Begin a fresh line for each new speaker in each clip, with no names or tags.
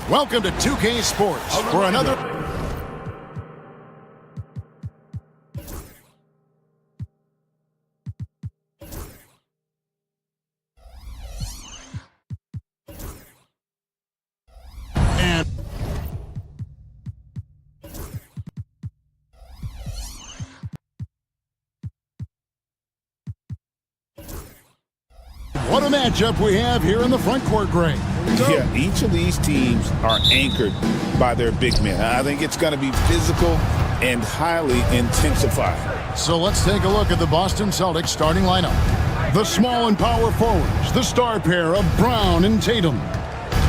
Welcome to 2K Sports for another... What a matchup we have here in the front court, Greg.
Yeah, each of these teams are anchored by their big men. I think it's going to be physical and highly intensified.
So let's take a look at the Boston Celtics starting lineup. The small and power forwards, the star pair of Brown and Tatum.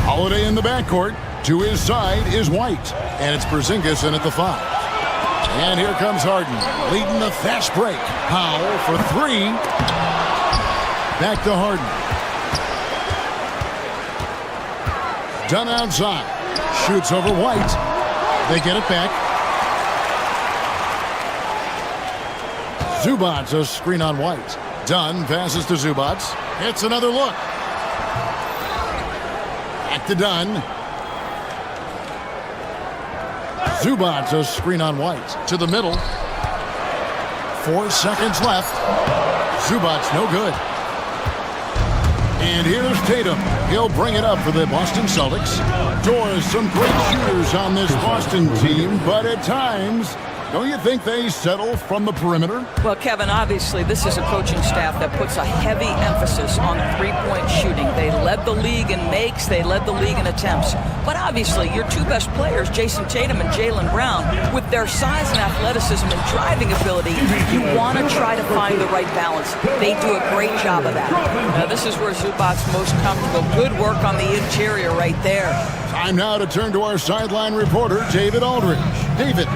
Holiday in the backcourt. To his side is White. And it's Porzingis in at the 5. And here comes Harden, leading the fast break. Powell for 3. Back to Harden. Dunn outside. Shoots over White. They get it back. Zubac, a screen on White. Dunn passes to Zubac. Hits another look. Back to Dunn. Zubac, a screen on White. To the middle. 4 seconds left. Zubac, no good. And here's Tatum. He'll bring it up for the Boston Celtics. Doors, some great shooters on this Boston team, but at times, don't you think they settle from the perimeter?
Well, Kevin, obviously this is a coaching staff that puts a heavy emphasis on three-point shooting. They led the league in makes, they led the league in attempts. But obviously, your two best players, Jason Tatum and Jaylen Brown, with their size and athleticism and driving ability, you want to try to find the right balance. They do a great job of that. Now, this is where Zubac's most comfortable. Good work on the interior right there.
Time now to turn to our sideline reporter, David Aldridge. David.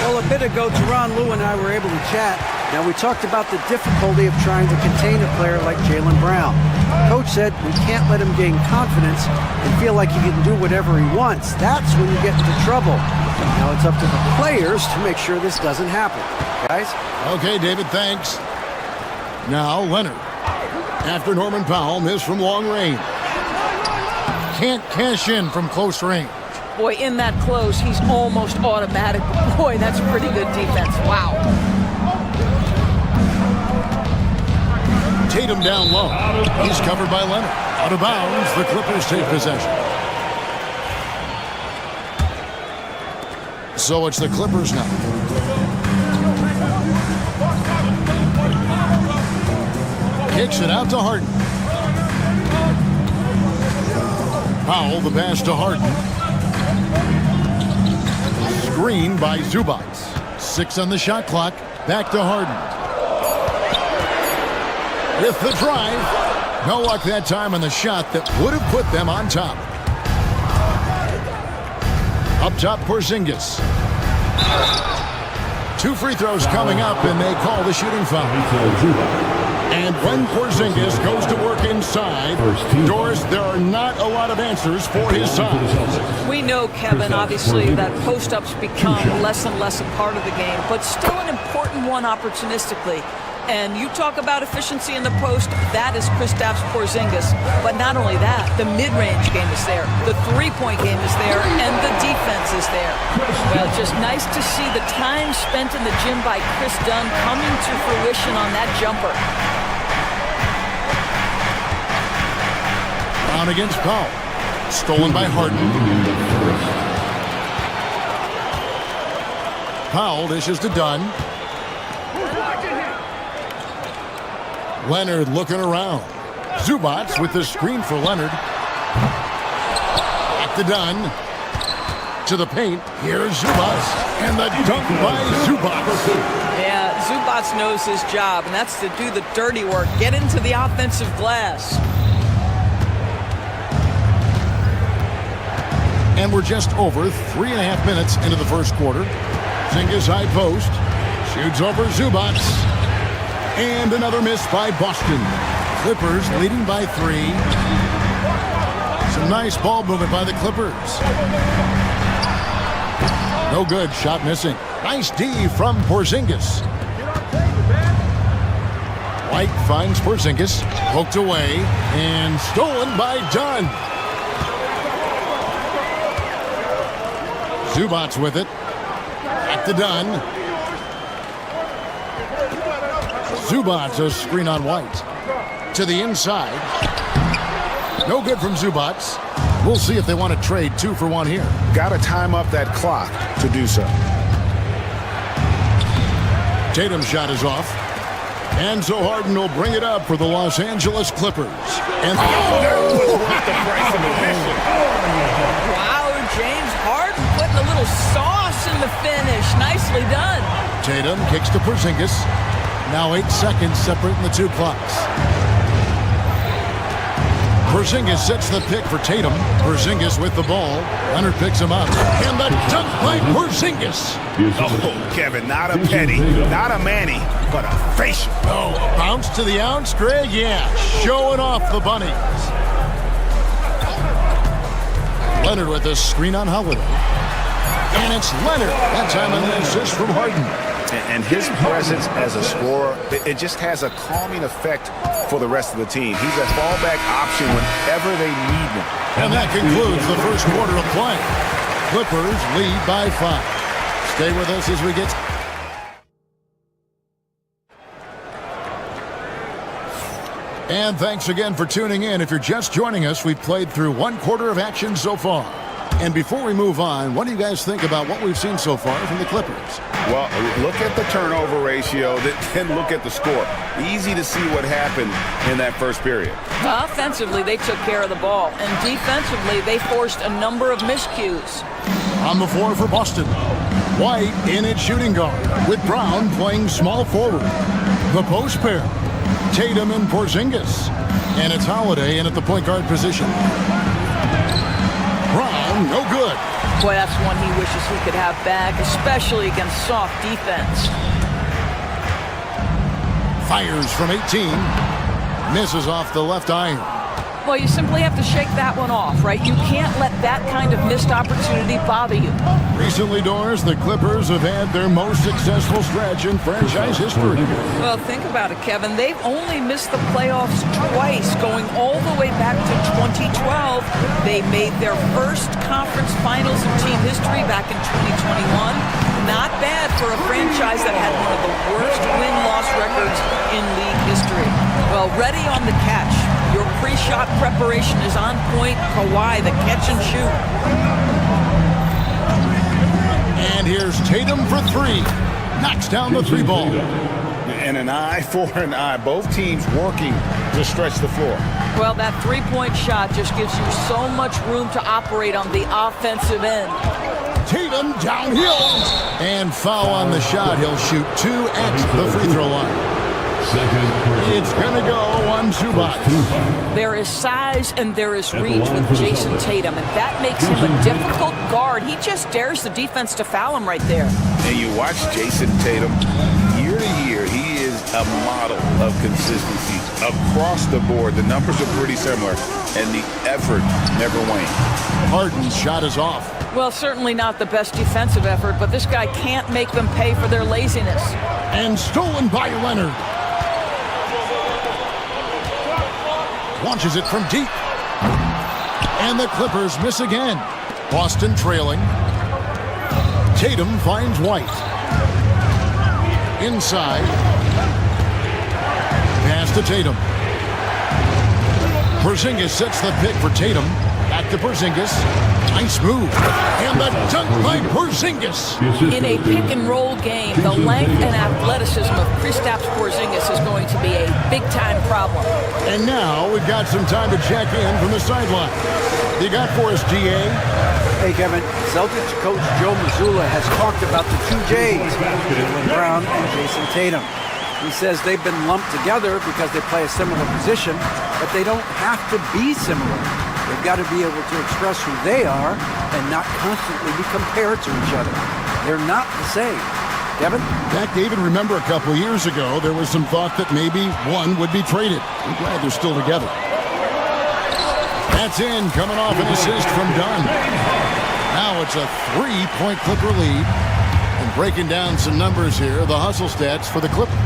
Well, a bit ago, Teron Lue and I were able to chat. Now, we talked about the difficulty of trying to contain a player like Jaylen Brown. Coach said we can't let him gain confidence and feel like he can do whatever he wants. That's when you get into trouble. Now it's up to the players to make sure this doesn't happen. Guys?
Okay, David, thanks. Now, Leonard. After Norman Powell missed from long range. Can't cash in from close range.
Boy, in that close, he's almost automatic. Boy, that's pretty good defense. Wow.
Tatum down low. He's covered by Leonard. Out of bounds, the Clippers take possession. So it's the Clippers now. Kicks it out to Harden. Powell, the pass to Harden. Screen by Zubac. 6 on the shot clock. Back to Harden. With the drive. No luck that time on the shot that would have put them on top. Up top, Porzingis. 2 free throws coming up, and they call the shooting foul. And when Porzingis goes to work inside, Doris, there are not a lot of answers for his size.
We know, Kevin, obviously, that post-ups become less and less a part of the game, but still an important one opportunistically. And you talk about efficiency in the post, that is Kristaps Porzingis. But not only that, the mid-range game is there, the three-point game is there, and the defense is there. Well, just nice to see the time spent in the gym by Chris Dunn coming to fruition on that jumper.
Brown against Powell. Stolen by Harden. Powell dishes to Dunn. Leonard looking around. Zubac with the screen for Leonard. Back to Dunn. To the paint. Here's Zubac. And the dunk by Zubac.
Yeah, Zubac knows his job, and that's to do the dirty work. Get into the offensive glass.
And we're just over 3.5 minutes into the first quarter. Porzingis high post. Shoots over Zubac. And another miss by Boston. Clippers leading by 3. Some nice ball movement by the Clippers. No good. Shot missing. Nice D from Porzingis. White finds Porzingis. Poked away. And stolen by Dunn. Zubats with it. At the Dunn. Zubats a screen on White. To the inside. No good from Zubats. We'll see if they want to trade 2 for 1 here.
Got to time up that clock to do so.
Tatum's shot is off. And so Harden will bring it up for the Los Angeles Clippers. And
That was worth the price of admission.
Wow, James Harden putting a little sauce in the finish. Nicely done.
Tatum kicks to Porzingis. Now 8 seconds separating the 2 clocks. Porzingis sets the pick for Tatum. Porzingis with the ball. Leonard picks him up. And the dunk by Porzingis.
Oh, Kevin, not a penny, not a Manny, but a facial.
Oh, bounce to the ounce, Greg? Yeah, showing off the bunnies. Leonard with a screen on Holiday. And it's Leonard. That time an assist from Harden.
And his presence as a scorer, it just has a calming effect for the rest of the team. He's a fallback option whenever they need him.
And that concludes the first quarter of play. Clippers lead by 5. Stay with us as we get... And thanks again for tuning in. If you're just joining us, we've played through 1 quarter of action so far. And before we move on, what do you guys think about what we've seen so far from the Clippers?
Well, look at the turnover ratio, then look at the score. Easy to see what happened in that first period.
Offensively, they took care of the ball. And defensively, they forced a number of miscues.
On the floor for Boston, White in at shooting guard, with Brown playing small forward. The post pair, Tatum and Porzingis. And it's Holiday in at the point guard position. Brown, no good.
Boy, that's one he wishes he could have back, especially against soft defense.
Fires from 18. Misses off the left iron.
Well, you simply have to shake that one off, right? You can't let that kind of missed opportunity bother you.
Recently, Doris, the Clippers have had their most successful stretch in franchise history.
Well, think about it, Kevin. They've only missed the playoffs twice, going all the way back to 2012. They made their first conference finals in team history back in 2021. Not bad for a franchise that had one of the worst win-loss records in league history. Well, ready on the catch. Your pre-shot preparation is on point. Kawhi, the catch and shoot.
And here's Tatum for 3. Knocks down the 3 ball.
And an eye for an eye. Both teams working to stretch the floor.
Well, that 3-point shot just gives you so much room to operate on the offensive end.
Tatum downhill. And foul on the shot. He'll shoot 2 at the free throw line. It's going to go on Zubats.
There is size and there is reach with Jason Tatum, and that makes him a difficult guard. He just dares the defense to foul him right there.
And you watch Jason Tatum, year to year, he is a model of consistency. Across the board, the numbers are pretty similar, and the effort never wanes.
Harden's shot is off.
Well, certainly not the best defensive effort, but this guy can't make them pay for their laziness.
And stolen by Leonard. Launches it from deep. And the Clippers miss again. Boston trailing. Tatum finds White. Inside. Pass to Tatum. Porzingis sets the pick for Tatum. Back to Porzingis. Nice move. And the dunk by Porzingis.
In a pick-and-roll game, the length and athleticism of Kristaps Porzingis is going to be a big-time problem.
And now we've got some time to check in from the sideline. You got for us, GA?
Hey, Kevin. Celtics coach Joe Mazzulla has talked about the 2 J's, Jaylen Brown and Jason Tatum. He says they've been lumped together because they play a similar position, but they don't have to be similar. They've got to be able to express who they are and not constantly be compared to each other. They're not the same. Kevin?
Back, David, remember a couple of years ago, there was some thought that maybe one would be traded. I'm glad they're still together. That's in, coming off an assist from Dunn. Now it's a 3-point Clipper lead. And breaking down some numbers here, the hustle stats for the Clippers.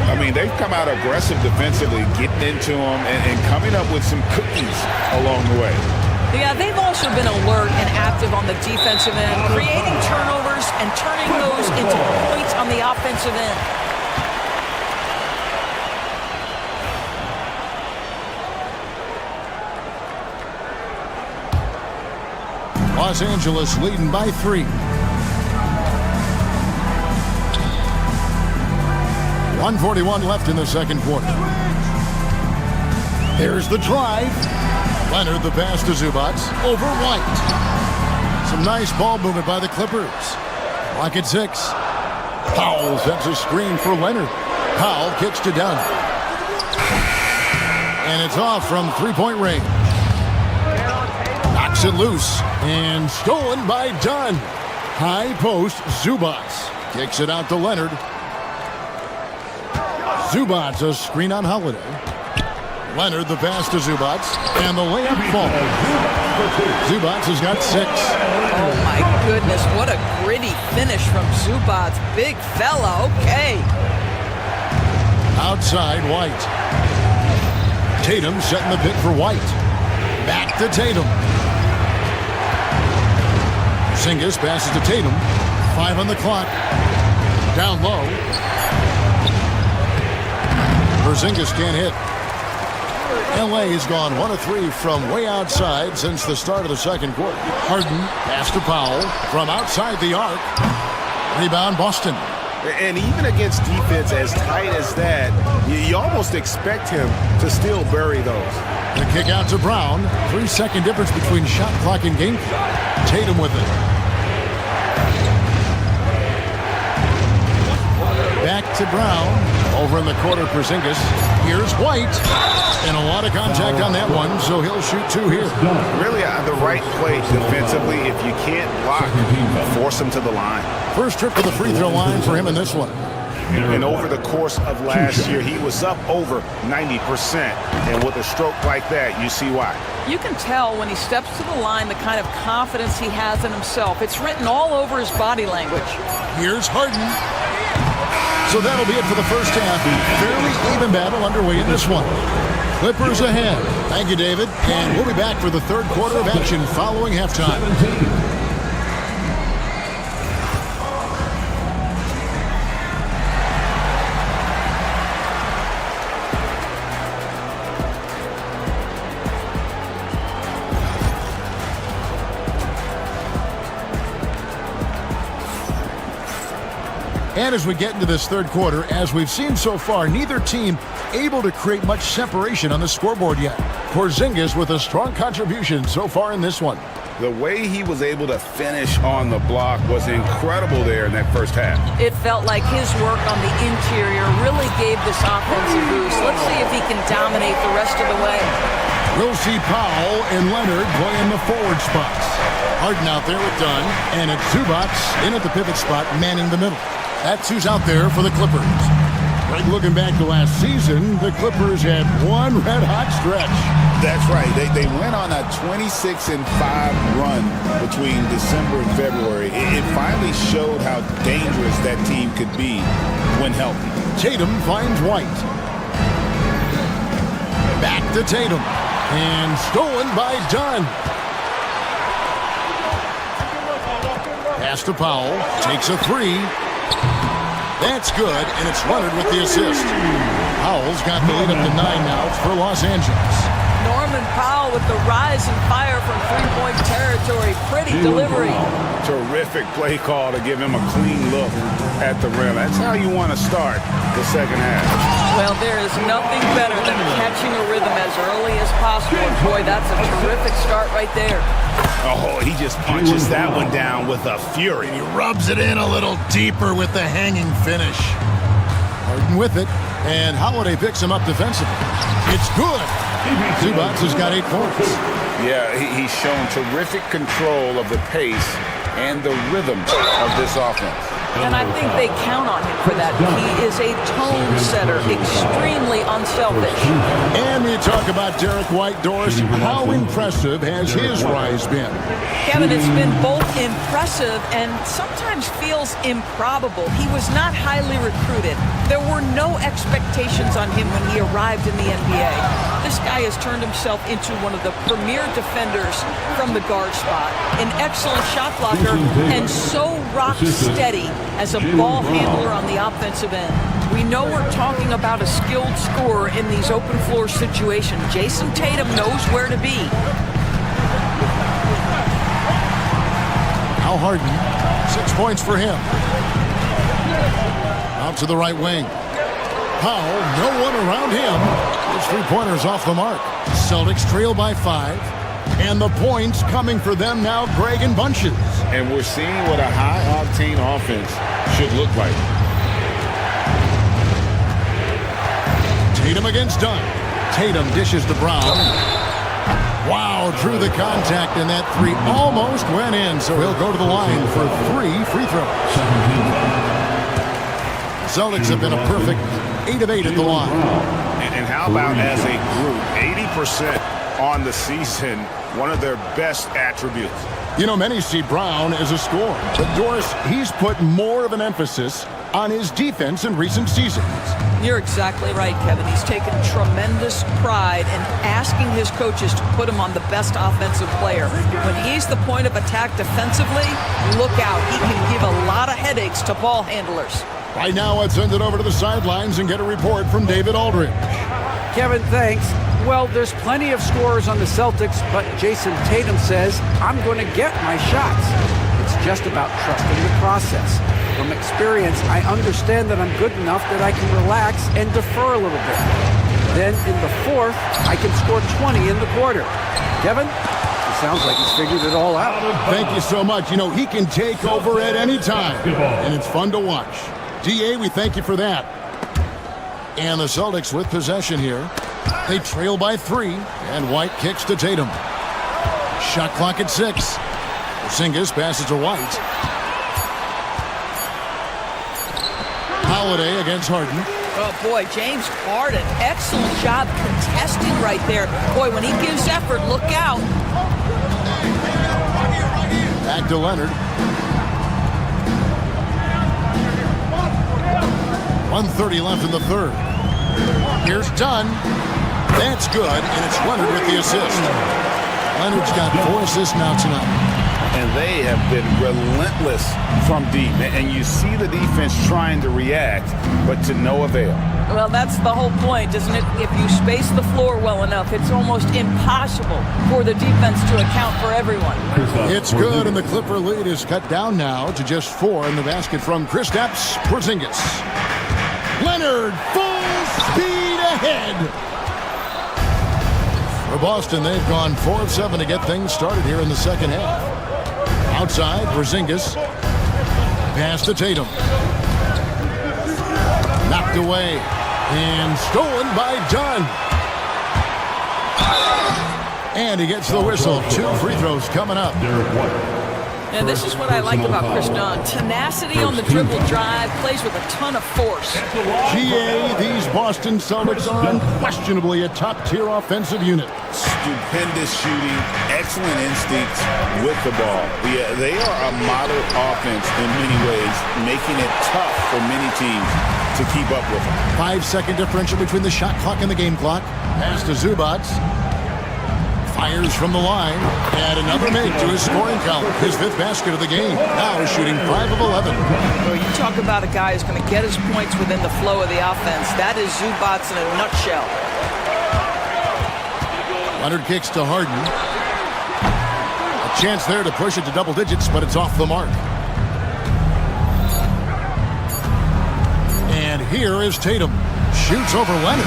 I mean, they've come out aggressive defensively, getting into them and coming up with some cookies along the way.
Yeah, they've also been alert and active on the defensive end, creating turnovers and turning those into points on the offensive end.
Los Angeles leading by 3. 1:41 left in the second quarter. Here's the drive. Leonard the pass to Zubac over White. Some nice ball movement by the Clippers. Clock at 6. Powell sets a screen for Leonard. Powell kicks to Dunn. And it's off from three-point range. Knocks it loose and stolen by Dunn. High post, Zubac kicks it out to Leonard. Zubac a screen on Holiday. Leonard the pass to Zubac and the layup falls. Zubac has got 6.
Oh my goodness, what a gritty finish from Zubac. Big fella, okay.
Outside White. Tatum setting the pick for White. Back to Tatum. Porzingis passes to Tatum. 5 on the clock. Down low. Porzingis can't hit. LA has gone 1 of 3 from way outside since the start of the second quarter. Harden pass to Powell from outside the arc. Rebound Boston.
And even against defense as tight as that, you almost expect him to still bury those.
The kick out to Brown. 3-second difference between shot clock and game clock. Tatum with it. Back to Brown. Over in the corner, Porzingis. Here's White. And a lot of contact on that one, so he'll shoot 2 here.
Really the right play defensively. If you can't block, force him to the line.
First trip to the free throw line for him in this one.
And over the course of last year, he was up over 90%. And with a stroke like that, you see why.
You can tell when he steps to the line the kind of confidence he has in himself. It's written all over his body language.
Here's Harden. So that'll be it for the first half. Fairly even battle underway in this one. Clippers ahead. Thank you, David. And we'll be back for the third quarter of action following halftime. And as we get into this third quarter, as we've seen so far, neither team able to create much separation on the scoreboard yet. Porzingis with a strong contribution so far in this one.
The way he was able to finish on the block was incredible there in that first half.
It felt like his work on the interior really gave this offense a boost. Let's see if he can dominate the rest of the way.
We'll see Powell and Leonard playing the forward spots. Harden out there with Dunn, and it's Zubac in at the pivot spot, manning the middle. That's who's out there for the Clippers. Right, looking back to last season, the Clippers had one red-hot stretch.
That's right. They went on a 26-5 run between December and February. It finally showed how dangerous that team could be when healthy.
Tatum finds White. Back to Tatum. And stolen by Dunn. Pass to Powell. Takes a 3. That's good, and it's Leonard with the assist. Powell's got the lead up to 9 now for Los Angeles.
Norman Powell with the rise and fire from three-point territory. Pretty delivery.
Terrific play call to give him a clean look at the rim. That's how you want to start the second half.
Well, there is nothing better than catching a rhythm as early as possible. And boy, that's a terrific start right there.
Oh, he just punches that one down with a fury.
He rubs it in a little deeper with the hanging finish. Harden with it, and Holiday picks him up defensively. It's good. Zubac has got 8 points.
Yeah, he's shown terrific control of the pace and the rhythm of this offense.
And I think they count on him for that. He is a tone setter, extremely unselfish.
And you talk about Derek White, Doris. How impressive has his rise been?
Kevin, it's been both impressive and sometimes feels improbable. He was not highly recruited. There were no expectations on him when he arrived in the NBA. This guy has turned himself into one of the premier defenders from the guard spot. An excellent shot blocker and so rock steady as a ball handler on the offensive end. We know we're talking about a skilled scorer in these open floor situations. Jason Tatum knows where to be.
Now Harden, 6 points for him. Out to the right wing. Powell, no one around him. His three-pointers off the mark. Celtics trail by 5. And the points coming for them now, Greg, in bunches.
And we're seeing what a high-octane offense should look like.
Tatum against Dunn. Tatum dishes to Brown. Wow, drew the contact, and that three almost went in, so he'll go to the line for 3 free throws. Celtics have been a perfect 8 of 8 at the line.
And how about as a group, 80% on the season, one of their best attributes.
You know, many see Brown as a scorer, but Doris, he's put more of an emphasis on his defense in recent seasons.
You're exactly right, Kevin. He's taken tremendous pride in asking his coaches to put him on the best offensive player. When he's the point of attack defensively, look out. He can give a lot of headaches to ball handlers.
Right now, let's send it over to the sidelines and get a report from David Aldridge.
Kevin, thanks. Well, there's plenty of scorers on the Celtics, but Jason Tatum says, I'm going to get my shots. It's just about trusting the process. From experience, I understand that I'm good enough that I can relax and defer a little bit. Then in the fourth, I can score 20 in the quarter. Kevin, it sounds like he's figured it all out.
Thank you so much. You know, he can take over at any time, and it's fun to watch. DA, we thank you for that. And the Celtics with possession here. They trail by 3, and White kicks to Tatum. Shot clock at 6. Porzingis passes to White. Holiday against Harden.
Oh, boy, James Harden, excellent job contesting right there. Boy, when he gives effort, look out.
Back to Leonard. 1:30 left in the third. Here's Dunn. That's good, and it's Leonard with the assist. Leonard's got 4 assists now tonight.
And they have been relentless from deep. And you see the defense trying to react, but to no avail.
Well, that's the whole point, isn't it? If you space the floor well enough, it's almost impossible for the defense to account for everyone.
It's good, and the Clipper lead is cut down now to just 4 in the basket from Kristaps Porzingis. Leonard, full speed ahead. For Boston, they've gone 4 of 7 to get things started here in the second half. Outside, Porzingis. Pass to Tatum. Knocked away. And stolen by Dunn. And he gets the whistle. 2 free throws coming up.
And this is what I like about Chris Dunn. Tenacity on the dribble drive, plays with a ton of force.
GA, these Boston Celtics are unquestionably a top-tier offensive unit.
Stupendous shooting, excellent instincts with the ball. Yeah, they are a model offense in many ways, making it tough for many teams to keep up with them.
5-second differential between the shot clock and the game clock. Pass to Zubac. Fires from the line. And another make to his scoring column. His 5th basket of the game. Now shooting 5 of 11.
Well, you talk about a guy who's going to get his points within the flow of the offense. That is Zubac in a nutshell.
Leonard kicks to Harden. A chance there to push it to double digits, but it's off the mark. And here is Tatum. Shoots over Leonard.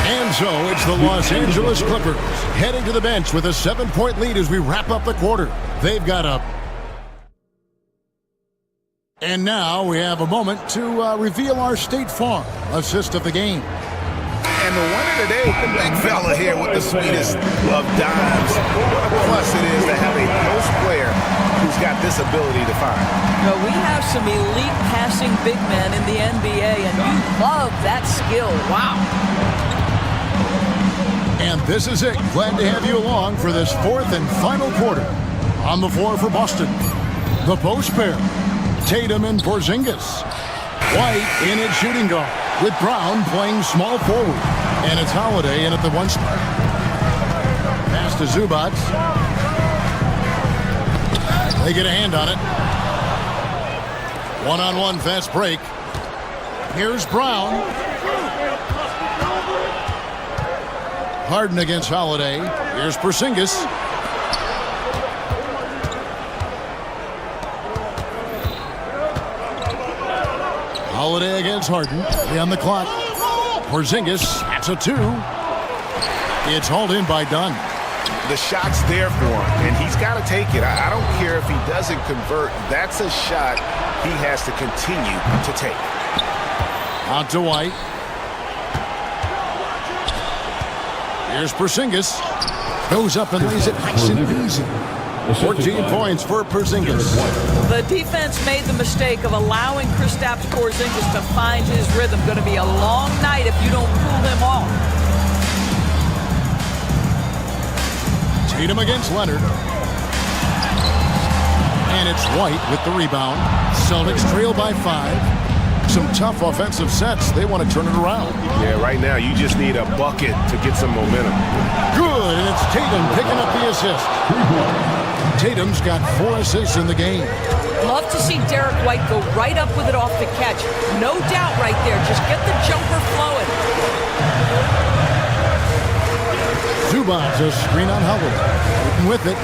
And so it's the Los Angeles Clippers heading to the bench with a 7-point lead as we wrap up the quarter. They've got a... And now we have a moment to reveal our State Farm assist of the game.
And the winner today, the big fella here with the sweetest of dimes. What a plus it is to have a post player who's got this ability to find.
No, we have some elite passing big men in the NBA, and you love that skill. Wow.
And this is it. Glad to have you along for this 4th and final quarter. On the floor for Boston, the post pair, Tatum and Porzingis. White in at shooting guard, with Brown playing small forward. And it's Holiday in at the 1 spot. Pass to Zubac. They get a hand on it. One-on-one fast break. Here's Brown. Harden against Holiday. Here's Porzingis. Holiday against Harden. 3 on the clock. Porzingis. That's a 2. It's hauled in by Dunn.
The shot's there for him, and he's got to take it. I don't care if he doesn't convert. That's a shot he has to continue to take.
Out to White. Here's Porzingis. Goes up and lays it nice and easy. 14 points for Porzingis.
The defense made the mistake of allowing Kristaps Porzingis to find his rhythm. Going to be a long night if you don't cool him off.
Tatum against Leonard. And it's White with the rebound. Celtics trail by 5. Some tough offensive sets. They want to turn it around.
Yeah, right now you just need a bucket to get some momentum.
Good, and it's Tatum picking up the assist. Tatum's got 4 assists in the game.
Love to see Derek White go right up with it off the catch. No doubt right there. Just get the jumper flowing.
Zubac, a screen on Howard. Tatum with it.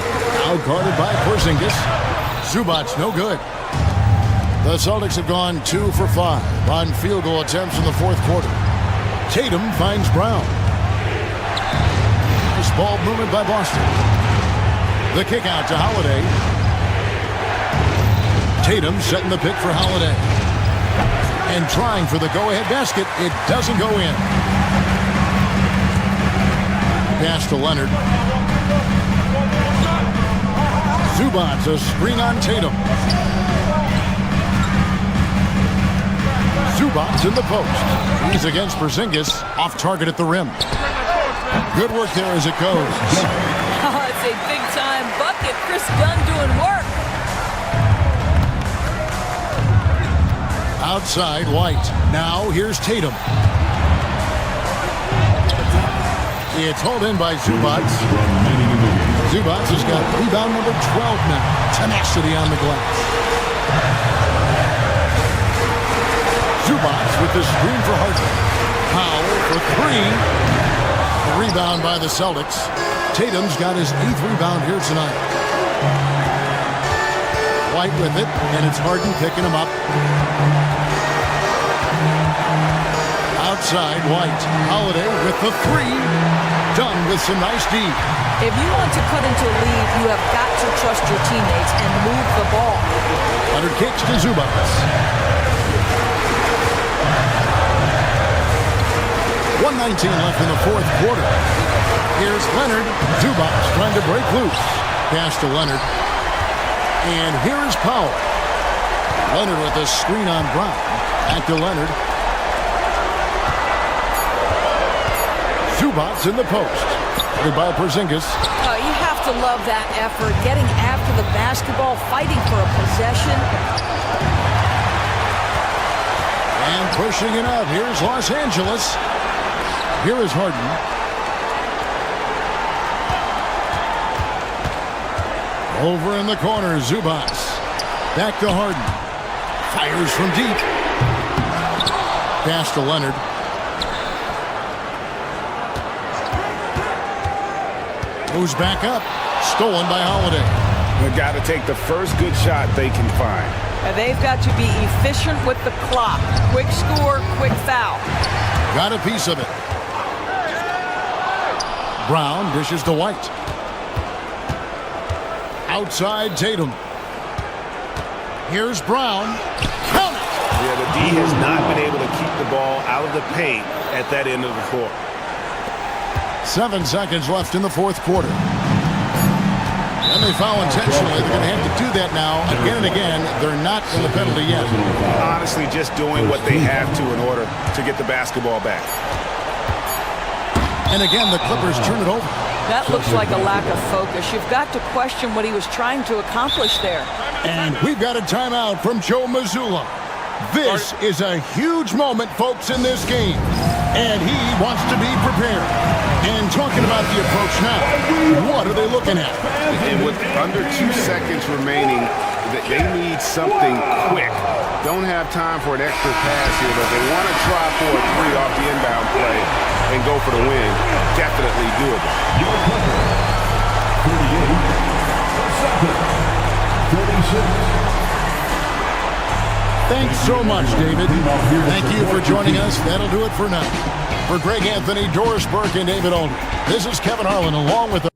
Out guarded by Porzingis. Zubac, no good. The Celtics have gone 2 for 5 on field goal attempts in the 4th quarter. Tatum finds Brown. Nice ball movement by Boston. The kick out to Holiday. Tatum setting the pick for Holiday. And trying for the go-ahead basket. It doesn't go in. Pass to Leonard. Zubac, a screen on Tatum. Zubac in the post. He's against Porzingis. Off target at the rim. Good work there as it goes.
Oh, it's a big-time bucket. Chris Dunn doing work.
Outside, White. Now, here's Tatum. It's hauled in by Zubac. Zubac has got rebound number 12 now. Tenacity on the glass. Zubac with the screen for Harden. Powell for 3. The rebound by the Celtics. Tatum's got his 8th rebound here tonight. White with it, and it's Harden picking him up. Outside, White. Holiday with the 3. Done with some nice D.
If you want to cut into a lead, you have got to trust your teammates and move the ball.
Leonard kicks to Zubac. 1:19 left in the 4th quarter. Here's Leonard. Zubac trying to break loose. Pass to Leonard. And here is Powell. Leonard with the screen on Brown. Back to Leonard. Zubac in the post. Headed by Porzingis.
You have to love that effort, getting after the basketball, fighting for a possession.
And pushing it up. Here's Los Angeles. Here is Harden. Over in the corner, Zubac. Back to Harden. Fires from deep. Pass to Leonard. Moves back up. Stolen by Holiday.
They've got to take the first good shot they can find.
And they've got to be efficient with the clock. Quick score, quick foul.
Got a piece of it. Brown dishes to White. Outside Tatum. Here's Brown. Count it!
Yeah, the D has not been able to keep the ball out of the paint at that end of the court.
7 seconds left in the 4th quarter. And they foul intentionally. They're going to have to do that now again and again. They're not in the penalty yet.
Honestly, just doing what they have to in order to get the basketball back.
And again, the Clippers turn it over.
That looks like a lack of focus. You've got to question what he was trying to accomplish there.
And we've got a timeout from Joe Mazzulla. This is a huge moment, folks, in this game. and he wants to be prepared. And talking about the approach now, what are they looking at?
And with under 2 seconds remaining, they need something quick. Don't have time for an extra pass here, but they want to try for a 3 off the inbound play and go for the win. Definitely doable.
Your number, 38, 36.
Thanks so much, David. Thank you for joining us. That'll do it for now. For Greg Anthony, Doris Burke, and David Aldridge, this is Kevin Harlan along with the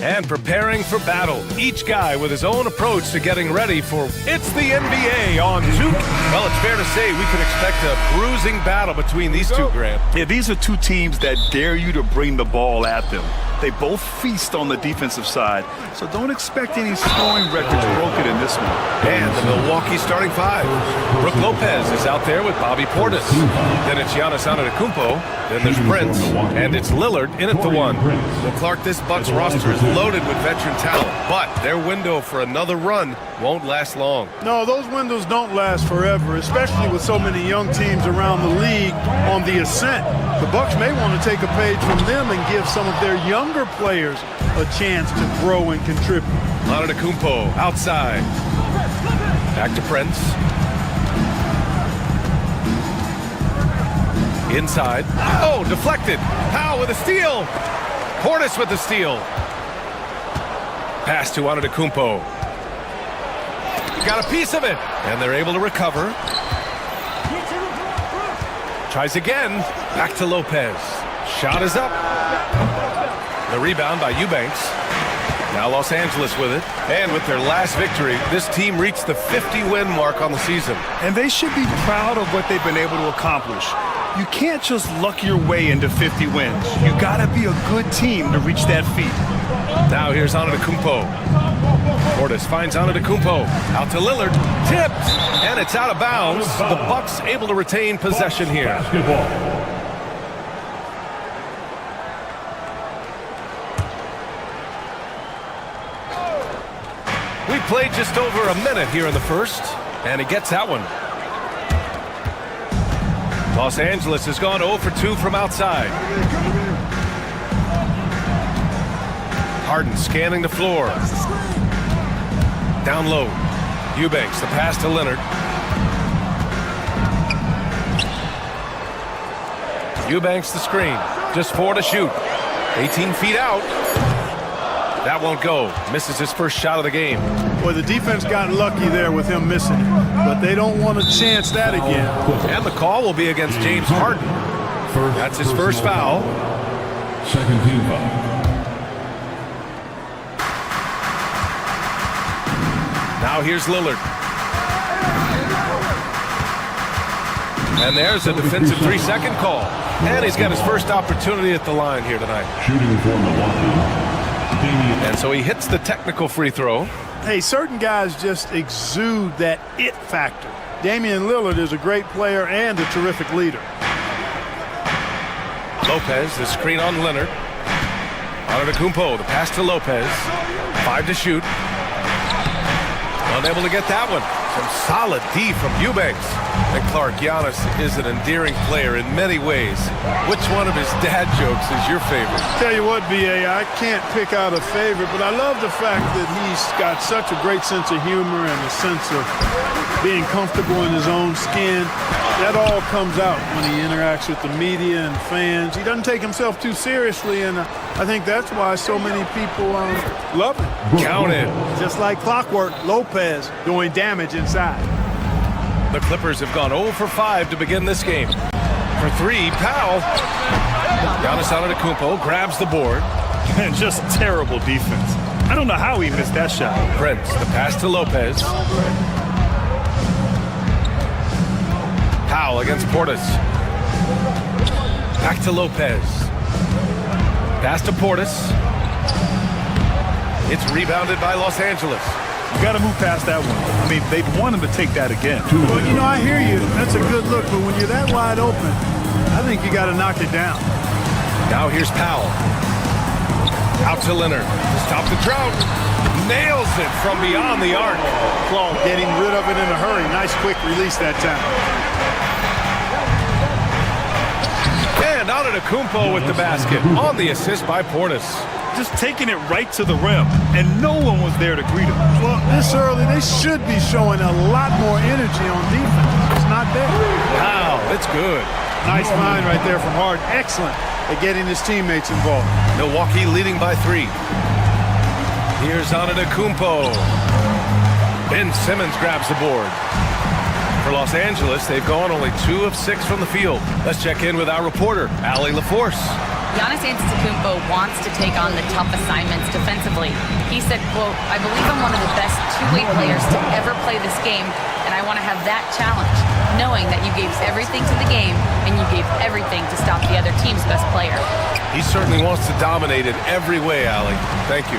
And preparing for battle. Each guy with his own approach to getting ready for It's the NBA on 2. Well, it's fair to say we can expect a bruising battle between these two, Grant.
Yeah, these are two teams that dare you to bring the ball at them. They both feast on the defensive side, so don't expect any scoring records broken in this one.
And the Milwaukee starting five. Brook Lopez is out there with Bobby Portis. Then it's Giannis Antetokounmpo. Then there's Prince. And it's Lillard in at the 1. Well, Clark, this Bucks roster is loaded with veteran talent, but their window for another run won't last long.
No, those windows don't last forever, especially with so many young teams around the league on the ascent. The Bucks may want to take a page from them and give some of their younger players a chance to grow and contribute.
Antetokounmpo outside. Back to Prince. Inside. Oh, deflected. Powell with a steal. Portis with the steal. Pass to Antetokounmpo. Got a piece of it. And they're able to recover. Tries again. Back to Lopez. Shot is up. The rebound by Eubanks. Now Los Angeles with it. And with their last victory, this team reached the 50-win mark on the season.
And they should be proud of what they've been able to accomplish. You can't just luck your way into 50 wins. You gotta be a good team to reach that feat.
Now here's Antetokounmpo. Portis finds Antetokounmpo. Out to Lillard. Tipped. And it's out of bounds. The Bucks able to retain possession here. We played just over a minute here in the first. And he gets that one. Los Angeles has gone 0 for 2 from outside. Harden scanning the floor. Down low. Eubanks, the pass to Leonard. Eubanks the screen. Just 4 to shoot. 18 feet out. That won't go. Misses his first shot of the game.
Well, the defense got lucky there with him missing it, but they don't want to chance that again.
And the call will be against James Harden. That's his first foul.
Second team foul.
Now here's Lillard. And there's a defensive 3-second call. And he's got his first opportunity at the line here tonight.
Shooting for Milwaukee.
And so he hits the technical free throw.
Hey, certain guys just exude that it factor. Damian Lillard is a great player and a terrific leader.
Lopez, the screen on Leonard. Antetokounmpo, the pass to Lopez. 5 to shoot. Unable to get that one. Some solid D from Eubanks. And Clark, Giannis is an endearing player in many ways. Which one of his dad jokes is your favorite?
Tell you what, B.A., I can't pick out a favorite, but I love the fact that he's got such a great sense of humor and a sense of being comfortable in his own skin. That all comes out when he interacts with the media and fans. He doesn't take himself too seriously, and I think that's why so many people love him.
Count it.
Just like clockwork, Lopez doing damage inside.
The Clippers have gone 0 for 5 to begin this game. For 3, Powell. Giannis Antetokounmpo grabs the board.
And just terrible defense. I don't know how he missed that shot.
Prince, the pass to Lopez. Powell against Portis. Back to Lopez. Pass to Portis. It's rebounded by Los Angeles.
You got to move past that one. I mean, they'd want him to take that again.
Well, you know, I hear you. That's a good look, but when you're that wide open, I think you got to knock it down.
Now here's Powell. Out to Leonard. Stop the drought. Nails it from beyond the arc.
Claude getting rid of it in a hurry. Nice quick release that time.
And Antetokounmpo with the basket on the assist by Portis.
Just taking it right to the rim, and no one was there to greet him.
Well, this early, they should be showing a lot more energy on defense. It's not there.
Wow, that's good.
Nice find right there from Harden. Excellent at getting his teammates involved.
Milwaukee leading by 3. Here's Antetokounmpo. Ben Simmons grabs the board. For Los Angeles, they've gone only 2 of 6 from the field. Let's check in with our reporter, Allie LaForce.
Giannis Antetokounmpo wants to take on the tough assignments defensively. He said, quote, "I believe I'm one of the best two-way players to ever play this game, and I want to have that challenge, knowing that you gave everything to the game and you gave everything to stop the other team's best player."
He certainly wants to dominate in every way, Allie. Thank you.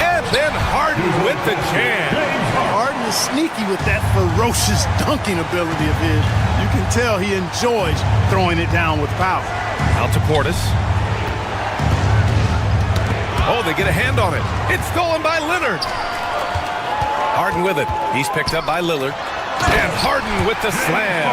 And then Harden with the jam.
Harden is sneaky with that ferocious dunking ability of his. You can tell he enjoys throwing it down with power.
Out to Portis. Oh, they get a hand on it. It's stolen by Leonard. Harden with it. He's picked up by Lillard. And Harden with the slam.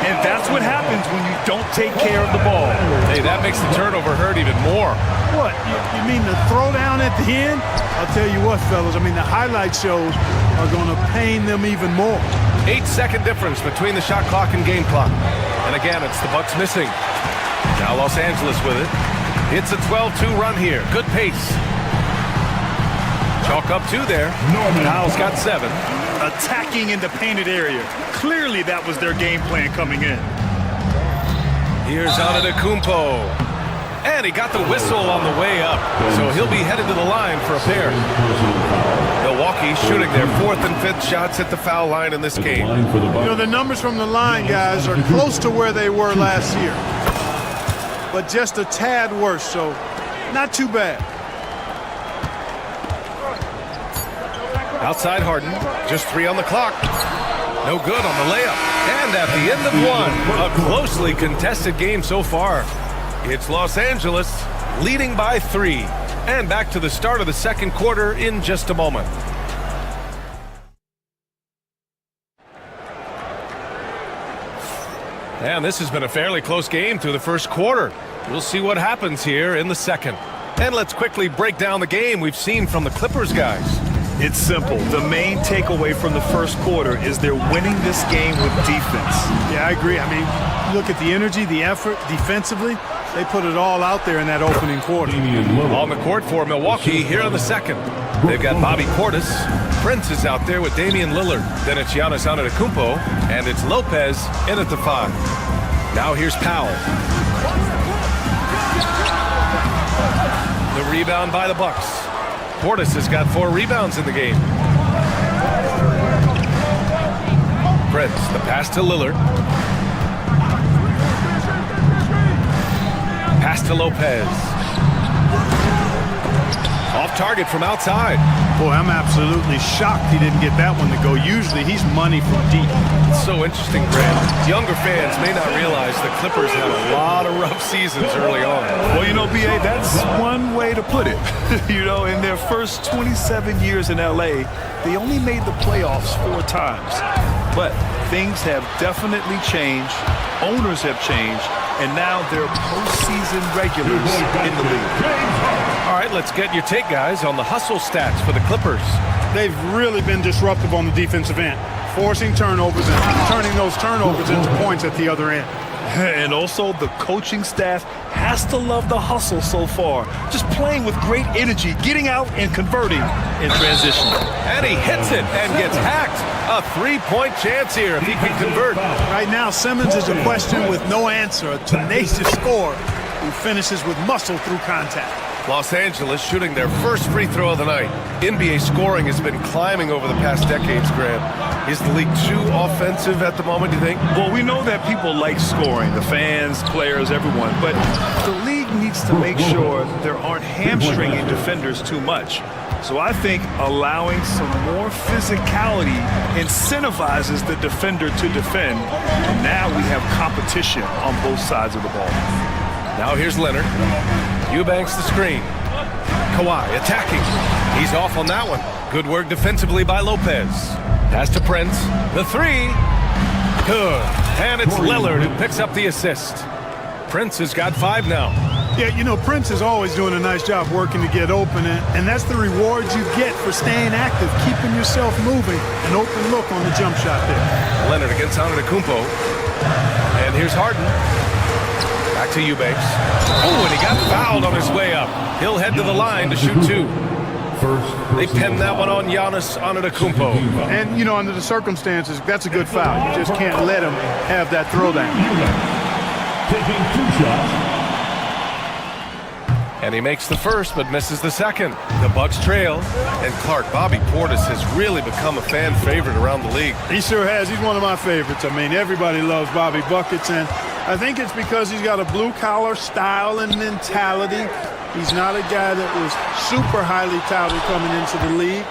And that's what happens when you don't take care of the ball.
Hey, that makes the turnover hurt even more.
What? You mean the throwdown at the end? I'll tell you what, fellas. I mean, the highlight shows are going to pain them even more.
8-second difference between the shot clock and game clock. And again, it's the Bucks missing. Now Los Angeles with it. It's a 12-2 run here. Good pace. Chalk up 2 there. Kyle's got 7.
Attacking in the painted area. Clearly that was their game plan coming in.
Here's Antetokounmpo. And he got the whistle on the way up. So he'll be headed to the line for a pair. Milwaukee shooting their 4th and 5th shots at the foul line in this game.
You know, the numbers from the line, guys, are close to where they were last year. But just a tad worse, so not too bad.
Outside Harden, just 3 on the clock. No good on the layup. And at the end of 1, a closely contested game so far. It's Los Angeles leading by 3. And back to the start of the second quarter in just a moment. And this has been a fairly close game through the first quarter. We'll see what happens here in the second. And let's quickly break down the game we've seen from the Clippers guys.
It's simple. The main takeaway from the first quarter is they're winning this game with defense.
Yeah, I agree. I mean, look at the energy, the effort defensively. They put it all out there in that opening quarter.
On the court for Milwaukee here in the second. They've got Bobby Portis. Prince is out there with Damian Lillard. Then it's Giannis Antetokounmpo. And it's Lopez in at the 5. Now here's Powell. The rebound by the Bucks. Portis has got 4 rebounds in the game. Prince, the pass to Lillard. Pass to Lopez. Off target from outside.
Boy, I'm absolutely shocked he didn't get that one to go. Usually he's money from deep.
It's so interesting, Grant. Younger fans may not realize the Clippers had a lot of rough seasons early on.
Well, you know, B.A., that's one way to put it. You know, in their first 27 years in L.A., they only made the playoffs 4 times. But things have definitely changed. Owners have changed. And now they're postseason regulars in the league.
All right, let's get your take, guys, on the hustle stats for the Clippers.
They've really been disruptive on the defensive end, forcing turnovers and turning those turnovers into points at the other end.
And also, the coaching staff has to love the hustle so far. Just playing with great energy, getting out and converting in transition.
And he hits it and gets hacked. A 3-point chance here if he can convert.
Right now, Simmons is a question with no answer. A tenacious scorer who finishes with muscle through contact.
Los Angeles shooting their first free throw of the night. NBA scoring has been climbing over the past decades, Graham. Is the league too offensive at the moment, do you think?
Well, we know that people like scoring, the fans, players, everyone, but the league needs to make sure there aren't hamstringing defenders too much. So I think allowing some more physicality incentivizes the defender to defend, and now we have competition on both sides of the ball.
Now here's Leonard. Eubanks the screen. Kawhi attacking. He's off on that one. Good work defensively by Lopez. Pass to Prince. The 3. Good. And it's Lillard who picks up the assist. Prince has got 5 now.
Yeah, you know, Prince is always doing a nice job working to get open, and that's the reward you get for staying active, keeping yourself moving, an open look on the jump shot there.
Leonard against Antetokounmpo. And here's Harden. Back to Eubanks. Oh, and he got fouled on his way up. He'll head to the line to shoot 2. They pinned that one on Giannis Antetokounmpo.
And, you know, under the circumstances, that's a good foul. You just can't let him have that throwdown.
taking 2 shots.
And he makes the first, but misses the second. The Bucks trail. And Clark, Bobby Portis has really become a fan favorite around the league.
He sure has. He's one of my favorites. I mean, everybody loves Bobby Buckets, and I think it's because he's got a blue-collar style and mentality. He's not a guy that was super highly touted coming into the league,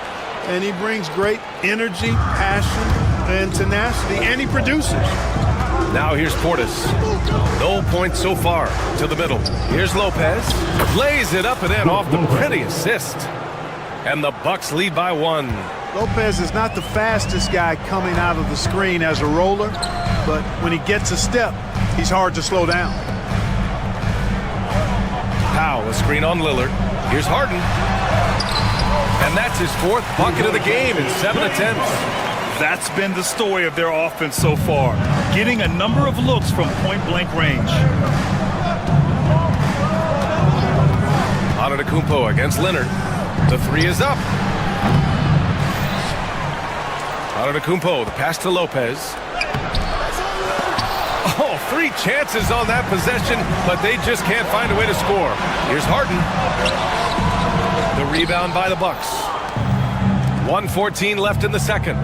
and he brings great energy, passion, and tenacity, and he produces.
Now here's Portis. No points so far. To the middle. Here's Lopez. Lays it up and in off the pretty assist. And the Bucks lead by 1.
Lopez is not the fastest guy coming out of the screen as a roller, but when he gets a step, he's hard to slow down.
Powell, a screen on Lillard. Here's Harden. And that's his 4th bucket of the game in 7 attempts.
That's been the story of their offense so far, getting a number of looks from point-blank range.
Antetokounmpo against Leonard. The 3 is up. Antetokounmpo, the pass to Lopez. Oh, 3 chances on that possession, but they just can't find a way to score. Here's Harden. The rebound by the Bucks. 1:14 left in the second.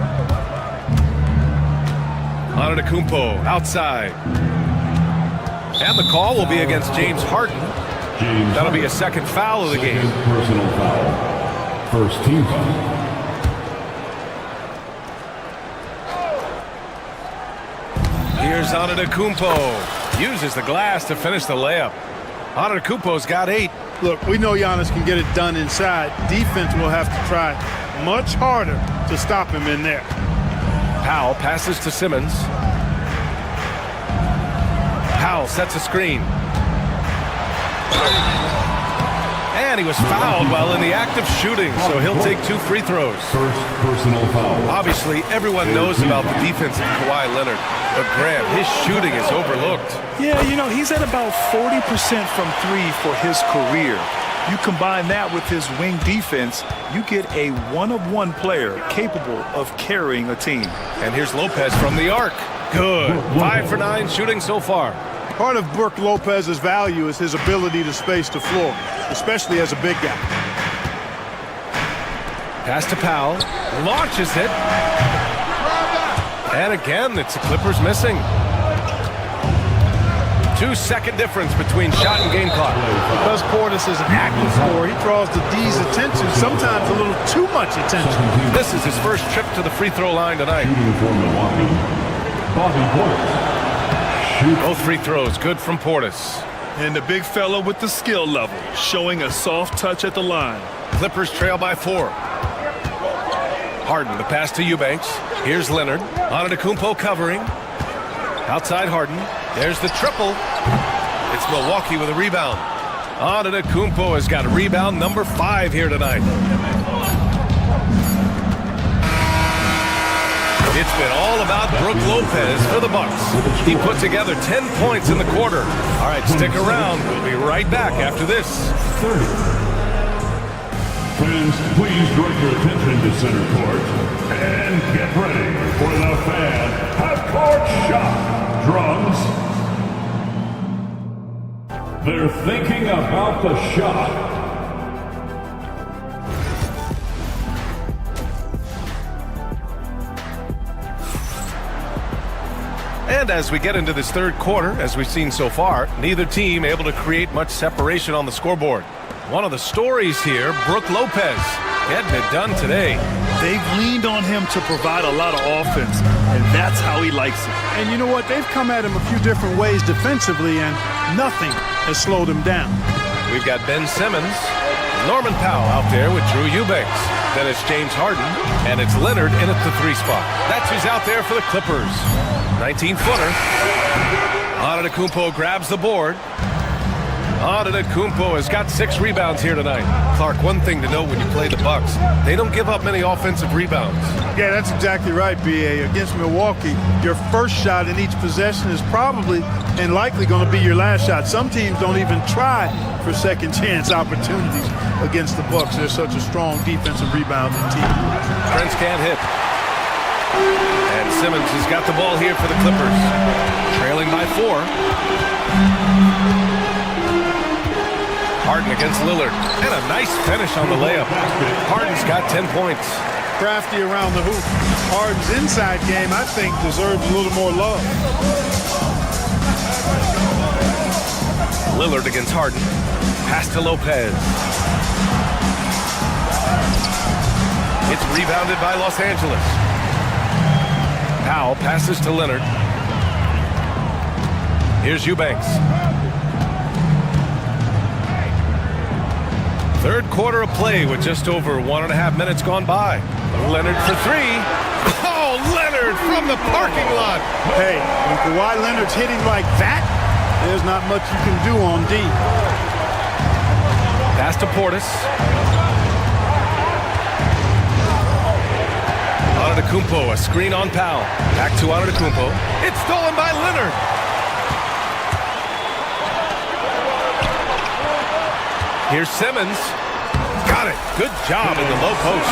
Antetokounmpo outside. And the call will be against James Harden. That'll be a second foul of the game.
Personal foul. First team foul.
Here's Antetokounmpo. Uses the glass to finish the layup. Antetokounmpo's got 8.
Look, we know Giannis can get it done inside. Defense will have to try much harder to stop him in there.
Powell passes to Simmons. Powell sets a screen. And he was fouled while in the act of shooting, so he'll take 2 free throws.
First personal foul.
Obviously, everyone knows about the defense of Kawhi Leonard, but Graham, his shooting is overlooked.
Yeah, you know, he's at about 40% from 3 for his career. You combine that with his wing defense, you get a one-of-one player capable of carrying a team.
And here's Lopez from the arc. Good. 5 for 9 shooting so far.
Part of Brook Lopez's value is his ability to space the floor, especially as a big guy.
Pass to Powell. Launches it. And again, it's the Clippers missing. 2-second difference between shot and game clock.
Because Portis is an active scorer, he draws the D's attention, sometimes a little too much attention.
This is his first trip to the free throw line tonight.
Shooting for Milwaukee. Bobby Portis.
Both free throws good from Portis.
And the big fella with the skill level, showing a soft touch at the line.
Clippers trail by 4. Harden, the pass to Eubanks. Here's Leonard. Antetokounmpo covering. Outside Harden. There's the triple. It's Milwaukee with a rebound. Antetokounmpo has got rebound number 5 here tonight. It's been all about Brook Lopez for the Bucks. He put together 10 points in the quarter. All right, stick around. We'll be right back after this.
30. Fans, please direct your attention to center court and get ready for the fan half-court shot. Drums. They're thinking about the shot.
And as we get into this third quarter, as we've seen so far, neither team able to create much separation on the scoreboard. One of the stories here, Brook Lopez, getting it done today.
They've leaned on him to provide a lot of offense, and that's how he likes it.
And you know what? They've come at him a few different ways defensively, and nothing has slowed him down.
We've got Ben Simmons, Norman Powell out there with Drew Eubanks. Then it's James Harden, and it's Leonard in at the 3 spot. That's who's out there for the Clippers. 19-footer. Antetokounmpo grabs the board. Antetokounmpo has got 6 rebounds here tonight. Clark, one thing to note when you play the Bucks, they don't give up many offensive rebounds.
Yeah, that's exactly right, B.A. Against Milwaukee, your first shot in each possession is probably and likely going to be your last shot. Some teams don't even try for second chance opportunities against the Bucks. They're such a strong defensive rebounding team.
Prince can't hit. And Simmons has got the ball here for the Clippers. Trailing by 4. Harden against Lillard. And a nice finish on the layup. Harden's got 10 points.
Crafty around the hoop. Harden's inside game, I think, deserves a little more love.
Lillard against Harden. Pass to Lopez. It's rebounded by Los Angeles. Powell passes to Leonard. Here's Eubanks. Third quarter of play with just over 1.5 minutes gone by. Leonard for 3. Oh, Leonard from the parking lot.
Hey, when Kawhi Leonard's hitting like that, there's not much you can do on D.
Pass to Portis. Antetokounmpo, a screen on Powell. Back to Antetokounmpo. It's stolen by Leonard. Here's Simmons. Got it. Good job in the low post.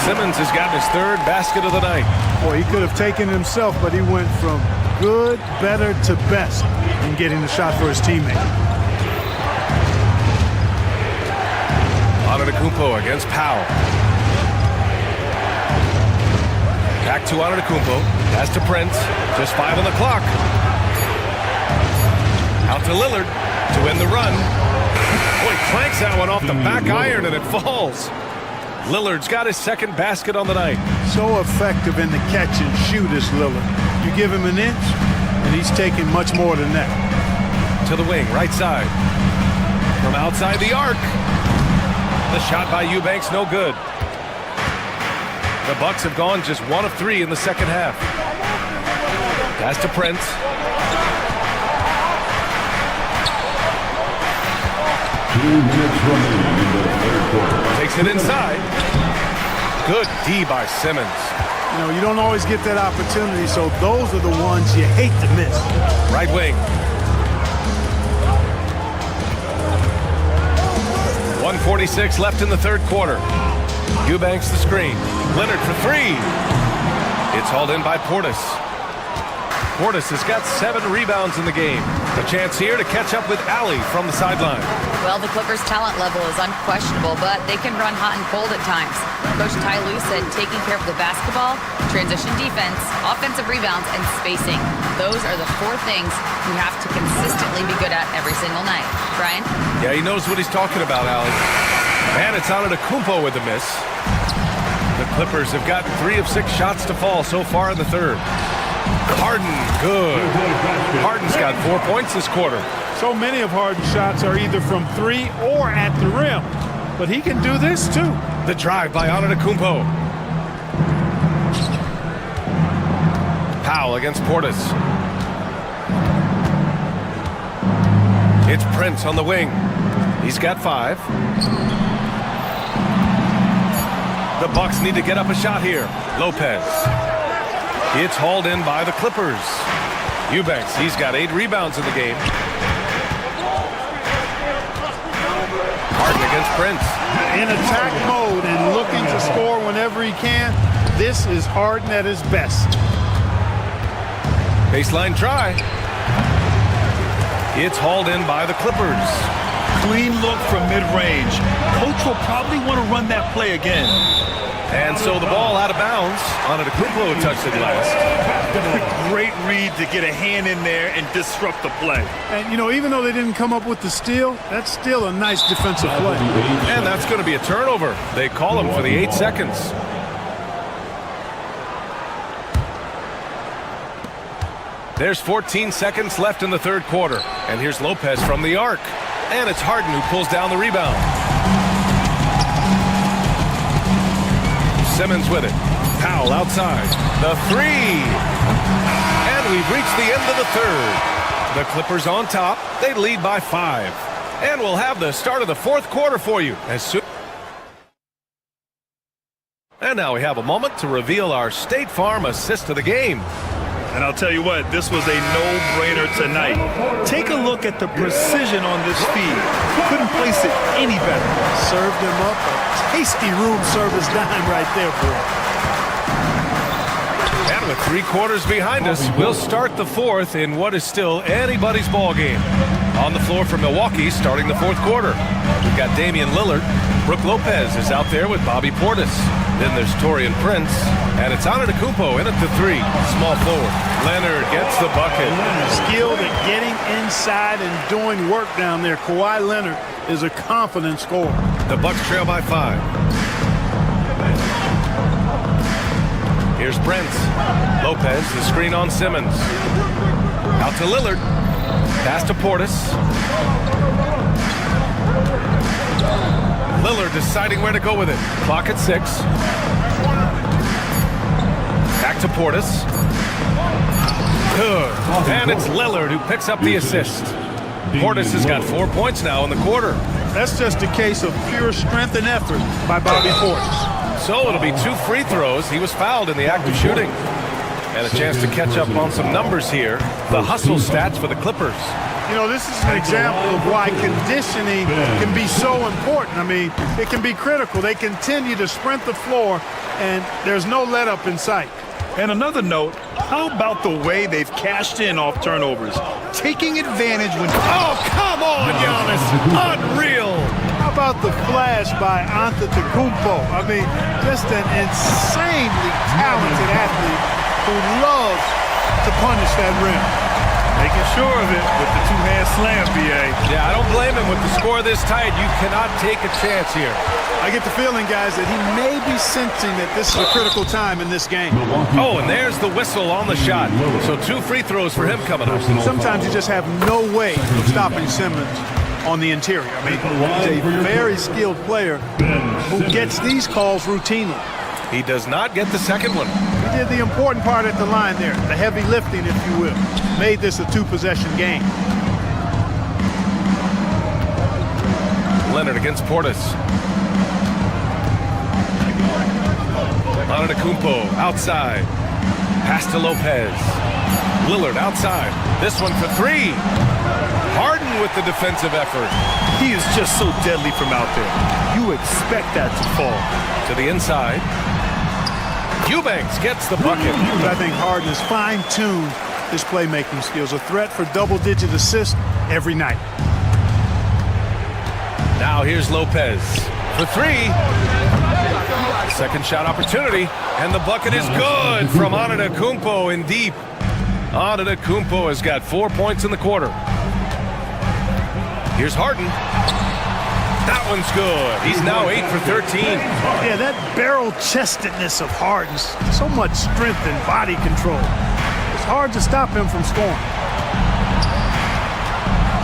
Simmons has gotten his 3rd basket of the night.
Boy, he could have taken himself, but he went from good, better to best in getting the shot for his teammate.
Antetokounmpo against Powell. Back to Antetokounmpo. Pass to Prince. Just 5 on the clock. Out to Lillard to end the run. Boy, clanks that one off the back iron and it falls. Lillard's got his 2nd basket on the night.
So effective in the catch and shoot is Lillard. You give him an inch, and he's taking much more than that.
To the wing, right side. From outside the arc. The shot by Eubanks, no good. The Bucks have gone just 1 of 3 in the second half. Pass to Prince. Takes it inside. Good D by Simmons.
You know, you don't always get that opportunity, so those are the ones you hate to miss.
Right wing. 1:46 left in the 3rd quarter. Eubanks the screen. Leonard for 3. It's hauled in by Portis. Portis has got 7 rebounds in the game. A chance here to catch up with Allie from the sideline.
Well, the Clippers' talent level is unquestionable, but they can run hot and cold at times. Coach Ty Lue said taking care of the basketball, transition defense, offensive rebounds, and spacing. Those are the 4 things you have to consistently be good at every single night. Brian?
Yeah, he knows what he's talking about, Allie. And it's Antetokounmpo with the miss. The Clippers have gotten 3 of 6 shots to fall so far in the 3rd. Harden, good. Harden's got 4 points this quarter.
So many of Harden's shots are either from 3 or at the rim. But he can do this too.
The drive by Antetokounmpo. Powell against Portis. It's Prince on the wing. He's got 5. The Bucks need to get up a shot here. Lopez. It's hauled in by the Clippers. Eubanks, he's got 8 rebounds in the game. Harden against Prince.
In attack mode and looking to score whenever he can, this is Harden at his best.
Baseline try. It's hauled in by the Clippers.
Clean look from mid-range. Coach will probably want to run that play again.
And so the ball out of bounds. Antetokounmpo touched it last.
Great read to get a hand in there and disrupt the play.
And, you know, even though they didn't come up with the steal, that's still a nice defensive play.
And that's going to be a turnover. They call him for the 8 seconds. There's 14 seconds left in the 3rd quarter. And here's Lopez from the arc. And it's Harden who pulls down the rebound. Simmons with it. Powell outside. The 3. And we've reached the end of the 3rd. The Clippers on top. They lead by 5. And we'll have the start of the 4th quarter for you as soon. And now we have a moment to reveal our State Farm assist of the game.
And I'll tell you what, this was a no-brainer tonight. Take a look at the precision on this feed. Couldn't place it any better.
Served him up a tasty room service dime right there, boy.
And with 3 quarters behind us, we'll start the fourth in what is still anybody's ball game. On the floor for Milwaukee, starting the fourth quarter. We've got Damian Lillard. Brook Lopez is out there with Bobby Portis. Then there's Taurean Prince. And it's Antetokounmpo in at the 3. Small forward. Leonard gets the bucket.
Skilled at getting inside and doing work down there. Kawhi Leonard is a confident scorer.
The Bucks trail by 5. Here's Prince. Lopez, the screen on Simmons. Out to Lillard. Pass to Portis. Lillard deciding where to go with it. Clock at 6. Back to Portis. Good. And it's Lillard who picks up the assist. Portis has got 4 points now in the quarter.
That's just a case of pure strength and effort by Bobby Portis.
So it'll be 2 free throws. He was fouled in the act of shooting. And a chance to catch up on some numbers here. The hustle stats for the Clippers.
You know, this is an example of why conditioning can be so important. I mean, it can be critical. They continue to sprint the floor, and there's no let-up in sight.
And another note, how about the way they've cashed in off turnovers? Taking advantage when...
Oh, come on, Giannis. Unreal.
How about the flash by Antetokounmpo? I mean, just an insanely talented athlete who loves to punish that rim.
Making sure of it with the 2-hand slam, B.A.
Yeah, I don't blame him. With the score this tight, you cannot take a chance here.
I get the feeling, guys, that he may be sensing that this is a critical time in this game.
Oh, and there's the whistle on the shot. So 2 free throws for him coming up.
Sometimes you just have no way of stopping Simmons on the interior. I mean, he's a very skilled player who gets these calls routinely.
He does not get the second one.
He did the important part at the line there, the heavy lifting, if you will. Made this a 2-possession game.
Leonard against Portis. Antetokounmpo outside. Pass to Lopez. Lillard outside. This one for 3. Harden with the defensive effort.
He is just so deadly from out there. You expect that to fall.
To the inside. Eubanks gets the bucket.
I think Harden has fine-tuned his playmaking skills. A threat for double-digit assists every night.
Now here's Lopez for 3. Second shot opportunity. And the bucket is good from Antetokounmpo in deep. Antetokounmpo has got 4 points in the quarter. Here's Harden. That one's good. He's now 8 for 13.
Yeah, that barrel-chestedness of Harden, so much strength and body control. It's hard to stop him from scoring.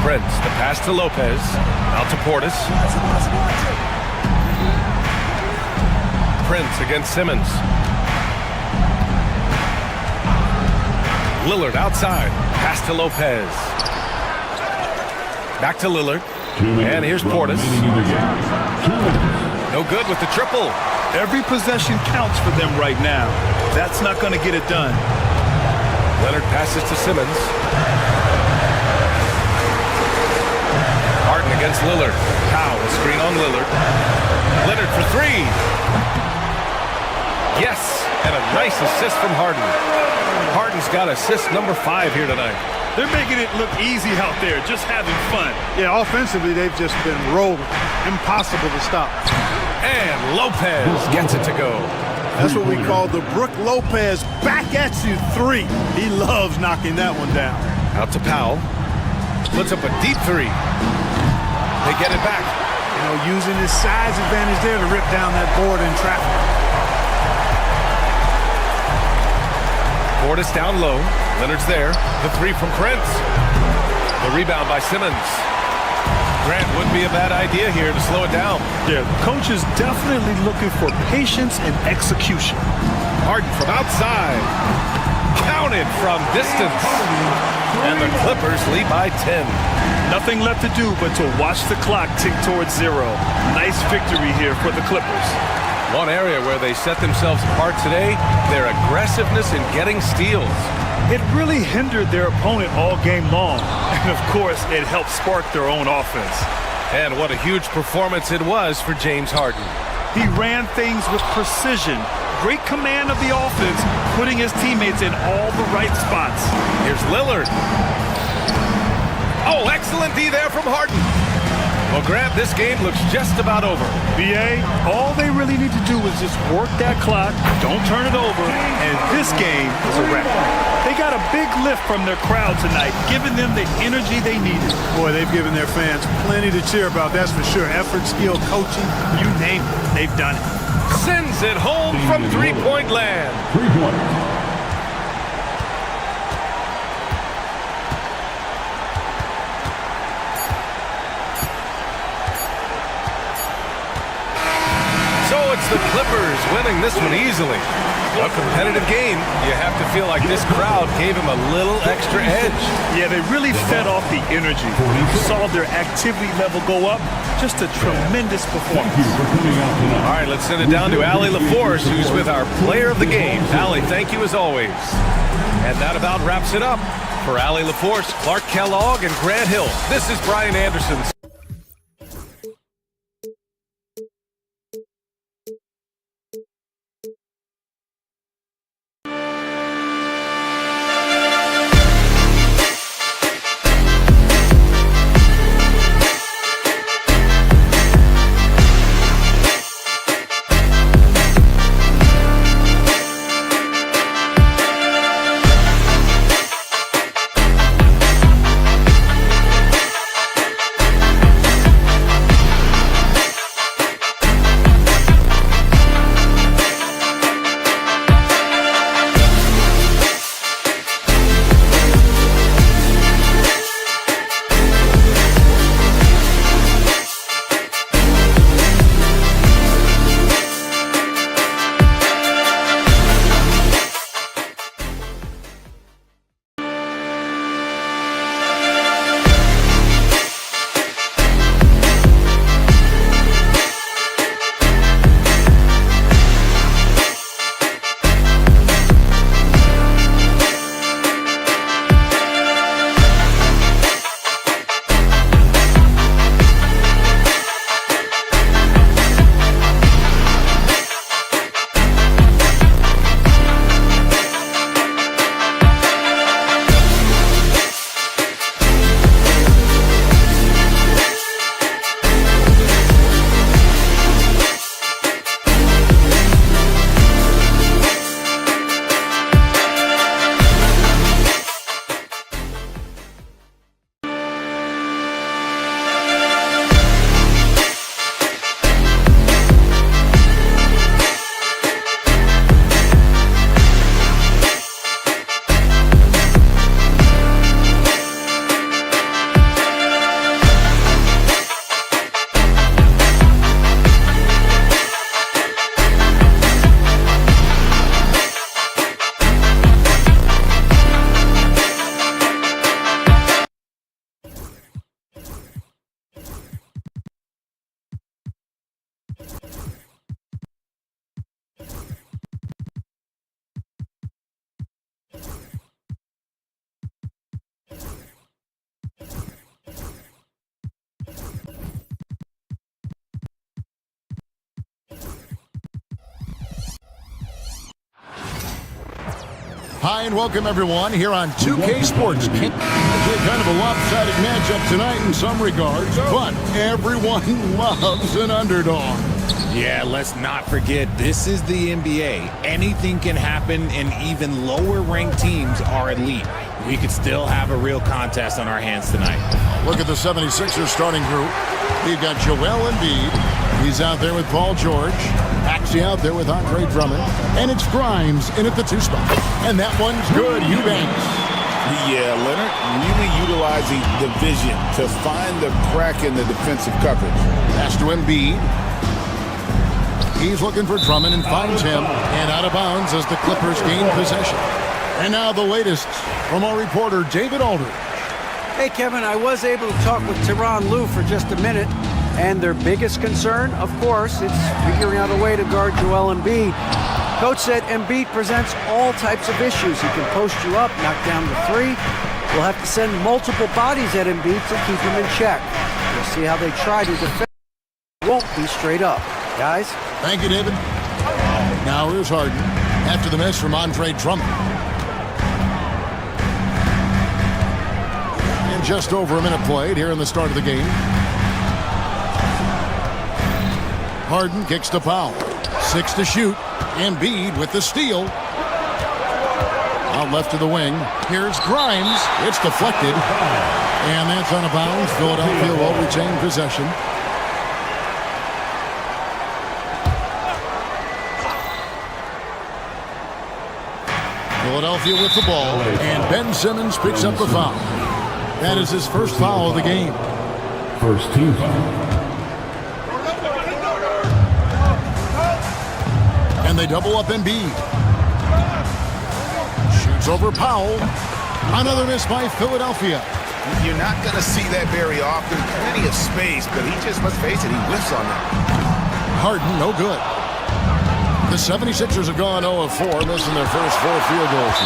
Prince, the pass to Lopez. Out to Portis. Prince against Simmons. Lillard outside. Pass to Lopez. Back to Lillard. And here's Portis. No good with the triple.
Every possession counts for them right now. That's not going to get it done.
Leonard passes to Simmons. Harden against Lillard. Powell, a screen on Lillard. Leonard for 3. Yes, and a nice assist from Harden. Harden's got assist number 5 here tonight.
They're making it look easy out there, just having fun.
Yeah, offensively, they've just been rolling. Impossible to stop.
And Lopez gets it to go.
That's what we call the Brook Lopez back at you 3. He loves knocking that one down.
Out to Powell. Puts up a deep 3. They get it back.
You know, using his size advantage there to rip down that board in traffic.
Portis down low. Leonard's there. The 3 from Prince. The rebound by Simmons. Grant wouldn't be a bad idea here to slow it down.
Yeah, the coach is definitely looking for patience and execution.
Harden from outside. Counted from distance. And the Clippers lead by 10.
Nothing left to do but to watch the clock tick towards 0. Nice victory here for the Clippers.
One area where they set themselves apart today, their aggressiveness in getting steals.
It really hindered their opponent all game long. And of course, it helped spark their own offense.
And what a huge performance it was for James Harden.
He ran things with precision, great command of the offense, putting his teammates in all the right spots.
Here's Lillard. Oh, excellent D there from Harden. Well, Grant, this game looks just about over.
BA, all they really need to do is just work that clock, don't turn it over, and this game is a wrap. They got a big lift from their crowd tonight, giving them the energy they needed.
Boy, they've given their fans plenty to cheer about, that's for sure. Effort, skill, coaching, you name it, they've done it.
Sends it home from three-point land.
3 points.
So it's the Clippers winning this one easily. A competitive game. You have to feel like this crowd gave him a little extra edge.
Yeah, they really fed off the energy. You saw their activity level go up. Just a tremendous performance.
All right, let's send it down to Allie LaForce, who's with our player of the game. Allie, thank you as always. And that about wraps it up. For Allie LaForce, Clark Kellogg, and Grant Hill, this is Brian Anderson.
Hi and welcome everyone here on 2K Sports. Kind of a lopsided matchup tonight in some regards, but everyone loves an underdog.
Yeah, let's not forget, this is the NBA. Anything can happen, and even lower-ranked teams are elite. We could still have a real contest on our hands tonight.
Look at the 76ers starting group. We've got Joel Embiid. He's out there with Paul George. Maxey out there with Andre Drummond. And it's Grimes in at the 2 spot. And that one's good. Eubanks.
Yeah, Leonard really utilizing the vision to find the crack in the defensive coverage.
Pass to Embiid. He's looking for Drummond and finds him. And out of bounds as the Clippers gain possession. And now the latest from our reporter, David Aldridge.
Hey, Kevin, I was able to talk with Tyronn Lue for just a minute. And their biggest concern, of course, it's figuring out a way to guard Joel Embiid. Coach said Embiid presents all types of issues. He can post you up, knock down the 3. We'll have to send multiple bodies at Embiid to keep him in check. We'll see how they try to defend. It won't be straight up. Guys?
Thank you, David. Now here's Harden after the miss from Andre Drummond. And just over a minute played here in the start of the game. Harden kicks to Powell. 6 to shoot. Embiid with the steal. Out left to the wing. Here's Grimes. It's deflected. And that's out of bounds. Philadelphia will retain possession. Philadelphia with the ball. And Ben Simmons picks up the foul. That is his first foul of the game.
First team foul.
And they double up Embiid. Shoots over Powell. Another miss by Philadelphia.
You're not going to see that very often. Plenty of space, but he just, let's face it, he whiffs on that.
Harden, no good. The 76ers have gone 0 of 4, missing their first 4 field goals.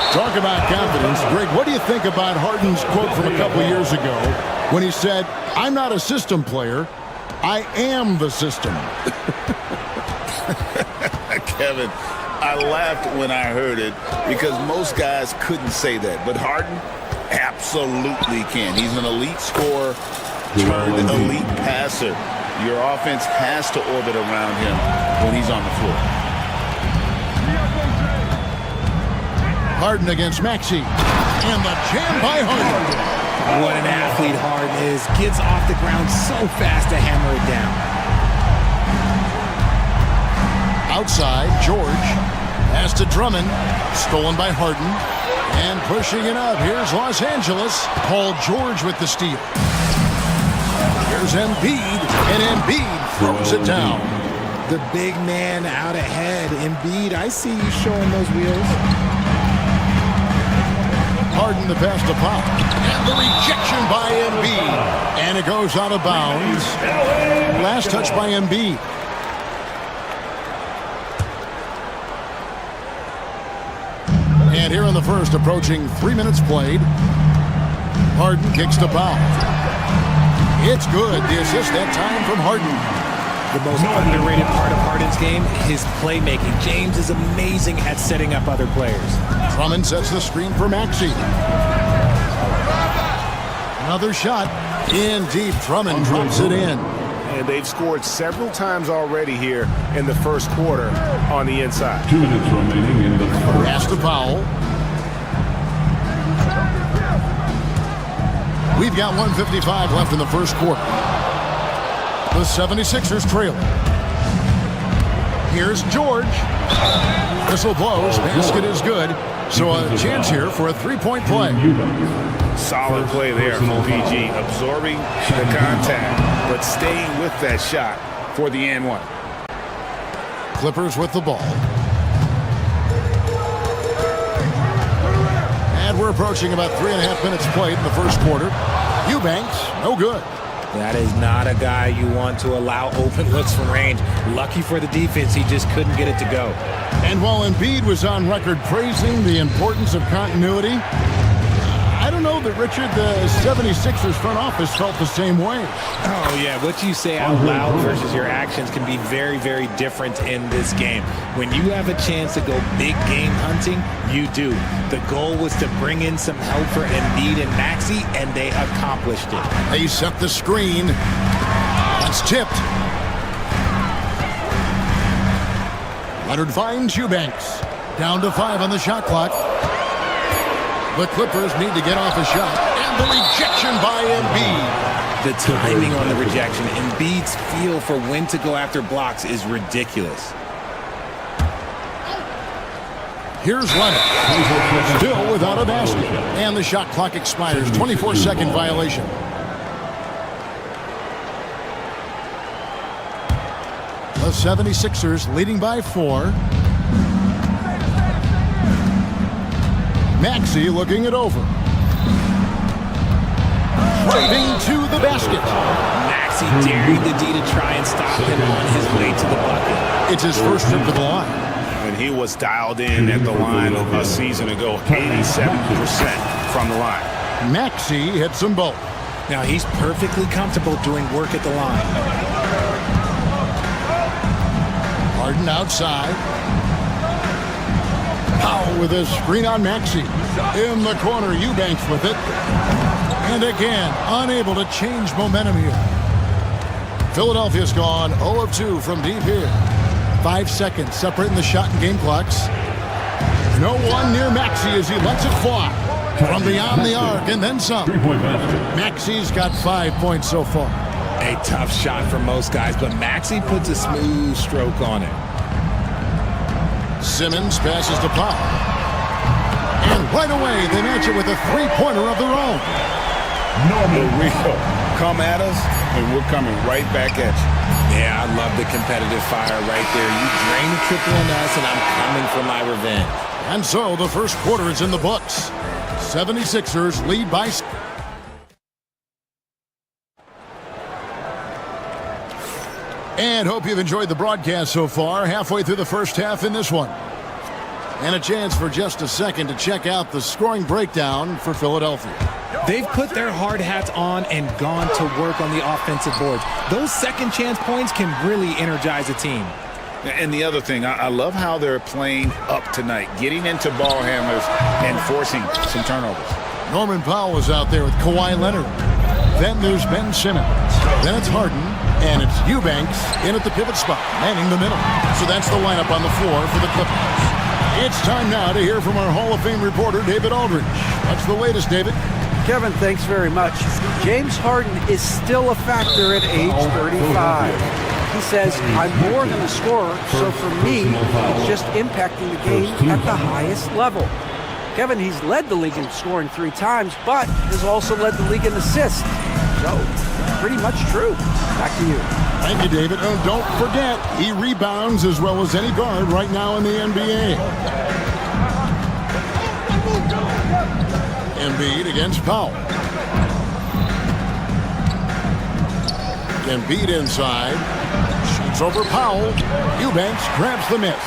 Talk about confidence. Greg, what do you think about Harden's quote from a couple of years ago when he said, "I'm not a system player, I am the system"?
Kevin, I laughed when I heard it because most guys couldn't say that. But Harden absolutely can. He's an elite scorer, turned elite passer. Your offense has to orbit around him when he's on the floor.
Harden against Maxey. And the jam by Harden.
What an athlete Harden is. Gets off the ground so fast to hammer it down.
Outside, George. Pass to Drummond. Stolen by Harden. And pushing it up. Here's Los Angeles. Paul George with the steal. Here's Embiid. And Embiid throws it down.
The big man out ahead. Embiid, I see you showing those wheels.
Harden the pass to Pop. And the rejection by Embiid. And it goes out of bounds. Last touch by Embiid. And here in the first, approaching 3 minutes played. Harden kicks to Powell. It's good. The assist that time from Harden.
The most underrated part of Harden's game, his playmaking. James is amazing at setting up other players.
Drummond sets the screen for Maxey. Another shot in deep. Drummond drops it in.
And they've scored several times already here in the first quarter on the inside.
2 minutes remaining in the first.
Pass to Powell. We've got 1:55 left in the first quarter. The 76ers trail. Here's George. Whistle blows. Basket is good. So a chance here for a three-point play.
Solid play there from PG. Absorbing the contact, but staying with that shot for the and one.
Clippers with the ball. And we're approaching about 3.5 minutes played in the first quarter. Eubanks, no good.
That is not a guy you want to allow open looks from range. Lucky for the defense, he just couldn't get it to go.
And while Embiid was on record praising the importance of continuity, I don't know that, Richard, the 76ers front office felt the same way.
Oh, yeah. What you say out loud versus your actions can be very, very different in this game. When you have a chance to go big game hunting, you do. The goal was to bring in some help for Embiid and Maxey, and they accomplished it.
They set the screen. It's tipped. Leonard finds Eubanks. Down to 5 on the shot clock. The Clippers need to get off a shot. And the rejection by Embiid.
The timing on the rejection, Embiid's feel for when to go after blocks is ridiculous.
Here's Leonard. Still without a basket. And the shot clock expires. 24-second violation. The 76ers leading by 4. Maxey looking it over. Driving to the basket.
Maxey daring the D to try and stop him on his way to the bucket.
It's his first trip to the line.
And he was dialed in at the line a season ago, 87% from the line.
Maxey hits them both.
Now he's perfectly comfortable doing work at the line.
Harden outside. Powell with a screen on Maxey. In the corner, Eubanks with it. And again, unable to change momentum here. Philadelphia's gone 0 of 2 from deep here. 5 seconds separating the shot and game clocks. No one near Maxey as he lets it fly. From beyond the arc and then some. Maxey's got 5 points so far.
A tough shot for most guys, but Maxey puts a smooth stroke on it.
Simmons passes to Powell. And right away, they match it with a three-pointer of their own.
Rico, come at us, and we're coming right back at you.
Yeah, I love the competitive fire right there. You drain a triple on us, and I'm coming for my revenge.
And so the first quarter is in the books. 76ers lead by... And hope you've enjoyed the broadcast so far. Halfway through the first half in this one. And a chance for just a second to check out the scoring breakdown for Philadelphia.
They've put their hard hats on and gone to work on the offensive boards. Those second chance points can really energize a team.
And the other thing, I love how they're playing up tonight, getting into ball handlers and forcing some turnovers.
Norman Powell is out there with Kawhi Leonard. Then there's Ben Simmons. Then it's Harden. And it's Eubanks in at the pivot spot, manning the middle. So that's the lineup on the floor for the Clippers. It's time now to hear from our Hall of Fame reporter, David Aldridge. What's the latest, David?
Kevin, thanks very much. James Harden is still a factor at age 35. He says, I'm more than a scorer, so for me, it's just impacting the game at the highest level. Kevin, he's led the league in scoring 3 times, but has also led the league in assists. So, pretty much true. Back to you.
Thank you, David. And don't forget, he rebounds as well as any guard right now in the NBA. Embiid against Powell. Embiid inside. Shoots over Powell. Eubanks grabs the miss.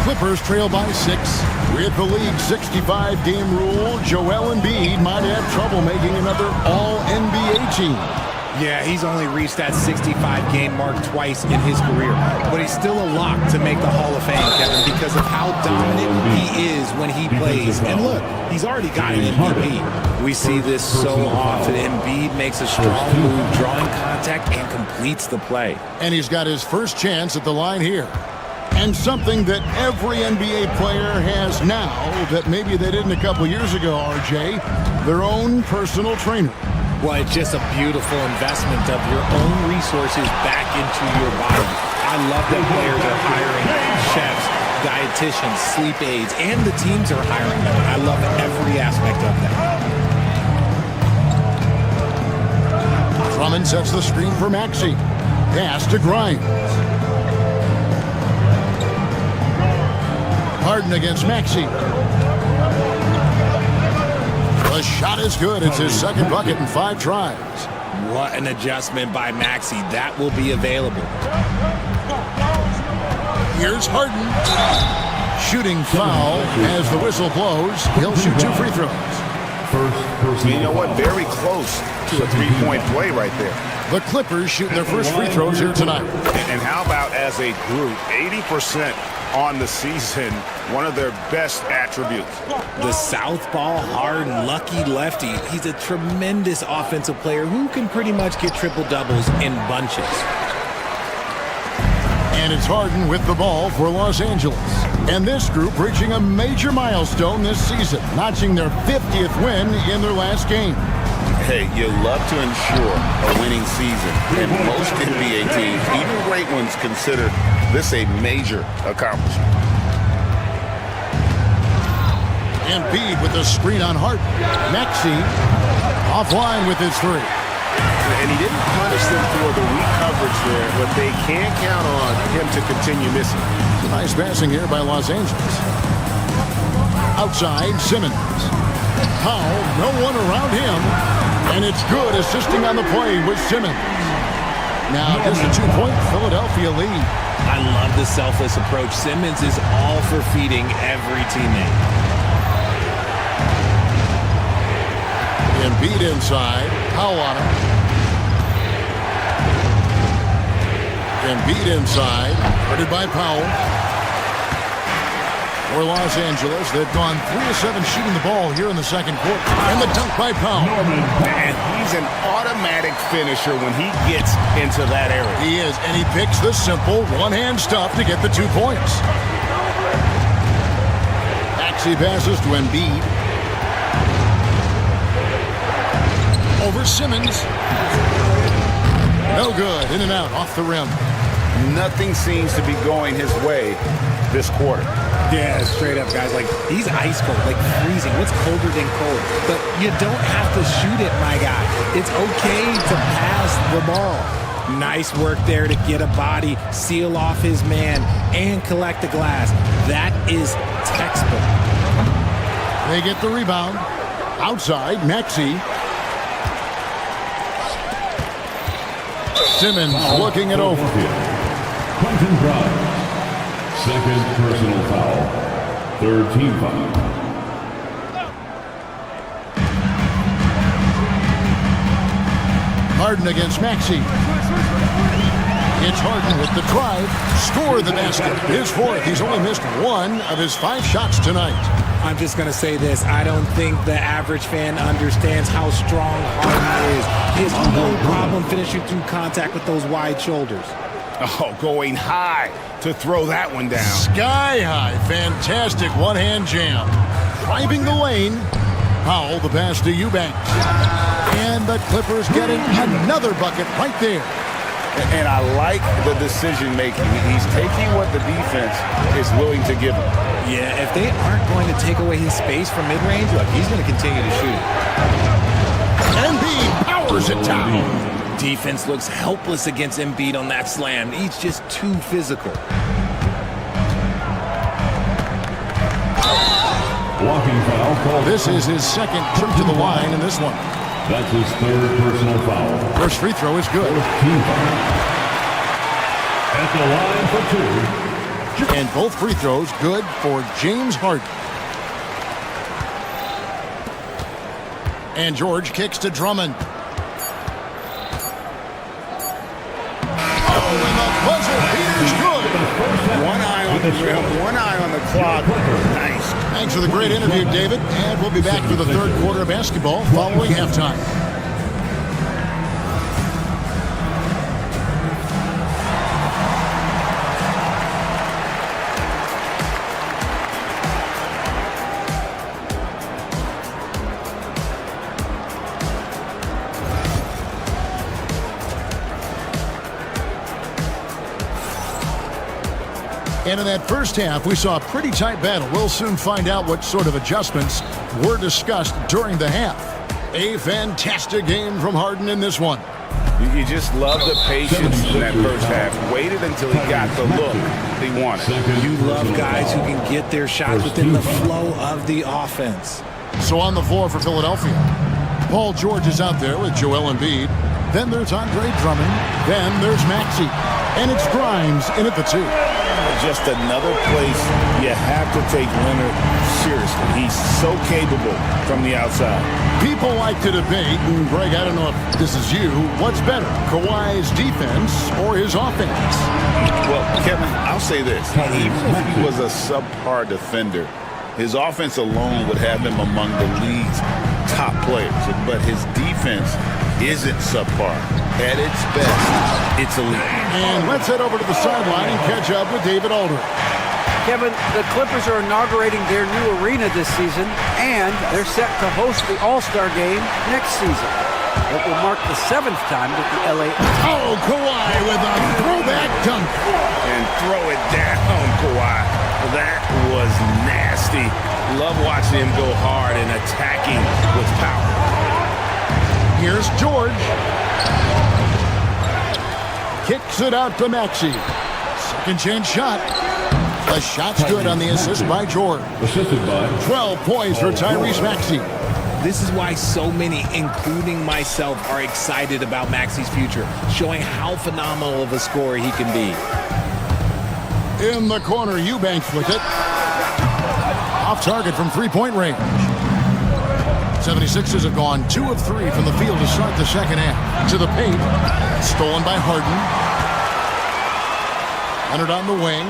Clippers trail by 6. With the league's 65-game rule, Joel Embiid might have trouble making another All-NBA team.
Yeah, he's only reached that 65-game mark twice in his career. But he's still a lock to make the Hall of Fame, Kevin, because of how dominant he is when he plays. And look, he's already got an MVP. We see this so often. Embiid makes a strong move, drawing contact, and completes the play.
And he's got his first chance at the line here. And something that every NBA player has now that maybe they didn't a couple years ago, RJ, their own personal trainer.
Well, it's just a beautiful investment of your own resources back into your body. I love that players are hiring chefs, dietitians, sleep aides, and the teams are hiring them. I love every aspect of that.
Drummond sets the screen for Maxey. Pass to Grimes. Harden against Maxey. The shot is good. It's his second bucket in 5 tries.
What an adjustment by Maxey. That will be available.
Here's Harden. Shooting foul as the whistle blows. He'll shoot 2 free throws.
You know what? Very close to a 3-point play right there.
The Clippers shooting their first free throws here tonight.
And how about as a group, 80% on the season, one of their best attributes.
The southpaw, hard, lucky lefty. He's a tremendous offensive player who can pretty much get triple-doubles in bunches.
And it's Harden with the ball for Los Angeles. And this group reaching a major milestone this season, notching their 50th win in their last game.
Hey, you love to ensure a winning season. And most NBA teams, even great ones, consider this a major accomplishment.
Embiid with the screen on Harden. Maxey offline with his 3.
And he didn't punish them for the weak coverage there, but they can't count on him to continue missing.
Nice passing here by Los Angeles. Outside, Simmons. Powell, no one around him. And it's good, assisting on the play with Simmons. Now, just a 2-point Philadelphia lead.
I love the selfless approach. Simmons is all for feeding every teammate.
Embiid inside. Powell on him. Embiid inside. Guarded by Powell. For Los Angeles, they've gone 3 of 7 shooting the ball here in the second quarter. And the dunk by Powell.
And he's an automatic finisher when he gets into that area.
He is, and he picks the simple one-hand stuff to get the 2 points. Maxey passes to Embiid. Over Simmons. No good. In and out, off the rim.
Nothing seems to be going his way this quarter.
Yeah, straight up, guys. Like, he's ice cold, like freezing. What's colder than cold? But you don't have to shoot it, my guy. It's okay to pass the ball. Nice work there to get a body, seal off his man, and collect the glass. That is textbook.
They get the rebound. Outside, Maxey. Simmons looking it over.
Quentin Grimes. Second personal foul. Third team foul.
Harden against Maxey. It's Harden with the drive. Score the basket. His 4th. He's only missed 1 of his 5 shots tonight.
I'm just going to say this. I don't think the average fan understands how strong Harden is. He has no problem finishing through contact with those wide shoulders.
Oh, going high to throw that one down.
Sky high. Fantastic one-hand jam. Driving the lane. Powell, the pass to Eubanks. And the Clippers getting another bucket right there.
And I like the decision-making. He's taking what the defense is willing to give him.
Yeah, if they aren't going to take away his space from mid-range, look, he's going to continue to shoot it.
Embiid powers it down.
Defense looks helpless against Embiid on that slam. He's just too physical.
Walking foul called.
This is his second trip to the line in this one.
That's his 3rd personal foul.
First free throw is good.
Team foul. At the line for 2.
And both free throws good for James Harden. And George kicks to Drummond. Oh, and the buzzer beater's good.
One eye on the rim, one eye on the clock. Nice.
Thanks for the great interview, David. And we'll be back for the 3rd quarter of basketball following halftime. And in that first half, we saw a pretty tight battle. We'll soon find out what sort of adjustments were discussed during the half. A fantastic game from Harden in this one.
You just love the patience in that first half. Waited until he got the look he wanted.
You love guys who can get their shots within the flow of the offense.
So on the floor for Philadelphia, Paul George is out there with Joel Embiid. Then there's Andre Drummond. Then there's Maxey. And it's Grimes in at the 2.
Just another place you have to take Leonard seriously. He's so capable from the outside.
People like to debate, and Greg, I don't know if this is you, what's better, Kawhi's defense or his offense?
Well, Kevin, I'll say this. Even if he was a subpar defender, his offense alone would have him among the league's top players. But his defense isn't subpar. At its best, it's elite.
And let's head over to the sideline and catch up with David Aldridge.
Kevin, the Clippers are inaugurating their new arena this season, and they're set to host the All-Star Game next season. It will mark the 7th time that the LA...
Oh, Kawhi with a throwback dunk.
And throw it down, Kawhi. That was nasty. Love watching him go hard and attacking with power.
Here's George. Kicks it out to Maxey. Second chance shot. The shot's good on the assist by George.
Assisted by
12 points for Tyrese Maxey.
This is why so many, including myself, are excited about Maxey's future, showing how phenomenal of a scorer he can be.
In the corner, Eubanks with it. Off target from three-point range. 76ers have gone 2 of 3 from the field to start the second half. To the paint. Stolen by Harden. Leonard on the wing.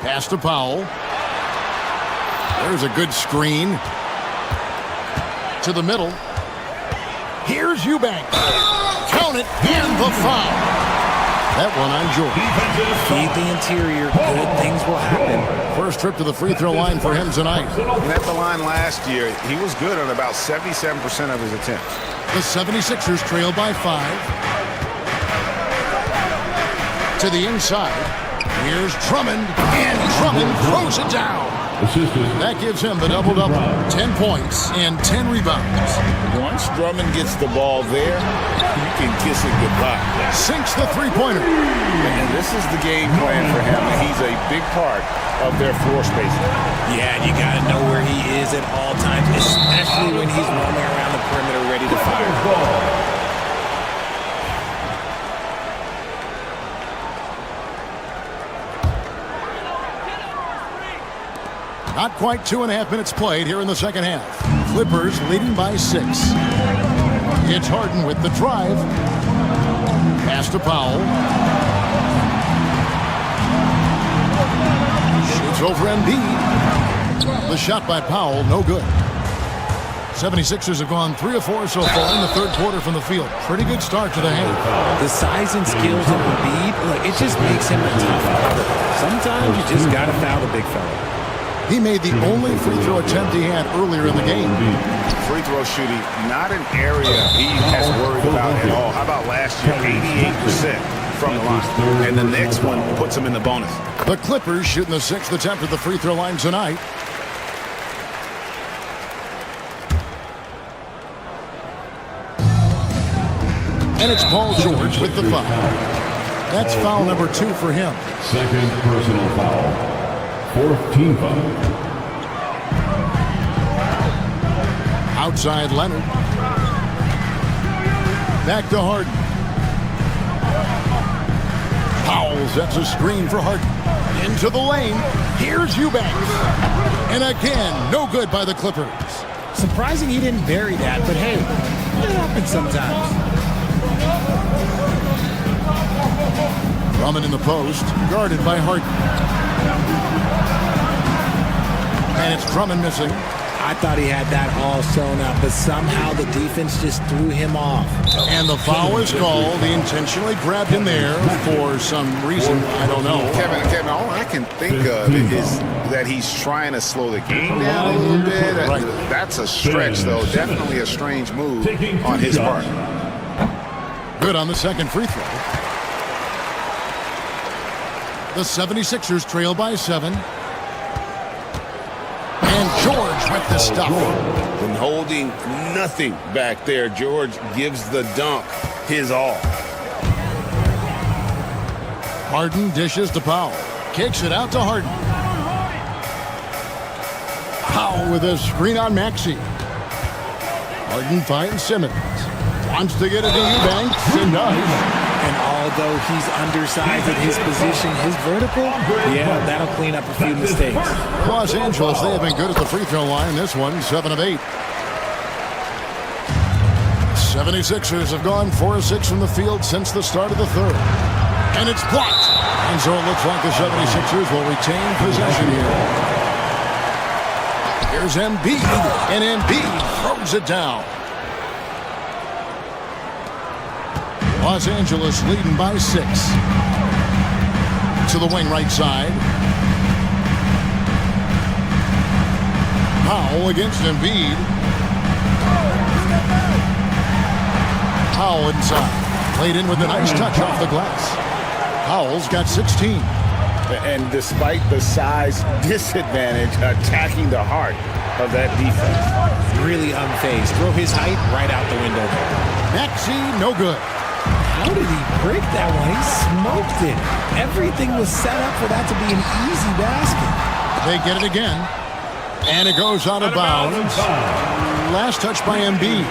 Pass to Powell. There's a good screen. To the middle. Here's Eubanks. Count it, and the foul. That one on George.
Feed the interior. Good things will happen.
First trip to the free throw line for him tonight.
And at the line last year, he was good on about 77% of his attempts.
The 76ers trail by 5. To the inside. Here's Drummond, and Drummond throws it down. That gives him the double-double. 10 points and 10 rebounds.
Once Drummond gets the ball there, you can kiss it goodbye.
Sinks the three-pointer.
And this is the game plan for him. He's a big part of their floor spacing.
Yeah, you got to know where he is at all times, especially when he's roaming around the perimeter ready to fire.
Not quite 2.5 minutes played here in the second half. Clippers leading by 6. It's Harden with the drive. Pass to Powell. Shoots over Embiid. The shot by Powell, no good. 76ers have gone 3 of 4 so far in the third quarter from the field. Pretty good start to the half.
The size and skills of Embiid, look, it just makes him a tough cover. Sometimes you just got to foul the big fella.
He made the only free throw attempt he had earlier in the game.
Free throw shooting, not an area he has worried about at all. How about last year? 88% from the line. And the next one puts him in the bonus.
The Clippers shooting the 6th attempt at the free throw line tonight. And it's Paul George with the foul. That's foul number 2 for him.
Second personal foul. 4th team foul.
Outside Leonard. Back to Harden. Powell sets a screen for Harden. Into the lane. Here's Eubanks. And again, no good by the Clippers.
Surprising he didn't bury that, but hey, it happens sometimes.
Drummond in the post, guarded by Harden. And it's Drummond missing.
I thought he had that all sewn up, but somehow the defense just threw him off.
And the foul is called. He intentionally grabbed him there for some reason. I don't know.
Kevin, all I can think of is that he's trying to slow the game down a little bit.
Right.
That's a stretch, though. Definitely a strange move on his part.
Good on the second free throw. The 76ers trail by 7. And George with the stuff.
And holding nothing back there, George gives the dunk his all.
Harden dishes to Powell. Kicks it out to Harden. Powell with a screen on Maxey. Harden finds Simmons. Wants to get it to Eubanks and does.
And although he's undersized at his position, his vertical, yeah, that'll clean up a few mistakes.
Los Angeles, they have been good at the free throw line. This one, 7 of 8. 76ers have gone 4 of 6 from the field since the start of the third. And it's blocked. And so it looks like the 76ers will retain possession here. Here's Embiid, and Embiid throws it down. Los Angeles leading by 6. To the wing right side. Powell against Embiid. Powell inside. Played in with a nice touch off the glass. Powell's got 16.
And despite the size disadvantage, attacking the heart of that defense.
Really unfazed. Throw his height right out the window there.
Maxey, no good.
How did he break that one? He smoked it. Everything was set up for that to be an easy basket.
They get it again. And it goes out of bounds. Last touch by Embiid.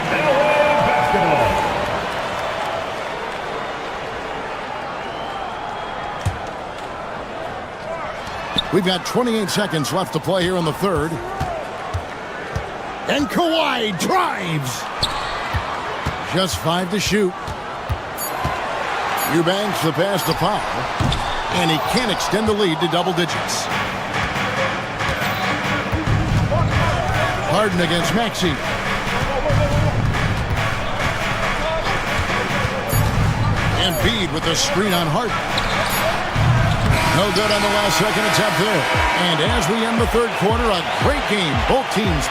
We've got 28 seconds left to play here in the third. And Kawhi drives. Just 5 to shoot. Eubanks the pass to Powell. And he can't extend the lead to double digits. Harden against Maxey. Embiid with the screen on Harden. No good on the last second attempt there. And as we end the third quarter, a great game. Both teams.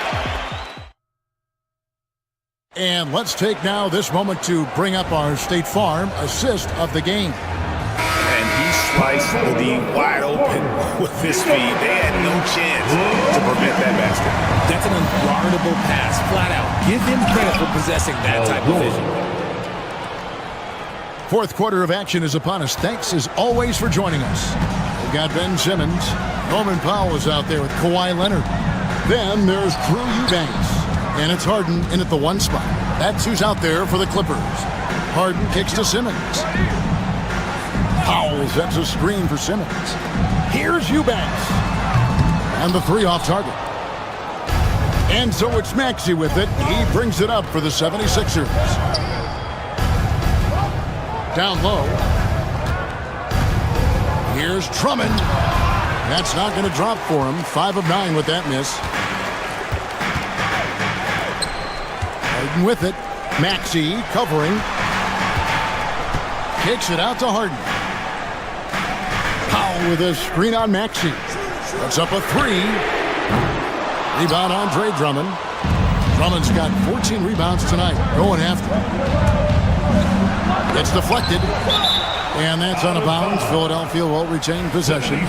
And let's take now this moment to bring up our State Farm assist of the game.
And he sliced the wide open with his feet. They had no chance to prevent that basket.
That's an unguardable pass, flat out. Give him credit for possessing that type of vision.
Fourth quarter of action is upon us. Thanks as always for joining us. We've got Ben Simmons. Norman Powell is out there with Kawhi Leonard. Then there's Drew Eubanks. And it's Harden in at the 1 spot. That's who's out there for the Clippers. Harden kicks to Simmons. Powell sets a screen for Simmons. Here's Eubanks. And the 3 off target. And so it's Maxey with it. He brings it up for the 76ers. Down low. Here's Drummond. That's not going to drop for him. 5 of 9 with that miss. Harden with it. Maxey covering. Kicks it out to Harden. Powell with a screen on Maxey. Puts up a 3. Rebound Andre Drummond. Drummond's got 14 rebounds tonight. Going after him. It's deflected. And that's out of bounds. Philadelphia will retain possession.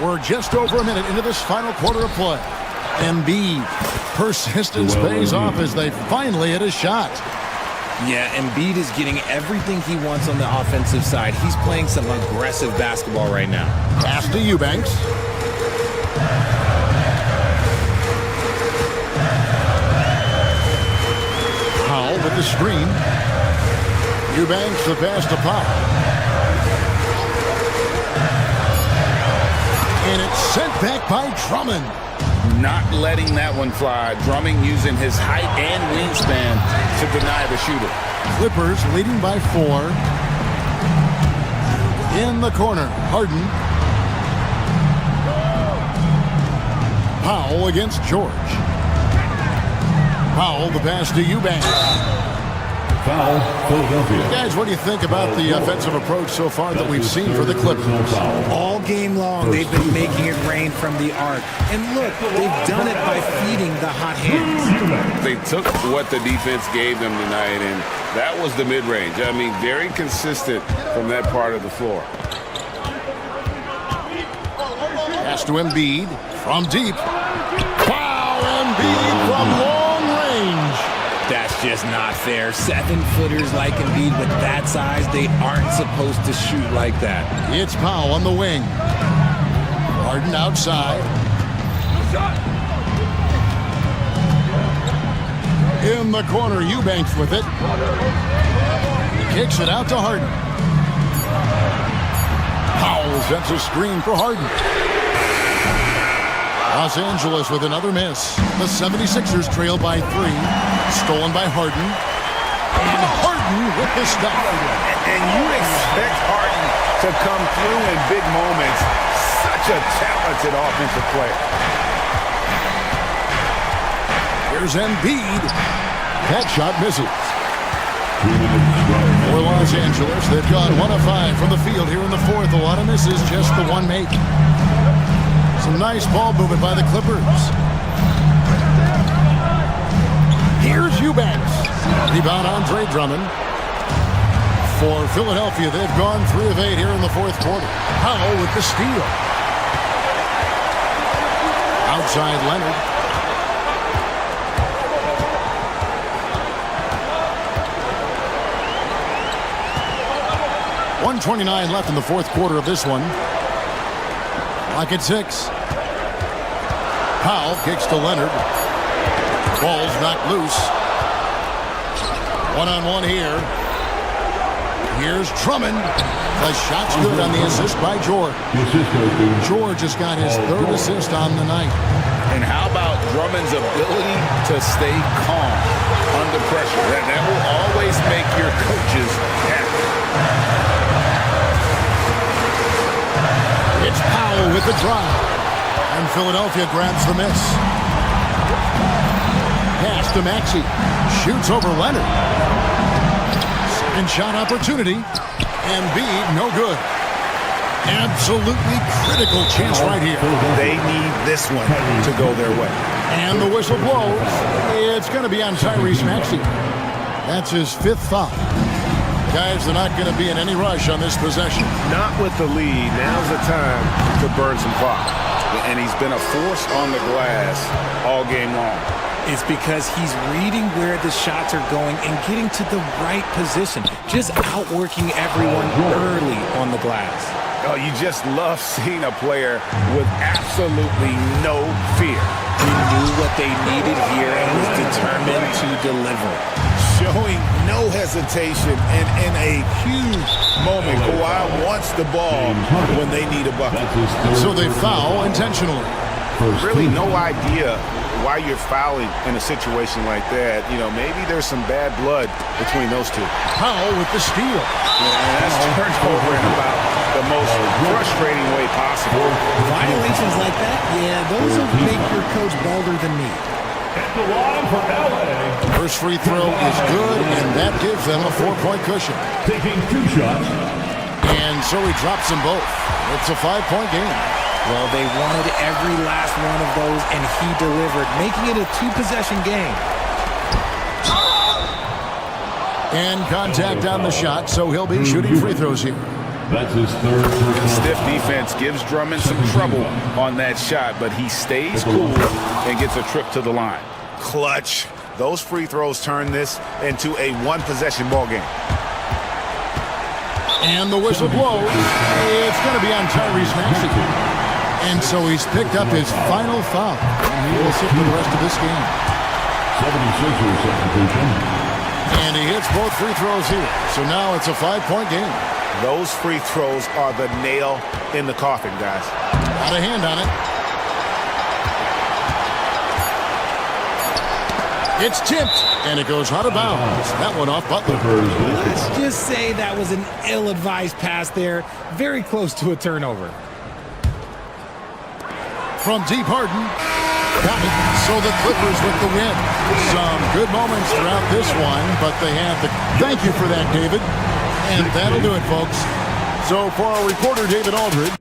We're just over a minute into this final quarter of play. Embiid. Persistence pays off as they finally hit a shot.
Yeah, Embiid is getting everything he wants on the offensive side. He's playing some aggressive basketball right now.
Pass to Eubanks. Powell with the screen. Eubanks the pass to Powell. And it's sent back by Drummond.
Not letting that one fly. Drummond using his height and wingspan to deny the shooter.
Clippers leading by 4. In the corner, Harden. Powell against George. Powell, the pass to Eubanks.
Foul, Philadelphia.
Guys, what do you think about the offensive approach so far that we've seen for the Clippers?
All game long, they've been making it rain from the arc. And look, they've done it by feeding the hot hands.
They took what the defense gave them tonight, and that was the mid-range. I mean, very consistent from that part of the floor.
Pass to Embiid from deep. Wow, Embiid from long range.
That's just not fair. 7-footers like Embiid with that size, they aren't supposed to shoot like that.
It's Powell on the wing. Harden outside. In the corner, Eubanks with it. Kicks it out to Harden. Powell sets a screen for Harden. Los Angeles with another miss. The 76ers trail by 3. Stolen by Harden. And Harden with the stop.
And you expect Harden to come through in big moments. Such a talented offensive player.
Here's Embiid. That shot misses. For Los Angeles, they've gone 1 of 5 from the field here in the fourth. A lot of misses, just the one make. Some nice ball movement by the Clippers. Here's Eubanks. Rebound Andre Drummond. For Philadelphia, they've gone 3 of 8 here in the fourth quarter. Powell with the steal. Outside Leonard. .129 left in the fourth quarter of this one. Lock at 6. Powell kicks to Leonard. Ball's knocked loose. One-on-one here. Here's Drummond. The shot's good on the assist by George. George has got his 3rd assist on the night.
And how about Drummond's ability to stay calm under pressure? That will always make your coaches happy.
the drive. And Philadelphia grabs the miss. Pass to Maxey. Shoots over Leonard. Second shot opportunity. Embiid, no good. Absolutely critical chance right here.
They need this one to go their way.
And the whistle blows. It's going to be on Tyrese Maxey. That's his 5th foul. Guys, they're not going to be in any rush on this possession.
Not with the lead. Now's the time to burn some clock.
And he's been a force on the glass all game long.
It's because he's reading where the shots are going and getting to the right position. Just outworking everyone early on the glass.
Oh, you just love seeing a player with absolutely no fear.
He knew what they needed here and was determined to deliver.
Showing no hesitation and in a huge moment, Kawhi wants the ball when they need a bucket.
So they foul intentionally.
Really no idea why you're fouling in a situation like that. You know, maybe there's some bad blood between those two.
Powell with the steal.
And that's turnover in about the most frustrating way possible.
Violations like that, yeah, those will make your coach bolder than me.
At the line for LA.
First free throw is good, and that gives them a 4-point cushion.
Taking 2 shots.
And so he drops them both. It's a 5-point game.
Well, they wanted every last one of those, and he delivered, making it a 2-possession game.
And contact on the shot, so he'll be shooting free throws here.
That's his 3rd personal.
Stiff defense gives Drummond some trouble on that shot, but he stays cool and gets a trip to the line. Clutch. Those free throws turn this into a 1-possession ball game.
And the whistle blows. It's going to be on Tyrese Maxey. And so he's picked up his final foul. And he will sit for the rest of this game.
76ers substitution.
And he hits both free throws here. So now it's a 5-point game.
Those free throws are the nail in the coffin, guys.
Got a hand on it. It's tipped, and it goes out of bounds. That one off Butler.
Let's just say that was an ill-advised pass there. Very close to a turnover.
From deep, Harden. Got it. So the Clippers with the win. Some good moments throughout this one, but they have to. Thank you for that, David. And that'll do it, folks. So for our reporter, David Aldridge.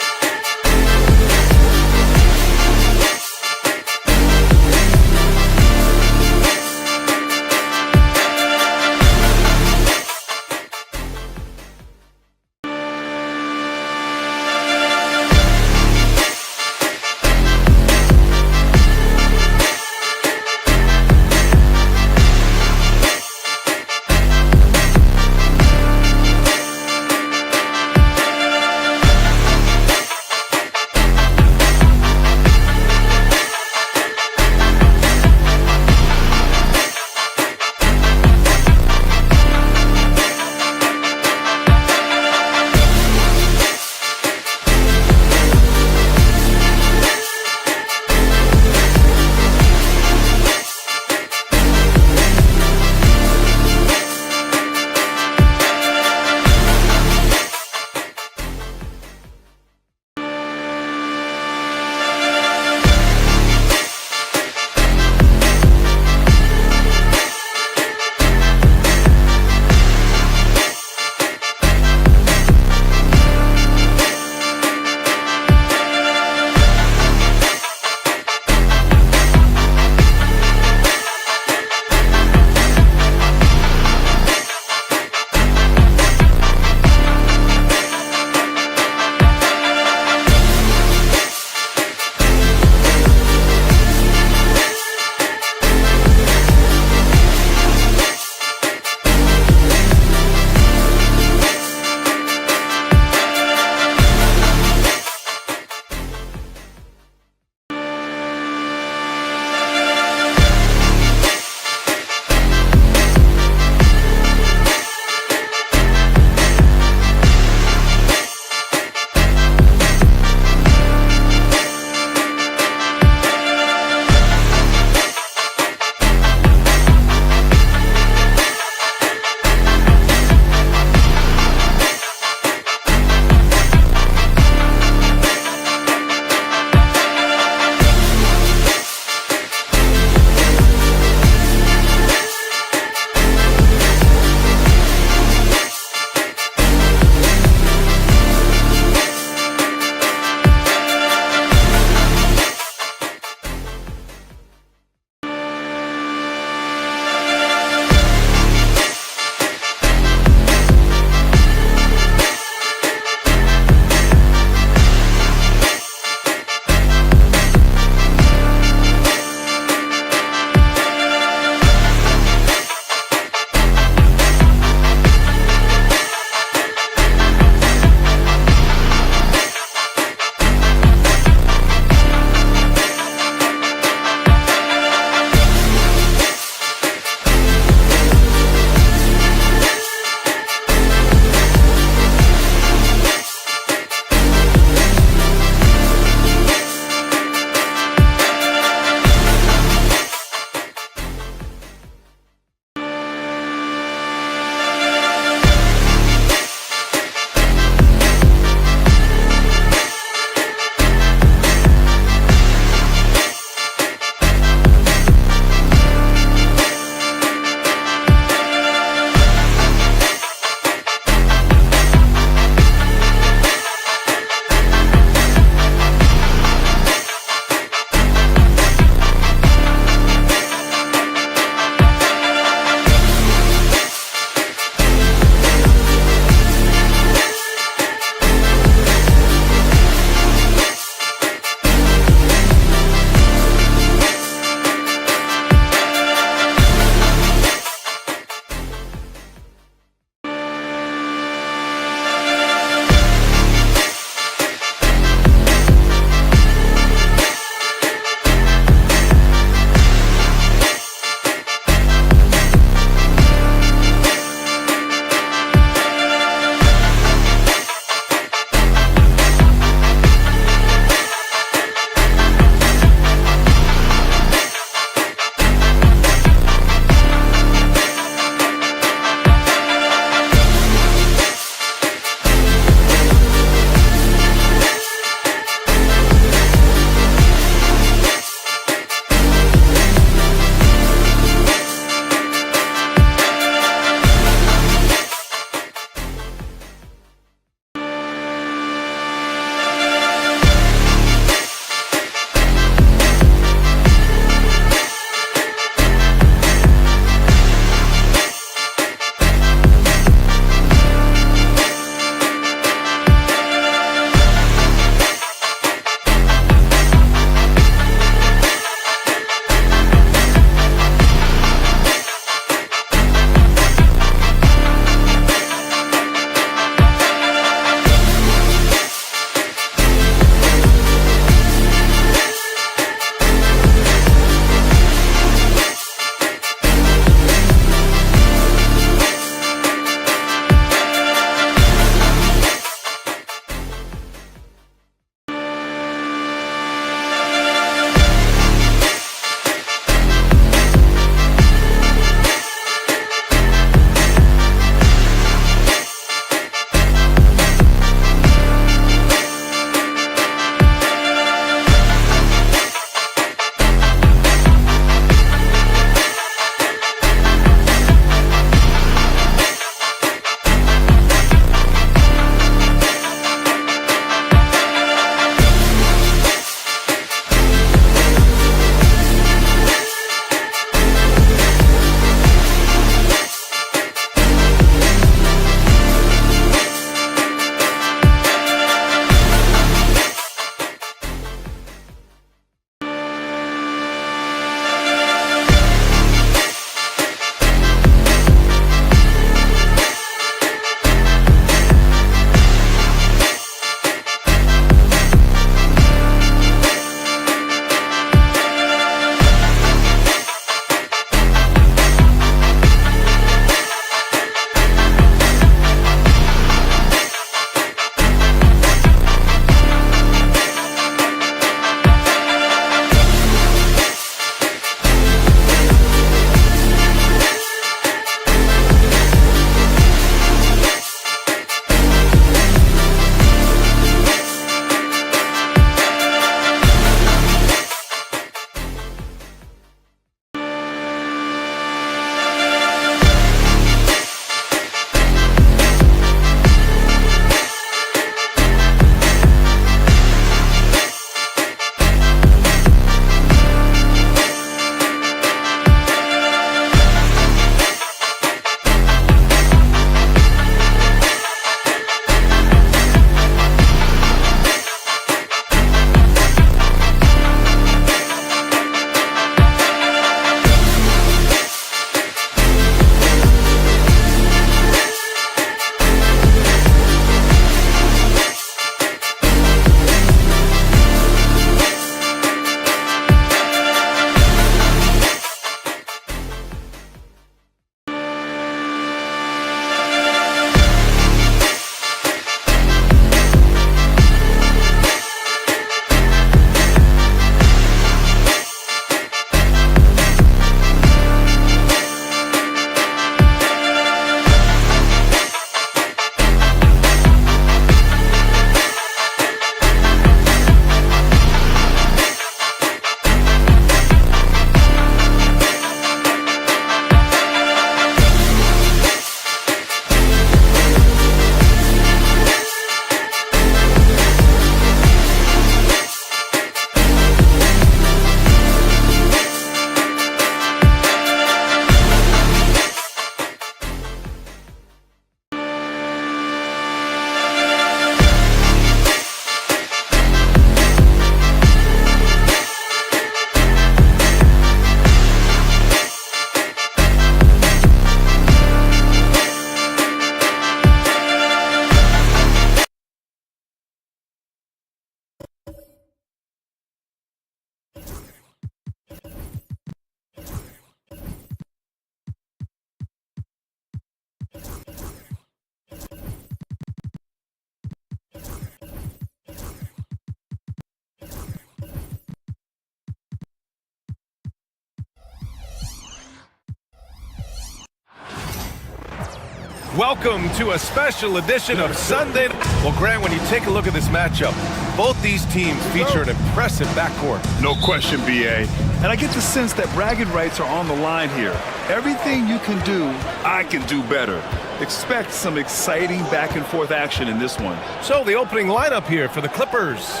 Welcome to a special edition of Sunday. Well, Grant, when you take a look at this matchup, both these teams feature an impressive backcourt.
No question, BA. And I get the sense that bragging rights are on the line here. Everything you can do, I can do better. Expect some exciting back-and-forth action in this one.
So the opening lineup here for the Clippers.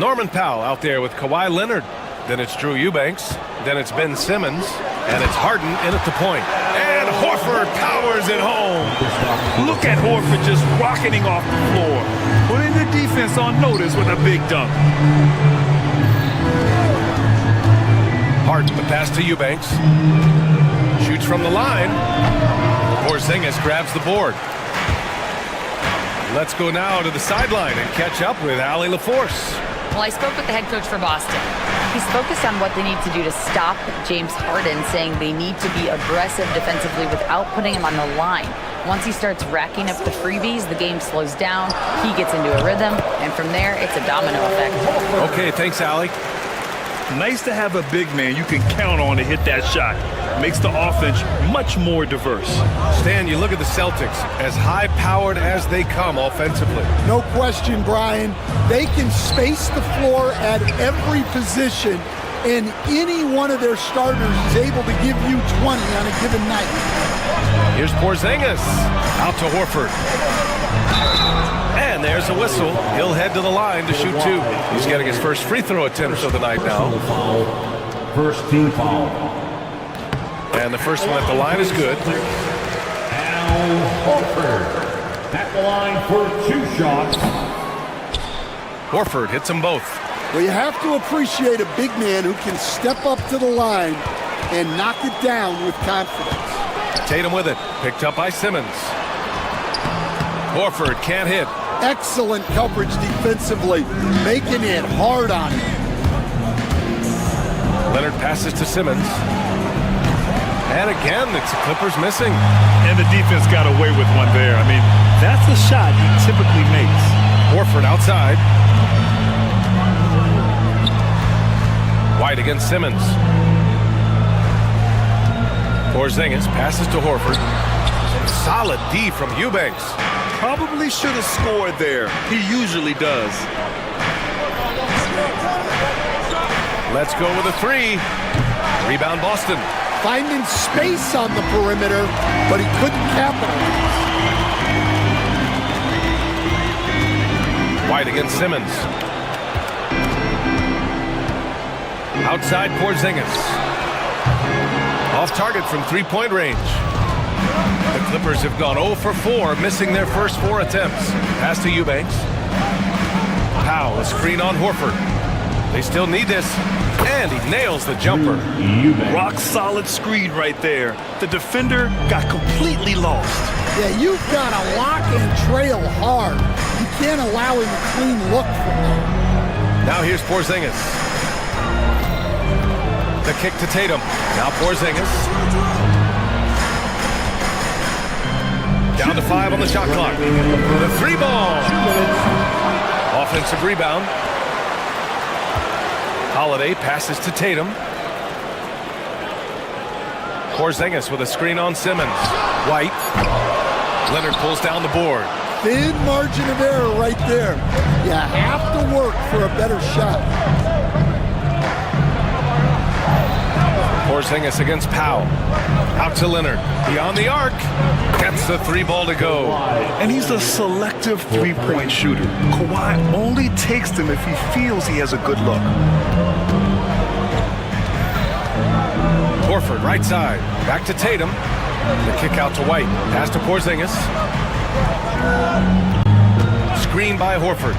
Norman Powell out there with Kawhi Leonard. Then it's Drew Eubanks. Then it's Ben Simmons. And it's Harden in at the point. And Horford powers it home.
Look at Horford just rocketing off the floor. Putting the defense on notice with a big dunk.
Harden, the pass to Eubanks. Shoots from the line. Porzingis grabs the board. Let's go now to the sideline and catch up with Allie LaForce.
Well, I spoke with the head coach for Boston. He's focused on what they need to do to stop James Harden, saying they need to be aggressive defensively without putting him on the line. Once he starts racking up the freebies, the game slows down, he gets into a rhythm, and from there, it's a domino effect.
Okay, thanks, Allie.
Nice to have a big man you can count on to hit that shot. Makes the offense much more diverse.
Stan, you look at the Celtics, as high-powered as they come offensively.
No question, Brian. They can space the floor at every position, and any one of their starters is able to give you 20 on a given night.
Here's Porzingis. Out to Horford. And there's a whistle. He'll head to the line to shoot two. He's getting his first free throw attempt of the night now.
First team foul.
And the first one at the line is good.
Al Horford at the line for 2 shots.
Horford hits them both.
Well, you have to appreciate a big man who can step up to the line and knock it down with confidence.
Tatum with it. Picked up by Simmons. Horford can't hit.
Excellent coverage defensively, making it hard on him.
Leonard passes to Simmons. And again, it's the Clippers missing.
And the defense got away with one there. I mean, that's a shot he typically makes.
Horford outside. White against Simmons. Porzingis passes to Horford. Solid D from Eubanks.
Probably should have scored there. He usually does.
Let's go with a 3. Rebound Boston.
Finding space on the perimeter, but he couldn't capitalize.
White against Simmons. Outside Porzingis. Off target from 3-point range. The Clippers have gone 0 for 4, missing their first 4 attempts. Pass to Eubanks. Powell, a screen on Horford. They still need this. And he nails the jumper.
Rock solid screen right there. The defender got completely lost.
Yeah, you've got to lock and trail hard. You can't allow him a clean look from there.
Now here's Porzingis. The kick to Tatum. Now Porzingis. Down to 5 on the shot clock. The 3-ball. Offensive rebound. Holiday passes to Tatum. Porzingis with a screen on Simmons. White. Leonard pulls down the board.
Thin margin of error right there. You have to work for a better shot.
Porzingis against Powell. Out to Leonard. Beyond the arc. Gets the 3-ball to go.
And he's a selective 3-point shooter. Kawhi only takes them if he feels he has a good look.
Horford, right side. Back to Tatum. The kick out to White. Pass to Porzingis. Screen by Horford.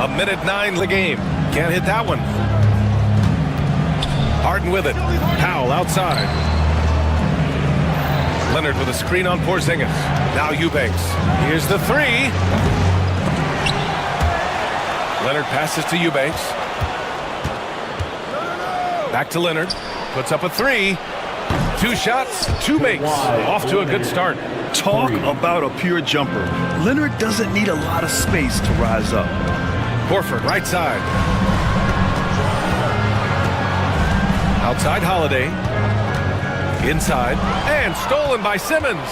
A minute 9 in the game. Can't hit that one. Harden with it. Powell outside. Leonard with a screen on Porzingis. Now Eubanks. Here's the 3. Leonard passes to Eubanks. Back to Leonard. Puts up a 3. 2 shots, 2 makes. Off to a good start.
Talk about a pure jumper. Leonard doesn't need a lot of space to rise up.
Horford, right side. Outside Holiday. Inside. And stolen by Simmons.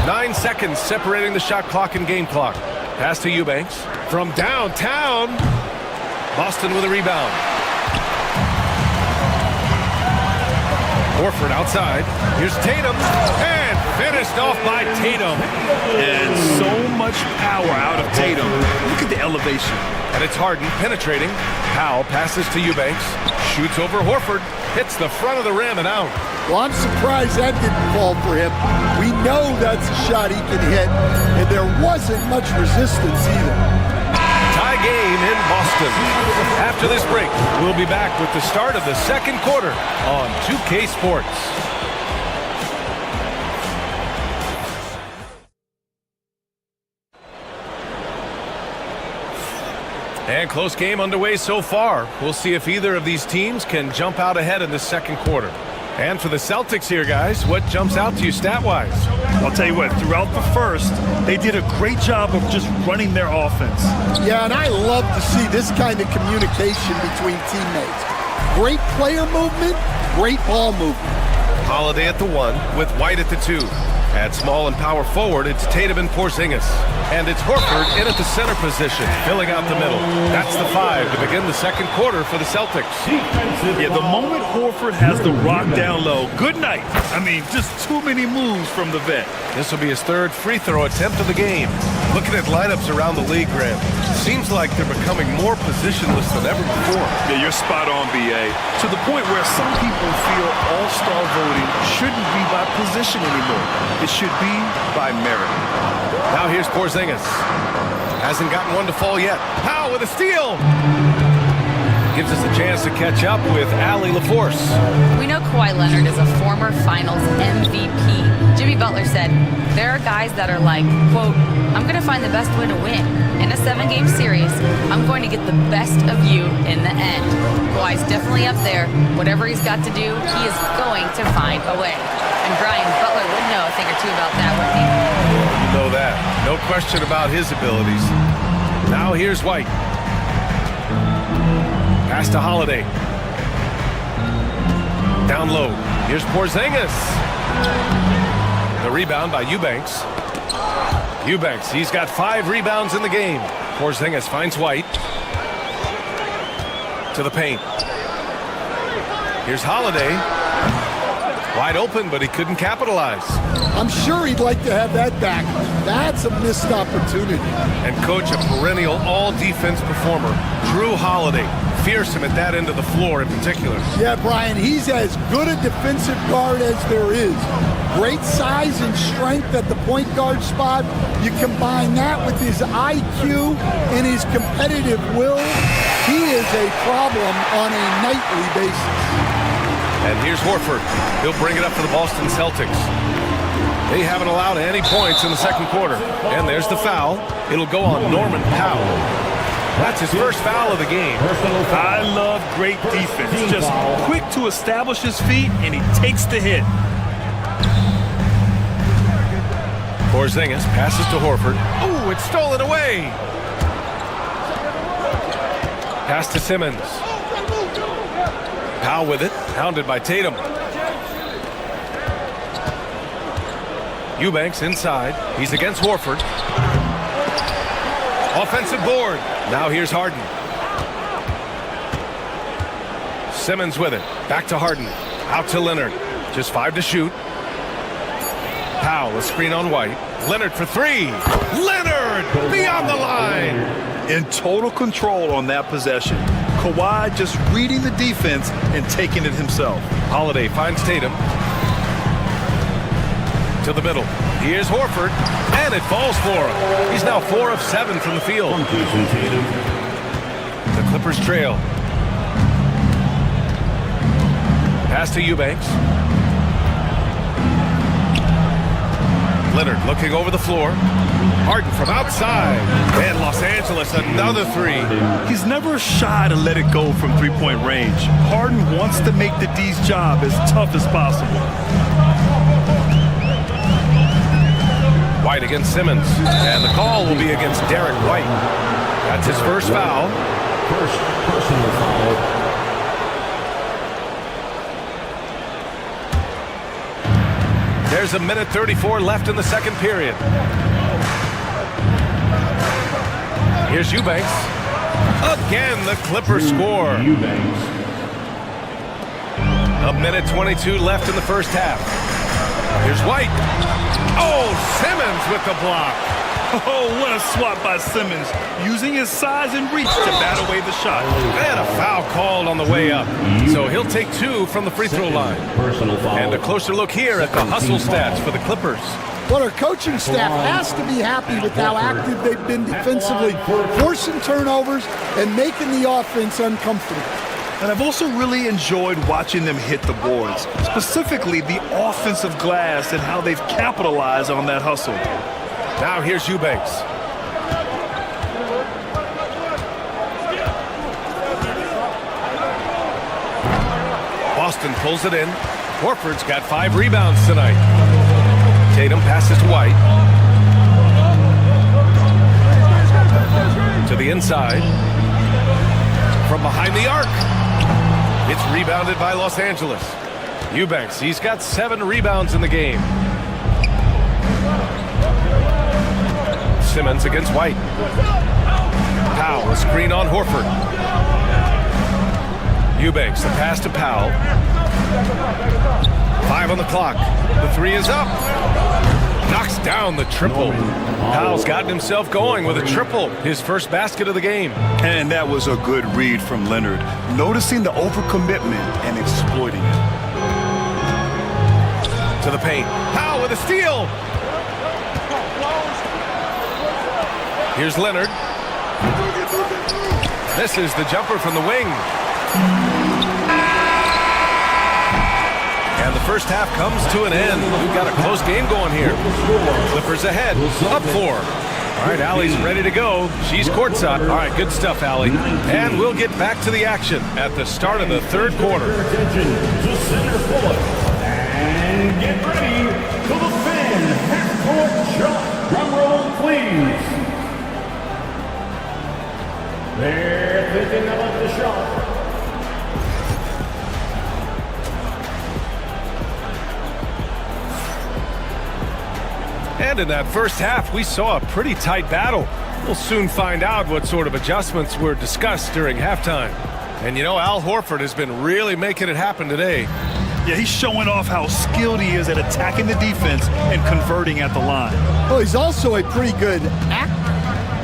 9 seconds separating the shot clock and game clock. Pass to Eubanks. From downtown. Boston with a rebound. Horford outside. Here's Tatum. And finished off by Tatum.
And so much power out of Tatum. Look at the elevation.
And it's Harden penetrating. Powell passes to Eubanks. Shoots over Horford. Hits the front of the rim and out.
Well, I'm surprised that didn't fall for him. We know that's a shot he can hit, and there wasn't much resistance either.
Tie game in Boston. After this break, we'll be back with the start of the second quarter on 2K Sports. And close game underway so far. We'll see if either of these teams can jump out ahead in the second quarter. And for the Celtics here, guys, what jumps out to you stat-wise?
I'll tell you what, throughout the first, they did a great job of just running their offense.
Yeah, and I love to see this kind of communication between teammates. Great player movement, great ball movement.
Holiday at the 1 with White at the 2. At small and power forward, it's Tatum and Porzingis. And it's Horford in at the center position, filling out the middle. That's the 5 to begin the second quarter for the Celtics.
Yeah, the moment Horford has the rock down low, good night. I mean, just too many moves from the vet.
This will be his third free throw attempt of the game. Looking at lineups around the league, Graham, seems like they're becoming more positionless than ever before.
Yeah, you're spot on, B.A. To the point where some people feel all-star voting shouldn't be by position anymore. It should be by merit.
Now here's Porzingis. Hasn't gotten one to fall yet. Powell with a steal. Gives us a chance to catch up with Allie LaForce.
We know Kawhi Leonard is a former Finals MVP. Jimmy Butler said, there are guys that are like, quote, I'm going to find the best way to win. In a 7-game series, I'm going to get the best of you in the end. Kawhi's definitely up there. Whatever he's got to do, he is going to find a way. And Brian, Butler would know a thing or two about that, wouldn't he?
You know that. No question about his abilities. Now here's White. Pass to Holiday. Down low. Here's Porzingis. The rebound by Eubanks. Eubanks, he's got 5 rebounds in the game. Porzingis finds White. To the paint. Here's Holiday. Wide open, but he couldn't capitalize.
I'm sure he'd like to have that back. That's a missed opportunity.
And coach, a perennial all-defense performer, Drew Holiday. Fearsome at that end of the floor in particular.
Yeah, Brian, he's as good a defensive guard as there is. Great size and strength at the point guard spot. You combine that with his IQ and his competitive will, he is a problem on a nightly basis.
And here's Horford. He'll bring it up for the Boston Celtics. They haven't allowed any points in the second quarter. And there's the foul. It'll go on Norman Powell. That's his first foul of the game.
I love great defense. Just quick to establish his feet, and he takes the hit.
Porzingis passes to Horford. Ooh, it's stolen away. Pass to Simmons. Powell with it, hounded by Tatum. Eubanks inside. He's against Horford. Offensive board. Now here's Harden. Simmons with it. Back to Harden. Out to Leonard. Just 5 to shoot. Powell, a screen on White. Leonard for 3. Leonard beyond the line.
In total control on that possession. Kawhi just reading the defense and taking it himself.
Holiday finds Tatum. To the middle. Here's Horford. And it falls for him. He's now 4 of 7 from the field. The Clippers trail. Pass to Eubanks. Leonard looking over the floor. Harden from outside. And Los Angeles, another 3.
He's never shy to let it go from three-point range. Harden wants to make the D's job as tough as possible.
White against Simmons. And the call will be against Derek White. That's his first foul.
First personal foul.
There's a minute 34 left in the second period. Here's Eubanks. Again, the Clippers score. A minute 22 left in the first half. Here's White. Oh, Simmons with the block.
Oh, what a swat by Simmons, using his size and reach to bat away the shot.
And a foul called on the way up. So he'll take 2 from the free throw line. And a closer look here at the hustle stats for the Clippers.
Well, our coaching staff has to be happy with how active they've been defensively, forcing turnovers and making the offense uncomfortable.
And I've also really enjoyed watching them hit the boards, specifically the offensive glass and how they've capitalized on that hustle.
Now here's Eubanks. Boston pulls it in. Horford's got 5 rebounds tonight. Tatum passes to White. To the inside. From behind the arc. It's rebounded by Los Angeles. Eubanks, he's got 7 rebounds in the game. Simmons against White. Powell, a screen on Horford. Eubanks, the pass to Powell. 5 on the clock. The 3 is up. Knocks down the triple. Powell's gotten himself going with a triple, his first basket of the game.
And that was a good read from Leonard, noticing the overcommitment and exploiting it.
To the paint. Powell with a steal. Here's Leonard. This is the jumper from the wing. And the first half comes to an end. We've got a close game going here. Clippers ahead, up 4. All right, Allie's ready to go. She's courtside. All right, good stuff, Allie. And we'll get back to the action at the start of the third quarter.
Attention to center court. And get ready for the fan half-court shot. Drum roll, please. They're thinking about the shot.
And in that first half, we saw a pretty tight battle. We'll soon find out what sort of adjustments were discussed during halftime. And you know, Al Horford has been really making it happen today.
Yeah, he's showing off how skilled he is at attacking the defense and converting at the line.
Well, he's also a pretty good actor.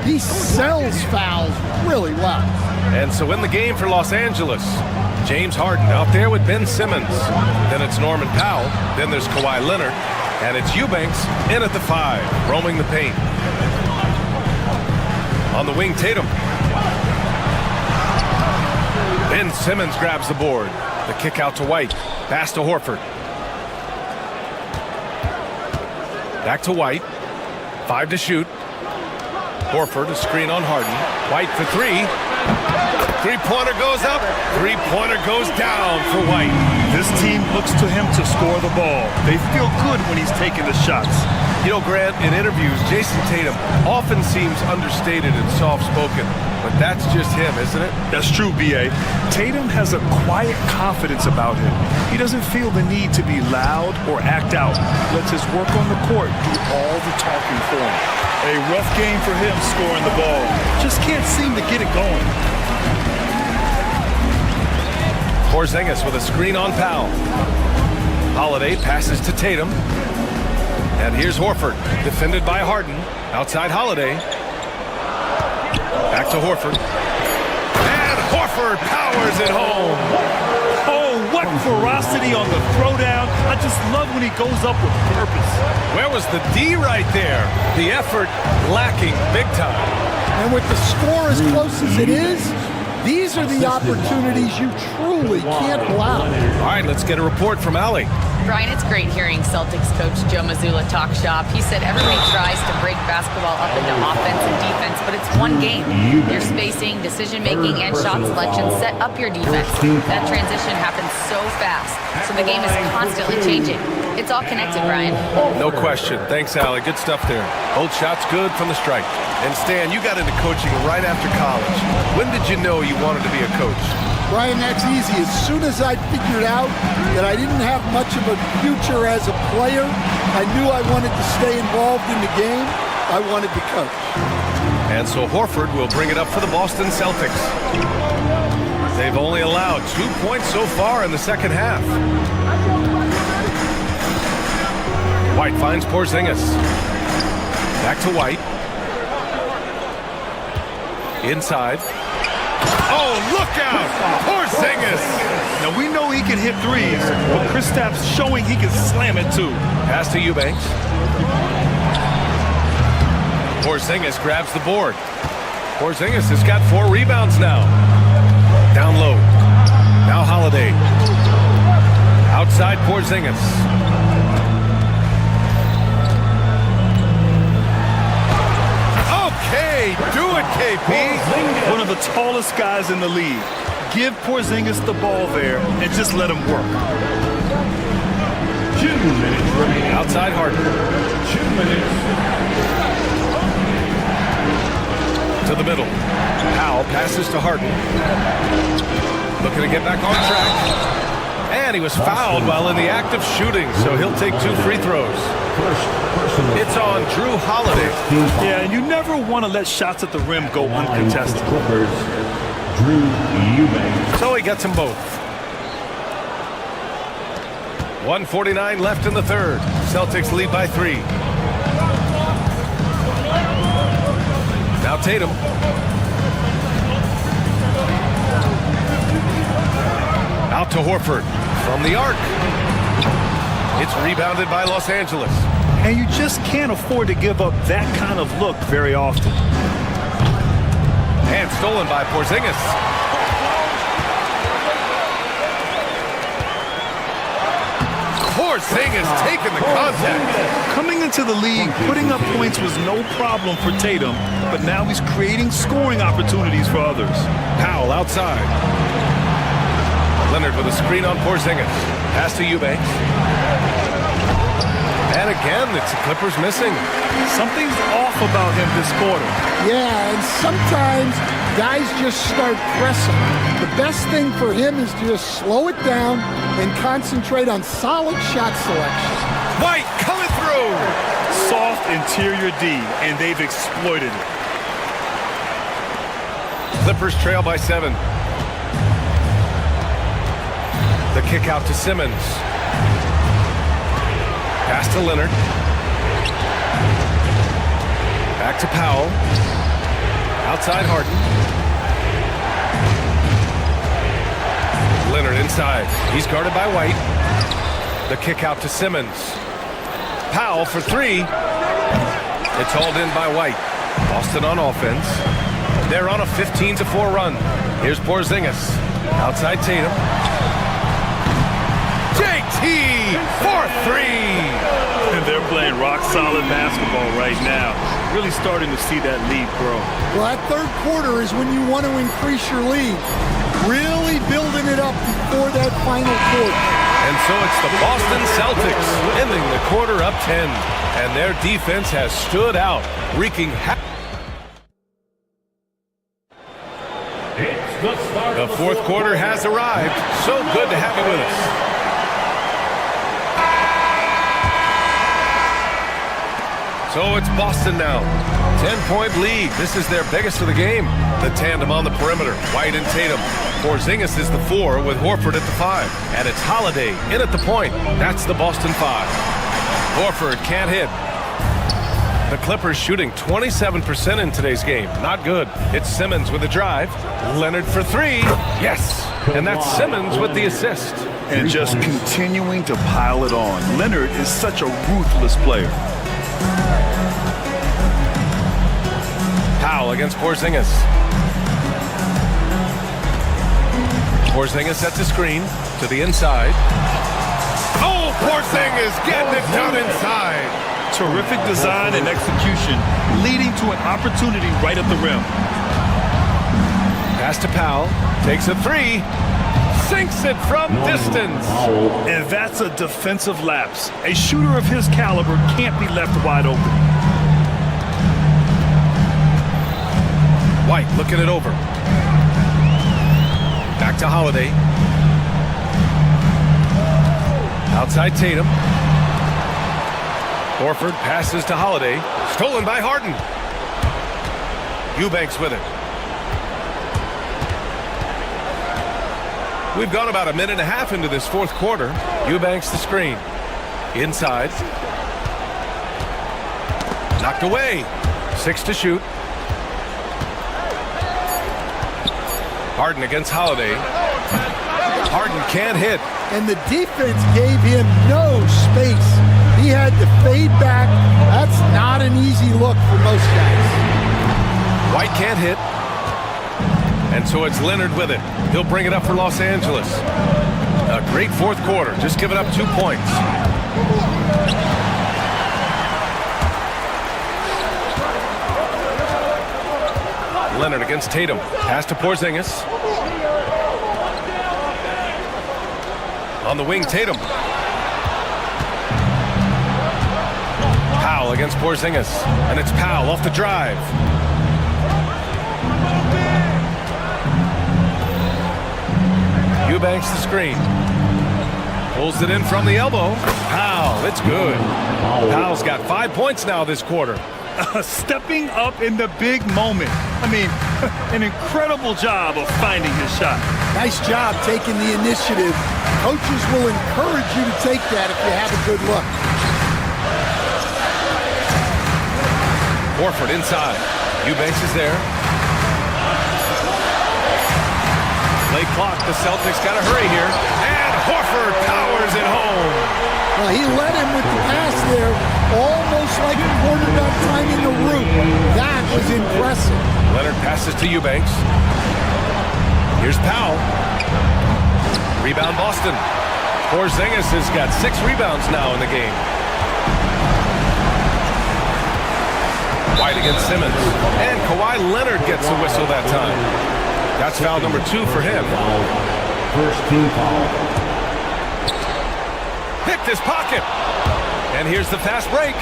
He sells fouls really well.
And so in the game for Los Angeles, James Harden out there with Ben Simmons. Then it's Norman Powell. Then there's Kawhi Leonard. And it's Eubanks in at the 5, roaming the paint. On the wing, Tatum. Ben Simmons grabs the board. The kick out to White. Pass to Horford. Back to White. 5 to shoot. Horford, a screen on Harden. White for 3. Three-pointer goes up. Three-pointer goes down for White.
This team looks to him to score the ball. They feel good when he's taking the shots.
You know, Grant, in interviews, Jason Tatum often seems understated and soft-spoken, but that's just him, isn't it?
That's true, B.A. Tatum has a quiet confidence about him. He doesn't feel the need to be loud or act out. Lets his work on the court do all the talking for him. A rough game for him scoring the ball. Just can't seem to get it going.
Porzingis with a screen on Powell. Holiday passes to Tatum. And here's Horford, defended by Harden. Outside Holiday. Back to Horford. And Horford powers it home.
Oh, what ferocity on the throwdown. I just love when he goes up with purpose.
Where was the D right there? The effort lacking big time.
And with the score as close as it is, these are the opportunities you truly can't allow.
All right, let's get a report from Allie.
Brian, it's great hearing Celtics coach Joe Mazzulla talk shop. He said everybody tries to break basketball up into offense and defense, but it's one game. Your spacing, decision-making, and shot selection set up your defense. That transition happens so fast, so the game is constantly changing. It's all connected, Brian.
No question. Thanks, Allie. Good stuff there. Both shots good from the strike. And Stan, you got into coaching right after college. When did you know you wanted to be a coach?
Brian, that's easy. As soon as I figured out that I didn't have much of a future as a player, I knew I wanted to stay involved in the game. I wanted to coach.
And so Horford will bring it up for the Boston Celtics. They've only allowed 2 points so far in the second half. White finds Porzingis. Back to White. Inside. Oh, look out! Porzingis!
Now, we know he can hit threes, but Kristaps showing he can slam it too.
Pass to Eubanks. Porzingis grabs the board. Porzingis has got 4 rebounds now. Down low. Now Holiday. Outside Porzingis. Okay, do it, KP.
One of the tallest guys in the league. Give Porzingis the ball there and just let him work.
2 minutes remaining.
Outside Harden.
2 minutes.
To the middle. Powell passes to Harden. Looking to get back on track. And he was fouled while in the act of shooting, so he'll take 2 free throws. It's on Drew Holiday.
Yeah, and you never want to let shots at the rim go uncontested.
Drew Eubanks.
So he gets them both. 1:49 left in the third. Celtics lead by 3. Now Tatum. Out to Horford from the arc. It's rebounded by Los Angeles.
And you just can't afford to give up that kind of look very often.
And stolen by Porzingis. Porzingis taking the contact.
Coming into the league, putting up points was no problem for Tatum, but now he's creating scoring opportunities for others.
Powell outside. Leonard with a screen on Porzingis. Pass to Eubanks. And again, it's the Clippers missing.
Something's off about him this quarter.
Yeah, and sometimes guys just start pressing. The best thing for him is to just slow it down and concentrate on solid shot selection.
White coming through.
Soft interior D, and they've exploited it.
Clippers trail by 7. The kick out to Simmons. Pass to Leonard. Back to Powell. Outside Harden. Leonard inside. He's guarded by White. The kick out to Simmons. Powell for 3. It's hauled in by White. Boston on offense. They're on a 15-4 run. Here's Porzingis. Outside Tatum. JT for 3.
And they're playing rock-solid basketball right now. Really starting to see that lead grow.
Well, that third quarter is when you want to increase your lead. Really building it up before that final quarter.
And so it's the Boston Celtics ending the quarter up 10. And their defense has stood out, wreaking havoc. The fourth quarter has arrived. So good to have you with us. So it's Boston now. 10-point lead. This is their biggest of the game. The tandem on the perimeter. White and Tatum. Porzingis is the 4 with Horford at the 5. And it's Holiday in at the point. That's the Boston 5. Horford can't hit. The Clippers shooting 27% in today's game. Not good. It's Simmons with a drive. Leonard for 3. Yes. And that's Simmons with the assist.
And just continuing to pile it on. Leonard is such a ruthless player.
Powell against Porzingis. Porzingis sets a screen to the inside. Oh, Porzingis getting it done inside.
Terrific design and execution, leading to an opportunity right at the rim.
Pass to Powell. Takes a 3. Sinks it from distance.
And that's a defensive lapse. A shooter of his caliber can't be left wide open.
White looking it over. Back to Holiday. Outside Tatum. Horford passes to Holiday. Stolen by Harden. Eubanks with it. We've gone about a minute and a half into this fourth quarter. Eubanks the screen. Inside. Knocked away. 6 to shoot. Harden against Holiday. Harden can't hit.
And the defense gave him no space. He had to fade back. That's not an easy look for most guys.
White can't hit. And so it's Leonard with it. He'll bring it up for Los Angeles. A great fourth quarter. Just giving up 2 points. Leonard against Tatum. Pass to Porzingis. On the wing, Tatum. Powell against Porzingis. And it's Powell off the drive. Eubanks the screen. Pulls it in from the elbow. Powell, it's good. Powell's got 5 points now this quarter.
Stepping up in the big moment. I mean, an incredible job of finding his shot.
Nice job taking the initiative. Coaches will encourage you to take that if you have a good look.
Horford inside. Eubanks is there. Play clock. The Celtics got to hurry here. And Horford powers it home.
Well, he led him with the pass there, almost like a quarterback timing the route. That was impressive.
Leonard passes to Eubanks. Here's Powell. Rebound Boston. Porzingis has got 6 rebounds now in the game. White against Simmons. And Kawhi Leonard gets a whistle that time. That's foul number 2 for him.
First team foul.
Picked his pocket. And here's the fast break.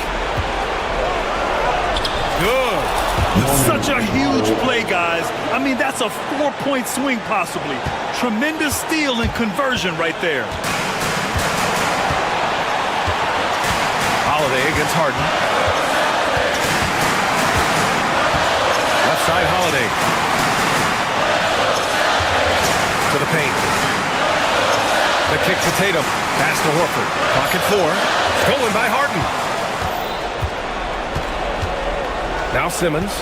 Good.
Such a huge play, guys. I mean, that's a 4-point swing possibly. Tremendous steal and conversion right there.
Holiday against Harden. Left side Holiday. To the paint. The kick to Tatum. Pass to Horford. Pocket 4. Stolen by Harden. Now Simmons.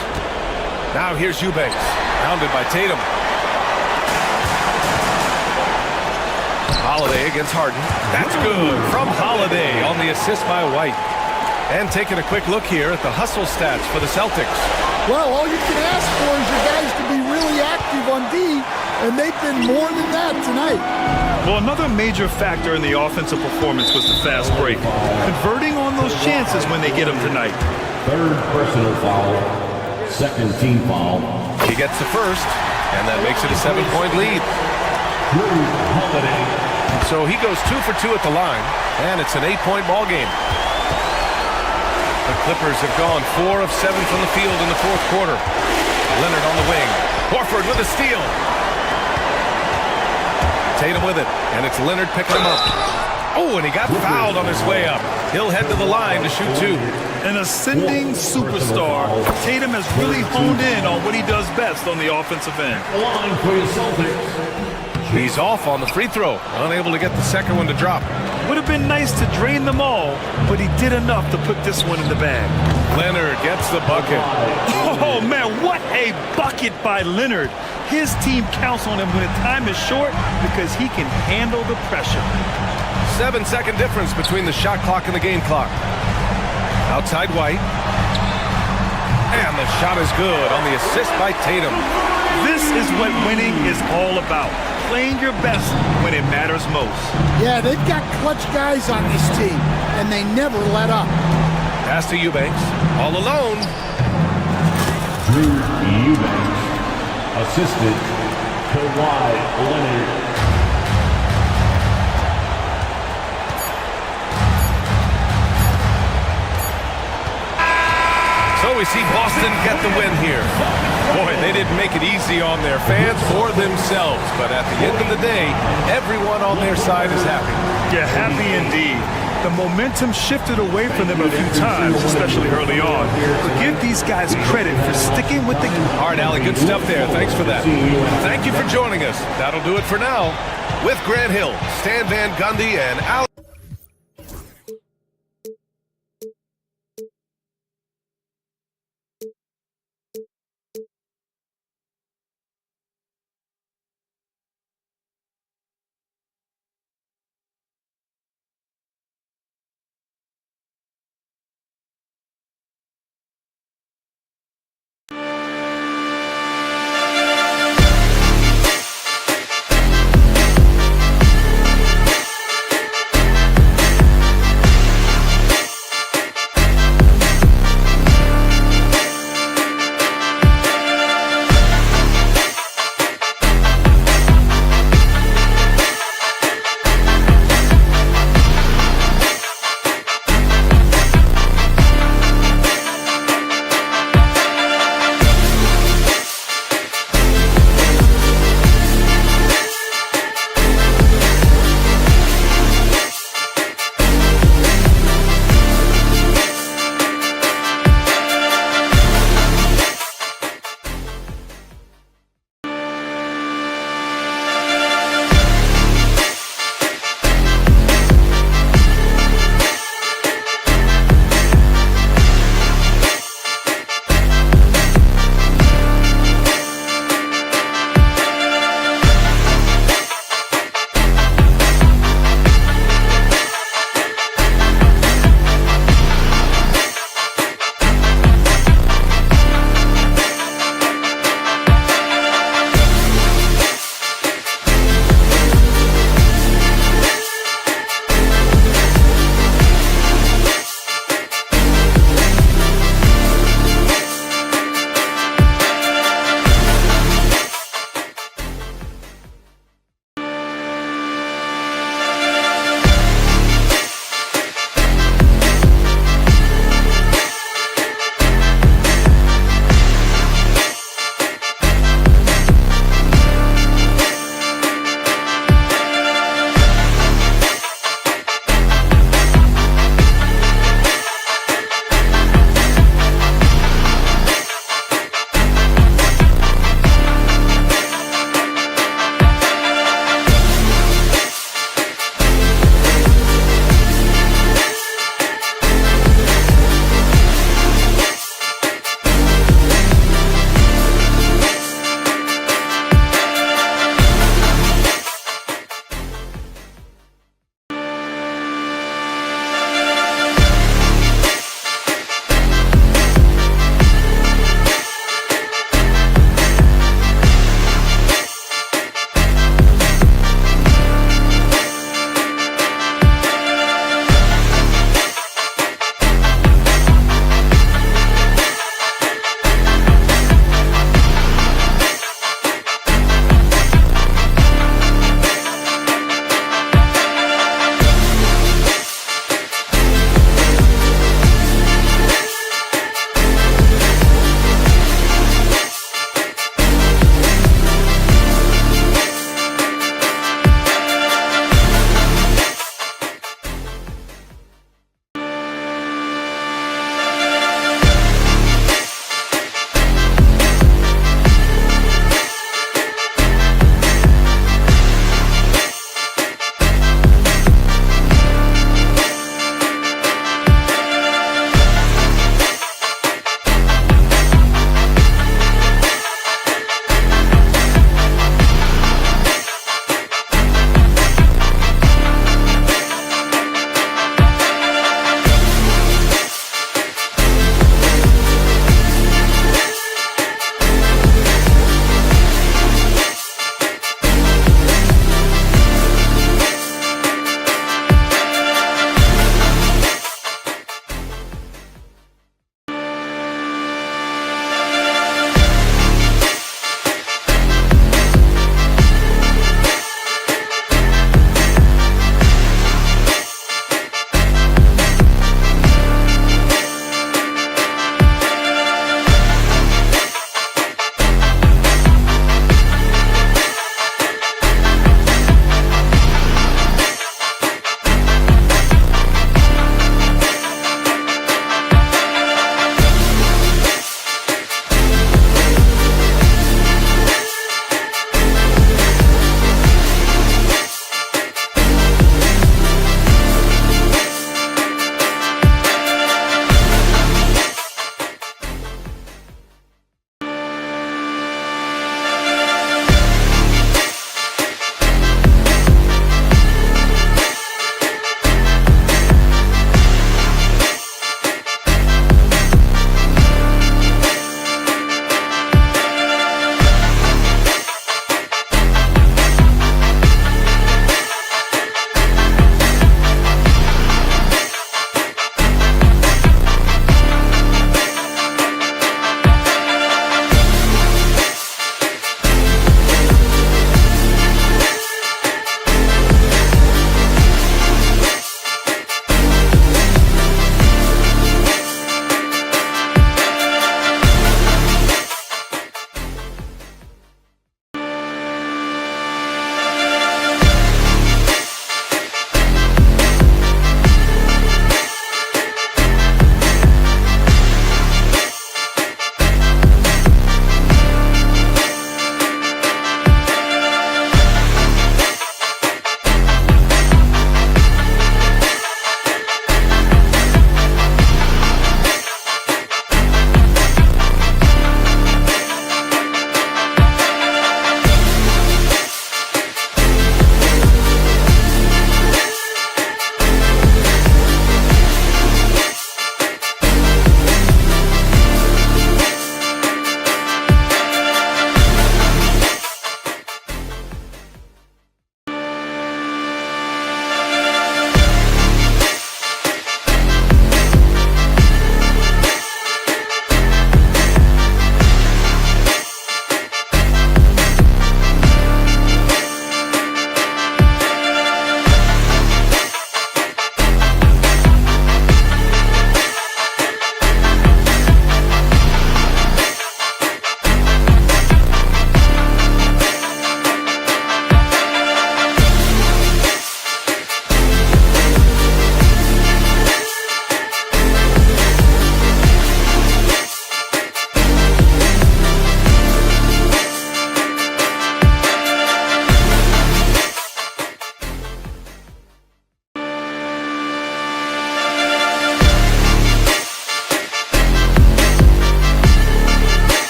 Now here's Eubanks. Pounded by Tatum. Holiday against Harden. That's good from Holiday on the assist by White. And taking a quick look here at the hustle stats for the Celtics.
Well, all you can ask for is your guys to be really active on D, and they've been more than that tonight.
Well, another major factor in the offensive performance was the fast break. Converting on those chances when they get them tonight.
Third personal foul. Second team foul.
He gets the first, and that makes it a 7-point lead.
Holiday.
So he goes 2 for 2 at the line, and it's an 8-point ball game. The Clippers have gone 4 of 7 from the field in the fourth quarter. Leonard on the wing. Horford with a steal. Tatum with it, and it's Leonard picking him up. Oh, and he got fouled on his way up. He'll head to the line to shoot 2.
An ascending superstar, Tatum has really honed in on what he does best on the offensive end.
Line for your Celtics.
He's off on the free throw, unable to get the second one to drop.
Would have been nice to drain them all, but he did enough to put this one in the bag.
Leonard gets the bucket.
Oh, man, what a bucket by Leonard. His team counts on him when time is short because he can handle the pressure.
7-second difference between the shot clock and the game clock. Outside White. And the shot is good on the assist by Tatum.
This is what winning is all about. Playing your best when it matters most.
Yeah, they've got clutch guys on this team, and they never let up.
Pass to Eubanks. All alone.
Drew Eubanks. Assisted Kawhi Leonard.
So we see Boston get the win here. Boy, they didn't make it easy on their fans or themselves, but at the end of the day, everyone on their side is happy.
Yeah, happy indeed. The momentum shifted away from them a few times, especially early on. But give these guys credit for sticking with the game.
All right, Allie, good stuff there. Thanks for that. Thank you for joining us. That'll do it for now. With Grant Hill, Stan Van Gundy, and Allie.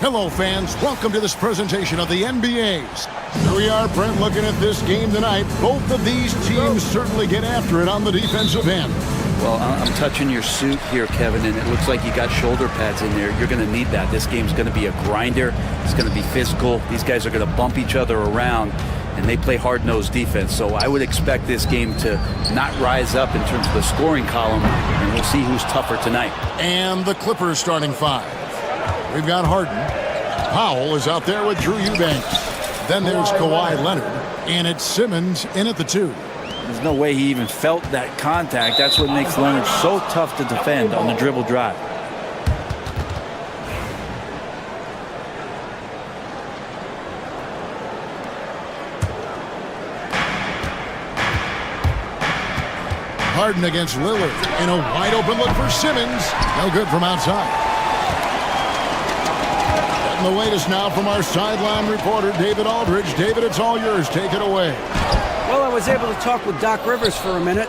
Hello, fans. Welcome to this presentation of the NBA's. Here we are, Brent, looking at this game tonight. Both of these teams certainly get after it on the defensive end.
Well, I'm touching your suit here, Kevin, and it looks like you got shoulder pads in there. You're going to need that. This game's going to be a grinder. It's going to be physical. These guys are going to bump each other around, and they play hard-nosed defense. So I would expect this game to not rise up in terms of the scoring column, and we'll see who's tougher tonight.
And the Clippers starting 5. We've got Harden. Powell is out there with Drew Eubanks. Then there's Kawhi Leonard, and it's Simmons in at the 2.
There's no way he even felt that contact. That's what makes Leonard so tough to defend on the dribble drive.
Harden against Lillard, and a wide open look for Simmons. No good from outside. Getting the latest now from our sideline reporter, David Aldridge. David, it's all yours. Take it away.
Well, I was able to talk with Doc Rivers for a minute.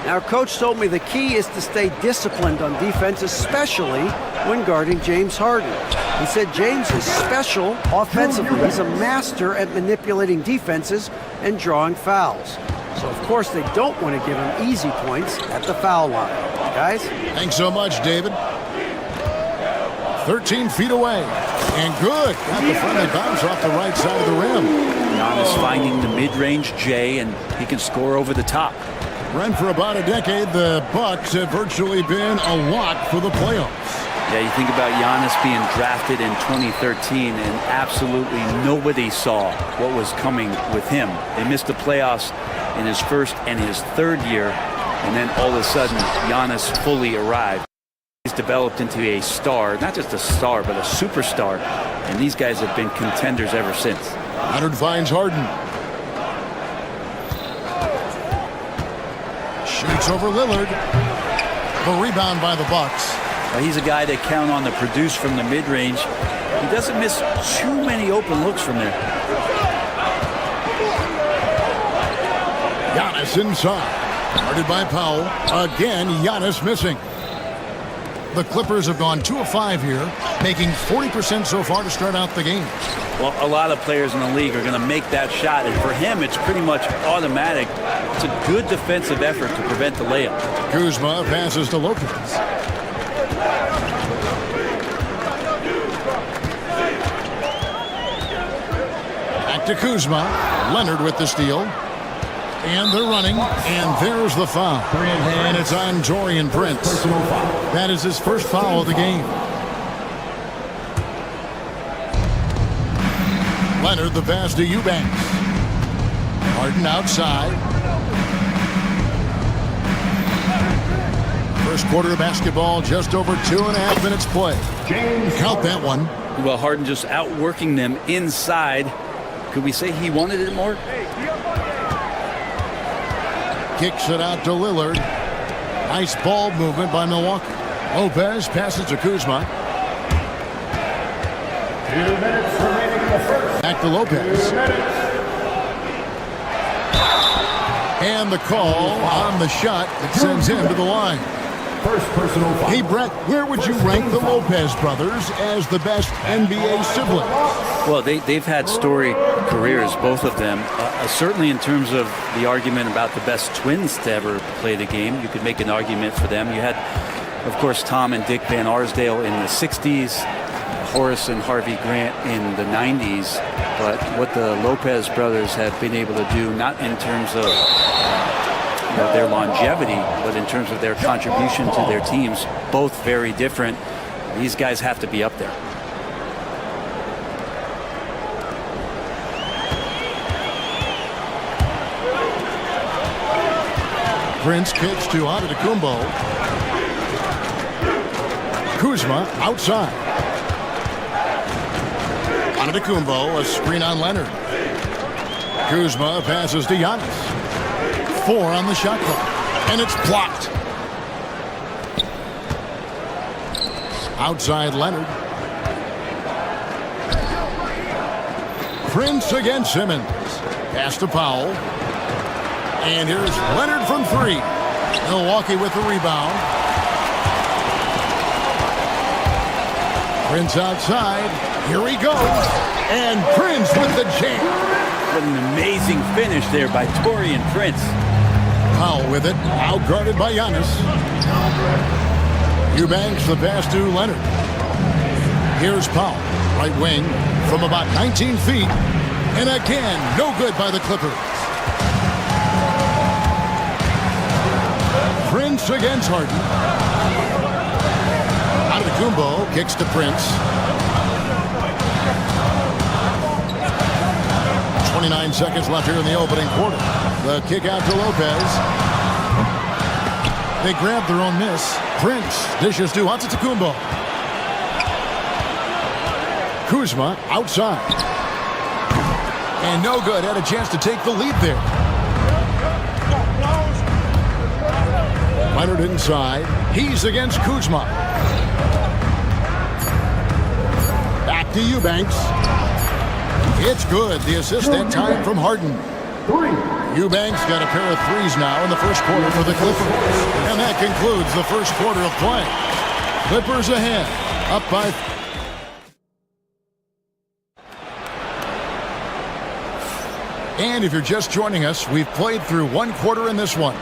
Our coach told me the key is to stay disciplined on defense, especially when guarding James Harden. He said James is special offensively. He's a master at manipulating defenses and drawing fouls. So, of course, they don't want to give him easy points at the foul line. Guys?
Thanks so much, David. 13 feet away. And good. Got the friendly bounce off the right side of the rim.
Giannis finding the mid-range J, and he can score over the top.
Brent, for about a decade, the Bucks have virtually been a lock for the playoffs.
Yeah, you think about Giannis being drafted in 2013, and absolutely nobody saw what was coming with him. They missed the playoffs in his first and his third year, and then all of a sudden, Giannis fully arrived. He's developed into a star, not just a star, but a superstar, and these guys have been contenders ever since.
Leonard finds Harden. Shoots over Lillard. The rebound by the Bucks.
Well, he's a guy they count on to produce from the mid-range. He doesn't miss too many open looks from there.
Giannis inside. Guarded by Powell. Again, Giannis missing. The Clippers have gone 2 of 5 here, making 40% so far to start out the game.
Well, a lot of players in the league are going to make that shot, and for him, it's pretty much automatic. It's a good defensive effort to prevent the layup.
Kuzma passes to Lopez. Back to Kuzma. Leonard with the steal. And they're running, and there's the foul. And it's on Taurean Prince. That is his first foul of the game. Leonard, the pass to Eubanks. Harden outside. First quarter of basketball, just over 2.5 minutes play. Count that one.
Well, Harden just outworking them inside. Could we say he wanted it more?
Kicks it out to Lillard. Nice ball movement by Milwaukee. Lopez passes to Kuzma.
2 minutes remaining in the first.
Back to Lopez.
2 minutes.
And the call on the shot that sends him to the line.
First personal foul.
Hey, Brett, where would you rank the Lopez brothers as the best NBA siblings?
Well, they've had storied careers, both of them. Certainly in terms of the argument about the best twins to ever play the game, you could make an argument for them. You had, of course, Tom and Dick Van Arsdale in the 60s, Horace and Harvey Grant in the 90s. But what the Lopez brothers have been able to do, not in terms of their longevity, but in terms of their contribution to their teams, both very different. These guys have to be up there.
Prince kicks to Antetokounmpo. Kuzma outside. Antetokounmpo, a screen on Leonard. Kuzma passes to Giannis. 4 on the shot clock, and it's blocked. Outside Leonard. Prince against Simmons. Pass to Powell. And here's Leonard from 3. Milwaukee with the rebound. Prince outside. Here he goes. And Prince with the jam.
What an amazing finish there by Taurean Prince.
Powell with it, outguarded by Giannis. Eubanks the pass to Leonard. Here's Powell, right wing, from about 19 feet. And again, no good by the Clippers. Prince against Harden. Antetokounmpo kicks to Prince. 29 seconds left here in the opening quarter. The kick out to Lopez. They grab their own miss. Prince dishes to Antetokounmpo. Kuzma outside. And no good. Had a chance to take the lead there. Leonard inside. He's against Kuzma. Back to Eubanks. It's good. The assist that time from Harden. Eubanks got a pair of threes now in the first quarter for the Clippers. And that concludes the first quarter of play. Clippers ahead. Up by... And if you're just joining us, we've played through one quarter in this one.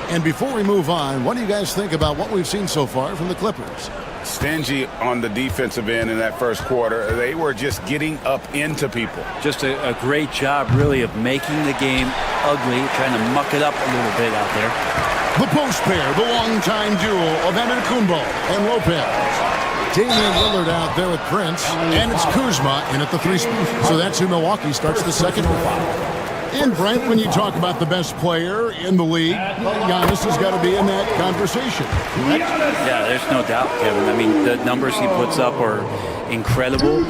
And before we move on, what do you guys think about what we've seen so far from the Clippers?
Stingy on the defensive end in that first quarter. They were just getting up into people.
Just a great job, really, of making the game ugly, trying to muck it up a little bit out there.
The post pair, the longtime duo of Antetokounmpo and Lopez. Damian Lillard out there with Prince, and it's Kuzma in at the three spot. So that's who Milwaukee starts the second with. And Brent, when you talk about the best player in the league, Giannis has got to be in that conversation. Right?
Yeah, there's no doubt, Kevin. I mean, the numbers he puts up are incredible.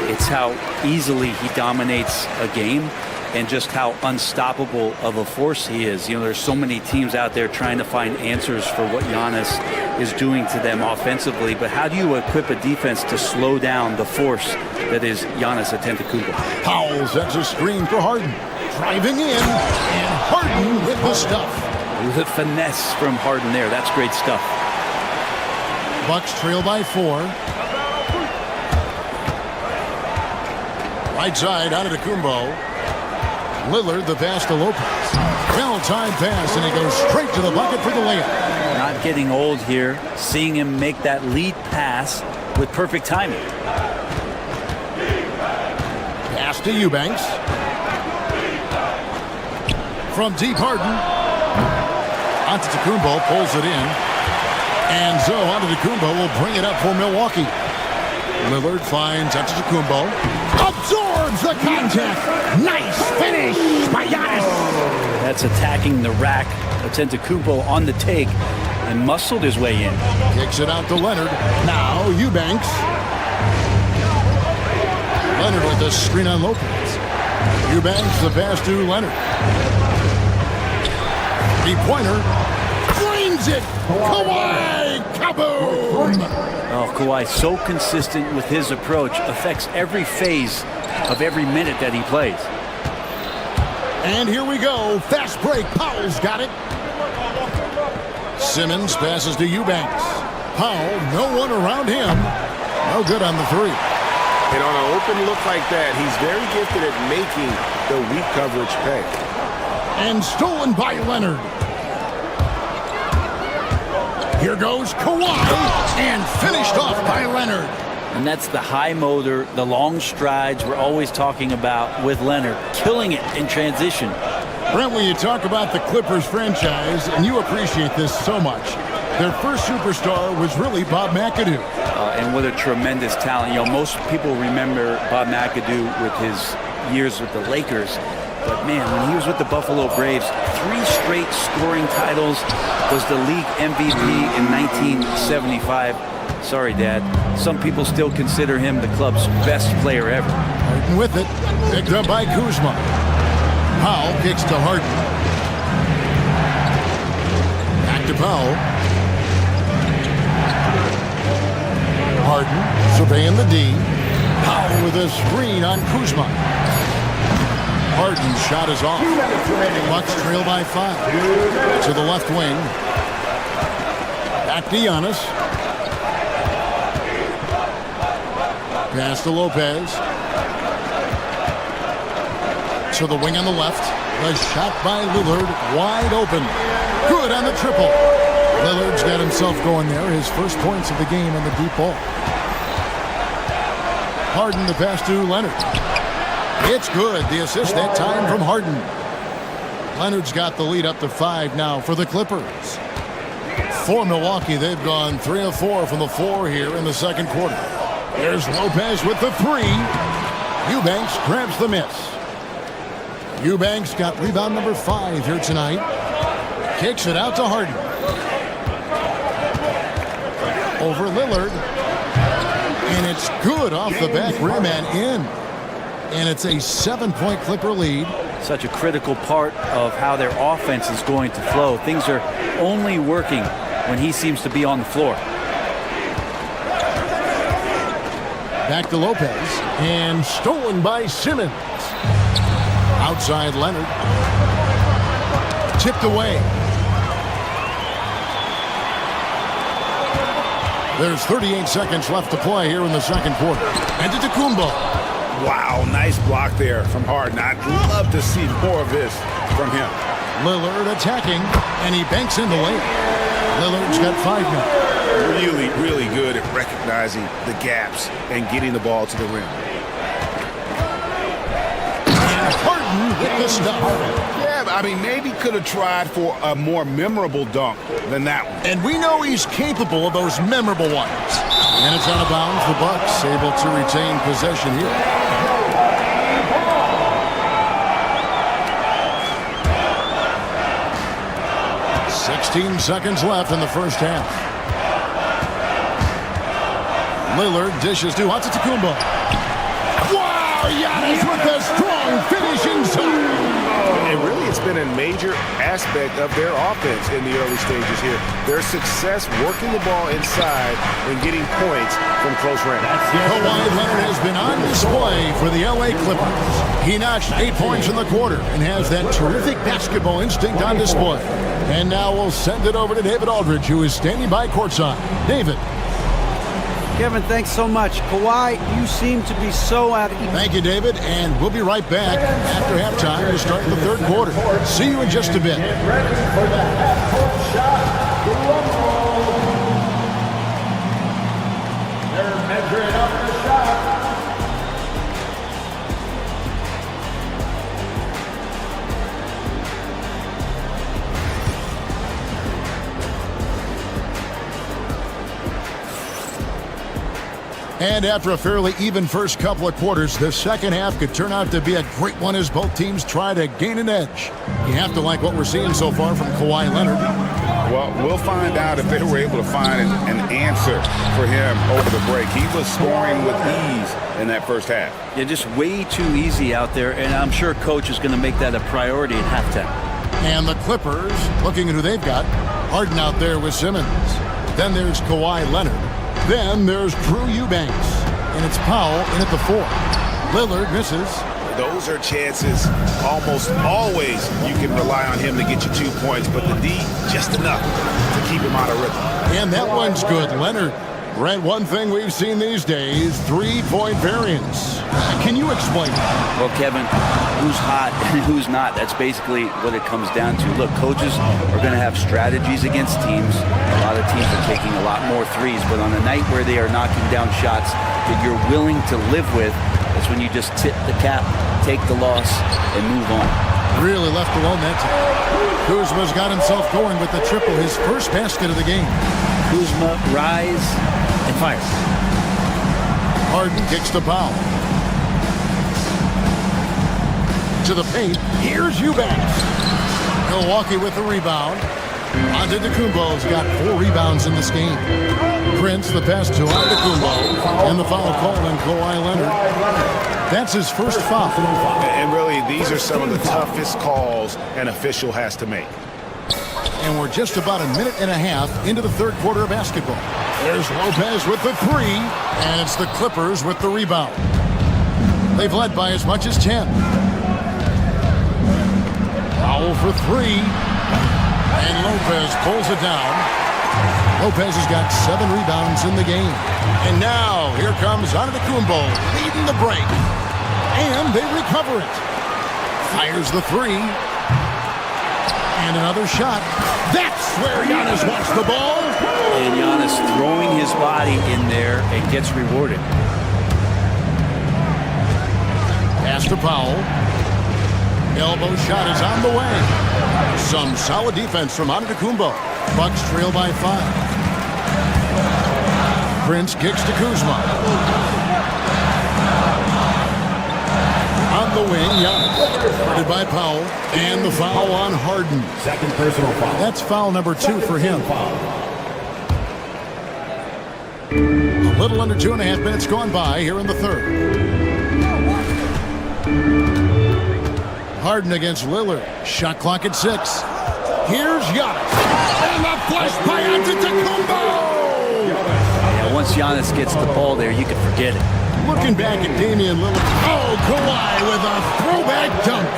It's how easily he dominates a game and just how unstoppable of a force he is. You know, there's so many teams out there trying to find answers for what Giannis is doing to them offensively, but how do you equip a defense to slow down the force that is Giannis Antetokounmpo?
Powell sets a screen for Harden. Driving in, and Harden with the stuff.
The finesse from Harden there. That's great stuff.
Bucks trail by 4. Right side, Antetokounmpo. Lillard, the pass to Lopez. Well-timed pass, and he goes straight to the bucket for the layup.
Not getting old here. Seeing him make that lead pass with perfect timing.
Pass to Eubanks. From deep, Harden. Antetokounmpo pulls it in. And so Antetokounmpo will bring it up for Milwaukee. Lillard finds Antetokounmpo. Absorbs the contact. Nice finish by Giannis.
That's attacking the rack. Antetokounmpo on the take and muscled his way in.
Kicks it out to Leonard. Now Eubanks. Leonard with the screen on Lopez. Eubanks the pass to Leonard. Three-pointer. Flings it. Kawhi. Kaboom.
Oh, Kawhi so consistent with his approach. Affects every phase of every minute that he plays.
And here we go. Fast break. Powell's got it. Simmons passes to Eubanks. Powell, no one around him. No good on the three.
And on an open look like that, he's very gifted at making the weak coverage pay.
And stolen by Leonard. Here goes Kawhi, and finished off by Leonard.
And that's the high motor, the long strides we're always talking about with Leonard, killing it in transition.
Brent, when you talk about the Clippers franchise, and you appreciate this so much, their first superstar was really Bob McAdoo.
And what a tremendous talent. You know, most people remember Bob McAdoo with his years with the Lakers. But man, when he was with the Buffalo Braves, 3 straight scoring titles, was the league MVP in 1975. Sorry, Dad. Some people still consider him the club's best player ever.
Harden with it. Picked up by Kuzma. Powell kicks to Harden. Back to Powell. Harden surveying the D. Powell with a screen on Kuzma. Harden's shot is off. Bucks trail by 5. To the left wing. Back to Giannis. Pass to Lopez. To the wing on the left. The shot by Lillard, wide open. Good on the triple. Lillard's got himself going there. His first points of the game on the deep ball. Harden the pass to Leonard. It's good. The assist that time from Harden. Leonard's got the lead up to 5 now for the Clippers. For Milwaukee, they've gone 3 of 4 from the floor here in the second quarter. There's Lopez with the 3. Eubanks grabs the miss. Eubanks got rebound number 5 here tonight. Kicks it out to Harden. Over Lillard. And it's good off the back rim and in. And it's a 7-point Clipper lead.
Such a critical part of how their offense is going to flow. Things are only working when he seems to be on the floor.
Back to Lopez. And stolen by Simmons. Outside Leonard. Tipped away. There's 38 seconds left to play here in the second quarter. And Antetokounmpo.
Wow, nice block there from Harden. I'd love to see more of this from him.
Lillard attacking, and he banks in the lane. Lillard's got 5 now.
Really, really good at recognizing the gaps and getting the ball to the rim.
And Harden with the stop.
Yeah, I mean, maybe could have tried for a more memorable dunk than that one.
And we know he's capable of those memorable ones. And it's out of bounds. The Bucks able to retain possession here. 16 seconds left in the first half. Lillard dishes to Antetokounmpo. Wow, Giannis with a strong finishing shot.
And really, it's been a major aspect of their offense in the early stages here. Their success working the ball inside and getting points from close range.
Kawhi Leonard has been on display for the LA Clippers. He notched 8 points in the quarter and has that terrific basketball instinct on display. And now we'll send it over to David Aldridge, who is standing by courtside. David.
Kevin, thanks so much. Kawhi, you seem to be so at ease.
Thank you, David, and we'll be right back after halftime to start the third quarter. See you in just a bit.
Get ready for that half-court shot. They're measuring up the shot.
And after a fairly even first couple of quarters, the second half could turn out to be a great one as both teams try to gain an edge. You have to like what we're seeing so far from Kawhi Leonard.
Well, we'll find out if they were able to find an answer for him over the break. He was scoring with ease in that first half.
Yeah, just way too easy out there, and I'm sure Coach is going to make that a priority at halftime.
And the Clippers, looking at who they've got, Harden out there with Simmons. Then there's Kawhi Leonard. Then there's Drew Eubanks, and it's Powell in at the 4. Lillard misses.
Those are chances almost always you can rely on him to get you 2 points, but the D, just enough to keep him out of rhythm.
And that one's good. Leonard, Brent, one thing we've seen these days, 3-point variance. Can you explain that?
Well, Kevin, who's hot and who's not? That's basically what it comes down to. Look, coaches are going to have strategies against teams. A lot of teams are taking a lot more threes, but on a night where they are knocking down shots that you're willing to live with, that's when you just tip the cap, take the loss, and move on.
Really left alone that time. Kuzma's got himself going with the triple, his first basket of the game.
Kuzma, rise, and fire.
Harden kicks to Powell. To the paint, here's Eubanks. Milwaukee with the rebound. Antetokounmpo's got 4 rebounds in this game. Prince, the pass to Antetokounmpo, and the foul call on Kawhi Leonard. That's his first foul.
And really, these are some of the toughest calls an official has to make.
And we're just about a minute and a half into the third quarter of basketball. There's Lopez with the 3, and it's the Clippers with the rebound. They've led by as much as 10. Powell for 3, and Lopez pulls it down. Lopez has got 7 rebounds in the game. And now, here comes Antetokounmpo leading the break. And they recover it. Fires the 3. And another shot. That's where Giannis wants the ball.
And Giannis throwing his body in there and gets rewarded.
Pass to Powell. Elbow shot is on the way. Some solid defense from Antetokounmpo. Bucks trail by 5. Prince kicks to Kuzma. On the wing, Giannis. Guarded by Powell. And the foul on Harden.
Second personal foul.
That's foul number 2 for him. A little under 2.5 minutes gone by here in the third. Harden against Lillard. Shot clock at 6. Here's Giannis. And the flush by Antetokounmpo.
Yeah, once Giannis gets the ball there, you can forget it.
Looking back at Damian Lillard. Oh, Kawhi with a throwback dunk.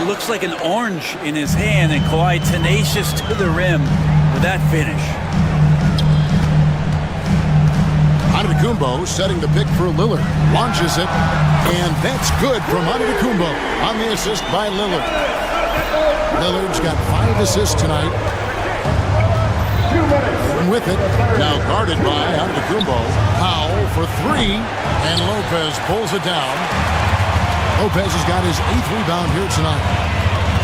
It looks like an orange in his hand, and Kawhi tenacious to the rim with that finish.
Antetokounmpo setting the pick for Lillard. Launches it. And that's good from Antetokounmpo on the assist by Lillard. Lillard's got 5 assists tonight. And with it, now guarded by Antetokounmpo. Powell for 3. And Lopez pulls it down. Lopez has got his 8th rebound here tonight.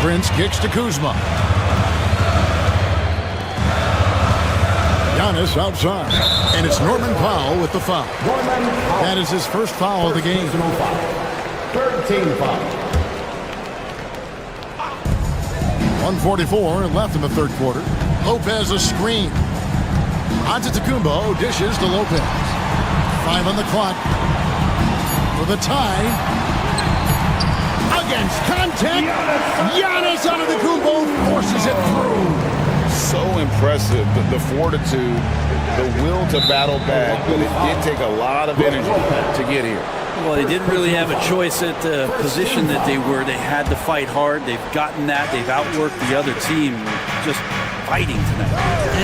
Prince kicks to Kuzma. Giannis outside. And it's Norman Powell with the foul. That is his first foul of the game.
13 foul.
1:44 left in the third quarter. Lopez a screen. Antetokounmpo dishes to Lopez. 5 on the clock. For the tie. Against contact. Giannis Antetokounmpo forces it through.
So impressive, the fortitude, the will to battle back, but it did take a lot of energy to get here.
Well, they didn't really have a choice at the position that they were. They had to fight hard. They've gotten that. They've outworked the other team. Just fighting tonight.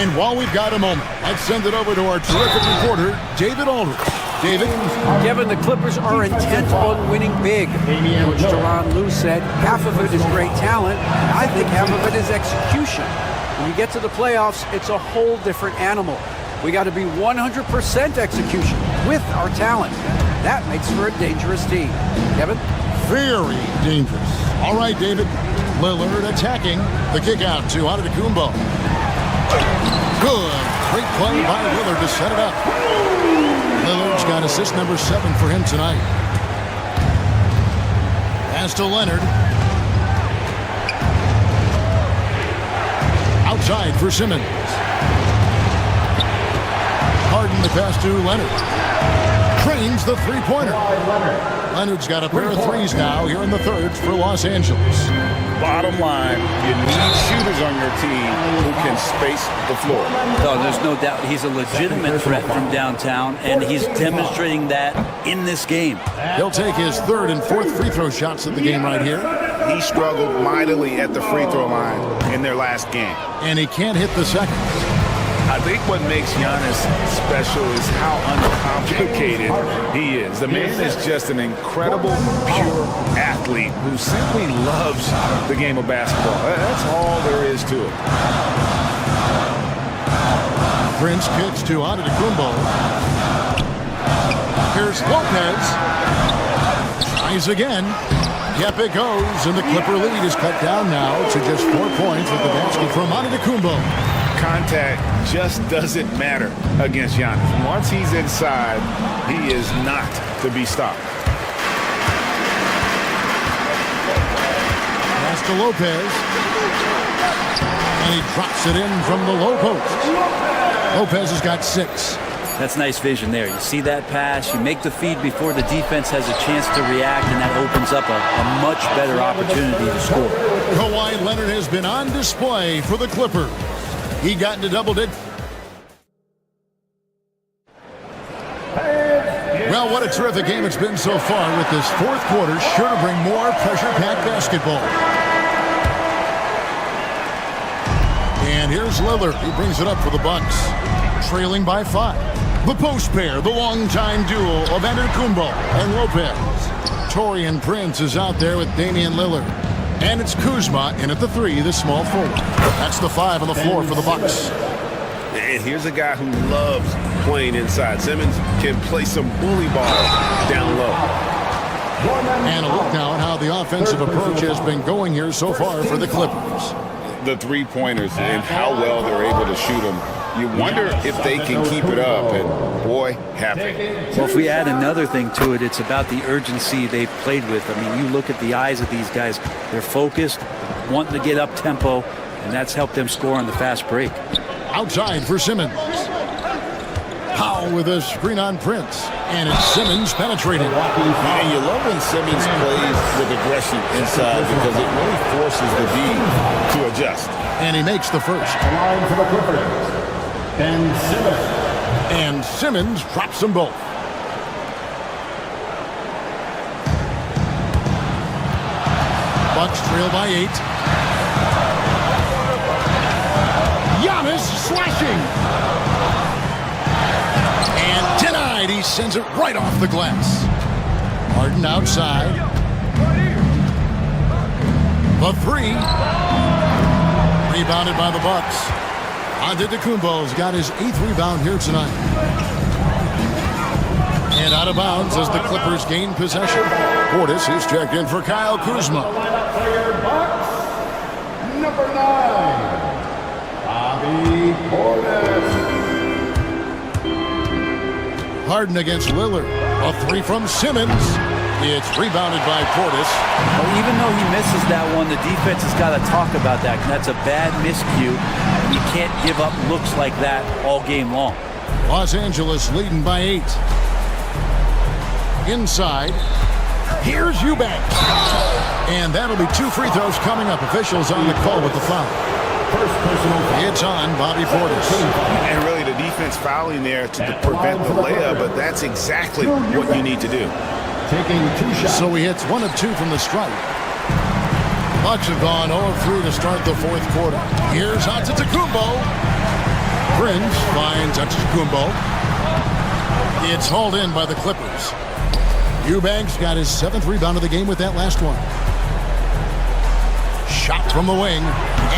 And while we've got a moment, let's send it over to our terrific reporter, David Aldridge. David?
Kevin, the Clippers are intent on winning big. Coach Tyronn Lue said half of it is great talent. I think half of it is execution. When you get to the playoffs, it's a whole different animal. We got to be 100% execution with our talent. That makes for a dangerous team. Kevin?
Very dangerous. All right, David. Lillard attacking. The kick out to Antetokounmpo. Good. Great play by Lillard to set it up. Lillard's got assist number 7 for him tonight. Pass to Leonard. Outside for Simmons. Harden the pass to Leonard. Trains the three-pointer. Leonard's got a pair of threes now here in the third for Los Angeles.
Bottom line, you need shooters on your team who can space the floor.
No, there's no doubt he's a legitimate threat from downtown, and he's demonstrating that in this game.
He'll take his 3rd and 4th free throw shots of the game right here.
He struggled mightily at the free throw line in their last game.
And he can't hit the second.
I think what makes Giannis special is how uncomplicated he is. The man is just an incredible, pure athlete who simply loves the game of basketball. That's all there is to it.
Prince kicks to Antetokounmpo. Here's Lopez. Tries again. Yep, it goes, and the Clipper lead is cut down now to just 4 points with the basket from Antetokounmpo.
Contact just doesn't matter against Giannis. Once he's inside, he is not to be stopped.
Pass to Lopez. And he drops it in from the low post. Lopez has got 6.
That's nice vision there. You see that pass, you make the feed before the defense has a chance to react, and that opens up a much better opportunity to score.
Kawhi Leonard has been on display for the Clippers. He got into double digits. Well, what a terrific game it's been so far with this 4th quarter. Sure to bring more pressure-packed basketball. And here's Lillard. He brings it up for the Bucks. Trailing by 5. The post pair, the longtime duo of Antetokounmpo and Lopez. Taurean Prince is out there with Damian Lillard. And it's Kuzma in at the 3, the small forward. That's the 5 on the floor for the Bucks.
And here's a guy who loves playing inside. Simmons can play some bully ball down low.
And a look now at how the offensive approach has been going here so far for the Clippers.
The three-pointers and how well they're able to shoot them. You wonder if they can keep it up, and boy, have they.
Well, if we add another thing to it, it's about the urgency they've played with. I mean, you look at the eyes of these guys. They're focused, wanting to get up tempo, and that's helped them score on the fast break.
Outside for Simmons. Powell with a screen on Prince. And it's Simmons penetrating.
And you love when Simmons plays with aggression inside because it really forces the D to adjust.
And he makes the first.
Line for the Clippers. Ben Simmons.
And Simmons drops them both. Bucks trail by 8. Giannis slashing. And denied. He sends it right off the glass. Harden outside. The 3. Rebounded by the Bucks. Antetokounmpo's got his 8th rebound here tonight. And out of bounds as the Clippers gain possession. Portis is checked in for Kyle Kuzma.
Number 9, Bobby Portis.
Harden against Lillard. A 3 from Simmons. It's rebounded by Portis.
Well, even though he misses that one, the defense has got to talk about that. That's a bad miscue. You can't give up looks like that all game long.
Los Angeles leading by 8. Inside. Here's Eubanks. And that'll be 2 free throws coming up. Officials on the call with the foul. It's on Bobby Portis.
And really the defense fouling there to prevent the layup, but that's exactly what you need to do.
Taking 2 shots.
So he hits 1 of 2 from the stripe. Bucks have gone 0 of 3 to start the 4th quarter. Here's Antetokounmpo. Prince finds Antetokounmpo. It's hauled in by the Clippers. Eubanks got his 7th rebound of the game with that last one. Shot from the wing.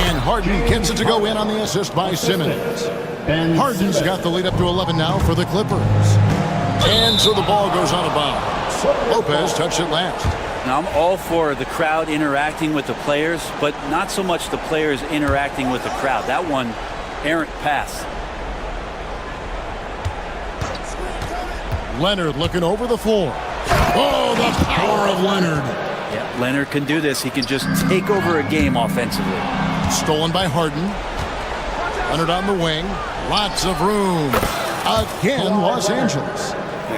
And Harden gets it to go in on the assist by Simmons. Harden's got the lead up to 11 now for the Clippers. And so the ball goes out of bounds. Lopez touched it last.
Now, I'm all for the crowd interacting with the players, but not so much the players interacting with the crowd. That one, errant pass.
Leonard looking over the floor. Oh, the power of Leonard.
Yeah, Leonard can do this. He can just take over a game offensively.
Stolen by Harden. Leonard on the wing. Lots of room. Again, Los Angeles.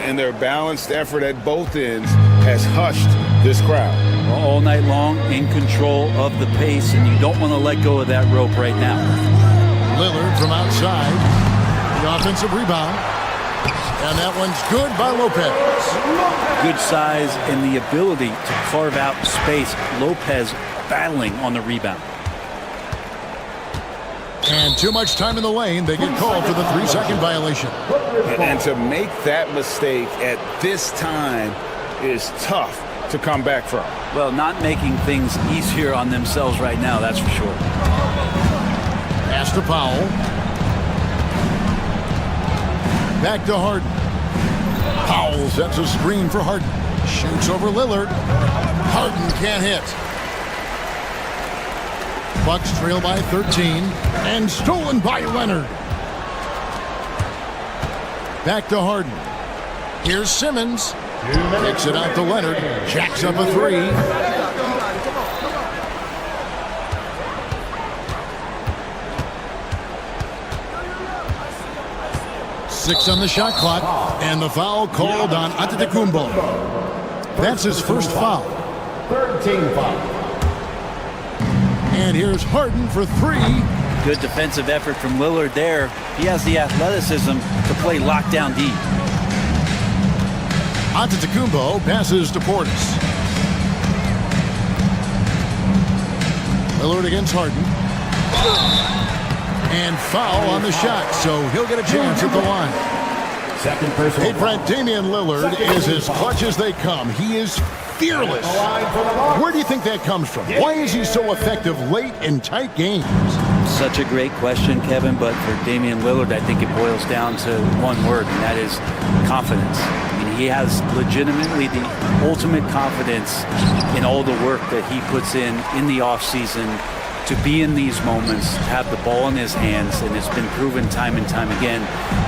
And their balanced effort at both ends has hushed this crowd.
All night long, in control of the pace, and you don't want to let go of that rope right now.
Lillard from outside. The offensive rebound. And that one's good by Lopez.
Good size and the ability to carve out space. Lopez battling on the rebound.
And too much time in the lane. They get called for the 3-second violation.
And to make that mistake at this time is tough to come back from.
Well, not making things easier on themselves right now, that's for sure.
Pass to Powell. Back to Harden. Powell sets a screen for Harden. Shoots over Lillard. Harden can't hit. Bucks trail by 13. And stolen by Leonard. Back to Harden. Here's Simmons. Kicks it out to Leonard. Jacks up a 3. Six on the shot clock, and the foul called on Antetokounmpo. That's his first foul.
3rd team foul.
And here's Harden for 3.
Good defensive effort from Lillard there. He has the athleticism to play lockdown D.
Antetokounmpo passes to Portis. Lillard against Harden. And foul on the shot, so he'll get a chance at the line. Hey, Brent, Damian Lillard is as clutch as they come. He is fearless. Where do you think that comes from? Why is he so effective late in tight games?
Such a great question, Kevin, but for Damian Lillard, I think it boils down to one word, and that is confidence. I mean, he has legitimately the ultimate confidence in all the work that he puts in the offseason to be in these moments, to have the ball in his hands, and it's been proven time and time again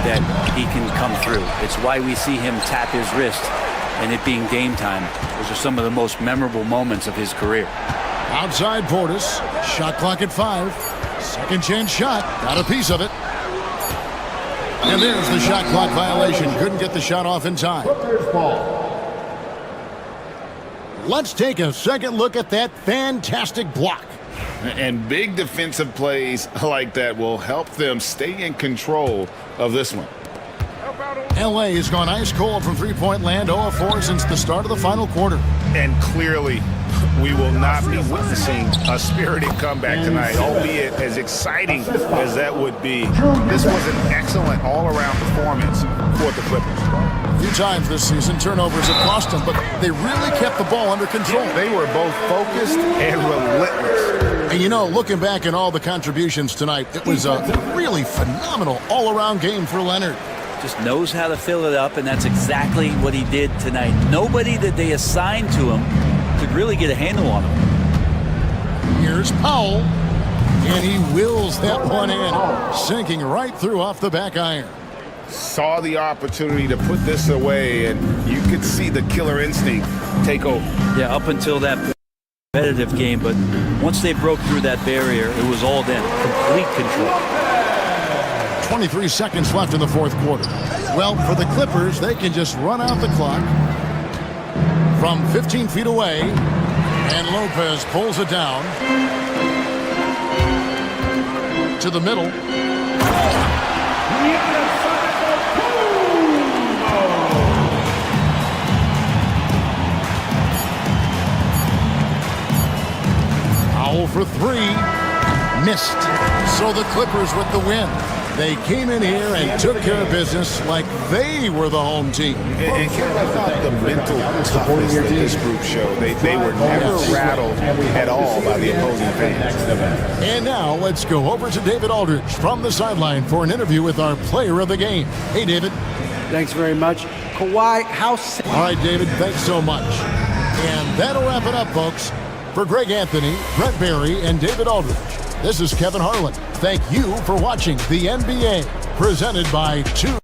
that he can come through. It's why we see him tap his wrist and it being game time. Those are some of the most memorable moments of his career.
Outside Portis, shot clock at 5. Second chance shot, got a piece of it. And there's the shot clock violation. Couldn't get the shot off in time. Let's take a second look at that fantastic block.
And big defensive plays like that will help them stay in control of this one.
LA has gone ice cold from three-point land, 0-4 since the start of the final quarter.
And clearly, we will not be witnessing a spirited comeback tonight, albeit as exciting as that would be. This was an excellent all-around performance for the Clippers.
A few times this season, turnovers have cost them, but they really kept the ball under control.
They were both focused and relentless.
And you know, looking back at all the contributions tonight, it was a really phenomenal all-around game for Leonard.
Just knows how to fill it up, and that's exactly what he did tonight. Nobody that they assigned to him could really get a handle on him.
Here's Powell, and he wills that one in, sinking right through off the back iron.
Saw the opportunity to put this away, and you could see the killer instinct take over.
Yeah, up until that competitive game, but once they broke through that barrier, it was all them, complete control.
23 seconds left in the fourth quarter. Well, for the Clippers, they can just run out the clock from 15 feet away, and Lopez pulls it down to the middle. Powell for 3, missed. So the Clippers with the win. They came in here and took care of business like they were the home team.
And Kevin, I thought the mental toughness that this group showed, they were never rattled at all by the opposing fans.
And now let's go over to David Aldridge from the sideline for an interview with our player of the game. Hey, David.
Thanks very much. Kawhi, how...
All right, David, thanks so much. And that'll wrap it up, folks. For Greg Anthony, Brett Barry, and David Aldridge, this is Kevin Harlan. Thank you for watching the NBA, presented by 2.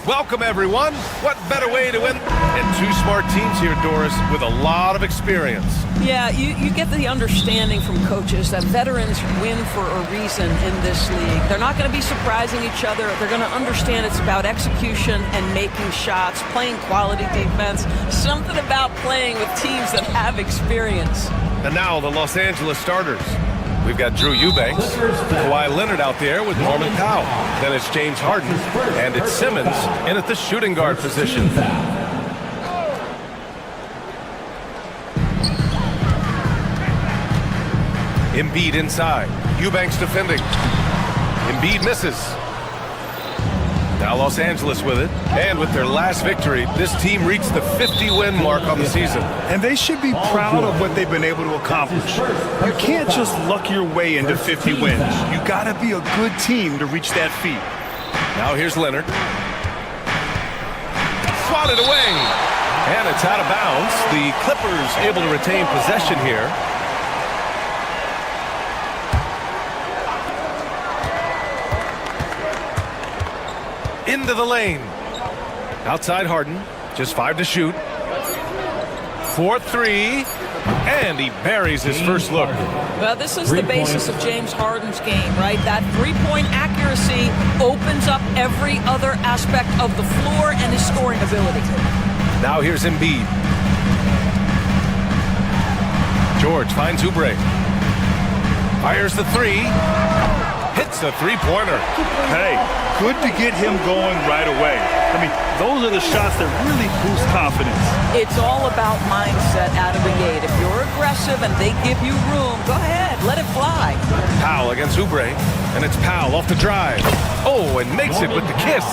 Welcome, everyone. What better way to win? And two smart teams here, Doris, with a lot of experience.
Yeah, you get the understanding from coaches that veterans win for a reason in this league. They're not going to be surprising each other. They're going to understand it's about execution and making shots, playing quality defense, something about playing with teams that have experience.
And now the Los Angeles starters. We've got Drew Eubanks, Kawhi Leonard out there with Norman Powell. Then it's James Harden, and it's Simmons in at the shooting guard position. Embiid inside. Eubanks defending. Embiid misses. Now Los Angeles with it. And with their last victory, this team reached the 50-win mark on the season.
And they should be proud of what they've been able to accomplish. You can't just luck your way into 50 wins. You got to be a good team to reach that feat.
Now here's Leonard. Swatted away. And it's out of bounds. The Clippers able to retain possession here. Into the lane. Outside Harden. Just 5 to shoot. 4-3. And he buries his first look.
Well, this is the basis of James Harden's game, right? That three-point accuracy opens up every other aspect of the floor and his scoring ability.
Now here's Embiid. George finds Oubre. Fires the three. Hits the three-pointer.
Hey, good to get him going right away. I mean, those are the shots that really boost confidence.
It's all about mindset out of the gate. If you're aggressive and they give you room, go ahead, let it fly.
Powell against Oubre, and it's Powell off the drive. Oh, and makes it with the kiss.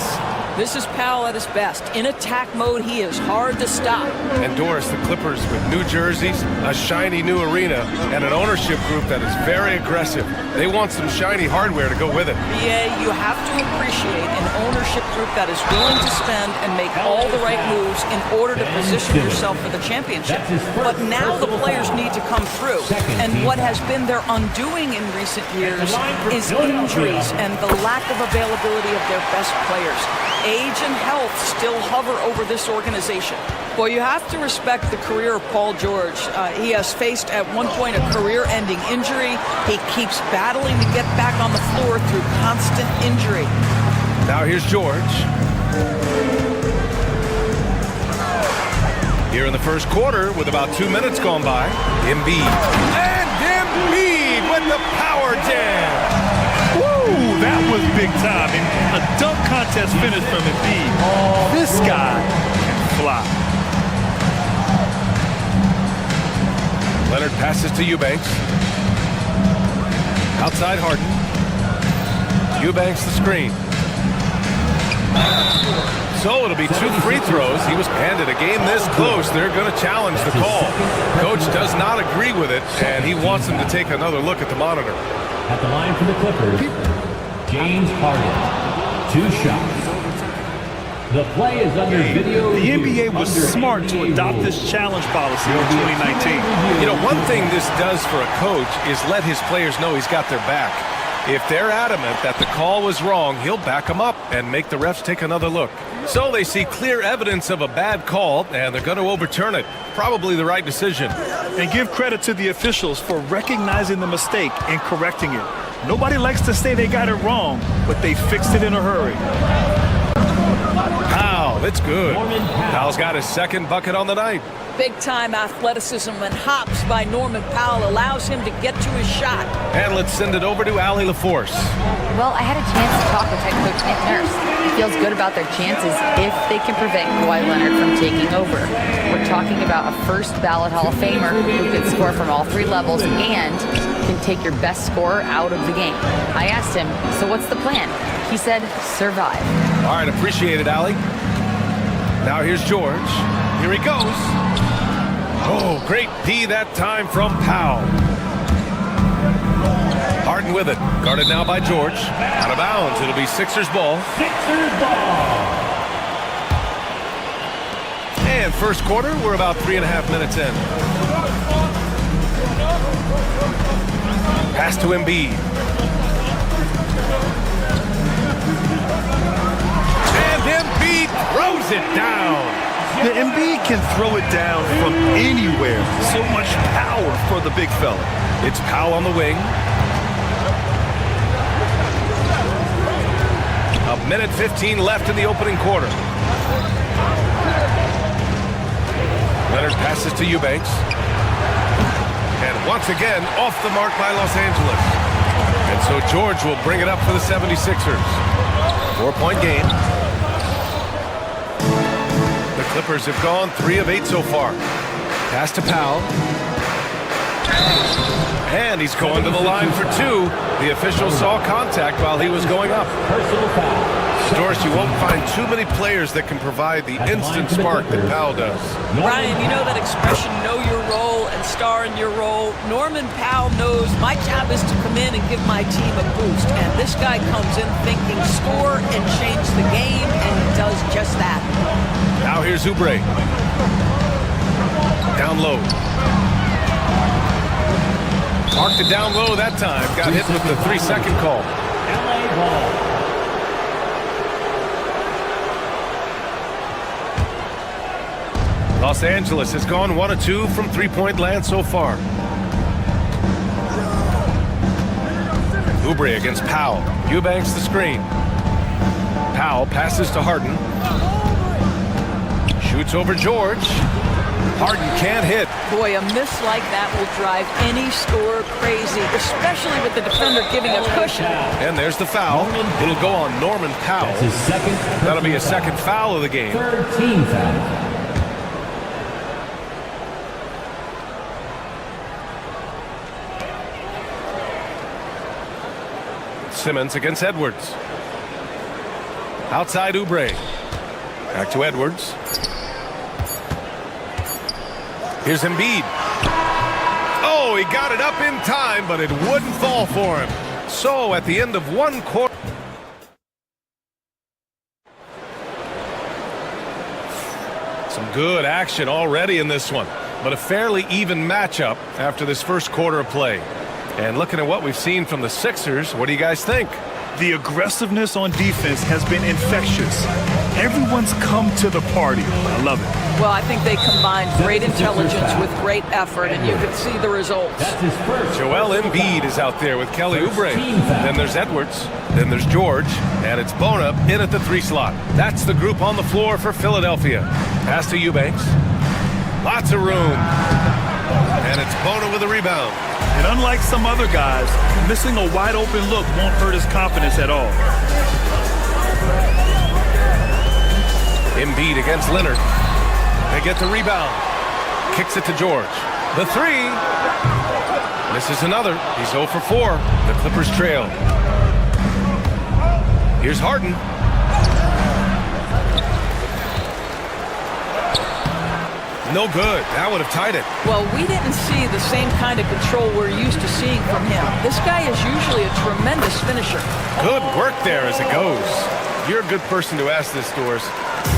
This is Powell at his best. In attack mode, he is hard to stop.
And Doris, the Clippers with new jerseys, a shiny new arena, and an ownership group that is very aggressive. They want some shiny hardware to go with it.
Yeah, you have to appreciate an ownership group that is willing to spend and make all the right moves in order to position yourself for the championship. But now the players need to come through. And what has been their undoing in recent years is injuries and the lack of availability of their best players. Age and health still hover over this organization. Well, you have to respect the career of Paul George. He has faced at one point a career-ending injury. He keeps battling to get back on the floor through constant injury.
Now here's George. Here in the first quarter, with about 2 minutes gone by, Embiid. And Embiid with the power jam.
Woo, that was big time. And a dunk contest finish from Embiid. This guy can fly.
Leonard passes to Eubanks. Outside Harden. Eubanks the screen. So it'll be 2 free throws. He was handed a game this close. They're going to challenge the call. Coach does not agree with it, and he wants him to take another look at the monitor.
At the line for the Clippers, James Harden. 2 shots. The play is under video.
The NBA was smart to adopt this challenge policy in 2019.
You know, one thing this does for a coach is let his players know he's got their back. If they're adamant that the call was wrong, he'll back them up and make the refs take another look. So they see clear evidence of a bad call, and they're going to overturn it. Probably the right decision.
And give credit to the officials for recognizing the mistake and correcting it. Nobody likes to say they got it wrong, but they fixed it in a hurry.
Powell, it's good. Powell's got his second bucket on the night.
Big-time athleticism and hops by Norman Powell allows him to get to his shot.
And let's send it over to Allie LaForce.
Well, I had a chance to talk with head coach Nick Nurse. He feels good about their chances if they can prevent Kawhi Leonard from taking over. We're talking about a first-ballot Hall of Famer who can score from all 3 levels and can take your best scorer out of the game. I asked him, so what's the plan? He said, survive.
All right, appreciate it, Allie. Now here's George. Here he goes. Oh, great D that time from Powell. Harden with it. Guarded now by George. Out of bounds. It'll be Sixers ball.
Sixers ball.
And first quarter, we're about 3.5 minutes in. Pass to Embiid. And Embiid lays it down.
The Embiid can throw it down from anywhere. So much power for the big fella.
It's Powell on the wing. A minute 15 left in the opening quarter. Leonard passes to Eubanks. And once again, off the mark by Los Angeles. And so George will bring it up for the 76ers. 4-point game. The Clippers have gone 3 of 8 so far. Pass to Powell. And he's going to the line for 2. The official saw contact while he was going up.
Personal foul.
Doris, you won't find too many players that can provide the instant spark that Powell does.
Ryan, you know that expression, know your role and star in your role. Norman Powell knows my job is to come in and give my team a boost. And this guy comes in thinking score and change the game, and he does just that.
Now here's Oubre. Down low. Marked it down low that time. Got hit with the 3-second call.
LA ball.
Los Angeles has gone 1 of 2 from three-point land so far. Oubre against Powell. Eubanks the screen. Powell passes to Harden. Shoots over George. Harden can't hit.
Boy, a miss like that will drive any scorer crazy, especially with the defender giving a cushion.
And there's the foul. It'll go on Norman Powell.
That's his second.
That'll be his second foul of the game.
Third team foul.
Simmons against Edwards. Outside Oubre. Back to Edwards. Here's Embiid. Oh, he got it up in time, but it wouldn't fall for him. So at the end of 1 quarter. Some good action already in this one, but a fairly even matchup after this first quarter of play. And looking at what we've seen from the Sixers, what do you guys think?
The aggressiveness on defense has been infectious. Everyone's come to the party. I love it.
Well, I think they combined great intelligence with great effort, and you can see the results.
That's his first.
Joel Embiid is out there with Kelly Oubre. Then there's Edwards. Then there's George. And it's Bona in at the 3 slot. That's the group on the floor for Philadelphia. Pass to Eubanks. Lots of room. And it's Bona with a rebound.
And unlike some other guys, missing a wide open look won't hurt his confidence at all.
Embiid against Leonard. They get the rebound. Kicks it to George. The 3. Misses another. He's 0 for 4. The Clippers trail. Here's Harden. No good. That would have tied it.
Well, we didn't see the same kind of control we're used to seeing from him. This guy is usually a tremendous finisher.
Good work there as it goes. You're a good person to ask this, Doris.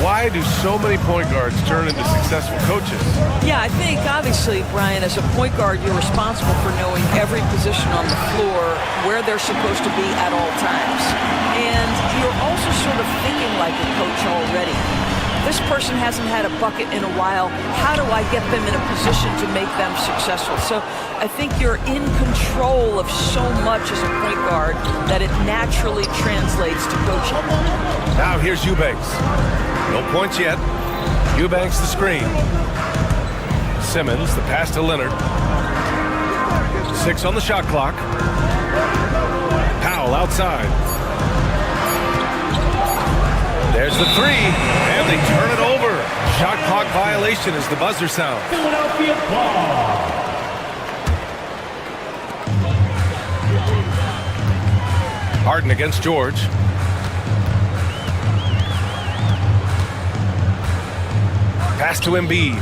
Why do so many point guards turn into successful coaches?
Yeah, I think, obviously, Brian, as a point guard, you're responsible for knowing every position on the floor, where they're supposed to be at all times. And you're also sort of thinking like a coach already. This person hasn't had a bucket in a while. How do I get them in a position to make them successful? So I think you're in control of so much as a point guard that it naturally translates to coaching.
Now here's Eubanks. No points yet. Eubanks the screen. Simmons, the pass to Leonard. 6 on the shot clock. Powell outside. There's the 3, and they turn it over. Shot clock violation as the buzzer sounds.
Philadelphia ball.
Harden against George. Pass to Embiid.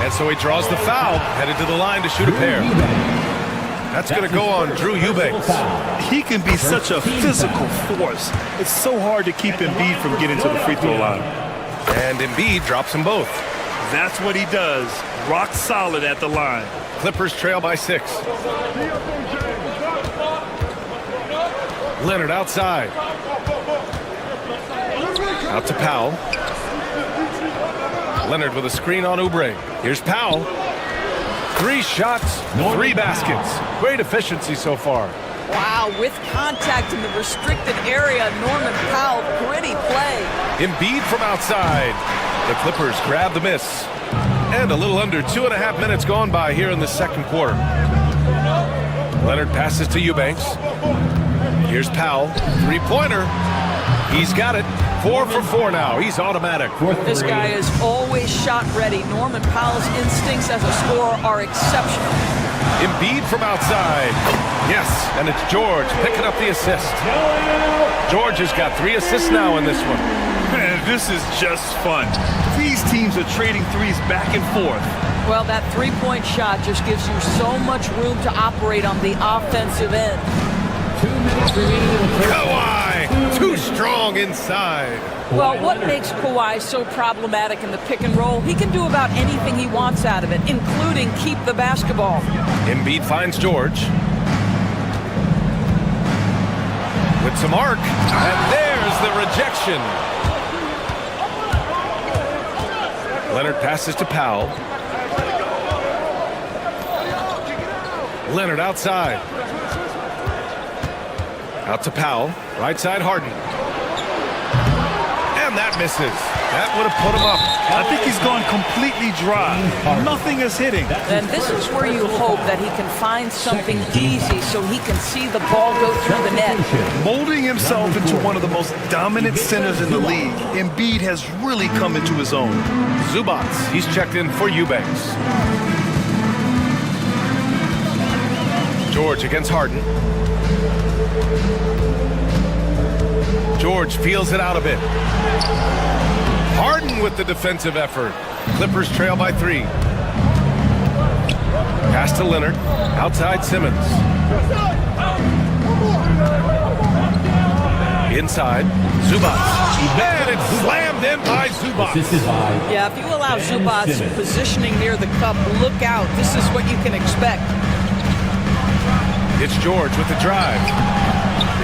And so he draws the foul, headed to the line to shoot a pair. That's going to go on Drew Eubanks.
He can be such a physical force. It's so hard to keep Embiid from getting to the free throw line.
And Embiid drops them both.
That's what he does. Rock solid at the line. Clippers
trail by 6. Leonard outside. Out to Powell. Leonard with a screen on Oubre. Here's Powell. 3 shots, 3 baskets. Great efficiency so far.
Wow, with contact in the restricted area, Norman Powell, gritty play.
Embiid from outside. The Clippers grab the miss. And a little under 2.5 minutes gone by here in the second quarter. Leonard passes to Eubanks. Here's Powell. 3-pointer. He's got it. 4 for 4 now. He's automatic.
This guy is always shot ready. Norman Powell's instincts as a scorer are exceptional.
Embiid from outside. Yes, and it's George picking up the assist. George has got 3 assists now in this one.
Man, this is just fun. These teams are trading threes back and forth.
Well, that 3-point shot just gives you so much room to operate on the offensive end.
2 minutes remaining in the third.
Kawhi, too strong inside.
Well, what makes Kawhi so problematic in the pick and roll? He can do about anything he wants out of it, including keep the basketball.
Embiid finds George. With some arc, and there's the rejection. Leonard passes to Powell. Leonard outside. Out to Powell. Right side Harden. And that misses. That would have put him up.
I think he's gone completely dry. Nothing is hitting.
And this is where you hope that he can find something easy so he can see the ball go through the net.
Molding himself into one of the most dominant centers in the league, Embiid has really come into his own.
Zubac, he's checked in for Eubanks. George against Harden. George feels it out a bit. Harden with the defensive effort. Clippers trail by 3. Pass to Leonard. Outside Simmons. Inside. Zubac. And it's slammed in by Zubac.
Yeah, if you allow Zubac positioning near the cup, look out. This is what you can expect.
It's George with the drive.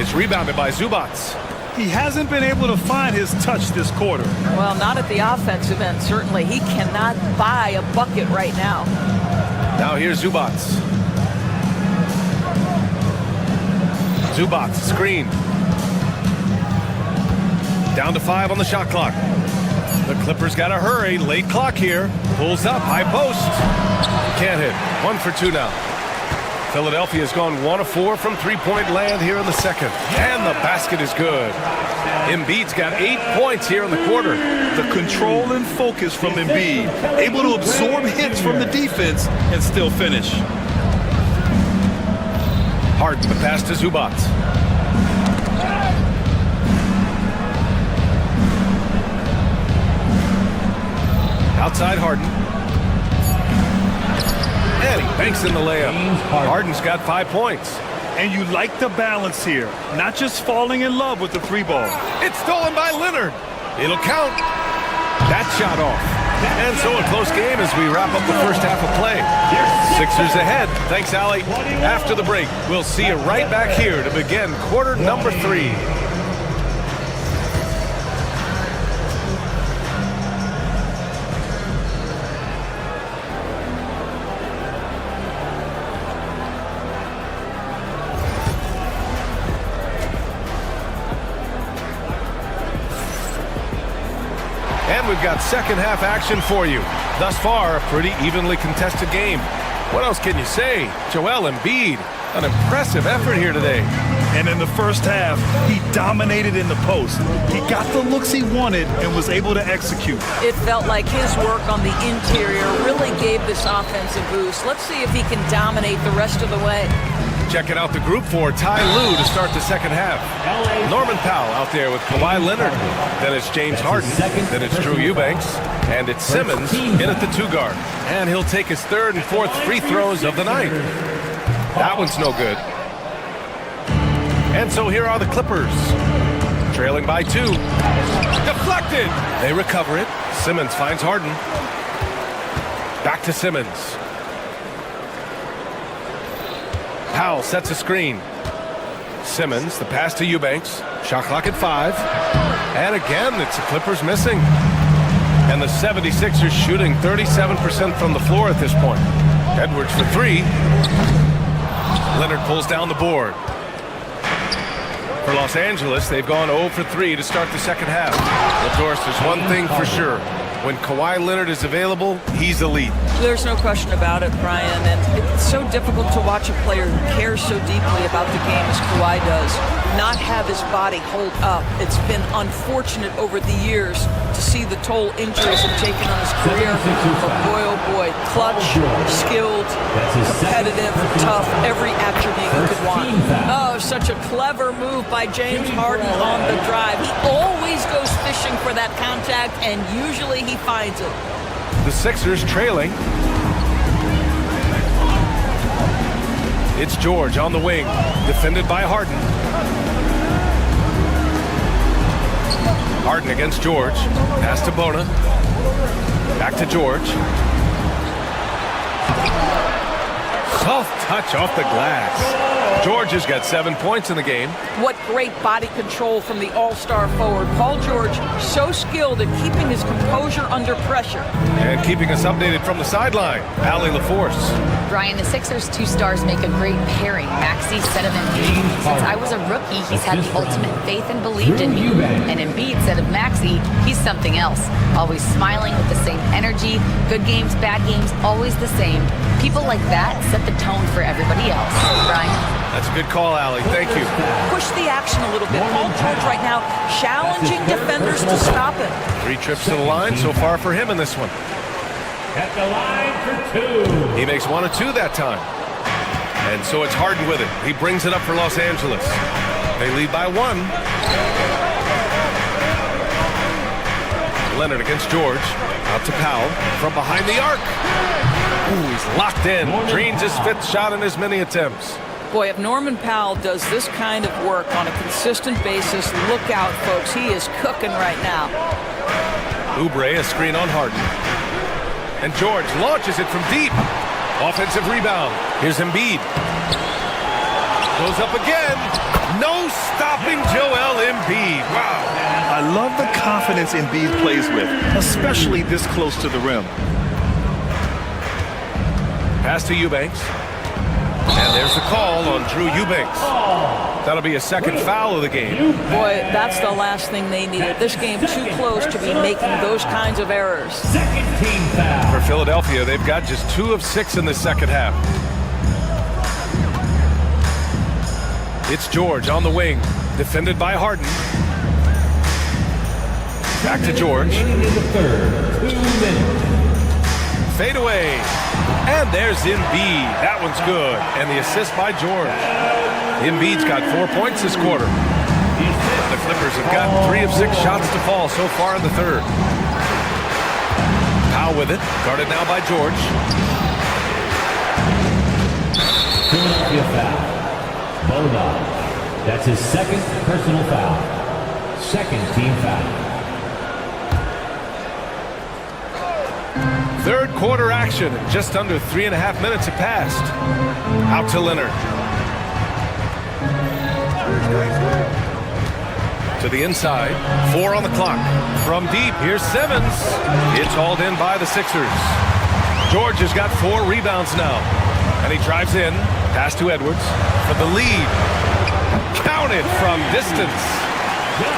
It's rebounded by Zubac.
He hasn't been able to find his touch this quarter.
Well, not at the offensive end, certainly. He cannot buy a bucket right now.
Now here's Zubac. Zubac, screen. Down to 5 on the shot clock. The Clippers got to hurry. Late clock here. Pulls up, high post. Can't hit. 1 for 2 now. Philadelphia's gone 1 of 4 from 3-point land here in the second. And the basket is good. Embiid's got 8 points here in the quarter.
The control and focus from Embiid. Able to absorb hits from the defense and still finish.
Harden, the pass to Zubac. Outside Harden. And he banks in the layup. Harden's got 5 points.
And you like the balance here. Not just falling in love with the 3 ball.
It's stolen by Leonard. It'll count. That shot off. And so a close game as we wrap up the first half of play. Sixers ahead. Thanks, Allie. After the break, we'll see you right back here to begin quarter number 3. And we've got second half action for you. Thus far, a pretty evenly contested game. What else can you say? Joel Embiid, an impressive effort here today.
And in the first half, he dominated in the post. He got the looks he wanted and was able to execute.
It felt like his work on the interior really gave this offense a boost. Let's see if he can dominate the rest of the way.
Checking out the group for Ty Lue to start the second half. Norman Powell out there with Kawhi Leonard. Then it's James Harden. Then it's Drew Eubanks. And it's Simmons in at the 2 guard. And he'll take his 3rd and 4th free throws of the night. That one's no good. And so here are the Clippers. Trailing by 2. Deflected. They recover it. Simmons finds Harden. Back to Simmons. Powell sets a screen. Simmons, the pass to Eubanks. Shot clock at 5. And again, it's the Clippers missing. And the 76ers shooting 37% from the floor at this point. Edwards for 3. Leonard pulls down the board. For Los Angeles, they've gone 0 for 3 to start the second half. Of course, there's one thing for sure. When Kawhi Leonard is available, he's elite.
There's no question about it, Brian. And it's so difficult to watch a player who cares so deeply about the game as Kawhi does not have his body hold up. It's been unfortunate over the years to see the toll injuries have taken on his career. But boy, oh boy, clutch, skilled, competitive, tough, every attribute you could want. Oh, such a clever move by James Harden on the drive. He always goes fishing for that contact, and usually he finds it.
The Sixers trailing. It's George on the wing, defended by Harden. Harden against George. Pass to Bona. Back to George. Soft touch off the glass. George has got 7 points in the game.
What great body control from the all-star forward. Paul George, so skilled at keeping his composure under pressure.
And keeping us updated from the sideline, Allie LaForce.
Brian, the Sixers' 2 stars make a great pairing. Maxey said of Embiid, since I was a rookie, he's had the ultimate faith and believed in me. And Embiid said of Maxey, he's something else. Always smiling with the same energy. Good games, bad games, always the same. People like that set the tone for everybody else. Brian?
That's a good call, Allie. Thank you.
Push the action a little bit. Paul George right now challenging defenders to stop him.
3 trips to the line so far for him in this one.
At the line for 2.
He makes 1 of 2 that time. And so it's Harden with it. He brings it up for Los Angeles. They lead by 1. Leonard against George. Out to Powell. From behind the arc. Ooh, he's locked in. Drains his 5th shot in as many attempts.
Boy, if Norman Powell does this kind of work on a consistent basis, look out, folks. He is cooking right now.
Oubre, a screen on Harden. And George launches it from deep. Offensive rebound. Here's Embiid. Goes up again. No stopping Joel Embiid. Wow.
I love the confidence Embiid plays with, especially this close to the rim.
Pass to Eubanks. And there's the call on Drew Eubanks. That'll be a 2nd foul of the game.
Boy, that's the last thing they needed. This game too close to be making those kinds of errors.
Second team foul.
For Philadelphia, they've got just 2 of 6 in the second half. It's George on the wing, defended by Harden. Back to George.
In the third, 2 minutes.
Fade away. And there's Embiid. That one's good. And the assist by George. Embiid's got 4 points this quarter. The Clippers have got 3 of 6 shots to fall so far in the third. Powell with it. Guarded now by George.
Philadelphia foul. Bona. That's his 2nd personal foul. 2nd team foul.
3rd quarter action. Just under 3.5 minutes have passed. Out to Leonard. To the inside. 4 on the clock. From deep, here's Simmons. It's hauled in by the Sixers. George has got 4 rebounds now. And he drives in. Pass to Edwards for the lead. Counted from distance.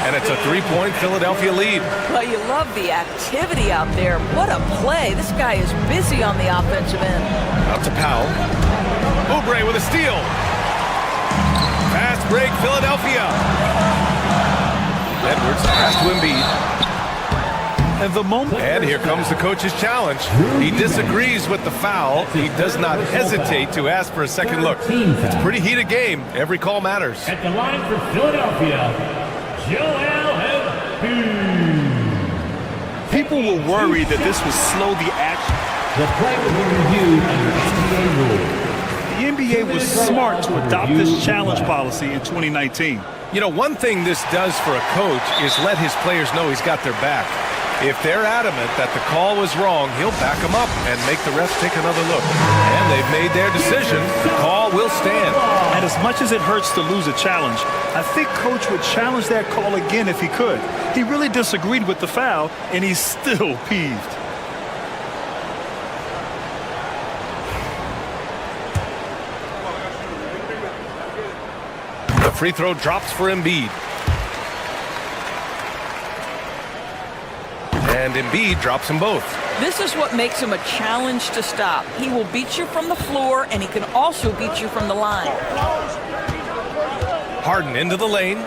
And it's a 3-point Philadelphia lead.
Well, you love the activity out there. What a play. This guy is busy on the offensive end.
Out to Powell. Oubre with a steal. Fast break, Philadelphia. Edwards, pass to Embiid. And here comes the coach's challenge. He disagrees with the foul. He does not hesitate to ask for a second look. It's a pretty heated game. Every call matters.
At the line for Philadelphia, Joel Embiid.
People will worry that this will slow the action.
The play will be reviewed under NBA rules.
The NBA was smart to adopt this challenge policy in 2019.
You know, one thing this does for a coach is let his players know he's got their back. If they're adamant that the call was wrong, he'll back them up and make the refs take another look. And they've made their decision. The call will stand.
And as much as it hurts to lose a challenge, I think Coach would challenge that call again if he could. He really disagreed with the foul, and he's still peeved.
The free throw drops for Embiid. And Embiid drops them both.
This is what makes him a challenge to stop. He will beat you from the floor, and he can also beat you from the line.
Harden into the lane.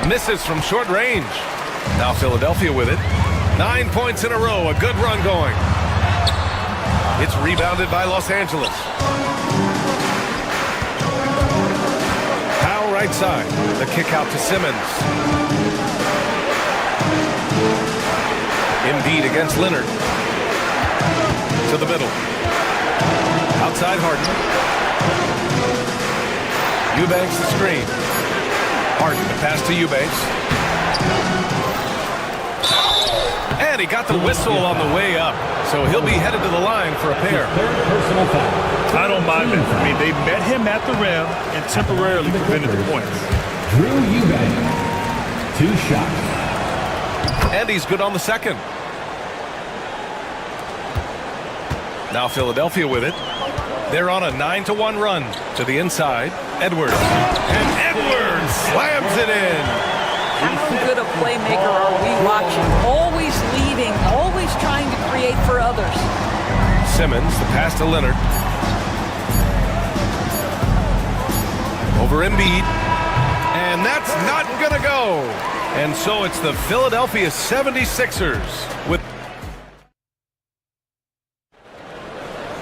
Misses from short range. Now Philadelphia with it. 9 points in a row. A good run going. It's rebounded by Los Angeles. Powell right side. The kick out to Simmons. Embiid against Leonard. To the middle. Outside Harden. Eubanks the screen. Harden the pass to Eubanks. And he got the whistle on the way up. So he'll be headed to the line for a pair.
I don't mind that. I mean, they met him at the rim and temporarily prevented the points.
Drew Eubanks. 2 shots.
And he's good on the second. Now Philadelphia with it. They're on a 9-1 run to the inside. Edwards. And Edwards slams it in.
How good a playmaker are we watching? Always leading, always trying to create for others.
Simmons, the pass to Leonard. Over Embiid. And that's not going to go. And so it's the Philadelphia 76ers with...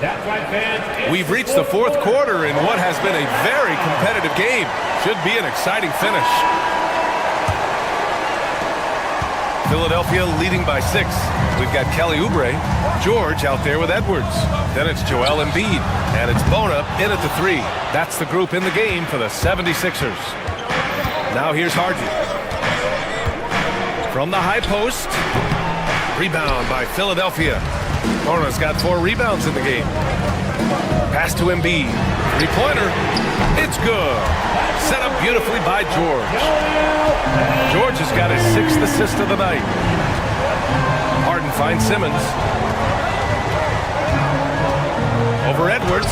That's right, fans.
We've reached the fourth quarter in what has been a very competitive game. Should be an exciting finish. Philadelphia leading by 6. We've got Kelly Oubre, George out there with Edwards. Then it's Joel Embiid, and it's Bona in at the 3. That's the group in the game for the 76ers. Now here's Harden. From the high post. Rebound by Philadelphia. Bona's got 4 rebounds in the game. Pass to Embiid. 3-pointer. It's good. Set up beautifully by George. George has got his 6th assist of the night. Harden finds Simmons. Over Edwards.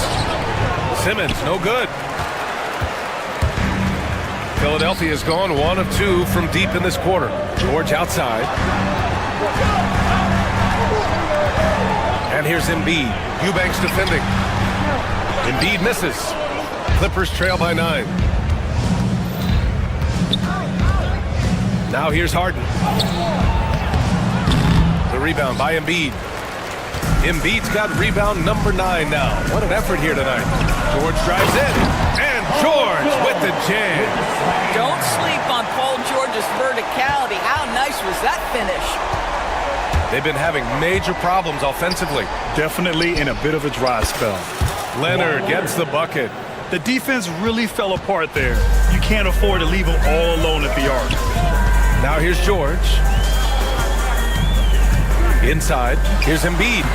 Simmons, no good. Philadelphia's gone 1 of 2 from deep in this quarter. George outside. And here's Embiid. Eubanks defending. Embiid misses. Clippers trail by 9. Now here's Harden. The rebound by Embiid. Embiid's got rebound number 9 now. What an effort here tonight. George drives in. And George with the jam.
Don't sleep on Paul George's verticality. How nice was that finish?
They've been having major problems offensively.
Definitely in a bit of a dry spell.
Leonard gets the bucket.
The defense really fell apart there. You can't afford to leave them all alone at the arc.
Now here's George. Inside. Here's Embiid.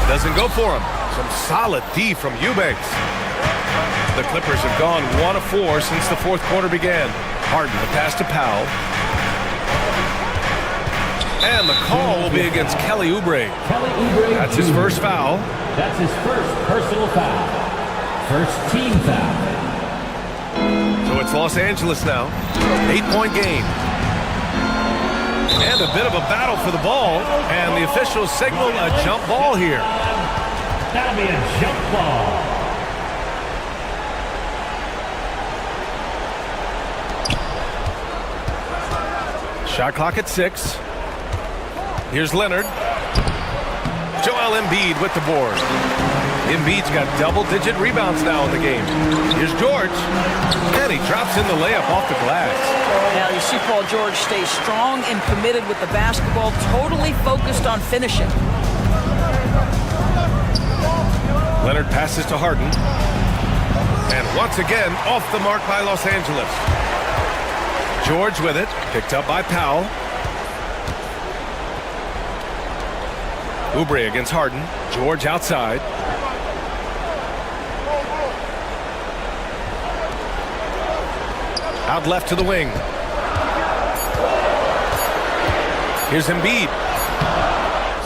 Doesn't go for him. Some solid D from Eubanks. The Clippers have gone 1 of 4 since the fourth quarter began. Harden, the pass to Powell. And the call will be against Kelly Oubre. That's his first foul.
That's his first personal foul. First team foul.
So it's Los Angeles now. 8-point game. And a bit of a battle for the ball. And the officials signal a jump ball here.
That'll be a jump ball.
Shot clock at 6. Here's Leonard. Joel Embiid with the board. Embiid's got double-digit rebounds now in the game. Here's George. And he drops in the layup off the glass.
Now you see Paul George stay strong and committed with the basketball, totally focused on finishing.
Leonard passes to Harden. And once again, off the mark by Los Angeles. George with it, picked up by Powell. Oubre against Harden. George outside. Out left to the wing. Here's Embiid.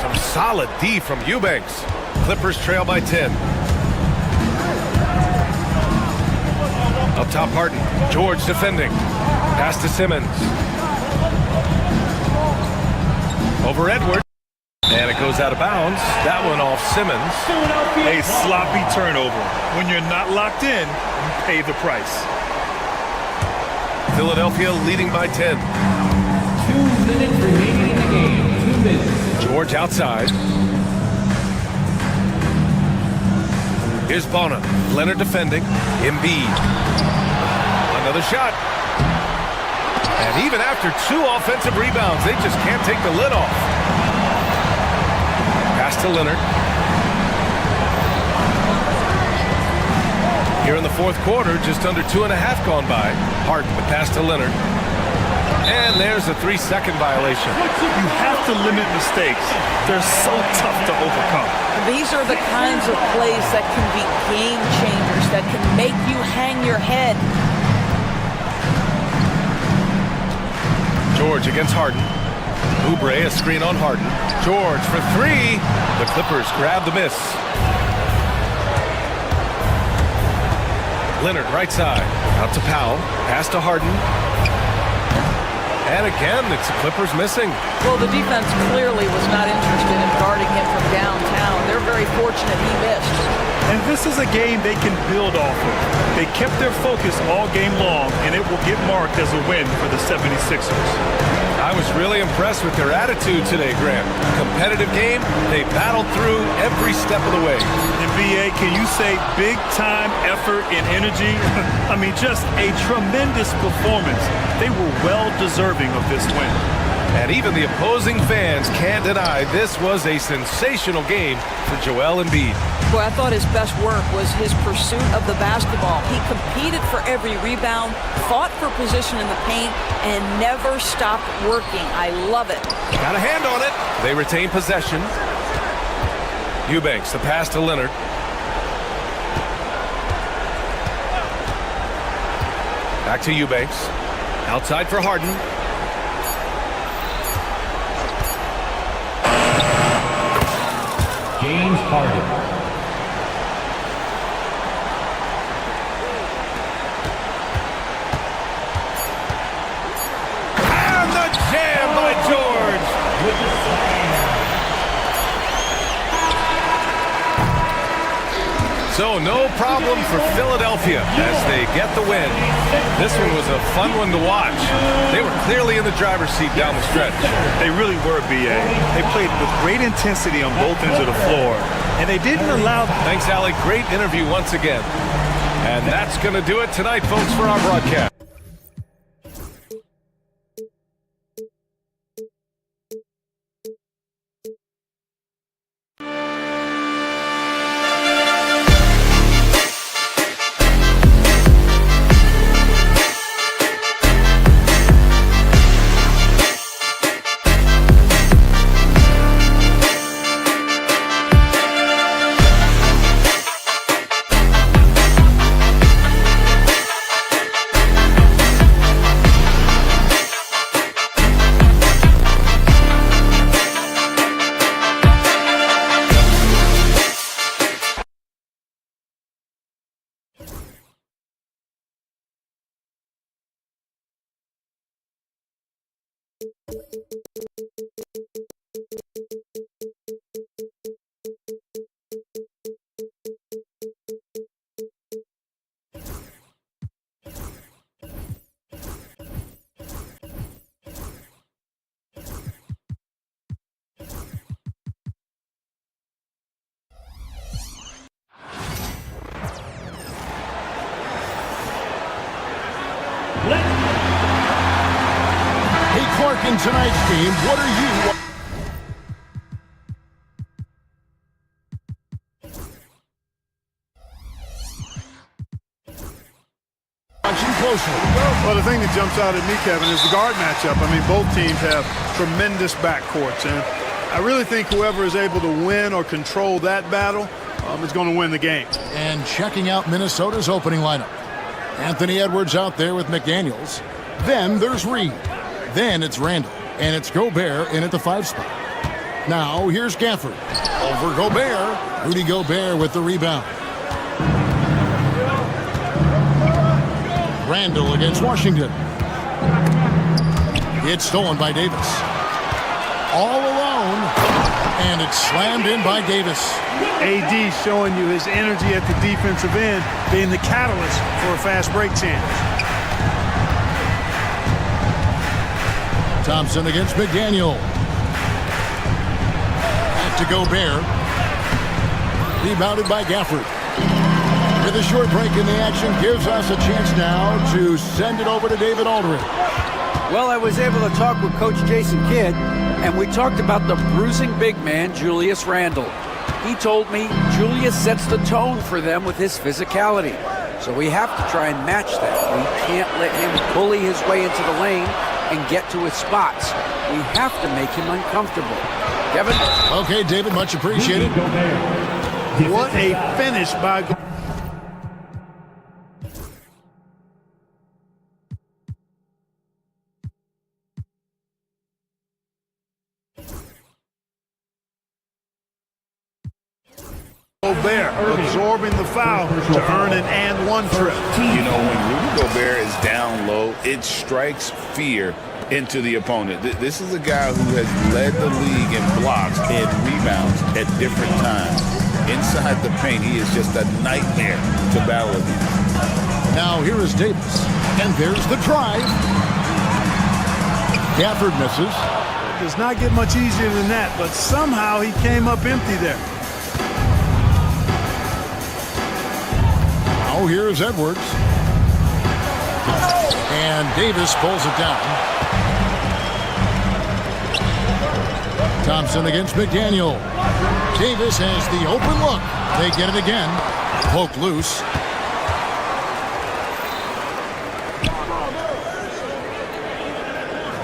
Some solid D from Eubanks. Clippers trail by 10. Up top, Harden. George defending. Pass to Simmons. Over Edwards. And it goes out of bounds. That one off Simmons.
A sloppy turnover. When you're not locked in, you pay the price.
Philadelphia leading by 10.
2 minutes remaining in the game. 2 minutes.
George outside. Here's Bona. Leonard defending. Embiid. Another shot. And even after 2 offensive rebounds, they just can't take the lid off. Pass to Leonard. Here in the fourth quarter, just under 2.5 gone by. Harden, the pass to Leonard. And there's a 3-second violation.
You have to limit mistakes. They're so tough to overcome.
These are the kinds of plays that can be game changers, that can make you hang your head.
George against Harden. Oubre, a screen on Harden. George for 3. The Clippers grab the miss. Leonard right side. Out to Powell. Pass to Harden. And again, it's the Clippers missing.
Well, the defense clearly was not interested in guarding him from downtown. They're very fortunate he missed.
And this is a game they can build off of. They kept their focus all game long, and it will get marked as a win for the 76ers.
I was really impressed with their attitude today, Graham. Competitive game, they battled through every step of the way.
And BA, can you say big time effort and energy? I mean, just a tremendous performance. They were well deserving of this win.
And even the opposing fans can't deny this was a sensational game for Joel Embiid.
Boy, I thought his best work was his pursuit of the basketball. He competed for every rebound, fought for position in the paint, and never stopped working. I love it.
Got a hand on it. They retain possession. Eubanks, the pass to Leonard. Back to Eubanks. Outside for Harden.
James Harden.
And the jam by George. So no problem for Philadelphia as they get the win. This one was a fun one to watch. They were clearly in the driver's seat down the stretch.
They really were, BA. They played with great intensity on both ends of the floor, and they didn't allow...
Thanks, Allie. Great interview once again. And that's going to do it tonight, folks, for our broadcast.
Clark, in tonight's game, what are you watching closely?
Well, the thing that jumps out at me, Kevin, is the guard matchup. I mean, both teams have tremendous backcourts, and I really think whoever is able to win or control that battle is going to win the game.
And checking out Minnesota's opening lineup. Anthony Edwards out there with McDaniels. Then there's Reed. Then it's Randall. And it's Gobert in at the 5 spot. Now here's Gafford. Over Gobert. Rudy Gobert with the rebound. Randall against Washington. It's stolen by Davis. All alone. And it's slammed in by Davis.
AD showing you his energy at the defensive end, being the catalyst for a fast break chance.
Thompson against McDaniel. Back to Gobert. Rebounded by Gafford. With a short break in the action, gives us a chance now to send it over to David Aldridge.
Well, I was able to talk with Coach Jason Kidd, and we talked about the bruising big man, Julius Randle. He told me Julius sets the tone for them with his physicality. So we have to try and match that. We can't let him bully his way into the lane and get to his spots. We have to make him uncomfortable. Kevin?
Okay, David, much appreciated.
What a finish by Gobert, absorbing the foul to earn an and one trip.
You know, when Rudy Gobert is down low, it strikes fear into the opponent. This is a guy who has led the league in blocks and rebounds at different times. Inside the paint, he is just a nightmare to battle against.
Now here is Davis. And there's the drive. Gafford misses.
It does not get much easier than that, but somehow he came up empty there.
Now here's Edwards. And Davis pulls it down. Thompson against McDaniel. Davis has the open look. They get it again. Poke loose.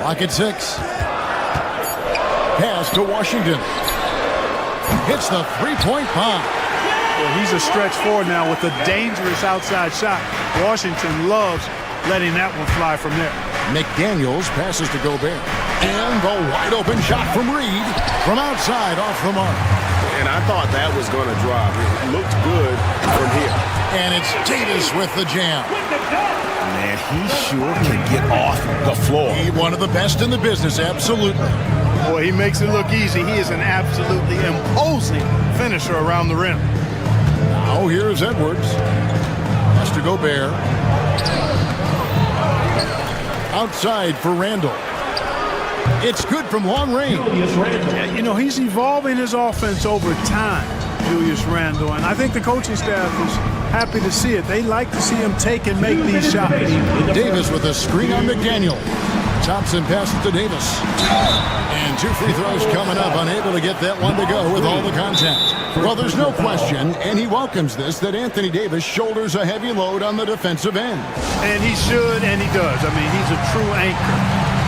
Clock at 6. Pass to Washington. Hits the three-point bomb.
Well, he's a stretch forward now with a dangerous outside shot. Washington loves letting that one fly from there.
McDaniels passes to Gobert. And the wide open shot from Reed from outside off the mark.
And I thought that was going to drop. It looked good from here.
And it's Davis with the jam.
Man, he sure can get off the floor.
He one of the best in the business, absolutely.
Boy, he makes it look easy. He is an absolutely imposing finisher around the rim.
Now here's Edwards. Has to Gobert. Outside for Randall. It's good from long range.
Yeah, you know, he's evolving his offense over time, Julius Randle, and I think the coaching staff is happy to see it. They like to see him take and make these shots.
Davis with a screen on McDaniel. Thompson passes to Davis. And 2 free throws coming up, unable to get that one to go with all the contact. Well, there's no question, and he welcomes this, that Anthony Davis shoulders a heavy load on the defensive end.
And he should, and he does. I mean, he's a true anchor.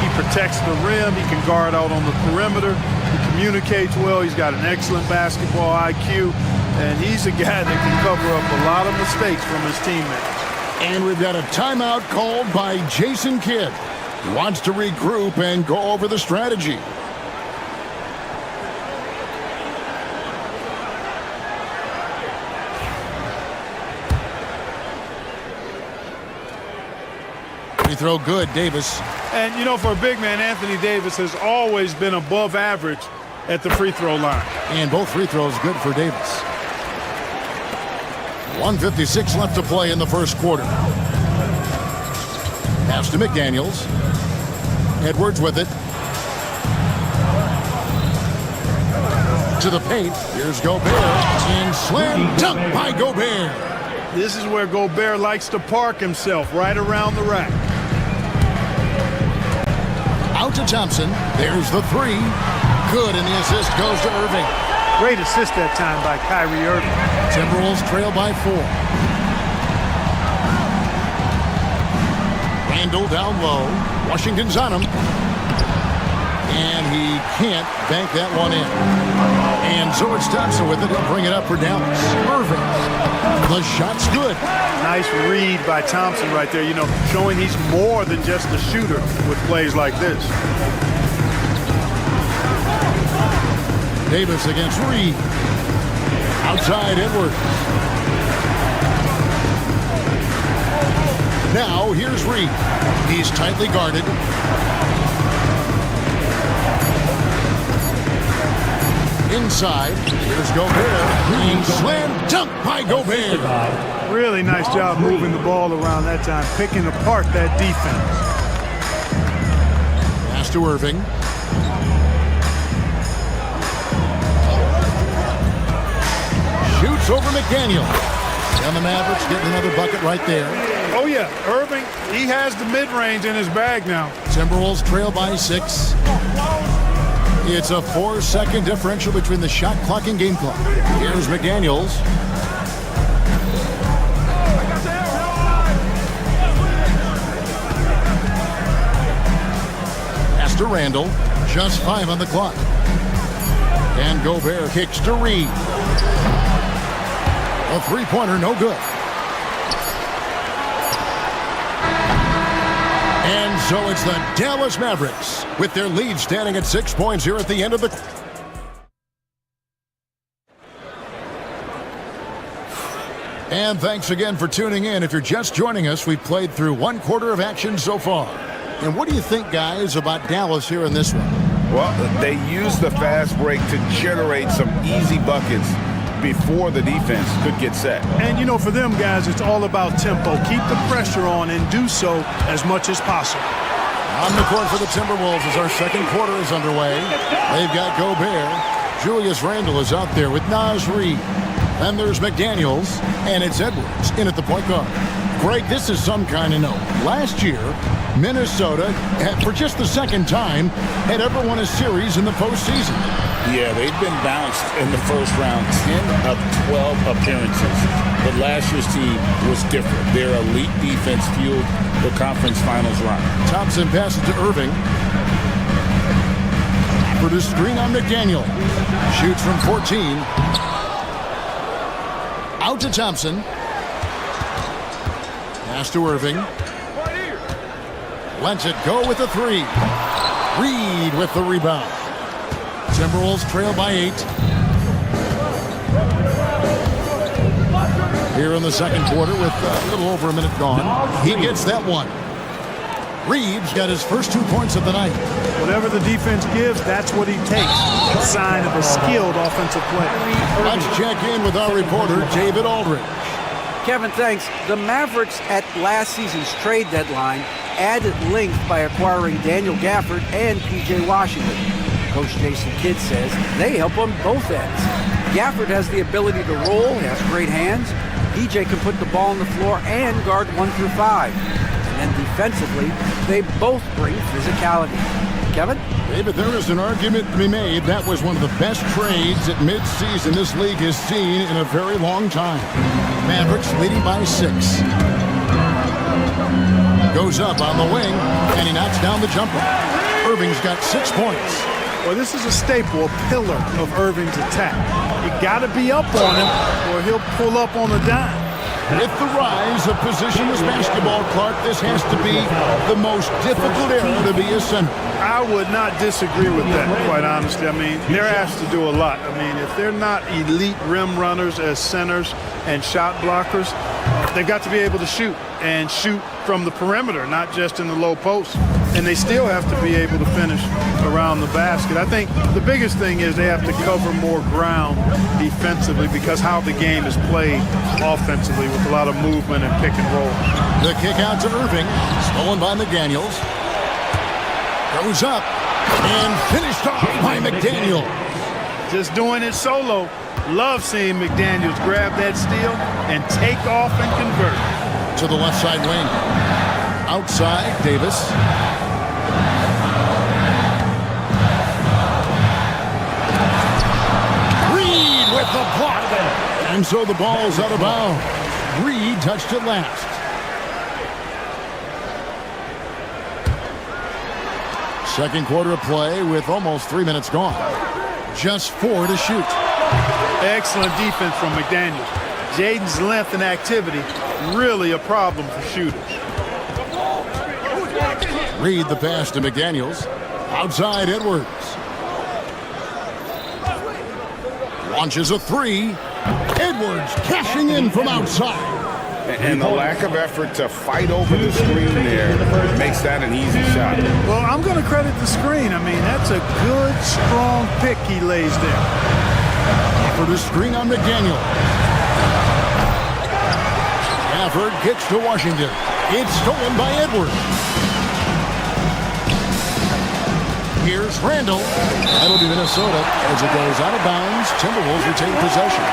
He protects the rim. He can guard out on the perimeter. He communicates well. He's got an excellent basketball IQ. And he's a guy that can cover up a lot of mistakes from his teammates.
And we've got a timeout called by Jason Kidd. He wants to regroup and go over the strategy. Free throw good, Davis.
And, you know, for a big man, Anthony Davis has always been above average at the free throw line.
And both free throws good for Davis. 1:56 left to play in the first quarter. Pass to McDaniels. Edwards with it. To the paint. Here's Gobert. And slam dunk by Gobert.
This is where Gobert likes to park himself, right around the rack.
Out to Thompson. There's the three. Good, and the assist goes to Irving.
Great assist that time by Kyrie Irving.
Timberwolves trail by 4. Randall down low. Washington's on him. And he can't bank that one in. And so it's Thompson with it. He'll bring it up for Dallas. Irving. The shot's good.
Nice read by Thompson right there, you know, showing he's more than just a shooter with plays like this.
Davis against Reed. Outside Edwards. Now here's Reed. He's tightly guarded. Inside, here's Gobert. And slam dunk by Gobert.
Really nice job moving the ball around that time, picking apart that defense.
Pass to Irving. Shoots over McDaniel. And the Mavericks getting another bucket right there.
Oh, yeah. Irving, he has the mid-range in his bag now.
Timberwolves trail by 6. It's a 4-second differential between the shot clock and game clock. Here's McDaniels. Pass to Randall. Just 5 on the clock. And Gobert kicks to Reed. A three-pointer, no good. And so it's the Dallas Mavericks with their lead standing at 6 points here at the end of the... And thanks again for tuning in. If you're just joining us, we've played through 1 quarter of action so far. And what do you think, guys, about Dallas here in this one?
Well, they used the fast break to generate some easy buckets before the defense could get set.
And, you know, for them guys, it's all about tempo. Keep the pressure on and do so as much as possible.
On the court for the Timberwolves as our second quarter is underway. They've got Gobert. Julius Randle is out there with Naz Reid. Then there's McDaniels, and it's Edwards in at the point guard. Greg, this is some kind of note. Last year, Minnesota, for just the second time, had ever won a series in the postseason.
Yeah, they've been bounced in the first round, 10 of 12 appearances. But last year's team was different. Their elite defense fueled the conference finals run.
Thompson passes to Irving. For the screen on McDaniel. Shoots from 14. Out to Thompson. Pass to Irving. Lets it go with a 3. Reed with the rebound. Timberwolves trail by 8. Here in the second quarter with a little over a minute gone. He gets that one. Reed's got his first 2 points of the night.
Whatever the defense gives, that's what he takes. A sign of a skilled offensive player.
Let's check in with our reporter, David Aldridge.
Kevin, thanks. The Mavericks at last season's trade deadline added length by acquiring Daniel Gafford and P.J. Washington. Coach Jason Kidd says they help on both ends. Gafford has the ability to roll, he has great hands. P.J. can put the ball on the floor and guard 1 through 5. And then defensively, they both bring physicality. Kevin?
David, there is an argument to be made. That was one of the best trades at midseason this league has seen in a very long time. Mavericks leading by 6. Goes up on the wing, and he knocks down the jumper. Irving's got 6 points.
Well, this is a staple, a pillar of Irving's attack. You got to be up on him, or he'll pull up on a dime.
With the rise of positionless basketball, Clark, this has to be the most difficult era to be a center.
I would not disagree with that, quite honestly. I mean, they're asked to do a lot. I mean, if they're not elite rim runners as centers and shot blockers, they've got to be able to shoot and shoot from the perimeter, not just in the low post. And they still have to be able to finish around the basket. I think the biggest thing is they have to cover more ground defensively because how the game is played offensively with a lot of movement and pick and roll.
The kick out to Irving, stolen by McDaniels. Goes up and finished off by McDaniel.
Just doing it solo. Love seeing McDaniels grab that steal and take off and convert.
To the left side wing. Outside, Davis. Reed with the block. And so the ball's out of bounds. Reed touched it last. Second quarter of play with almost 3 minutes gone. Just 4 to shoot.
Excellent defense from McDaniels. Jaden's length and activity, really a problem for shooters.
Reed the pass to McDaniels. Outside Edwards. Launches a three. Edwards cashing in from outside.
And the lack of effort to fight over the screen there makes that an easy shot.
Well, I'm going to credit the screen. I mean, that's a good, strong pick he lays there.
For the screen on McDaniel. Stafford kicks to Washington. It's stolen by Edwards. Here's Randall. That'll be Minnesota as it goes out of bounds. Timberwolves retain possession.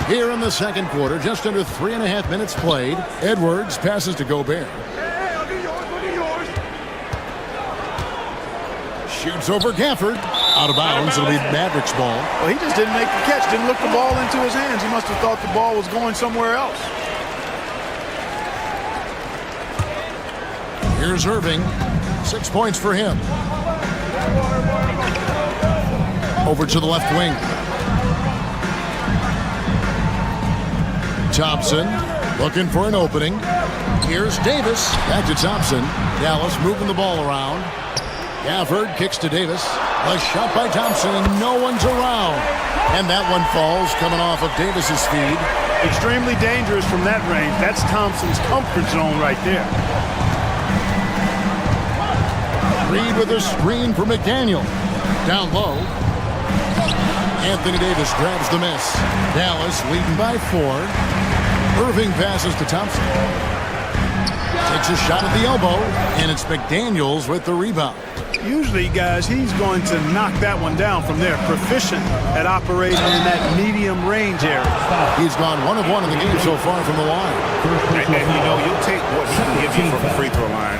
Here in the second quarter, just under 3.5 minutes played. Edwards passes to Gobert. Shoots over Gafford. Out of bounds. It'll be Mavericks ball.
Well, he just didn't make the catch. Didn't look the ball into his hands. He must have thought the ball was going somewhere else.
Here's Irving. 6 points for him. Over to the left wing. Thompson looking for an opening. Here's Davis. Back to Thompson. Dallas moving the ball around. Gafford kicks to Davis. A shot by Thompson, and no one's around. And that one falls, coming off of Davis's feed.
Extremely dangerous from that range. That's Thompson's comfort zone right there.
Reed with a screen for McDaniel. Down low. Anthony Davis grabs the miss. Dallas leading by 4. Irving passes to Thompson. Takes a shot at the elbow, and it's McDaniels with the rebound.
Usually, guys, he's going to knock that one down from there. Proficient at operating in that medium range area.
He's gone 1 of 1 in the game so far from the line.
And you know, you'll take what he can give you from the free throw line.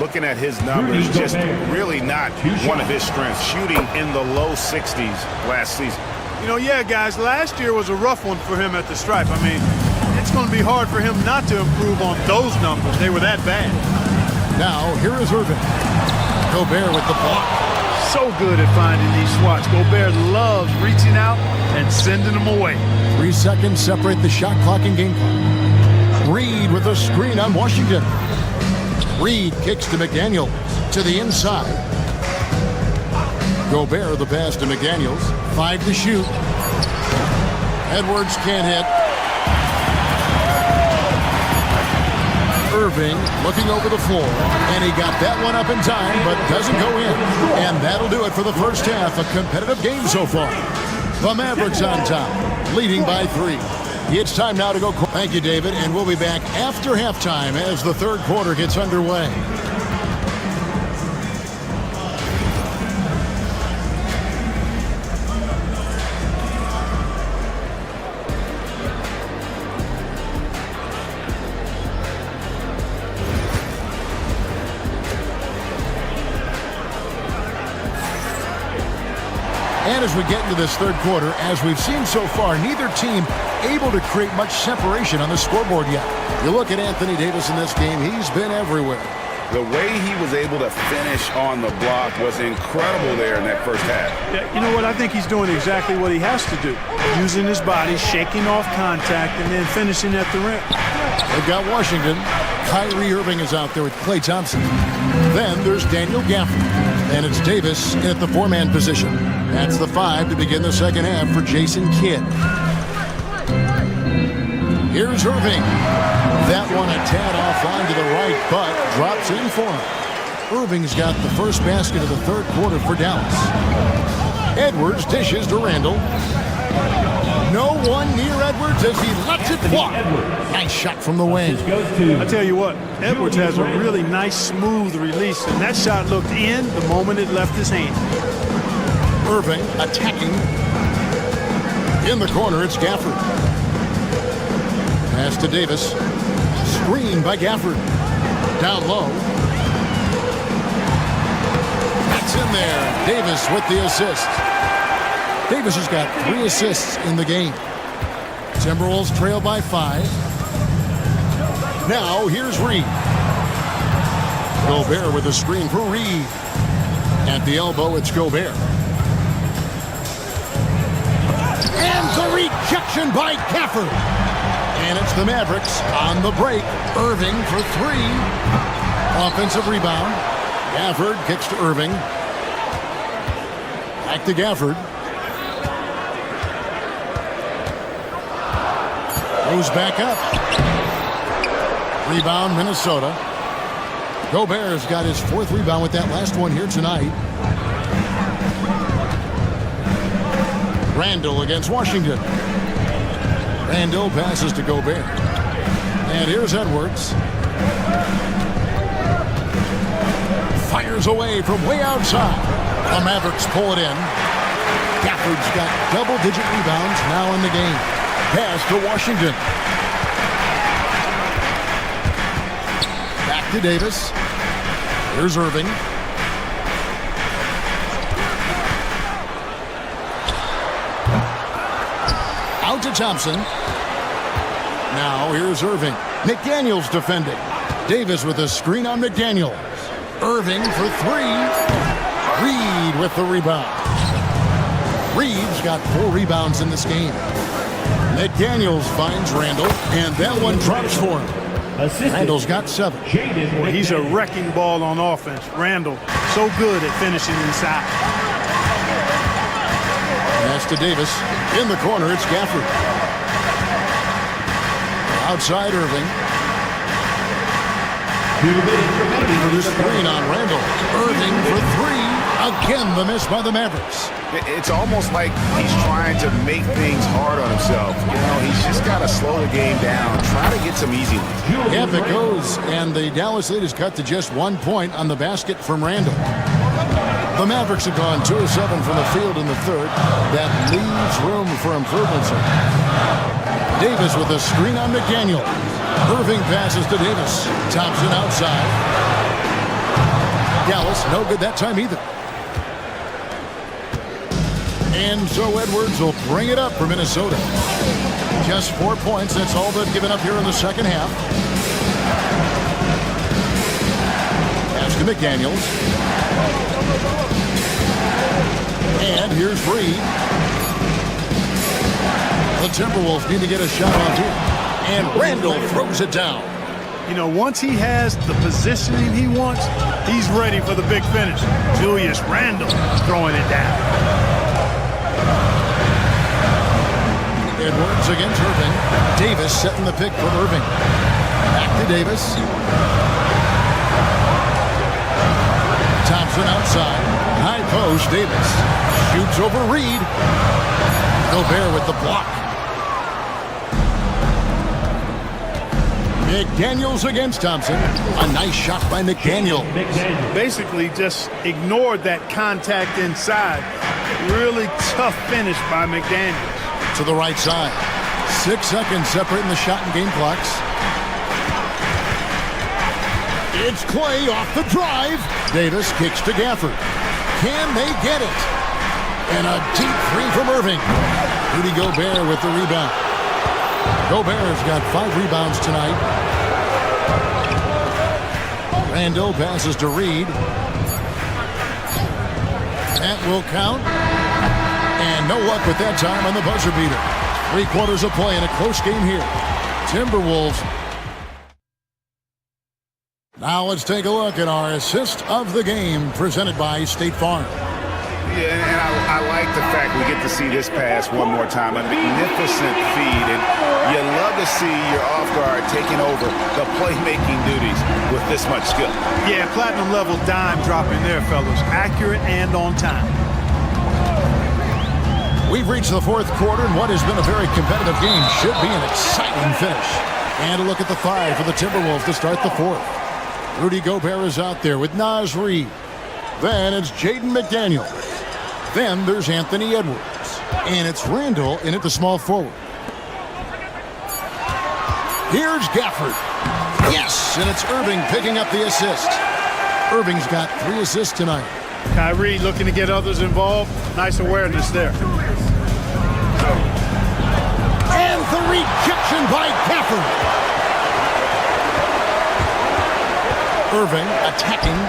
Looking at his numbers, just really not one of his strengths. Shooting in the low 60s last season.
You know, yeah, guys, last year was a rough one for him at the stripe. I mean, it's going to be hard for him not to improve on those numbers. They were that bad.
Now, here is Irving. Gobert with the block.
So good at finding these swats. Gobert loves reaching out and sending them away.
3 seconds separate the shot clock and game clock. Reed with a screen on Washington. Reed kicks to McDaniel to the inside. Gobert the pass to McDaniels. 5 to shoot. Edwards can't hit. Irving looking over the floor, and he got that one up in time, but doesn't go in. And that'll do it for the first half. A competitive game so far. The Mavericks on top, leading by 3. It's time now to go. Thank you, David, and we'll be back after halftime as the third quarter gets underway. And as we get into this third quarter, as we've seen so far, neither team able to create much separation on the scoreboard yet. You look at Anthony Davis in this game, he's been everywhere.
The way he was able to finish on the block was incredible there in that first half.
Yeah, you know what? I think he's doing exactly what he has to do. Using his body, shaking off contact, and then finishing at the rim.
They've got Washington. Kyrie Irving is out there with Klay Thompson. Then there's Daniel Gafford. And it's Davis at the 4-man position. That's the 5 to begin the second half for Jason Kidd. Here's Irving. That one a tad offline to the right, but drops in for him. Irving's got the first basket of the third quarter for Dallas. Edwards dishes to Randall. No one near Edwards as he lets it fly. Nice shot from the wing.
I tell you what, Edwards has a really nice, smooth release, and that shot looked in the moment it left his hand.
Irving attacking. In the corner, it's Gafford. Pass to Davis. Screen by Gafford. Down low. That's in there. Davis with the assist. Davis has got 3 assists in the game. Timberwolves trail by 5. Now here's Reed. Gobert with a screen for Reed. At the elbow, it's Gobert. And the rejection by Gafford. And it's the Mavericks on the break. Irving for three. Offensive rebound. Gafford kicks to Irving. Back to Gafford. Goes back up. Rebound, Minnesota. Gobert's got his fourth rebound with that last one here tonight. Randall against Washington. Randall passes to Gobert. And here's Edwards. Fires away from way outside. The Mavericks pull it in. Gafford's got double-digit rebounds now in the game. Pass to Washington. Back to Davis. Here's Irving. Out to Thompson. Now here's Irving. McDaniels defending. Davis with a screen on McDaniels. Irving for three. Reed with the rebound. Reed's got 4 rebounds in this game. McDaniels finds Randall, and that one drops for him. Randall's got 7.
Well, he's a wrecking ball on offense. Randall, so good at finishing inside.
Pass to Davis. In the corner, it's Gafford. Outside Irving. For the screen on Randall. Irving for 3. Again, the miss by the Mavericks.
It's almost like he's trying to make things hard on himself. You know, he's just got to slow the game down, try to get some easy ones.
Yep, it goes, and the Dallas lead is cut to just 1 point on the basket from Randall. The Mavericks have gone 2 of 7 from the field in the third. That leaves room for improvements. Davis with a screen on McDaniel. Irving passes to Davis. Thompson outside. Dallas, no good that time either. And so Edwards will bring it up for Minnesota. Just 4 points. That's all they've given up here in the second half. Pass to McDaniels. And here's Reed. The Timberwolves need to get a shot on here. And Randall throws it down.
You know, once he has the positioning he wants, he's ready for the big finish. Julius Randall throwing it down.
Edwards against Irving. Davis setting the pick for Irving. Back to Davis. Thompson outside. High post, Davis. Shoots over Reed. Gobert with the block. McDaniels against Thompson. A nice shot by McDaniel.
Basically just ignored that contact inside. Really tough finish by McDaniels.
To the right side. 6 seconds separating the shot and game clocks. It's Clay off the drive. Davis kicks to Gafford. Can they get it? And a deep 3 from Irving. Rudy Gobert with the rebound. Gobert's got 5 rebounds tonight. Randall passes to Reed. That will count. And no luck with that time on the buzzer beater. 3 quarters of play in a close game here. Timberwolves. Now let's take a look at our assist of the game presented by State Farm.
Yeah, and I like the fact we get to see this pass one more time. A magnificent feed, and you love to see your off guard taking over the playmaking duties with this much skill.
Yeah, platinum level dime dropping there, fellas. Accurate and on time.
We've reached the 4th quarter, and what has been a very competitive game should be an exciting finish. And a look at the 5 for the Timberwolves to start the 4th. Rudy Gobert is out there with Naz Reid. Then it's Jaden McDaniel. Then there's Anthony Edwards. And it's Randall in at the small forward. Here's Gafford. Yes, and it's Irving picking up the assist. Irving's got 3 assists tonight.
Kyrie looking to get others involved. Nice awareness there.
And the rejection by Gafford. Irving attacking.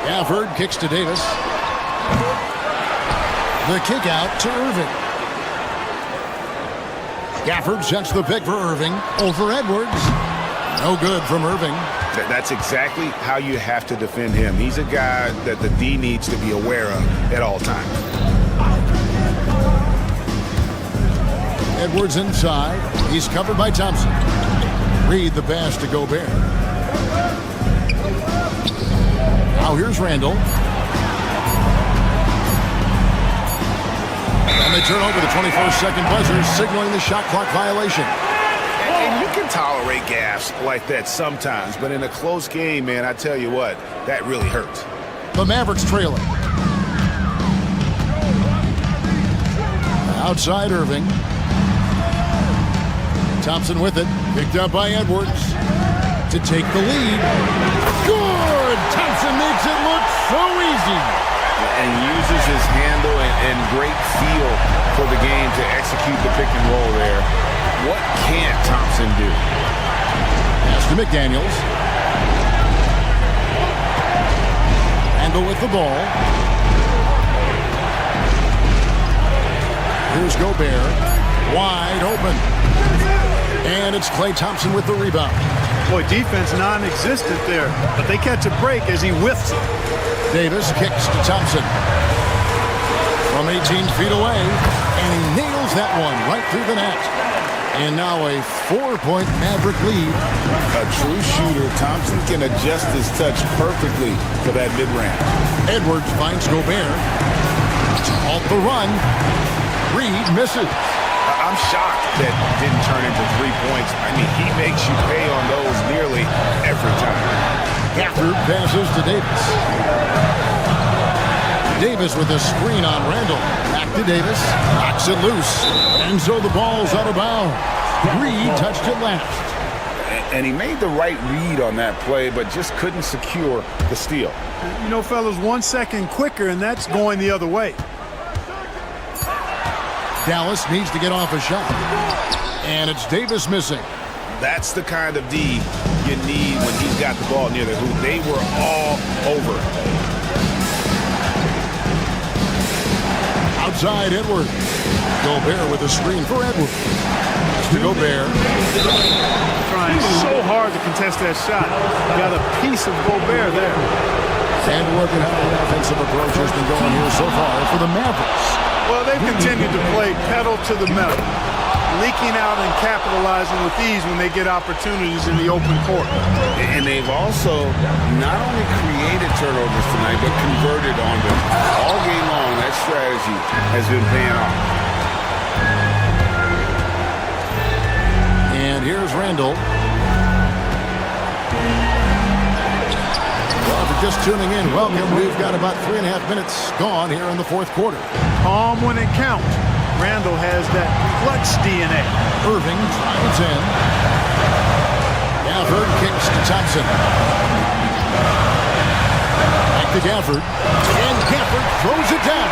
Gafford kicks to Davis. The kick out to Irving. Gafford sets the pick for Irving over Edwards. No good from Irving.
That's exactly how you have to defend him. He's a guy that the D needs to be aware of at all times.
Edwards inside. He's covered by Thompson. Reed the pass to Gobert. Now here's Randall. And they turn over the 21st-second buzzer, signaling the shot clock violation.
And you can tolerate gaffes like that sometimes, but in a close game, man, I tell you what, that really hurts.
The Mavericks trailing. Outside Irving. Thompson with it. Picked up by Edwards to take the lead. Good! Thompson makes it look so easy.
And uses his handle and great feel for the game to execute the pick and roll there. What can't Thompson do?
Pass to McDaniels. Randall with the ball. Here's Gobert. Wide open. And it's Klay Thompson with the rebound.
Boy, defense non-existent there, but they catch a break as he whiffs it.
Davis kicks to Thompson. From 18 feet away, and he nails that one right through the net. And now a 4-point Maverick lead.
A true shooter, Thompson can adjust his touch perfectly for that mid-range.
Edwards finds Gobert. Off the run. Reed misses.
I'm shocked that didn't turn into 3 points. I mean, he makes you pay on those nearly every time.
Gafford passes to Davis. Davis with a screen on Randall. Back to Davis. Knocks it loose. And so the ball's out of bounds. Reed touched it last.
And he made the right read on that play, but just couldn't secure the steal.
You know, fellas, 1 second quicker, and that's going the other way.
Dallas needs to get off a shot. And it's Davis missing.
That's the kind of D you need when he's got the ball near the hoop. They were all over.
Outside Edwards. Gobert with a screen for Edwards. To Gobert.
Trying so hard to contest that shot. Got a piece of Gobert there.
And look at how the offensive approach has been going here so far for the Mavericks.
Well, they've continued to play pedal to the metal, leaking out and capitalizing with ease when they get opportunities in the open court.
And they've also not only created turnovers tonight, but converted on them. All game long, that strategy has been paying off.
And here's Randall. Well, if you're just tuning in, welcome. We've got about 3.5 minutes gone here in the fourth quarter.
Calm when it counts. Randall has that clutch DNA.
Irving drives in. Gafford kicks to Thompson. Back to Gafford. And Gafford throws it down.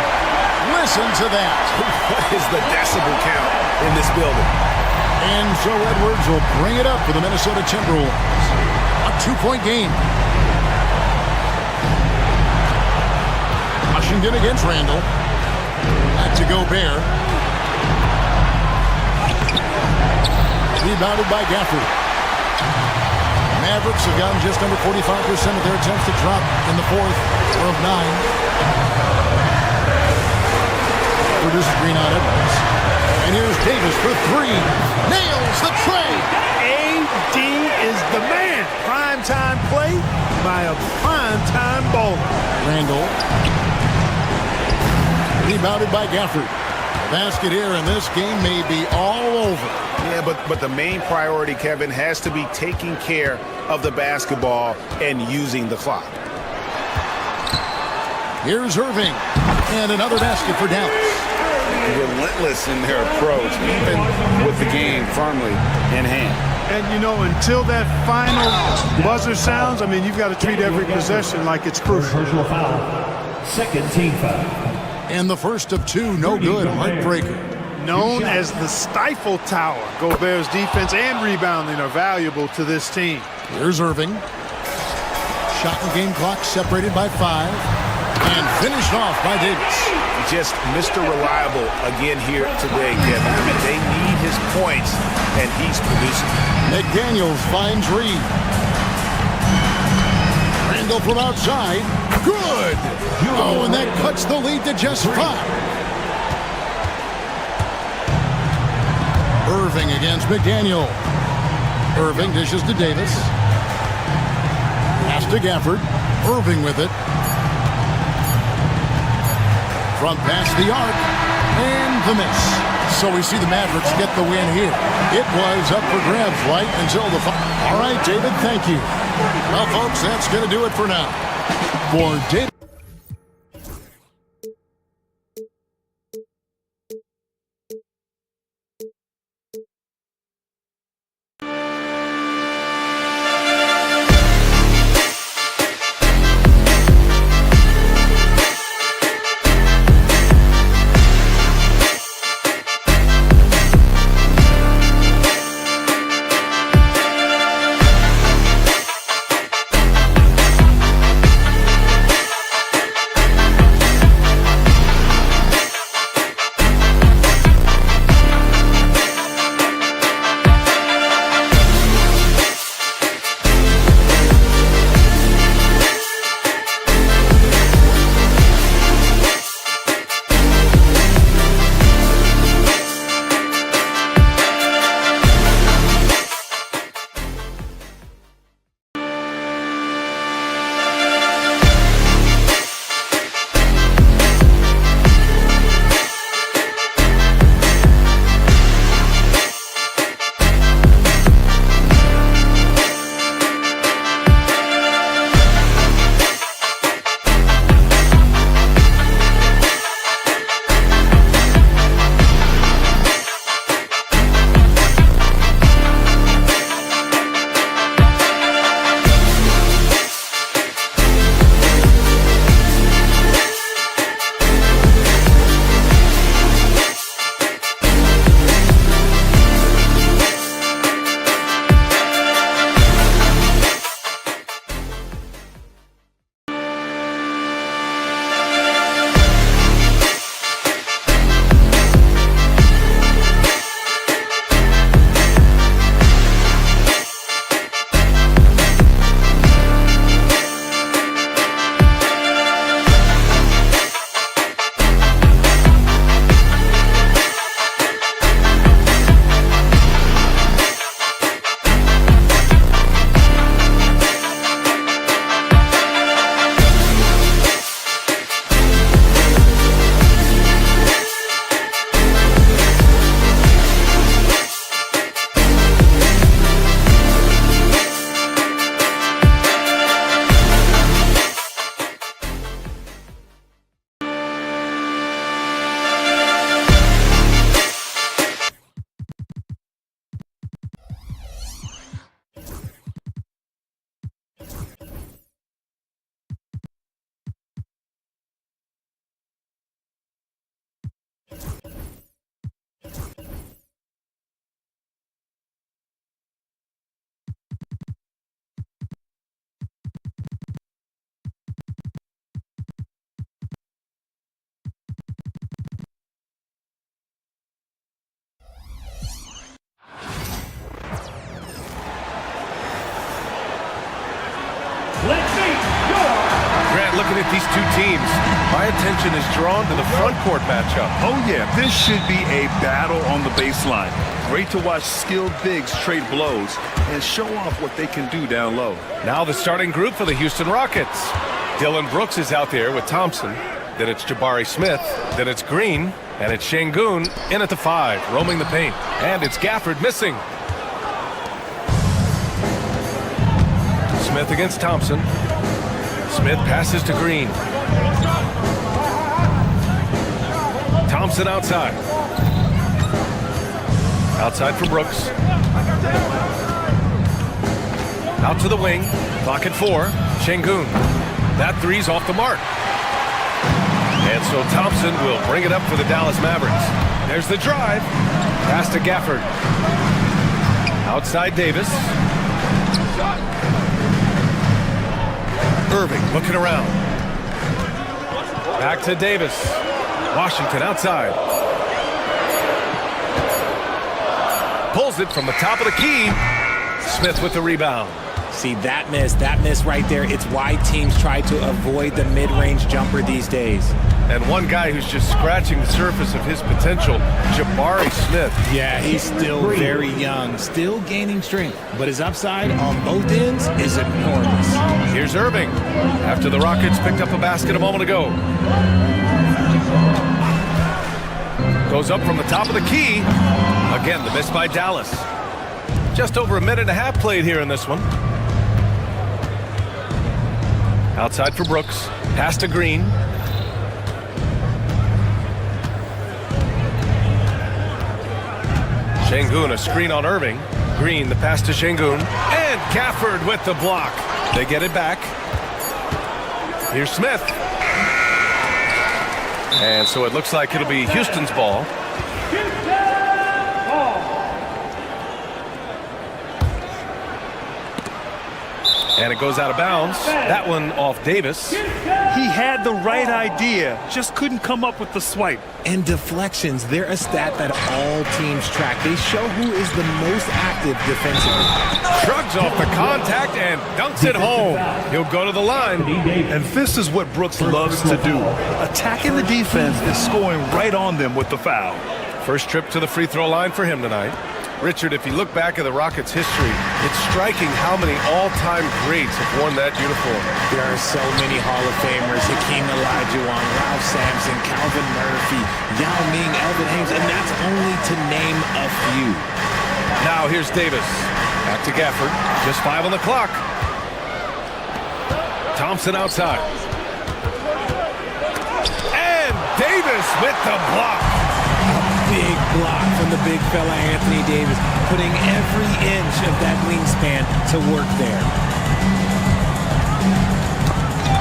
Listen to that.
What is the decibel count in this building?
And so Edwards will bring it up for the Minnesota Timberwolves. A 2-point game. Washington against Randall. Back to Gobert. Rebounded by Gafford. Mavericks have gotten just under 45% of their attempts to drop in the fourth of 9. Produces Green on Edwards. And here's Davis for 3. Nails the tray.
AD is the man. Primetime play by a primetime bowler.
Randall. Rebounded by Gafford. Basket here, and this game may be all over.
Yeah, but the main priority, Kevin, has to be taking care of the basketball and using the clock.
Here's Irving. And another basket for Dallas.
Relentless in their approach, even with the game firmly in hand.
And, you know, until that final buzzer sounds, I mean, you've got to treat every possession like it's crucial.
Personal foul. Second team foul.
And the first of 2, no good, heartbreaker.
Known as the Stifle Tower, Gobert's defense and rebounding are valuable to this team.
Here's Irving. shot and game clock separated by 5. And finished off by Davis.
Just Mr. Reliable again here today, Kevin. They need his points, and he's producing.
McDaniels finds Reed. Randall from outside. Good! Oh, and that cuts the lead to just 5. Irving against McDaniel. Irving dishes to Davis. Pass to Gafford. Irving with it. Front past the arc. And the miss. So we see the Mavericks get the win here. It was up for grabs right until the... All right, David, thank you. Well, folks, that's going to do it for now. For David...
Grant, looking at these two teams, my attention is drawn to the front court matchup.
Oh, yeah, this should be a battle on the baseline. Great to watch skilled bigs trade blows and show off what they can do down low.
Now the starting group for the Houston Rockets. Dillon Brooks is out there with Thompson. Then it's Jabari Smith. Then it's Green. And it's Şengün in at the 5, roaming the paint. And it's Gafford missing. Smith against Thompson. Smith passes to Green. Thompson outside. Outside for Brooks. Out to the wing. Clock at 4. Şengün. That three's off the mark. And so Thompson will bring it up for the Dallas Mavericks. There's the drive. Pass to Gafford. Outside Davis. Irving looking around. Back to Davis. Washington outside. Pulls it from the top of the key. Smith with the rebound.
See, that miss right there, it's why teams try to avoid the mid-range jumper these days.
And one guy who's just scratching the surface of his potential, Jabari Smith.
Yeah, he's still very young, still gaining strength, but his upside on both ends is enormous.
Here's Irving, after the Rockets picked up a basket a moment ago. Goes up from the top of the key. Again, the miss by Dallas. Just over a minute and a half played here in this one. Outside for Brooks. Pass to Green. Şengün, a screen on Irving. Green, the pass to Şengün. And Gafford with the block. They get it back. Here's Smith. And so it looks like it'll be Houston's ball. And it goes out of bounds. That one off Davis.
He had the right idea, just couldn't come up with the swipe.
And deflections, they're a stat that all teams track. They show who is the most active defensively.
Shrugs off the contact and dunks it home. He'll go to the line.
And this is what Brooks loves to do. Attacking the defense and scoring right on them with the foul.
First trip to the free throw line for him tonight. Richard, if you look back at the Rockets' history, it's striking how many all-time greats have worn that uniform.
There are so many Hall of Famers: Hakeem Olajuwon, Ralph Sampson, Calvin Murphy, Yao Ming, Elvin Hayes, and that's only to name a few.
Now here's Davis. Back to Gafford. Just 5 on the clock. Thompson outside. And Davis with the block.
Big block from the big fella Anthony Davis, putting every inch of that wingspan to work there.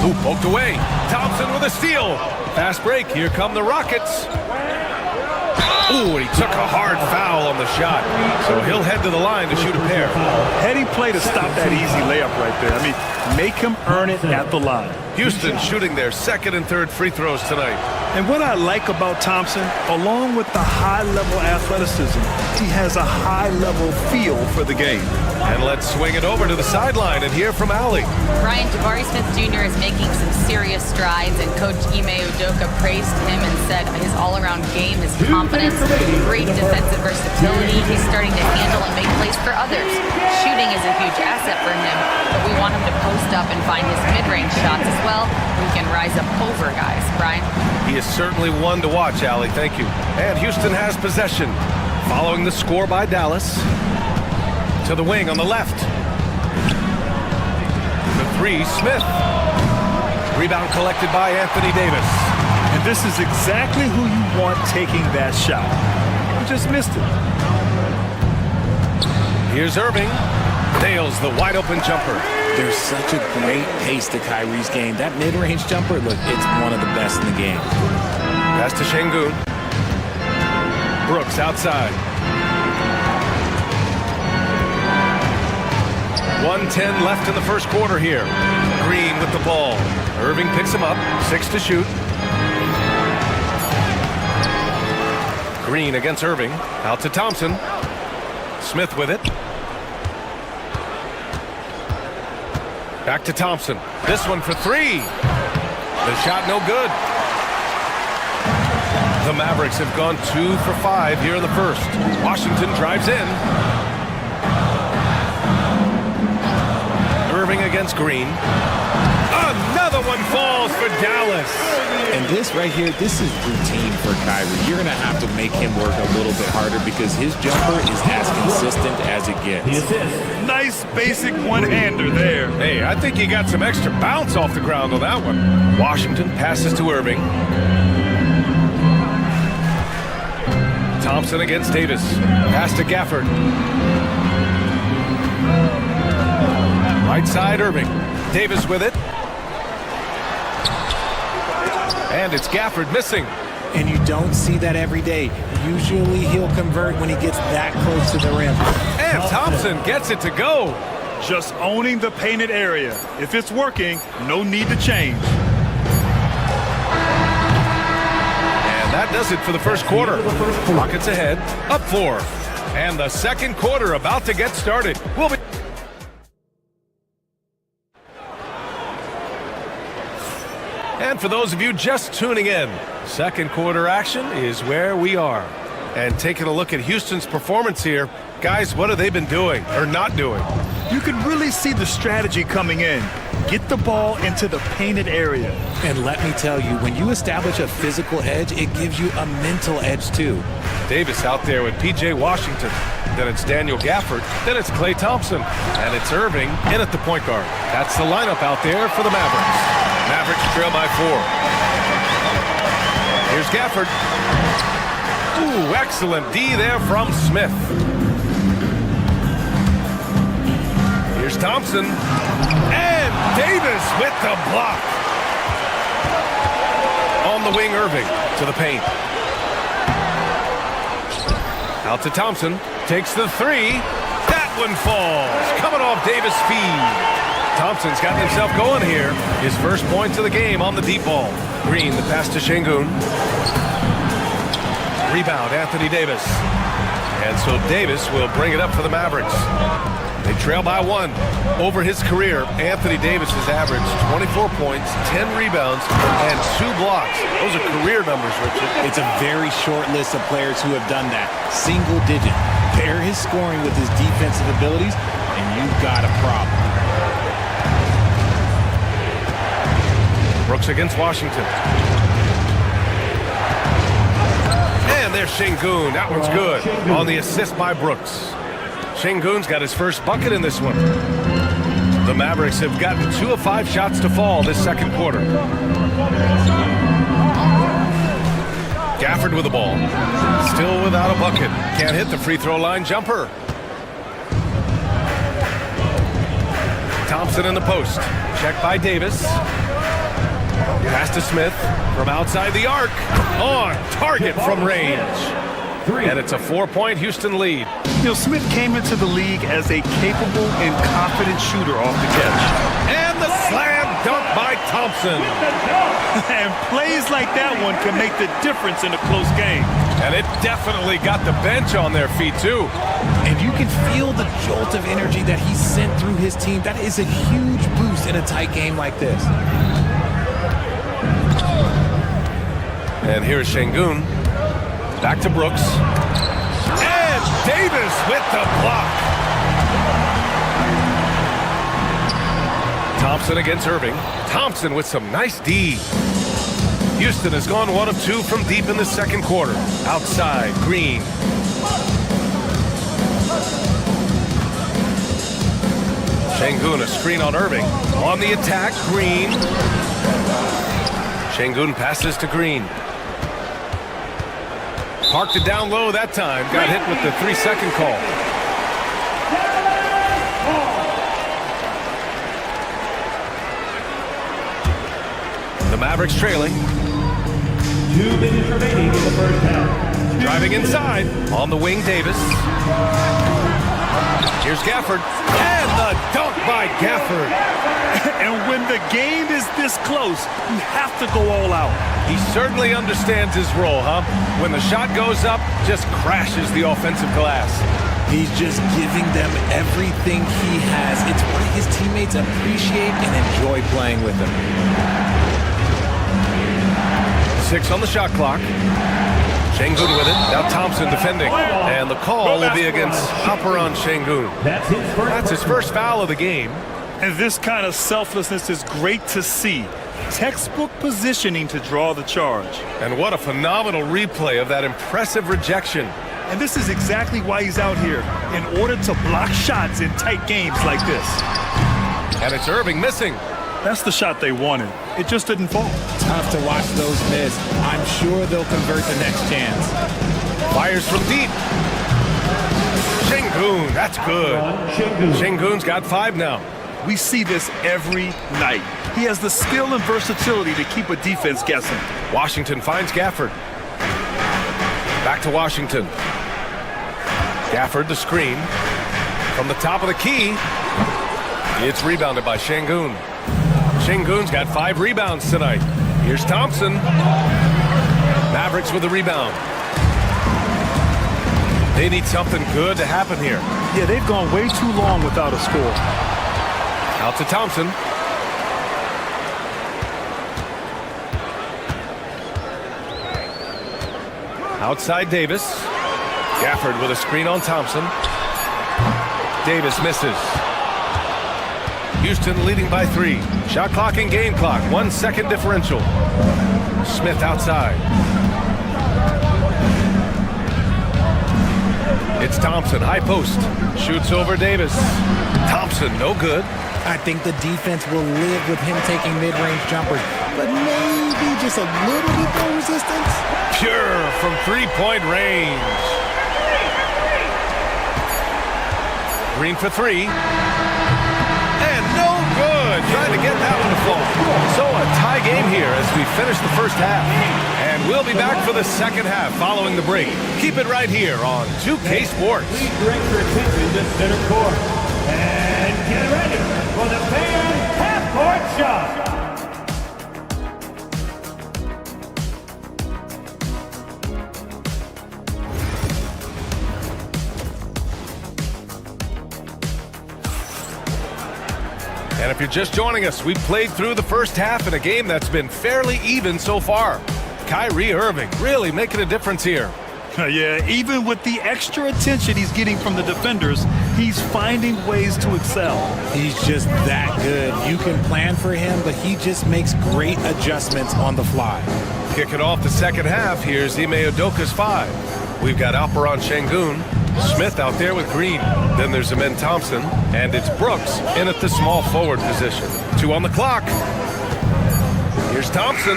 Ooh, poked away. Thompson with a steal. Fast break. Here come the Rockets. Ooh, and he took a hard foul on the shot. So he'll head to the line to shoot a pair.
Heading play to stop that easy layup right there. I mean, make him earn it at the line.
Houston shooting their second and third free throws tonight.
And what I like about Thompson, along with the high-level athleticism, he has a high-level feel for the game.
And let's swing it over to the sideline and hear from Allie.
Ryan, Jabari Smith Jr. is making some serious strides, and Coach Ime Udoka praised him and said his all-around game, his confidence, great defensive versatility. He's starting to handle and make plays for others. Shooting is a huge asset for him, but we want him to post up and find his mid-range shots as well. We can rise up over guys. Brian?
He is certainly one to watch, Allie. Thank you. And Houston has possession. Following the score by Dallas. To the wing on the left. The three, Smith. Rebound collected by Anthony Davis.
And this is exactly who you want taking that shot. You just missed it.
Here's Irving. Nails the wide open jumper.
There's such a great pace to Kyrie's game. That mid-range jumper, look, it's one of the best in the game.
Pass to Şengün. Brooks outside. 1:10 left in the first quarter here. Green with the ball. Irving picks him up. 6 to shoot. Green against Irving. Out to Thompson. Smith with it. Back to Thompson. This one for 3. The shot no good. The Mavericks have gone 2 for 5 here in the first. Washington drives in. Irving against Green. Another one falls for Dallas.
And this right here, this is routine for Kyrie. You're going to have to make him work a little bit harder because his jumper is as consistent as it gets.
Nice basic one-hander there.
Hey, I think he got some extra bounce off the ground on that one. Washington passes to Irving. Thompson against Davis. Pass to Gafford. Right side, Irving. Davis with it. And it's Gafford missing.
And you don't see that every day. Usually he'll convert when he gets that close to the rim.
And Thompson gets it to go.
Just owning the painted area. If it's working, no need to change.
And that does it for the first quarter. Rockets ahead, up 4. And the second quarter about to get started. We'll be... And for those of you just tuning in, second quarter action is where we are. And taking a look at Houston's performance here, guys, what have they been doing or not doing?
You can really see the strategy coming in. Get the ball into the painted area.
And let me tell you, when you establish a physical edge, it gives you a mental edge too.
Davis out there with P.J. Washington. Then it's Daniel Gafford. Then it's Klay Thompson. And it's Irving in at the point guard. That's the lineup out there for the Mavericks. Mavericks trail by 4. Here's Gafford. Ooh, excellent D there from Smith. Here's Thompson. And Davis with the block. On the wing, Irving to the paint. Out to Thompson. Takes the 3. That one falls. Coming off Davis' feed. Thompson's got himself going here. His first points of the game on the deep ball. Green, the pass to Şengün. Rebound, Anthony Davis. And so Davis will bring it up for the Mavericks. They trail by 1. Over his career, Anthony Davis has averaged 24 points, 10 rebounds, and 2 blocks. Those are career numbers, Richard.
It's a very short list of players who have done that. Single digit. Pair his scoring with his defensive abilities, and you've got a problem.
Brooks against Washington. And there's Şengün. That one's good. On the assist by Brooks. Şengün's got his first bucket in this one. The Mavericks have gotten 2 of 5 shots to fall this second quarter. Gafford with the ball. Still without a bucket. Can't hit the free throw line jumper. Thompson in the post. Checked by Davis. Pass to Smith from outside the arc. On target from range. And it's a 4-point Houston lead.
You know, Smith came into the league as a capable and confident shooter off the catch.
And the slam dunk by Thompson.
And plays like that one can make the difference in a close game.
And it definitely got the bench on their feet, too.
And you can feel the jolt of energy that he sent through his team. That is a huge boost in a tight game like this.
And here's Şengün. Back to Brooks. And Davis with the block. Thompson against Irving. Thompson with some nice D. Houston has gone 1 of 2 from deep in the second quarter. Outside, Green. Şengün, a screen on Irving. On the attack, Green. Şengün passes to Green. Parked it down low that time. Got hit with the 3-second call. The Mavericks trailing.
2 minutes remaining in the first half.
Driving inside. On the wing, Davis. Here's Gafford. And the dunk by Gafford.
And when the game is this close, you have to go all out.
He certainly understands his role, huh? When the shot goes up, just crashes the offensive glass.
He's just giving them everything he has. It's what his teammates appreciate and enjoy playing with him.
6 on the shot clock. Şengün with it. Now Thompson defending. And the call will be against Alperen Şengün. That's his first foul of the game.
And this kind of selflessness is great to see. Textbook positioning to draw the charge.
And what a phenomenal replay of that impressive rejection.
And this is exactly why he's out here, in order to block shots in tight games like this.
And it's Irving missing.
That's the shot they wanted. It just didn't fall.
Tough to watch those miss. I'm sure they'll convert the next chance.
Fires from deep. Şengün, that's good. Şengün's got 5 now.
We see this every night. He has the skill and versatility to keep a defense guessing.
Washington finds Gafford. Back to Washington. Gafford the screen. From the top of the key. It's rebounded by Şengün. Şengün's got 5 rebounds tonight. Here's Thompson. Mavericks with the rebound. They need something good to happen here.
Yeah, they've gone way too long without a score.
Out to Thompson. Outside Davis. Gafford with a screen on Thompson. Davis misses. Houston leading by 3. Shot clock and game clock. 1 second differential. Smith outside. It's Thompson, high post. Shoots over Davis. Thompson, no good.
I think the defense will live with him taking mid-range jumpers, but maybe just a little bit more resistance.
Pure from three-point range. Green for 3. And no good. Trying to get that one to fall. So a tie game here as we finish the first half. And we'll be back for the second half following the break. Keep it right here on 2K Sports.
Please direct your attention to center court. And get ready for the fan half-court shot.
And if you're just joining us, we've played through the first half in a game that's been fairly even so far. Kyrie Irving really making a difference here.
Yeah, even with the extra attention he's getting from the defenders, he's finding ways to excel.
He's just that good. You can plan for him, but he just makes great adjustments on the fly.
Kicking off the second half, here's Ime Udoka's 5. We've got Alperen Şengün, Smith out there with Green. Then there's Amen Thompson, and it's Brooks in at the small forward position. 2 on the clock. Here's Thompson.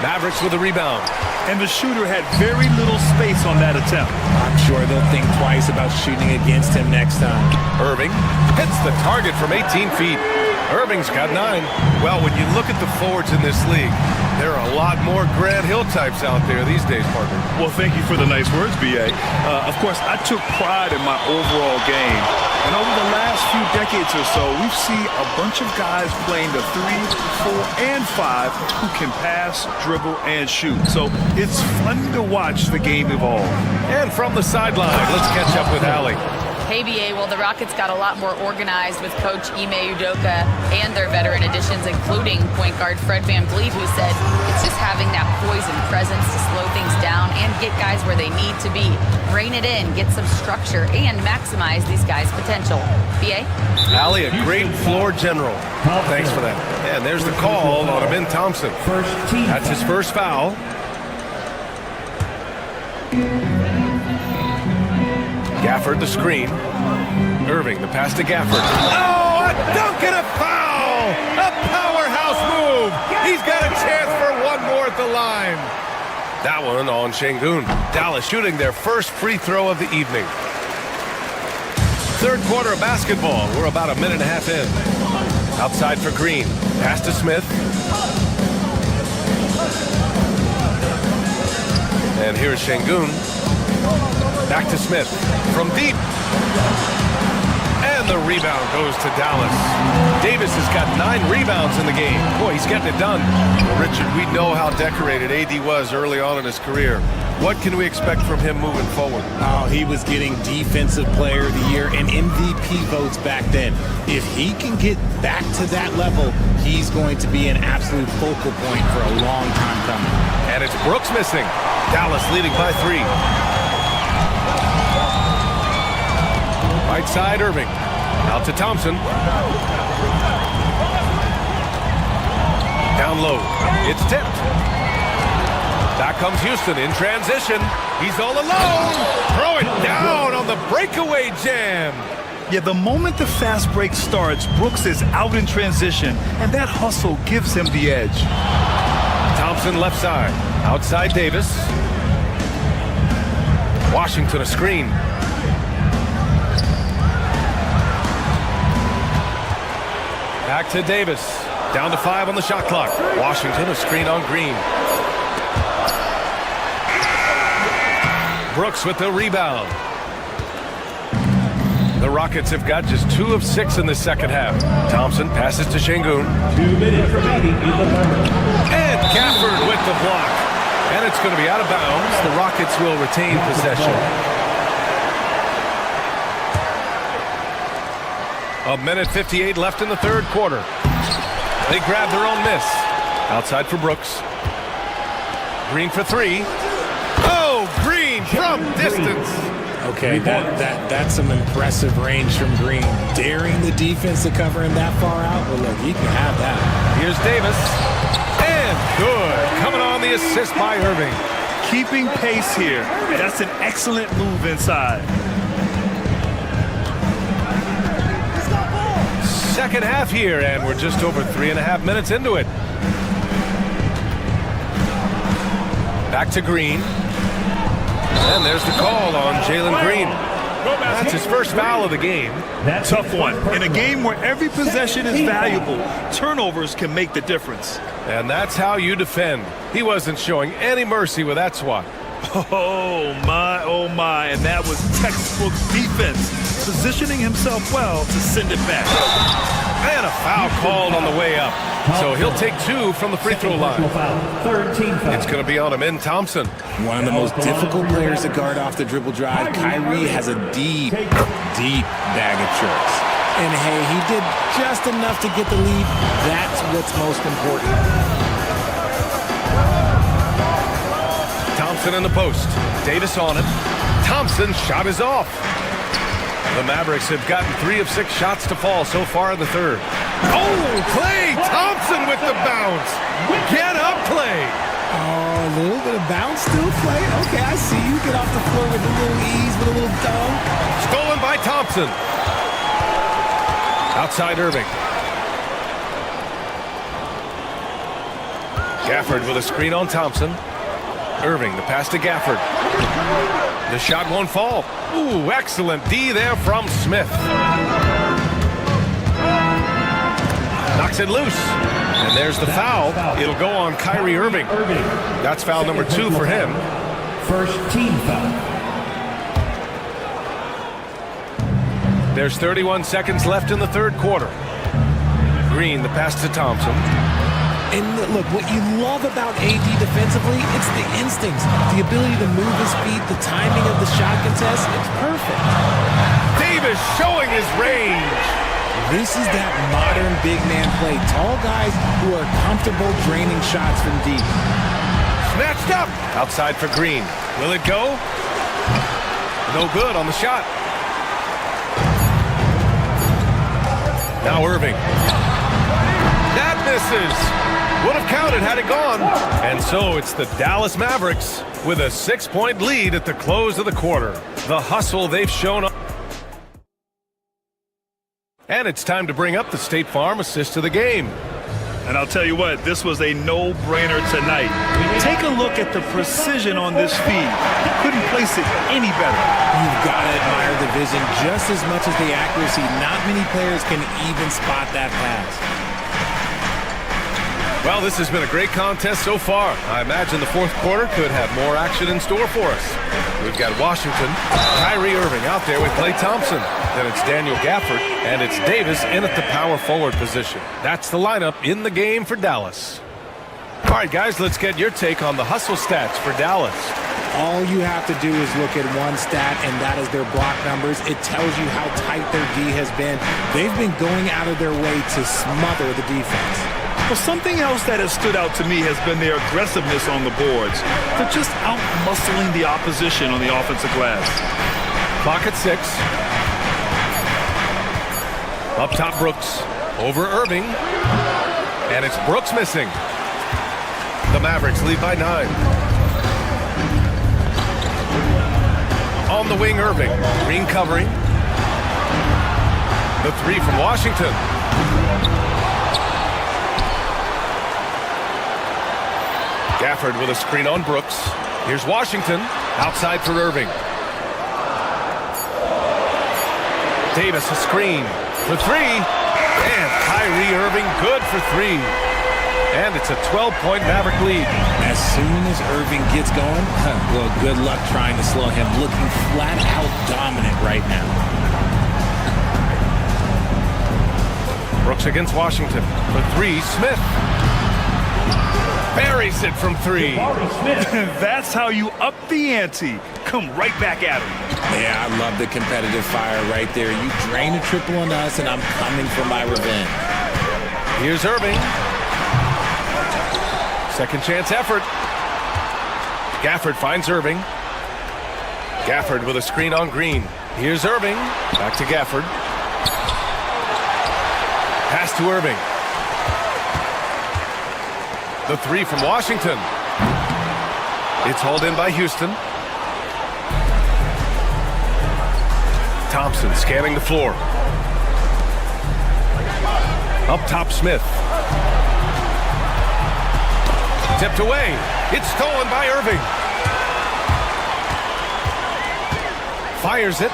Mavericks with a rebound.
And the shooter had very little space on that attempt.
I'm sure they'll think twice about shooting against him next time.
Irving hits the target from 18 feet. Irving's got 9. Well, when you look at the forwards in this league, there are a lot more Grant Hill types out there these days, partner.
Well, thank you for the nice words, B.A. Of course, I took pride in my overall game. And over the last few decades or so, we've seen a bunch of guys playing the 3, 4, and 5 who can pass, dribble, and shoot. So it's fun to watch the game evolve.
And from the sideline, let's catch up with Allie.
Hey, BA, well, the Rockets got a lot more organized with Coach Ime Udoka and their veteran additions, including point guard Fred VanVleet, who said it's just having that poise and presence to slow things down and get guys where they need to be. Rein it in, get some structure, and maximize these guys' potential. BA?
Allie, a great floor general. Thanks for that. And there's the call on Amen Thompson. That's his first foul. Gafford the screen. Irving the pass to Gafford. Oh, a dunk and a foul! A powerhouse move! He's got a chance for one more at the line. That one on Şengün. Dallas shooting their first free throw of the evening. Third quarter of basketball. We're about a minute and a half in. Outside for Green. Pass to Smith. And here's Şengün. Back to Smith from deep. And the rebound goes to Dallas. Davis has got 9 rebounds in the game. Boy, he's getting it done. Richard, we know how decorated AD was early on in his career. What can we expect from him moving forward?
Oh, he was getting Defensive Player of the Year and MVP votes back then. If he can get back to that level, he's going to be an absolute focal point for a long time coming.
And it's Brooks missing. Dallas leading by 3. Right side, Irving. Out to Thompson. Down low. It's tipped. Back comes Houston in transition. He's all alone. Throw it down on the breakaway jam.
Yeah, the moment the fast break starts, Brooks is out in transition, and that hustle gives him the edge.
Thompson left side. Outside Davis. Washington a screen. Back to Davis. Down to 5 on the shot clock. Washington a screen on Green. Brooks with the rebound. The Rockets have got just 2 of 6 in the second half. Thompson passes to Şengün.
2 minutes remaining in the third.
And Gafford with the block. And it's going to be out of bounds. The Rockets will retain possession. A minute 58 left in the third quarter. They grab their own miss. Outside for Brooks. Green for 3. Oh, Green from distance.
Okay, that's some impressive range from Green. Daring the defense to cover him that far out. Well, look, he can have that.
Here's Davis. And good. Coming on the assist by Irving.
Keeping pace here. That's an excellent move inside.
Second half here, and we're just over 3.5 minutes into it. Back to Green. And there's the call on Jalen Green. That's his first foul of the game.
Tough one. In a game where every possession is valuable, turnovers can make the difference.
And that's how you defend. He wasn't showing any mercy with that swat.
Oh my, and that was textbook defense. Positioning himself well to send it back.
And a foul called on the way up. So he'll take 2 from the free throw line. It's going to be on Amin Thompson.
One of the most difficult players to guard off the dribble drive. Kyrie has a deep bag of tricks. And hey, he did just enough to get the lead. That's what's most important.
Thompson in the post. Davis on it. Thompson's shot is off. The Mavericks have gotten 3 of 6 shots to fall so far in the third. Oh, Klay Thompson with the bounce. Get up, Klay.
Oh, a little bit of bounce still, Klay. Okay, I see you get off the floor with a little ease, with a little dunk.
Stolen by Thompson. Outside Irving. Gafford with a screen on Thompson. Irving, the pass to Gafford. The shot won't fall. Ooh, excellent D there from Smith. Knocks it loose. And there's the foul. It'll go on Kyrie Irving. That's foul number 2 for him.
First team foul.
There's 31 seconds left in the third quarter. Green, the pass to Thompson.
And look, what you love about AD defensively, it's the instincts, the ability to move his feet, the timing of the shot contest. It's perfect.
Davis showing his range.
This is that modern big man play. Tall guys who are comfortable draining shots from deep.
Snatched up. Outside for Green. Will it go? No good on the shot. Now Irving. That misses. Would have counted had it gone. And so it's the Dallas Mavericks with a 6-point lead at the close of the quarter. The hustle they've shown. And it's time to bring up the State Farm assist of the game.
And I'll tell you what, this was a no-brainer tonight. Take a look at the precision on this feed. He couldn't place it any better.
You've got to admire the vision just as much as the accuracy. Not many players can even spot that pass.
Well, this has been a great contest so far. I imagine the fourth quarter could have more action in store for us. We've got Washington, Kyrie Irving out there with Klay Thompson. Then it's Daniel Gafford, and it's Davis in at the power forward position. That's the lineup in the game for Dallas. All right, guys, let's get your take on the hustle stats for Dallas.
All you have to do is look at one stat, and that is their block numbers. It tells you how tight their D has been. They've been going out of their way to smother the defense.
Well, something else that has stood out to me has been their aggressiveness on the boards. They're just out-muscling the opposition on the offensive glass.
Clock at 6. Up top, Brooks. Over Irving. And it's Brooks missing. The Mavericks lead by 9. On the wing, Irving. Green covering. The 3 from Washington. Gafford with a screen on Brooks. Here's Washington. Outside for Irving. Davis a screen for 3. And Kyrie Irving good for 3. And it's a 12-point Maverick lead.
As soon as Irving gets going, well, good luck trying to slow him. Looking flat out dominant right now.
Brooks against Washington. For three, Smith. Buries it from three.
That's how you up the ante. Come right back at him.
Yeah, I love the competitive fire right there. You drain a triple on us, and I'm coming for my revenge.
Here's Irving. Second chance effort. Gafford finds Irving. Gafford with a screen on Green. Here's Irving. Back to Gafford. Pass to Irving. The three from Washington. It's hauled in by Houston. Thompson scanning the floor. Up top, Smith. Tipped away. It's stolen by Irving. Fires it.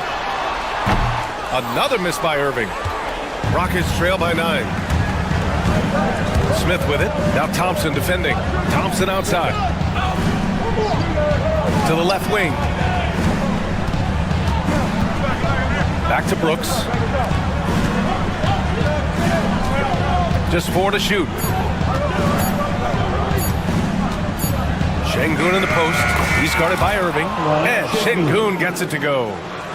Another miss by Irving. Rockets trail by 9. Smith with it. Now Thompson defending. Thompson outside. To the left wing. Back to Brooks. Just 4 to shoot. Şengün in the post. He's guarded by Irving. And Şengün gets it to go.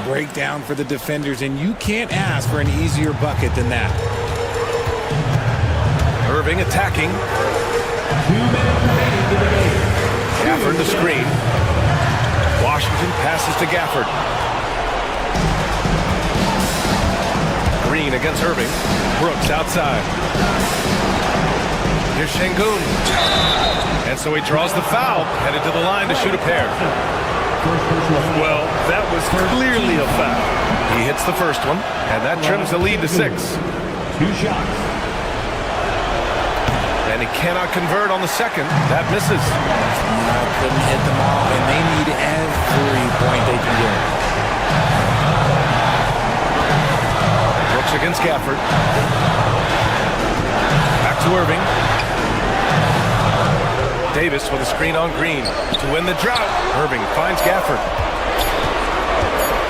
Breakdown for the defenders, and you can't ask for an easier bucket than that.
Irving attacking.
2 minutes remaining in the game.
Gafford the screen. Washington passes to Gafford. Green against Irving. Brooks outside. Here's Şengün. And so he draws the foul, headed to the line to shoot a pair.
Well, that was clearly a foul.
He hits the first one, and that trims the lead to 6.
2 shots.
And he cannot convert on the second. That misses.
Couldn't hit them all, and they need every point they can get.
Brooks against Gafford. Back to Irving. Davis with a screen on Green. To win the drought, Irving finds Gafford.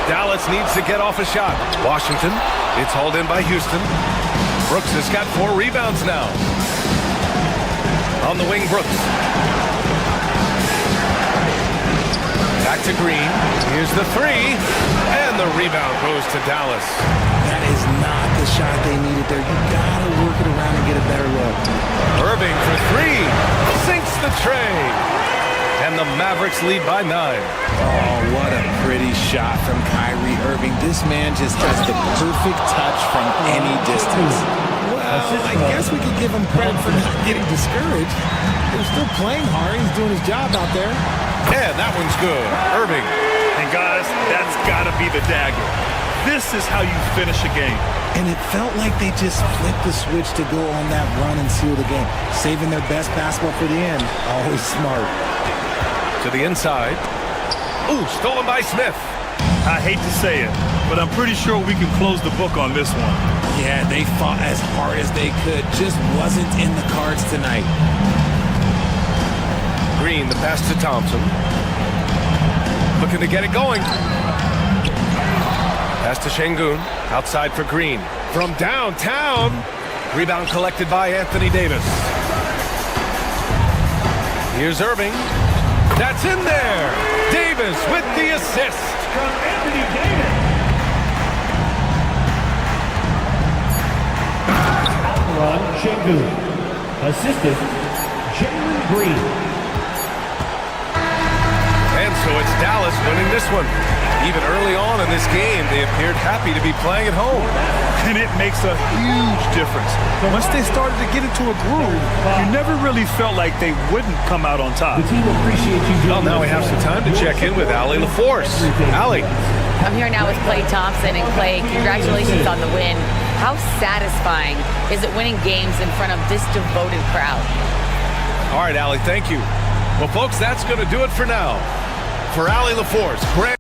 Dallas needs to get off a shot. Washington. It's hauled in by Houston. Brooks has got 4 rebounds now. On the wing, Brooks. Back to Green. Here's the 3. And the rebound goes to Dallas.
That is not the shot they needed there. You gotta work it around and get a better look.
Irving for 3. Sinks the tray. And the Mavericks lead by 9.
Oh, what a pretty shot from Kyrie Irving. This man just has the perfect touch from any distance. Well, I guess we could give him credit for not getting discouraged. He's still playing hard. He's doing his job out there.
And that one's good. Irving.
And guys, that's got to be the dagger. This is how you finish a game.
And it felt like they just flipped the switch to go on that run and seal the game. Saving their best basketball for the end. Always smart.
To the inside. Ooh, stolen by Smith.
I hate to say it, but I'm pretty sure we can close the book on this one.
Yeah, they fought as hard as they could. Just wasn't in the cards tonight.
Green, the pass to Thompson. Looking to get it going. Pass to Şengün. Outside for Green. From downtown. Rebound collected by Anthony Davis. Here's Irving. That's in there. Davis with the assist.
From Anthony Davis. Run, Şengün. Assistant, Jalen Green.
And so it's Dallas winning this one. Even early on in this game, they appeared happy to be playing at home.
And it makes a huge difference. Once they started to get into a groove, you never really felt like they wouldn't come out on top.
The team appreciates you.
Well, now we have some time to check in with Allie LaForce. Allie.
I'm here now with Klay Thompson. And Klay, congratulations on the win. How satisfying is it winning games in front of this devoted crowd?
All right, Allie, thank you. Well, folks, that's going to do it for now. For Allie LaForce, Grant.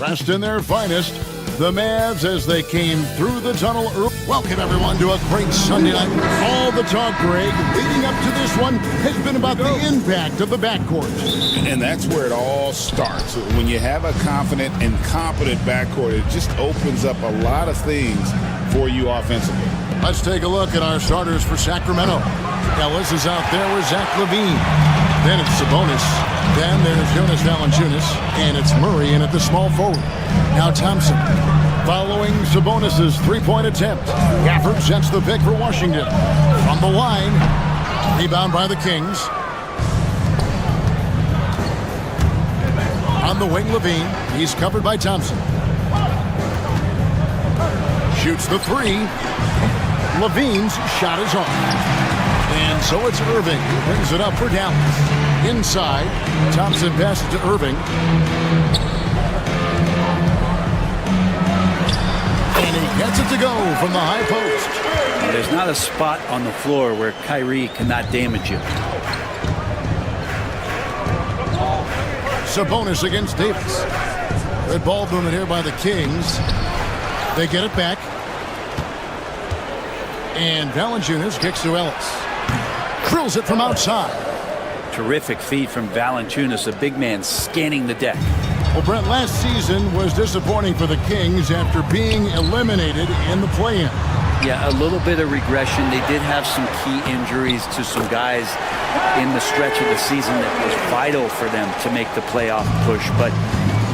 Dressed in their finest, the Mavs as they came through the tunnel. Welcome, everyone, to a great Sunday night. All the talk, Greg, leading up to this one has been about the impact of the backcourt.
And that's where it all starts. When you have a confident and competent backcourt, it just opens up a lot of things for you offensively.
Let's take a look at our starters for Sacramento. Ellis is out there with Zach LaVine. Then it's Sabonis. Then there's Jonas Valanciunas. And it's Murray in at the small forward. Now Thompson. Following Sabonis' three-point attempt, Gafford sets the pick for Washington. From the line, rebound by the Kings. On the wing, LaVine. He's covered by Thompson. Shoots the three. LaVine's shot is off. And so it's Irving who brings it up for Dallas. Inside, Thompson passes to Irving. And he gets it to go from the high post.
There's not a spot on the floor where Kyrie cannot damage you.
Sabonis against Davis. Good ball movement here by the Kings. They get it back. And Valanciunas kicks to Ellis. Drills it from outside.
Terrific feed from Valanciunas, a big man scanning the deck.
Well, Brent, last season was disappointing for the Kings after being eliminated in the play-in.
Yeah, a little bit of regression. They did have some key injuries to some guys in the stretch of the season that was vital for them to make the playoff push. But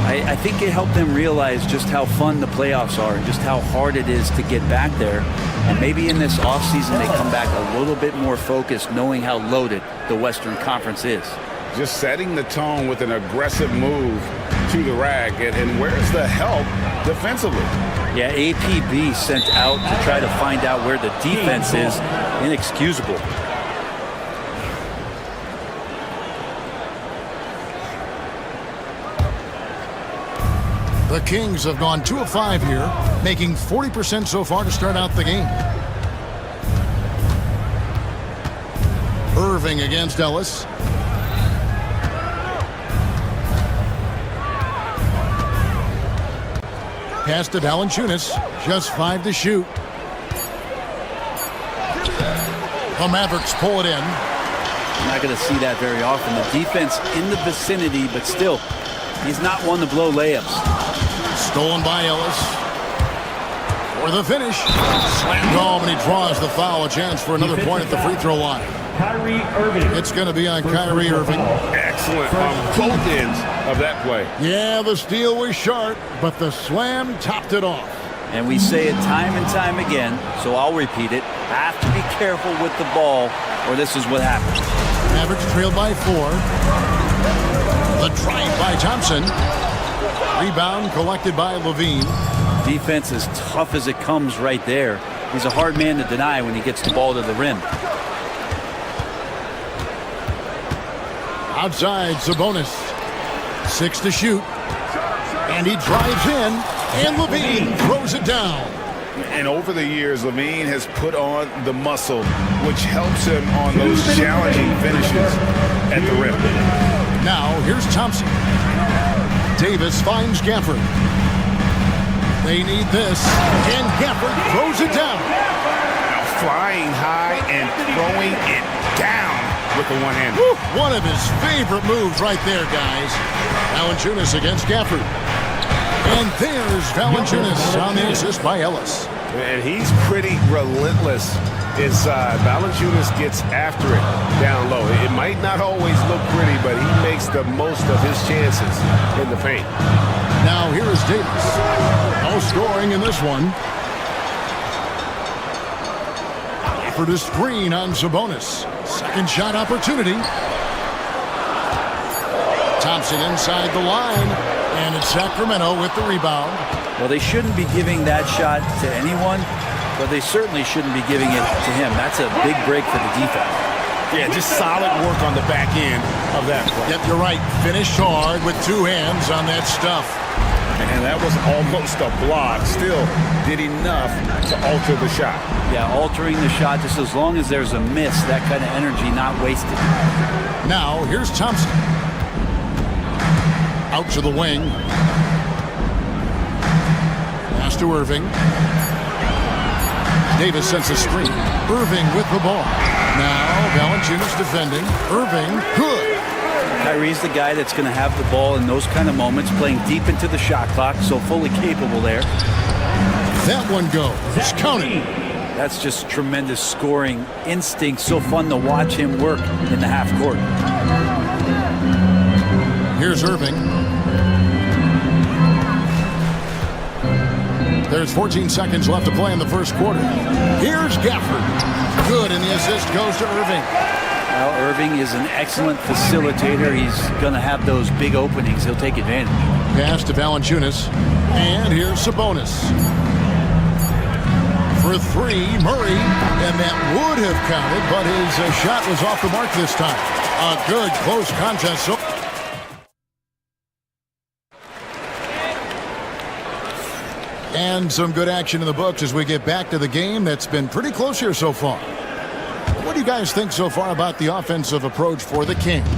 I think it helped them realize just how fun the playoffs are and just how hard it is to get back there. And maybe in this offseason they come back a little bit more focused, knowing how loaded the Western Conference is.
Just setting the tone with an aggressive move to the rack. And where's the help defensively?
Yeah, APB sent out to try to find out where the defense is. Inexcusable.
The Kings have gone 2 of 5 here, making 40% so far to start out the game. Irving against Ellis. Pass to Valanciunas, just 5 to shoot. The Mavericks pull it in.
I'm not going to see that very often. The defense in the vicinity, but still, he's not one to blow layups.
Stolen by Ellis. For the finish. Slammed home, and he draws the foul. A chance for another point at the free throw line.
Kyrie Irving.
It's going to be on Kyrie Irving.
Excellent on both ends of that play.
Yeah, the steal was sharp, but the slam topped it off.
And we say it time and time again, so I'll repeat it. Have to be careful with the ball, or this is what happens.
Mavericks trailed by 4. The drive by Thompson. Rebound collected by LaVine.
Defense as tough as it comes right there. He's a hard man to deny when he gets the ball to the rim.
Outside, Sabonis. 6 to shoot. And he drives in, and LaVine throws it down.
And over the years, LaVine has put on the muscle, which helps him on those challenging finishes at the rim.
Now, here's Thompson. Davis finds Gafford. They need this, and Gafford throws it down.
Now flying high and throwing it down with the one-hander.
One of his favorite moves right there, guys. Valanciunas against Gafford. And there's Valanciunas on the assist by Ellis.
And he's pretty relentless inside. Valanciunas gets after it down low. It might not always look pretty, but he makes the most of his chances in the paint.
Now here is Davis. No scoring in this one. For the screen on Sabonis. Second shot opportunity. Thompson inside the line. And it's Sacramento with the rebound.
Well, they shouldn't be giving that shot to anyone, but they certainly shouldn't be giving it to him. That's a big break for the defense.
Yeah, just solid work on the back end of that play.
Yep, you're right. Finished hard with 2 hands on that stuff.
And that was almost a block. Still did enough to alter the shot.
Yeah, altering the shot, just as long as there's a miss, that kind of energy not wasted.
Now, here's Thompson. Out to the wing. to Irving. Davis sends a screen. Irving with the ball. Now Valanciunas defending. Irving, good.
Kyrie's the guy that's going to have the ball in those kind of moments, playing deep into the shot clock, so fully capable there.
That one goes. Counted.
That's just tremendous scoring instinct. So fun to watch him work in the half court.
Here's Irving. There's 14 seconds left to play in the first quarter. Here's Gafford. Good, and the assist goes to Irving.
Well, Irving is an excellent facilitator. He's going to have those big openings. He'll take advantage.
Pass to Valanciunas. And here's Sabonis. For three, Murray. And that would have counted, but his shot was off the mark this time. A good close contest. So and some good action in the books as we get back to the game that's been pretty close here so far. What do you guys think so far about the offensive approach for the Kings?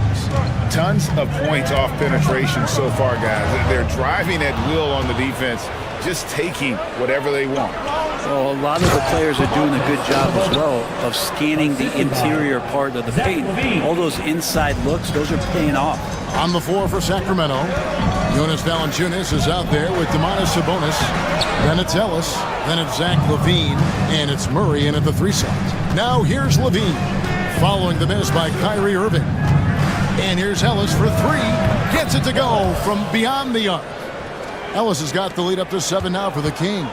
Tons of points off penetration so far, guys. They're driving at will on the defense, just taking whatever they want.
Well, a lot of the players are doing a good job as well of scanning the interior part of the paint. All those inside looks, those are paying off.
On the floor for Sacramento, Jonas Valanciunas is out there with Domantas Sabonis. Then it's Ellis. Then it's Zach LaVine. And it's Murray in at the 3 slot. Now here's LaVine, following the miss by Kyrie Irving. And here's Ellis for 3. Gets it to go from beyond the arc. Ellis has got the lead up to 7 now for the Kings.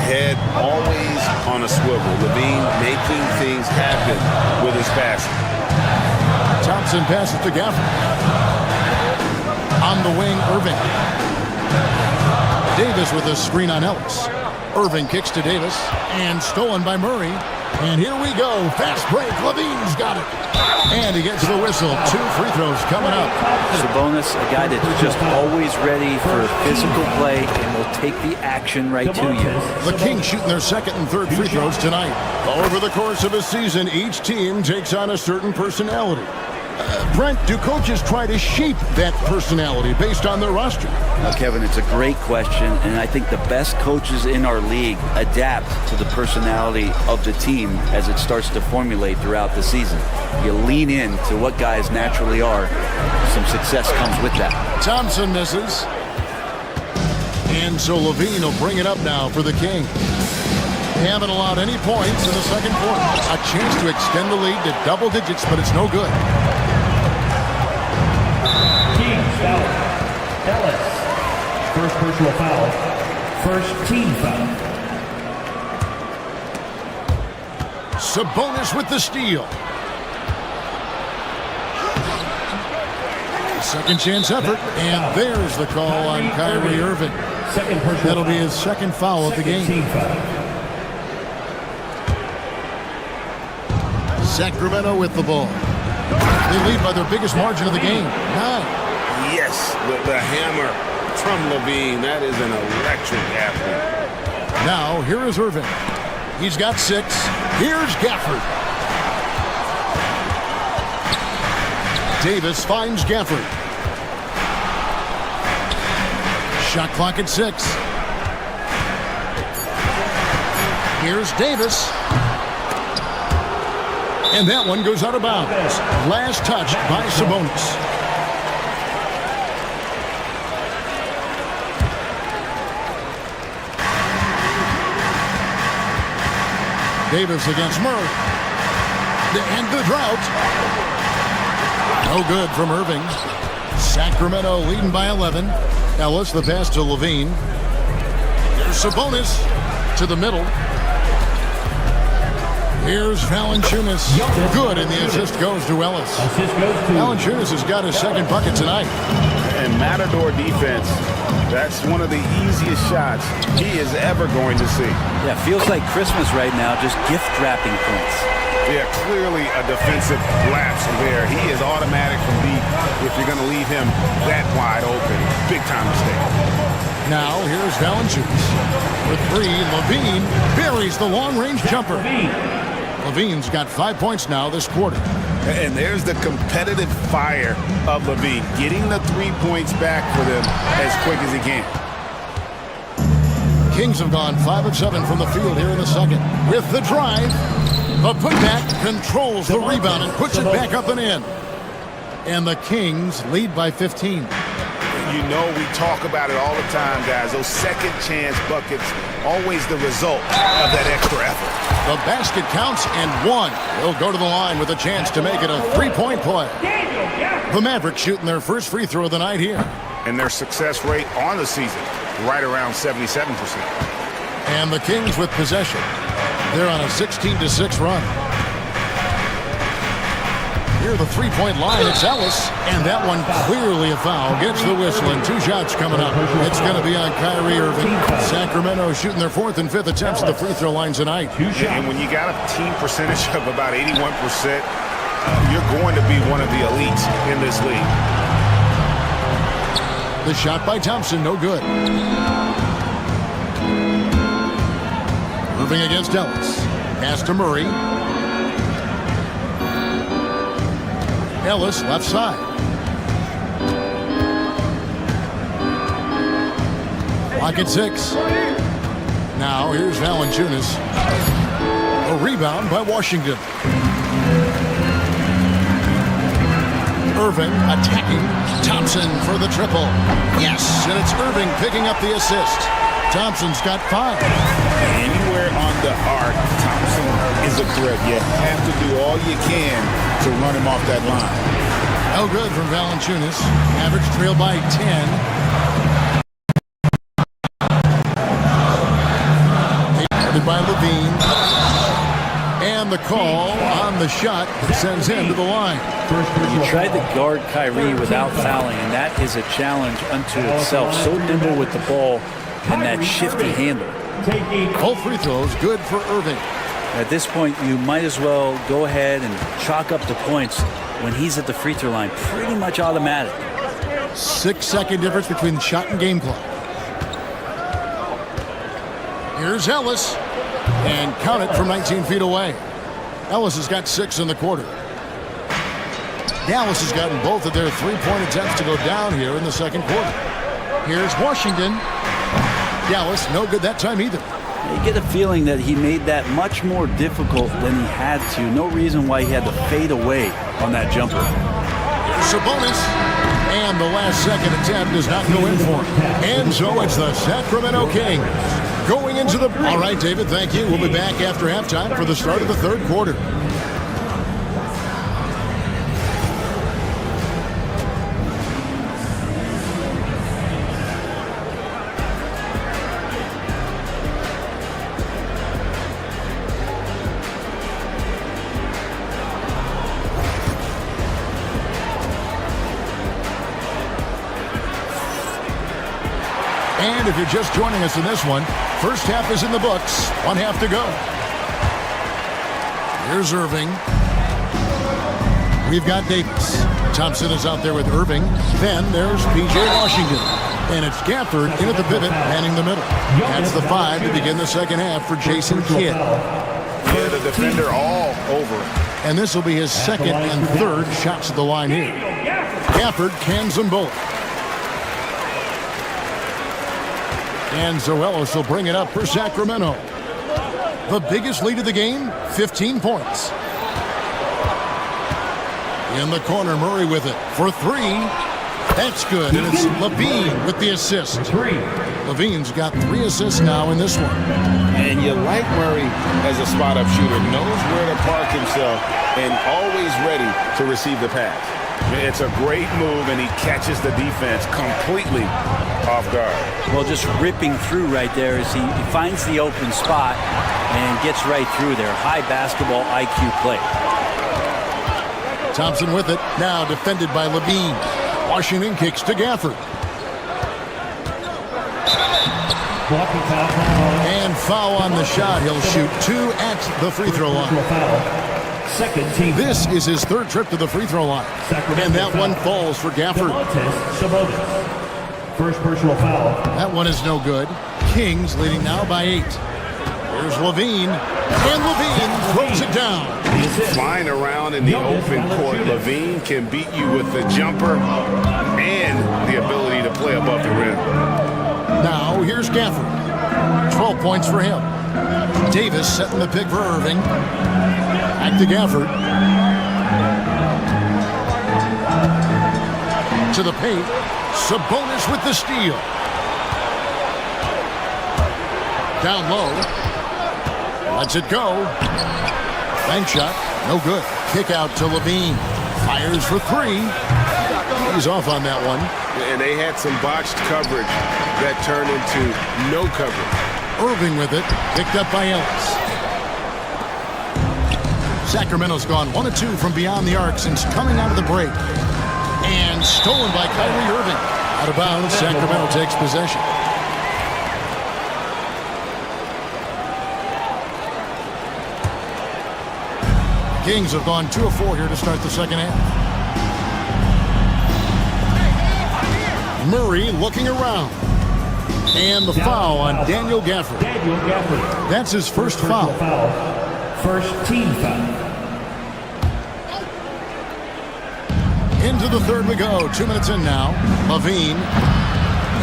Head always on a swivel. LaVine making things happen with his passing.
Thompson passes to Gafford. On the wing, Irving. Davis with a screen on Ellis. Irving kicks to Davis, and stolen by Murray. And here we go. Fast break. LaVine's got it. And he gets the whistle. 2 free throws coming up.
Sabonis, a guy that's just always ready for physical play and will take the action right to you.
The Kings shooting their second and third free throws tonight. Over the course of a season, each team takes on a certain personality. Brent, do coaches try to shape that personality based on their roster?
Well, Kevin, it's a great question, and I think the best coaches in our league adapt to the personality of the team as it starts to formulate throughout the season. You lean in to what guys naturally are. Some success comes with that.
Thompson misses. And so LaVine will bring it up now for the Kings. They haven't allowed any points in the second quarter. A chance to extend the lead to double digits, but it's no good.
Foul. Ellis. First personal foul. First team foul.
Sabonis with the steal. Second chance effort. And there's the call on Kyrie Irving. That'll be his second foul of the game. Sacramento with the ball. They lead by their biggest margin of the game. 9.
Yes, the hammer from LaVine. That is an electric athlete.
Now, here is Irving. He's got 6. Here's Gafford. Davis finds Gafford. Shot clock at 6. Here's Davis. And that one goes out of bounds. Last touch by Sabonis. Davis against Murray. To end the drought. No good from Irving. Sacramento leading by 11. Ellis, the pass to LaVine. There's Sabonis to the middle. Here's Valanciunas. Good, and the assist goes to Ellis. Valanciunas has got his second bucket tonight.
And Matador defense, that's one of the easiest shots he is ever going to see.
Yeah, feels like Christmas right now, just gift wrapping points.
Yeah, clearly a defensive lapse there. He is automatic from deep if you're going to leave him that wide open. Big time mistake.
Now, here's Valanciunas. For 3, LaVine buries the long-range jumper. LaVine's got 5 points now this quarter.
And there's the competitive fire of LaVine, getting the 3 points back for them as quick as he can.
Kings have gone 5 of 7 from the field here in the second. With the drive, the putback controls the rebound and puts it back up and in. And the Kings lead by 15.
You know we talk about it all the time, guys. Those second chance buckets, always the result of that extra effort.
The basket counts and one. He'll go to the line with a chance to make it a three-point play. The Mavericks shooting their first free throw of the night here.
And their success rate on the season, right around 77%.
And the Kings with possession. They're on a 16-6 run. Here the three-point line, it's Ellis, and that one clearly a foul. Gets the whistle, and 2 shots coming up. It's going to be on Kyrie Irving. Sacramento shooting their 4th and 5th attempts at the free throw line tonight.
And when you got a team percentage of about 81%, you're going to be one of the elites in this league.
The shot by Thompson, no good. Moving against Ellis. Pass to Murray. Ellis, left side. Clock at 6. Now here's Valanciunas. A rebound by Washington. Irving attacking. Thompson for the triple. Yes, and it's Irving picking up the assist. Thompson's got 5.
Anywhere on the arc, Thompson is a threat. You have to do all you can to run him off that line.
No good from Valanciunas. Mavericks trail by 10. Guarded by Levine. And the call on the shot sends him to the line.
He tried to guard Kyrie without fouling, and that is a challenge unto itself. So nimble with the ball and that shifty handle.
All free throws good for Irving.
At this point, you might as well go ahead and chalk up the points when he's at the free throw line. Pretty much automatic.
6-second difference between shot and game clock. Here's Ellis. And count it from 19 feet away. Ellis has got 6 in the quarter. Dallas has gotten both of their three-point attempts to go down here in the second quarter. Here's Washington. Dallas, no good that time either.
You get a feeling that he made that much more difficult than he had to. No reason why he had to fade away on that jumper.
Sabonis. And the last second attempt does not go in for him. And so it's the Sacramento Kings going into the... All right, David, thank you. We'll be back after halftime for the start of the third quarter. And if you're just joining us in this one, first half is in the books. 1 half to go. Here's Irving. We've got Davis. Thompson is out there with Irving. Then there's P.J. Washington. And it's Gafford in at the pivot, manning the middle. That's the 5 to begin the second half for Jason Kidd.
Yeah, the defender all over him.
And this will be his second and third shots at the line here. Gafford cans them both. And Zoelos will bring it up for Sacramento. The biggest lead of the game, 15 points. In the corner, Murray with it for 3. That's good, and it's Levine with the assist. Levine's got 3 assists now in this one.
And you like Murray as a spot-up shooter, knows where to park himself, and always ready to receive the pass.
It's a great move, and he catches the defense completely off guard.
Well, just ripping through right there as he finds the open spot and gets right through there. High basketball IQ play.
Thompson with it, now defended by Levine. Washington kicks to Gafford. And foul on the shot. He'll shoot 2 at the free throw line. This is his 3rd trip to the free throw line. And that one falls for Gafford.
First personal foul.
That one is no good. Kings leading now by 8. Here's Levine. And Levine throws it down.
Flying around in the open court, Levine can beat you with the jumper and the ability to play above the rim.
Now here's Gafford. 12 points for him. Davis setting the pick for Irving. Back to Gafford. To the paint. Sabonis with the steal. Down low. Lets it go. Bank shot. No good. Kick out to Levine. Fires for three. He's off on that one.
And they had some botched coverage that turned into no coverage.
Irving with it. Picked up by Ellis. Sacramento's gone 1 of 2 from beyond the arc since coming out of the break. And stolen by Kyrie Irving. Out of bounds. Sacramento takes possession. Kings have gone 2 of 4 here to start the second half. Murray looking around. And the foul on Daniel Gafford. That's his first foul.
First team foul.
Into the third we go. 2 minutes in now. Levine.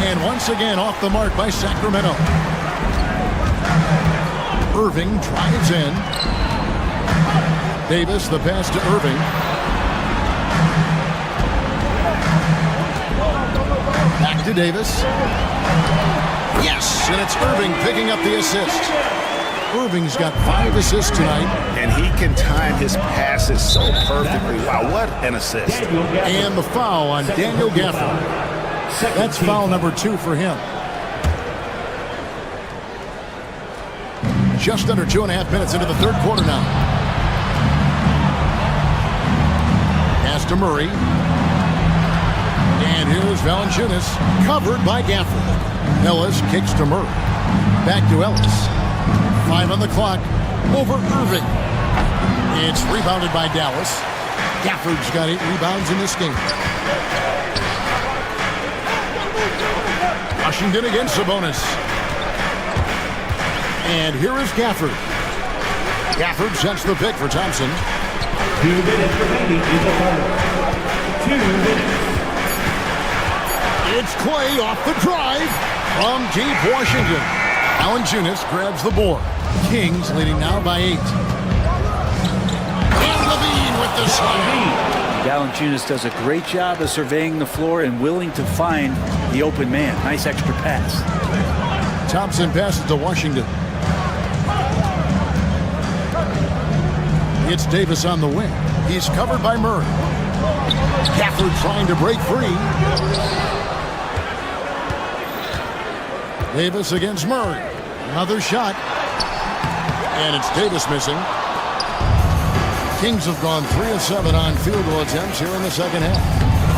And once again off the mark by Sacramento. Irving drives in. Davis, the pass to Irving. Back to Davis. Yes, and it's Irving picking up the assist. Irving's got 5 assists tonight.
And he can time his passes so perfectly. Wow, what an assist.
And the foul on Daniel Gafford. That's foul number 2 for him. Just under 2.5 minutes into the third quarter now. Pass to Murray. And here's Valanciunas, covered by Gafford. Ellis kicks to Murray. Back to Ellis. 5 on the clock. Over Irving. It's rebounded by Dallas. Gafford's got 8 rebounds in this game. Washington against Sabonis. And here is Gafford. Gafford sets the pick for Thompson.
2 minutes remaining in the third. 2 minutes.
It's Clay off the drive from deep Washington. Valanciunas grabs the board. Kings leading now by 8. And Levine with the slam.
Valanciunas does a great job of surveying the floor and willing to find the open man. Nice extra pass.
Thompson passes to Washington. It's Davis on the wing. He's covered by Murray. Gafford trying to break free. Davis against Murray. Another shot. And it's Davis missing. Kings have gone 3 of 7 on field goal attempts here in the second half.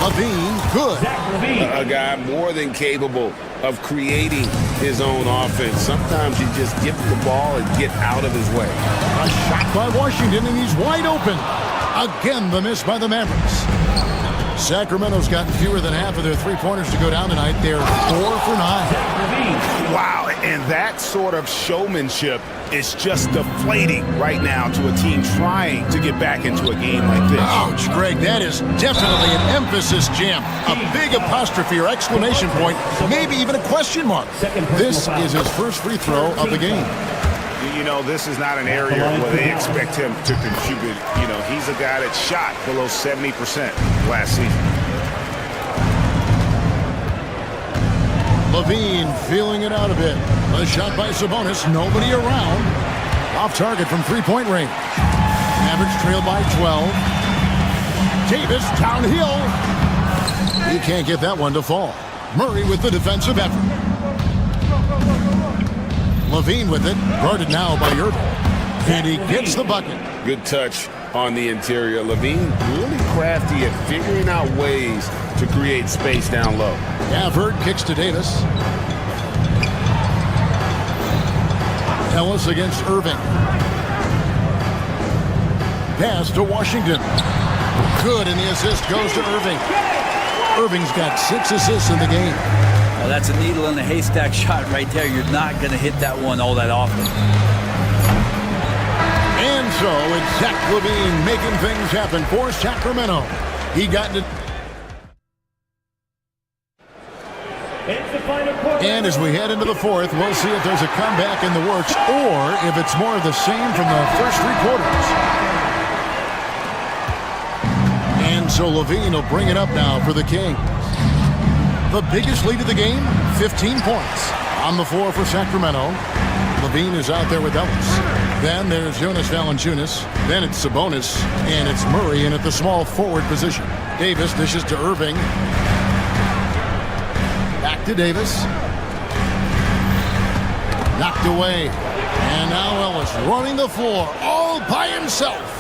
Levine, good.
A guy more than capable of creating his own offense. Sometimes you just give him the ball and get out of his way.
A shot by Washington, and he's wide open. Again, the miss by the Mavericks. Sacramento's gotten fewer than half of their three-pointers to go down tonight. They're 4 for 9.
Wow, and that sort of showmanship is just deflating right now to a team trying to get back into a game like this.
Ouch, Greg, that is definitely an emphasis jam. A big apostrophe or exclamation point, maybe even a question mark. This is his first free throw of the game.
You know, this is not an area where they expect him to contribute. You know, he's a guy that shot below 70% last season.
Levine feeling it out a bit. A shot by Sabonis, nobody around. Off target from three-point range. Mavericks trail by 12. Davis downhill. He can't get that one to fall. Murray with the defensive effort. Levine with it, guarded now by Irving. And he gets the bucket.
Good touch on the interior. Levine really crafty at figuring out ways to create space down low.
Gafford kicks to Davis. Ellis against Irving. Pass to Washington. Good, and the assist goes to Irving. Irving's got 6 assists in the game.
Well, that's a needle in a haystack shot right there. You're not going to hit that one all that often.
And so it's Zach LaVine making things happen for Sacramento. He got it. And as we head into the fourth, we'll see if there's a comeback in the works or if it's more of the same from the first 3 quarters. And so Levine will bring it up now for the Kings. The biggest lead of the game, 15 points. On the floor for Sacramento, Levine is out there with Ellis. Then there's Jonas Valanciunas. Then it's Sabonis. And it's Murray in at the small forward position. Davis dishes to Irving. Back to Davis. Knocked away. And now Ellis running the floor all by himself.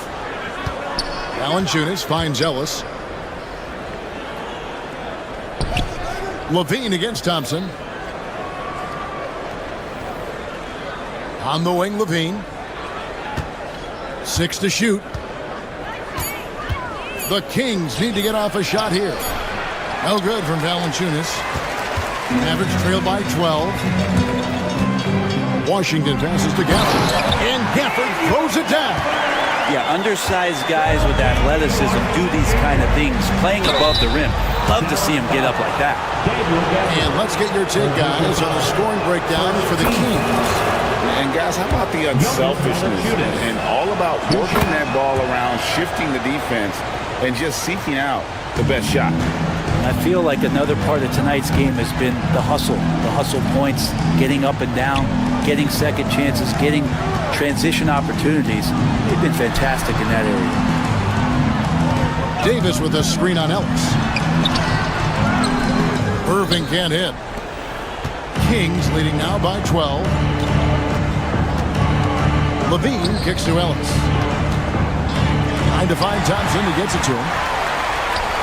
Valanciunas finds Ellis. Levine against Thompson. On the wing, Levine. 6 to shoot. The Kings need to get off a shot here. No good from Valanciunas. Mavericks trail by 12. Washington passes to Gafford. And Gafford throws it down.
Yeah, undersized guys with athleticism do these kind of things, playing above the rim. Love to see him get up like that.
And let's get your take, guys, on the scoring breakdown for the Kings.
And guys, how about the unselfishness and all about working that ball around, shifting the defense, and just seeking out the best shot.
I feel like another part of tonight's game has been the hustle points, getting up and down, getting second chances, getting transition opportunities. They've been fantastic in that area.
Davis with a screen on Ellis. Irving can't hit. Kings leading now by 12. Levine kicks to Ellis. Trying to find Thompson. He gets it to him.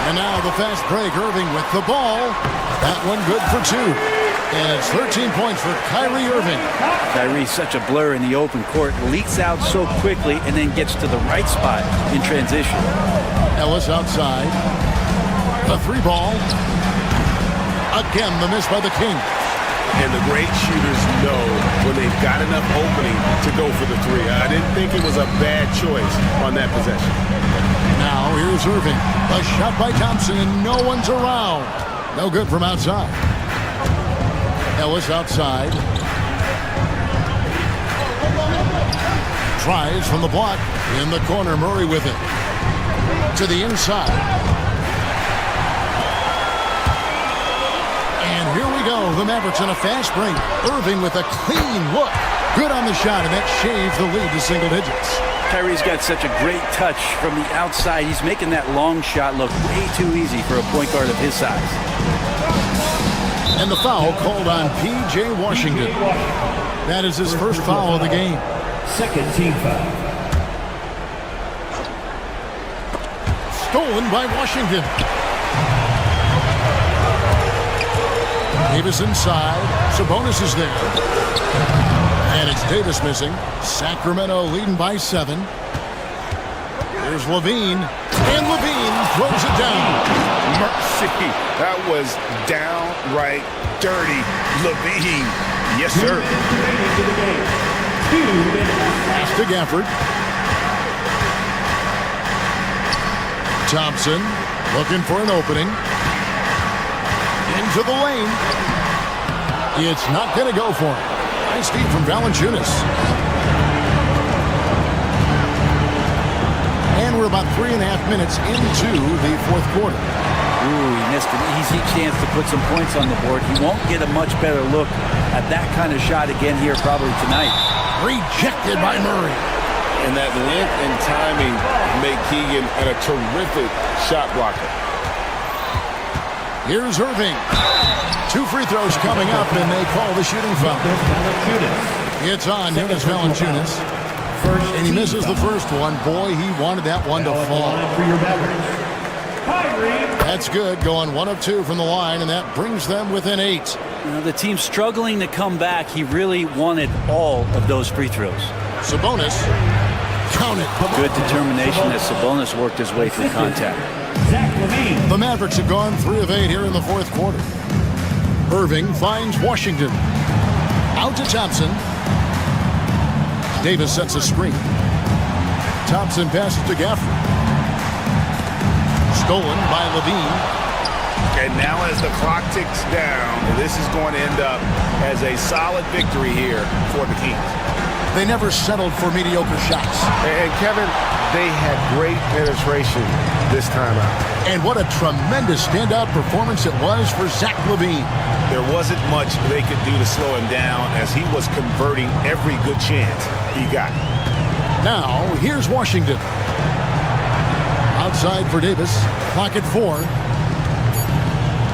And now the fast break. Irving with the ball. That one good for 2. And it's 13 points for Kyrie Irving.
Kyrie's such a blur in the open court. Leaks out so quickly and then gets to the right spot in transition.
Ellis outside. A 3-ball. Again, the miss by the Kings.
And the great shooters know when they've got enough opening to go for the 3. I didn't think it was a bad choice on that possession.
Now here's Irving. A shot by Thompson and no one's around. No good from outside. Ellis outside. Tries from the block. In the corner, Murray with it. To the inside. And here we go. The Mavericks on a fast break. Irving with a clean look. Good on the shot, and that shaves the lead to single digits.
Kyrie's got such a great touch from the outside. He's making that long shot look way too easy for a point guard of his size.
And the foul called on P.J. Washington. That is his first foul of the game.
Second team foul.
Stolen by Washington. Davis inside. Sabonis is there. And it's Davis missing. Sacramento leading by 7. Here's Levine. And Levine throws it down.
Mercy. That was downright dirty. Levine. Yes, sir.
Pass to Gafford. Thompson looking for an opening. Into the lane. It's not going to go for him. Nice feed from Valanciunas. And we're about 3.5 minutes into the fourth quarter.
Ooh, he missed an easy chance to put some points on the board. He won't get a much better look at that kind of shot again here probably tonight.
Rejected by Murray.
And that length and timing make Keegan a terrific shot blocker.
Here's Irving. 2 free throws coming up, and they call the shooting foul. It's on Jonas Valanciunas. And he misses the first one. Boy, he wanted that one to fall. That's good, going 1 of 2 from the line, and that brings them within 8.
You know, the team's struggling to come back. He really wanted all of those free throws.
Sabonis, count it.
Good determination as Sabonis worked his way through contact.
The Mavericks have gone 3 of 8 here in the fourth quarter. Irving finds Washington. Out to Thompson. Davis sets a screen. Thompson passes to Gafford. Stolen by Levine.
And now as the clock ticks down, this is going to end up as a solid victory here for the Kings.
They never settled for mediocre shots.
And Kevin, they had great penetration this time out.
And what a tremendous standout performance it was for Zach LaVine.
There wasn't much they could do to slow him down as he was converting every good chance he got.
Now, here's Washington. Outside for Davis. Clock at 4.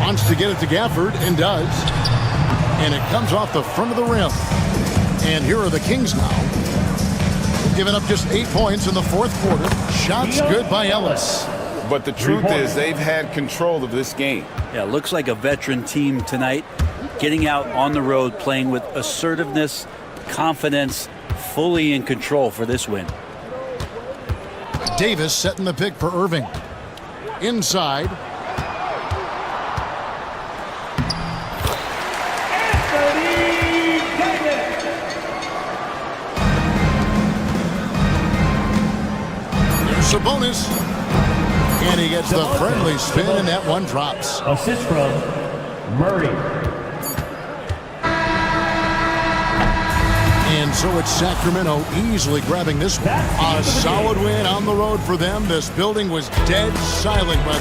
Wants to get it to Gafford and does. And it comes off the front of the rim. And here are the Kings now. Giving up just 8 points in the fourth quarter. Shots good by Ellis.
But the truth is they've had control of this game.
Yeah, looks like a veteran team tonight. Getting out on the road, playing with assertiveness, confidence, fully in control for this win.
Davis setting the pick for Irving. Inside. Sabonis, and he gets the friendly spin, and that one drops.
Assist from Murray.
And so it's Sacramento easily grabbing this one. A solid win on the road for them. This building was dead silent, but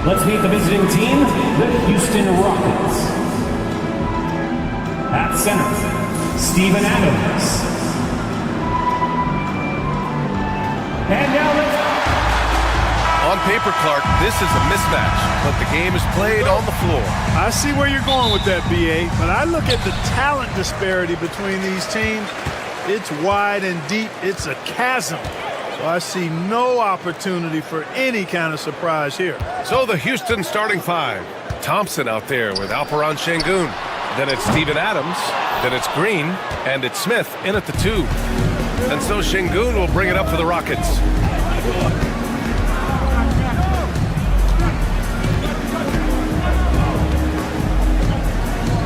Let's meet the visiting team, the Houston Rockets. At center, Steven Adams. And now let's...
On paper, Clark, this is a mismatch, but the game is played on the floor.
I see where you're going with that, BA, but I look at the talent disparity between these teams. It's wide and deep. It's a chasm. So I see no opportunity for any kind of surprise here.
So the Houston starting five. Thompson out there with Alperon Şengün. Then it's Steven Adams. Then it's Green. And it's Smith in at the 2. And so Şengün will bring it up for the Rockets.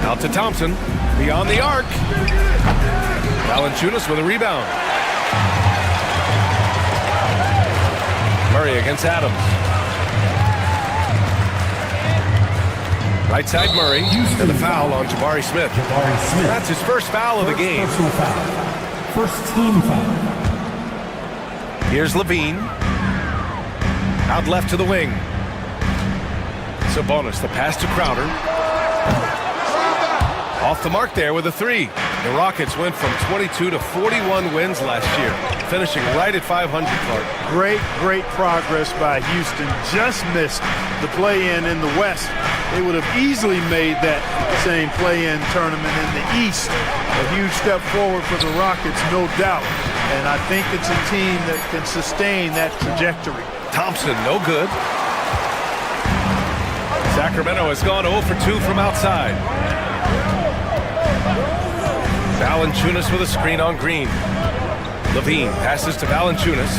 Out to Thompson. Beyond the arc. Valanciunas with a rebound. Murray against Adams. Right side Murray. And the foul on Jabari Smith. That's his first foul of the game.
First team foul.
Here's Levine. Out left to the wing. Sabonis, the pass to Crowder. Off the mark there with a 3. The Rockets went from 22 to 41 wins last year, finishing right at 500, Clark.
Great progress by Houston. Just missed the play-in in the West. They would have easily made that same play-in tournament in the East. A huge step forward for the Rockets, no doubt. And I think it's a team that can sustain that trajectory.
Thompson, no good. Sacramento has gone 0 for 2 from outside. Valanciunas with a screen on Green. Levine passes to Valanciunas.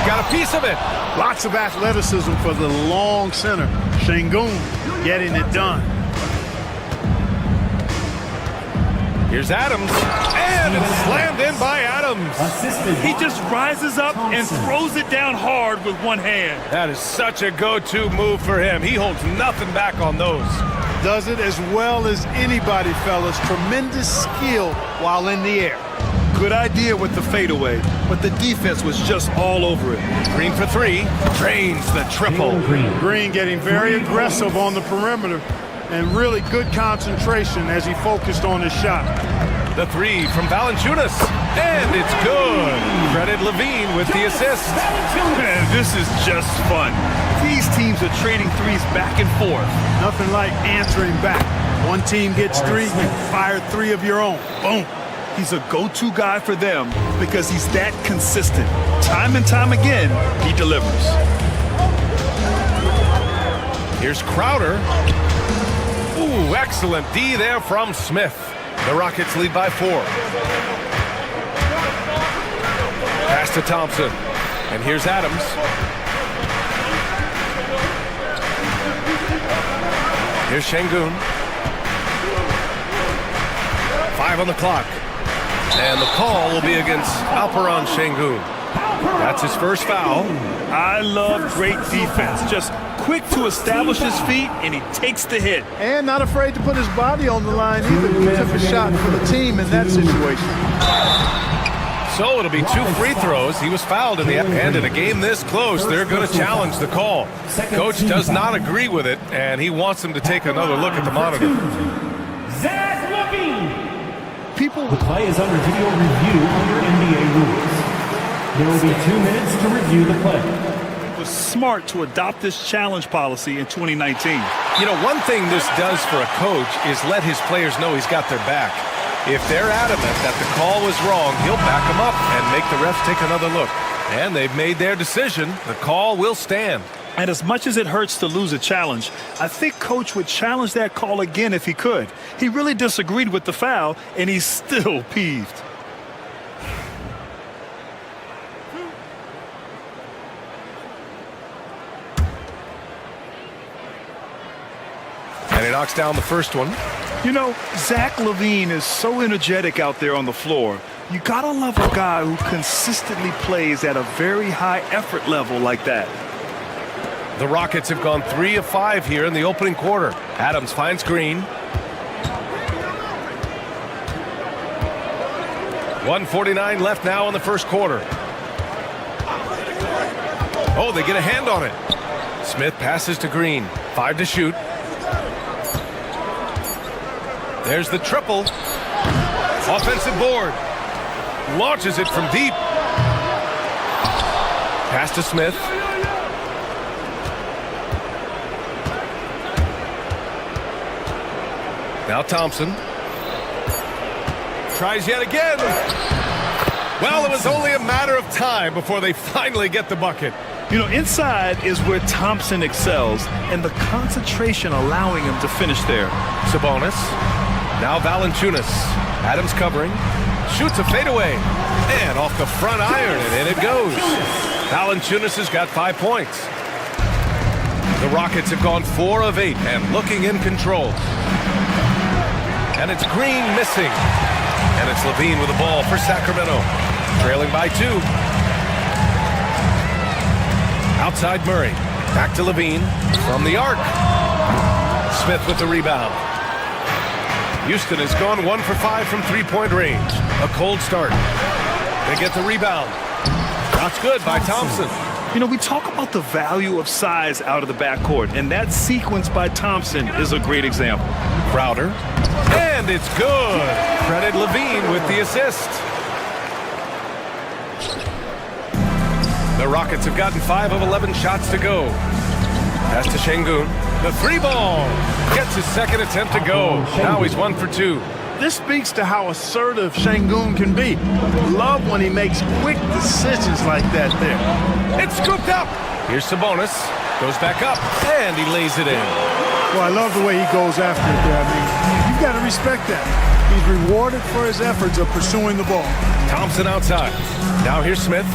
Got a piece of it.
Lots of athleticism for the long center. Şengün getting it done.
Here's Adams. And it's slammed in by Adams.
He just rises up and throws it down hard with one hand.
That is such a go-to move for him. He holds nothing back on those.
Does it as well as anybody, fellas. Tremendous skill while in the air.
Good idea with the fadeaway, but the defense was just all over it.
Green for 3. Drains the triple.
Green getting very aggressive on the perimeter and really good concentration as he focused on his shot.
The 3 from Valanciunas. And it's good. Credit Levine with the assist.
Man, this is just fun. These teams are trading threes back and forth.
Nothing like answering back. One team gets 3, you fire 3 of your own. Boom.
He's a go-to guy for them because he's that consistent. Time and time again, he delivers.
Here's Crowder. Ooh, excellent D there from Smith. The Rockets lead by 4. Pass to Thompson. And here's Adams. Here's Şengün. 5 on the clock. And the call will be against Alperon Şengün. That's his first foul.
I love great defense. Just quick to establish his feet, and he takes the hit.
And not afraid to put his body on the line either. He took a shot for the team in that situation.
So it'll be 2 free throws. He was fouled in the end. In a game this close, they're going to challenge the call. Coach does not agree with it, and he wants him to take another look at the monitor.
Zach Levine. The play is under video review under NBA rules. There will be 2 minutes to review the play.
It was smart to adopt this challenge policy in 2019.
You know, one thing this does for a coach is let his players know he's got their back. If they're adamant that the call was wrong, he'll back them up and make the refs take another look. And they've made their decision. The call will stand.
And as much as it hurts to lose a challenge, I think Coach would challenge that call again if he could. He really disagreed with the foul, and he's still peeved.
And he knocks down the first one.
You know, Zach Levine is so energetic out there on the floor. You gotta love a guy who consistently plays at a very high effort level like that.
The Rockets have gone 3 of 5 here in the opening quarter. Adams finds Green. 1:49 left now in the first quarter. Oh, they get a hand on it. Smith passes to Green. 5 to shoot. There's the triple. Offensive board. Launches it from deep. Pass to Smith. Now Thompson. Tries yet again. Well, it was only a matter of time before they finally get the bucket.
You know, inside is where Thompson excels, and the concentration allowing him to finish there.
Sabonis. Now Valanciunas. Adams covering. Shoots a fadeaway. And off the front iron, and in it goes. Valanciunas has got 5 points. The Rockets have gone 4 of 8 and looking in control. And it's Green missing. And it's Levine with the ball for Sacramento. Trailing by 2. Outside Murray. Back to Levine from the arc. Smith with the rebound. Houston has gone 1 for 5 from three-point range. A cold start. They get the rebound. That's good by Thompson.
You know, we talk about the value of size out of the backcourt, and that sequence by Thompson is a great example.
Crowder. And it's good. Credit Levine with the assist. The Rockets have gotten 5 of 11 shots to go. Pass to Şengün. The 3-ball. Gets his second attempt to go. Now he's 1 for 2.
This speaks to how assertive Şengün can be. Love when he makes quick decisions like that there.
It's scooped up. Here's Sabonis. Goes back up. And he lays it in.
Well, I love the way he goes after it there. I mean, you've got to respect that. He's rewarded for his efforts of pursuing the ball.
Thompson outside. Now here's Smith.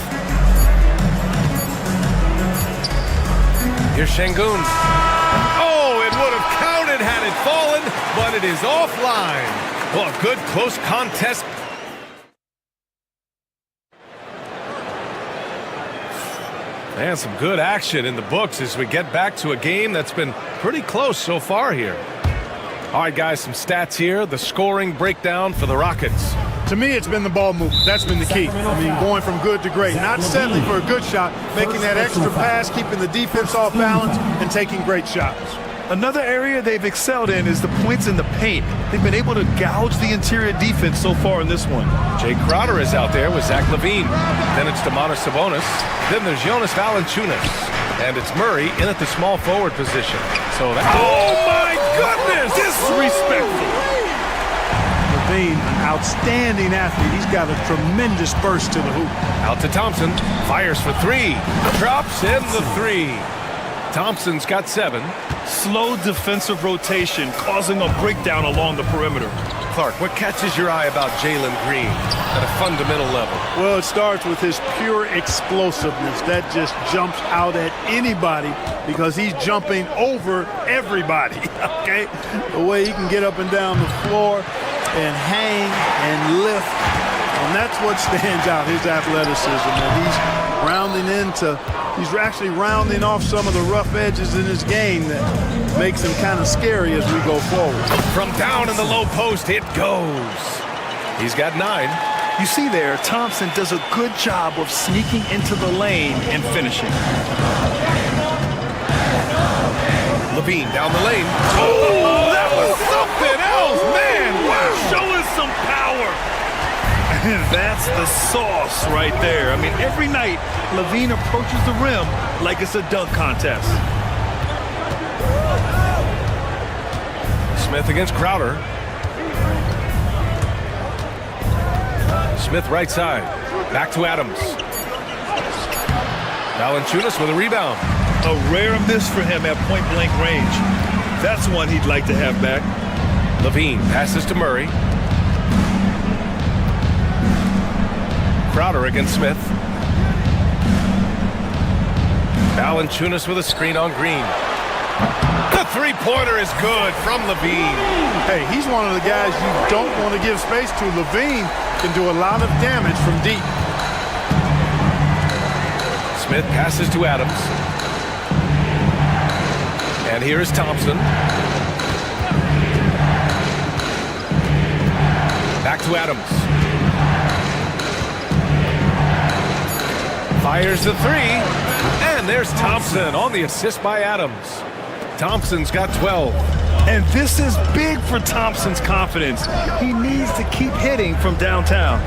Here's Şengün. Oh, it would have counted had it fallen, but it is offline. Well, a good close contest. And some good action in the books as we get back to a game that's been pretty close so far here. All right, guys, some stats here. The scoring breakdown for the Rockets.
To me, it's been the ball movement. That's been the key. I mean, going from good to great. Not settling for a good shot, making that extra pass, keeping the defense off balance, and taking great shots.
Another area they've excelled in is the points in the paint. They've been able to gouge the interior defense so far in this one.
Jay Crowder is out there with Zach LaVine. Then it's Domantas Sabonis. Then there's Jonas Valanciunas. And it's Murray in at the small forward position. So that... Oh, my goodness!
Disrespectful.
LaVine, an outstanding athlete. He's got a tremendous burst to the hoop.
Out to Thompson. Fires for 3. Drops in the 3. Thompson's got 7.
Slow defensive rotation causing a breakdown along the perimeter.
Clark, what catches your eye about Jalen Green at a fundamental level?
Well, it starts with his pure explosiveness. That just jumps out at anybody because he's jumping over everybody, okay? The way he can get up and down the floor and hang and lift, and that's what stands out, his athleticism. And he's actually rounding off some of the rough edges in his game that makes him kind of scary as we go forward.
From down in the low post, it goes. He's got 9.
You see there, Thompson does a good job of sneaking into the lane and finishing.
LaVine down the lane. Oh, that was something else, man. Wow.
Showing some power. And that's the sauce right there. I mean, every night, LaVine approaches the rim like it's a dunk contest.
Smith against Crowder. Smith right side. Back to Adams. Valanciunas with a rebound.
A rare miss for him at point-blank range. That's one he'd like to have back.
LaVine passes to Murray. Crowder against Smith. Valanciunas with a screen on Green. The three-pointer is good from LaVine.
Hey, he's one of the guys you don't want to give space to. LaVine can do a lot of damage from deep.
Smith passes to Adams. And here is Thompson. Back to Adams. Fires the 3. And there's Thompson on the assist by Adams. Thompson's got 12.
And this is big for Thompson's confidence. He needs to keep hitting from downtown.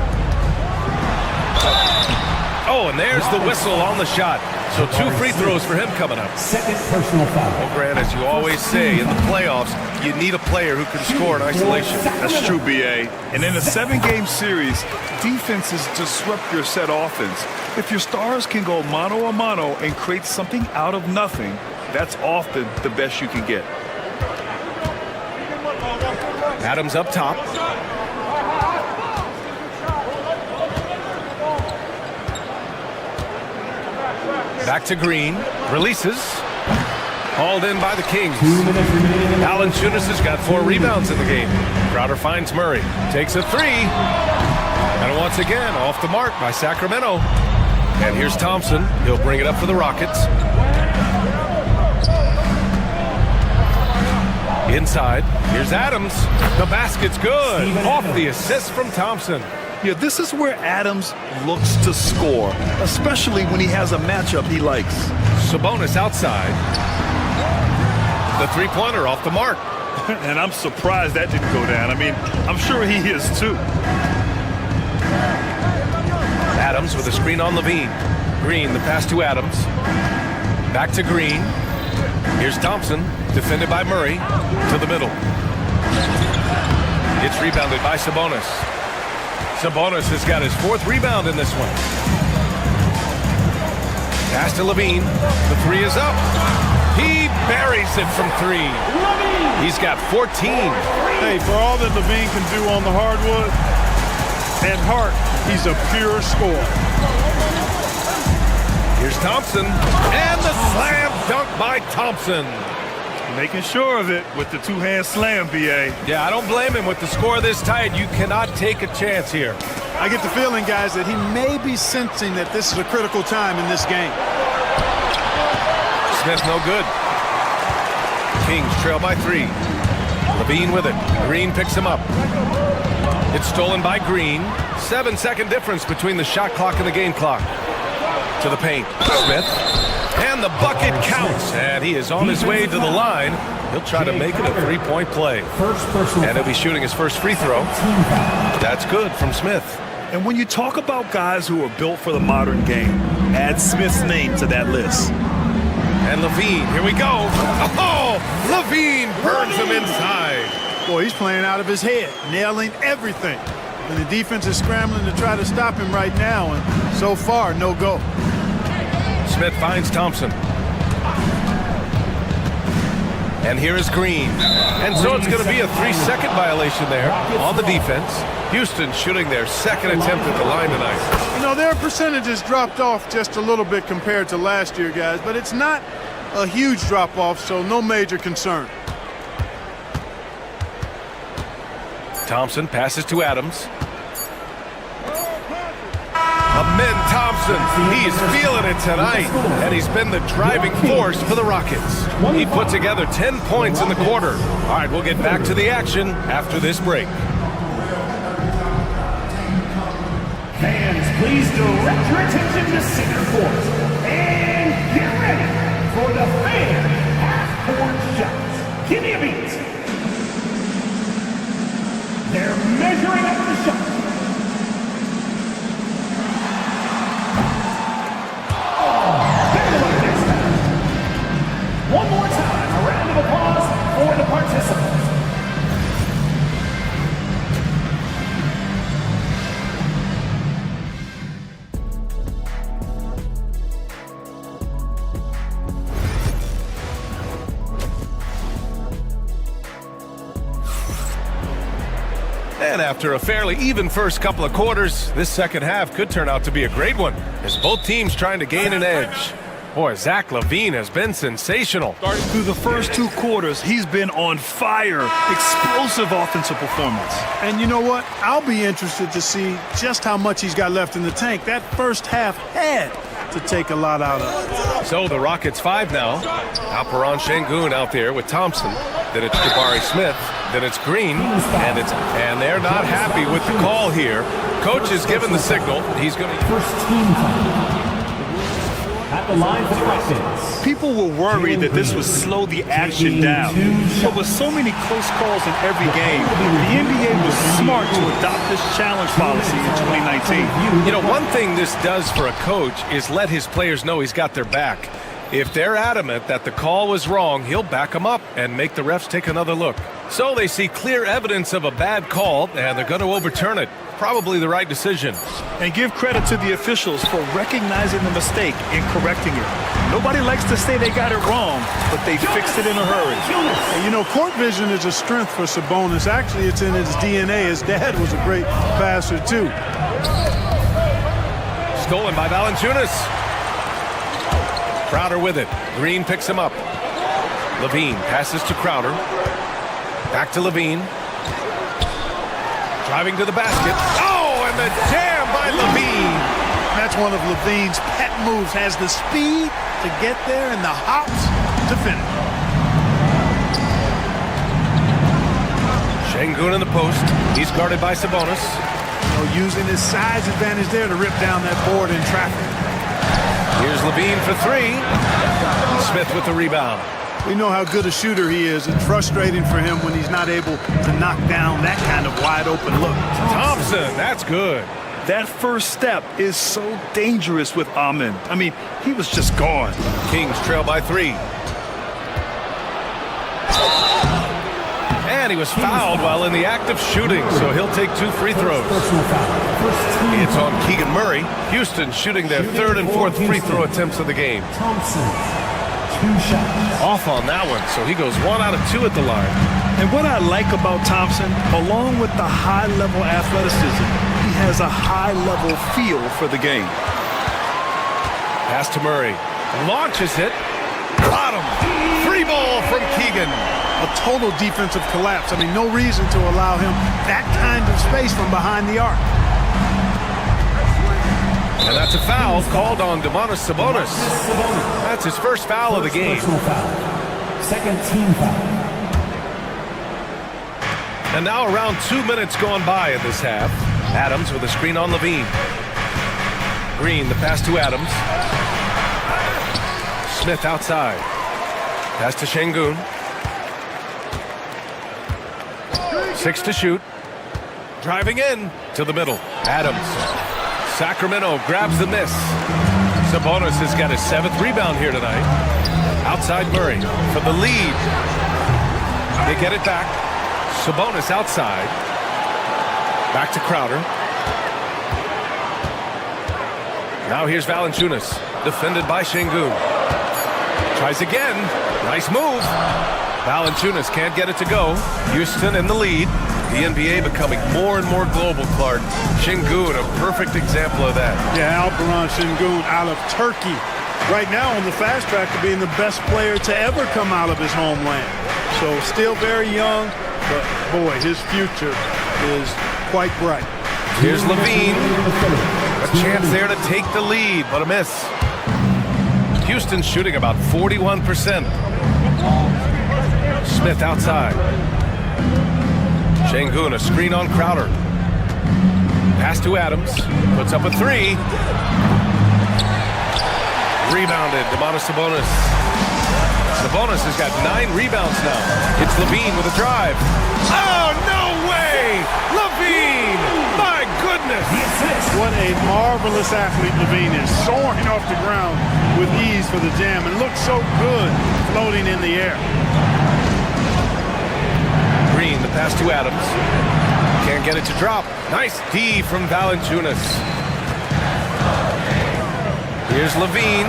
Oh, and there's the whistle on the shot. So 2 free throws for him coming up.
Second personal foul.
Well, Grant, as you always say, in the playoffs, you need a player who can score in isolation.
That's true, B.A. And in a 7-game series, defenses disrupt your set offense. If your stars can go mano-a-mano and create something out of nothing, that's often the best you can get.
Adams up top. Back to Green. Releases. Hauled in by the Kings. Alan Chunas has got 4 rebounds in the game. Crowder finds Murray. Takes a 3. And once again, off the mark by Sacramento. And here's Thompson. He'll bring it up for the Rockets. Inside. Here's Adams. The basket's good. Off the assist from Thompson.
Yeah, this is where Adams looks to score, especially when he has a matchup he likes.
Sabonis outside. The three-pointer off the mark.
And I'm surprised that didn't go down. I mean, I'm sure he is too.
Adams with a screen on Levine. Green, the pass to Adams. Back to Green. Here's Thompson, defended by Murray, to the middle. It's rebounded by Sabonis. Sabonis has got his 4th rebound in this one. Pass to Levine. The 3 is up. He buries it from 3. He's got 14.
Hey, for all that Levine can do on the hardwood, at heart, he's a pure scorer.
Here's Thompson. And the slam dunk by Thompson.
Making sure of it with the 2-hand slam, B.A.
Yeah, I don't blame him with the score this tight. You cannot take a chance here.
I get the feeling, guys, that he may be sensing that this is a critical time in this game.
Smith no good. Kings trail by 3. Levine with it. Green picks him up. It's stolen by Green. 7-second difference between the shot clock and the game clock. To the paint. Smith. And the bucket counts. And he is on his way to the line. He'll try to make it a 3-point play. And he'll be shooting his first free throw. That's good from Smith.
And when you talk about guys who are built for the modern game, add Smith's name to that list.
And Levine, here we go. Oh, Levine burns him inside.
Boy, he's playing out of his head, nailing everything. And the defense is scrambling to try to stop him right now, and so far, no go.
Smith finds Thompson. And here is Green. And so it's going to be a 3-second violation there on the defense. Houston shooting their 2nd attempt at the line tonight.
You know, their percentages dropped off just a little bit compared to last year, guys, but it's not a huge drop-off, so no major concern.
Thompson passes to Adams. Amin Thompson, he is feeling it tonight, and he's been the driving force for the Rockets. He put together 10 points in the quarter. All right, we'll get back to the action after this break.
Fans, please direct your attention to center court. And get ready for the fan half-court shots. Give me a beat. They're measuring up the shot. One more time, a round of applause for the participants.
And after a fairly even first couple of quarters, this second half could turn out to be a great one, as both teams trying to gain an edge. Boy, Zach LaVine has been sensational.
Through the first 2 quarters, he's been on fire. Explosive offensive performance.
And you know what? I'll be interested to see just how much he's got left in the tank. That first half had to take a lot out of it.
So the Rockets 5 now. Alperon Şengün out there with Thompson. Then it's Jabari Smith. Then it's Green. And they're not happy with the call here. Coach is given the signal. He's going to...
First team time. At the line for the offense.
People were worried that this would slow the action down. But with so many close calls in every game, the NBA was smart to adopt this challenge policy in 2019.
You know, one thing this does for a coach is let his players know he's got their back. If they're adamant that the call was wrong, he'll back them up and make the refs take another look. So they see clear evidence of a bad call, and they're going to overturn it. Probably the right decision.
And give credit to the officials for recognizing the mistake and correcting it. Nobody likes to say they got it wrong, but they fixed it in a hurry.
And you know, court vision is a strength for Sabonis. Actually, it's in his DNA. His dad was a great passer, too.
Stolen by Valanciunas. Crowder with it. Green picks him up. Levine passes to Crowder. Back to Levine. Driving to the basket. Oh, and the jam by Levine.
That's one of Levine's pet moves. Has the speed to get there and the hops to finish.
Şengün in the post. He's guarded by Sabonis.
Using his size advantage there to rip down that board in traffic.
Here's Levine for three. Smith with the rebound.
We know how good a shooter he is. It's frustrating for him when he's not able to knock down that kind of wide-open look.
Thompson, that's good.
That first step is so dangerous with Amen. I mean, he was just gone.
Kings trail by three. And he was fouled while in the act of shooting, so he'll take 2 free throws. It's on Keegan Murray. Houston shooting their third and fourth free throw attempts of the game.
Thompson, 2 shots.
Off on that one, so he goes 1 out of 2 at the line.
And what I like about Thompson, along with the high-level athleticism, he has a high-level feel for the game.
Pass to Murray. Launches it. Got him. Free ball from Keegan.
A total defensive collapse. I mean, no reason to allow him that kind of space from behind the arc.
And that's a foul called on Domantas Sabonis. That's his first foul of the game.
Personal foul. Second team foul.
And now around 2 minutes gone by in this half. Adams with a screen on Levine. Green, the pass to Adams. Smith outside. Pass to Şengün. 6 to shoot. Driving in to the middle. Adams. Sacramento grabs the miss. Sabonis has got his 7th rebound here tonight. Outside Murray for the lead. They get it back. Sabonis outside. Back to Crowder. Now here's Valanciunas. Defended by Şengün. Tries again. Nice move. Valanciunas can't get it to go. Houston in the lead. The NBA becoming more and more global, Clark. Şengün, a perfect example of that.
Yeah, Alperen Şengün out of Turkey. Right now on the fast track to being the best player to ever come out of his homeland. So still very young, but boy, his future is quite bright.
Here's Levine. A chance there to take the lead, but a miss. Houston shooting about 41%. Smith outside. Şengün, a screen on Crowder. Pass to Adams. Puts up a 3. Rebounded. Domantas Sabonis. Sabonis has got 9 rebounds now. It's Levine with a drive. Oh, no way! Levine! My goodness!
What a marvelous athlete Levine is. Soaring off the ground with ease for the jam. And looks so good floating in the air.
Green, the pass to Adams. Can't get it to drop. Nice D from Valanciunas. Here's Levine.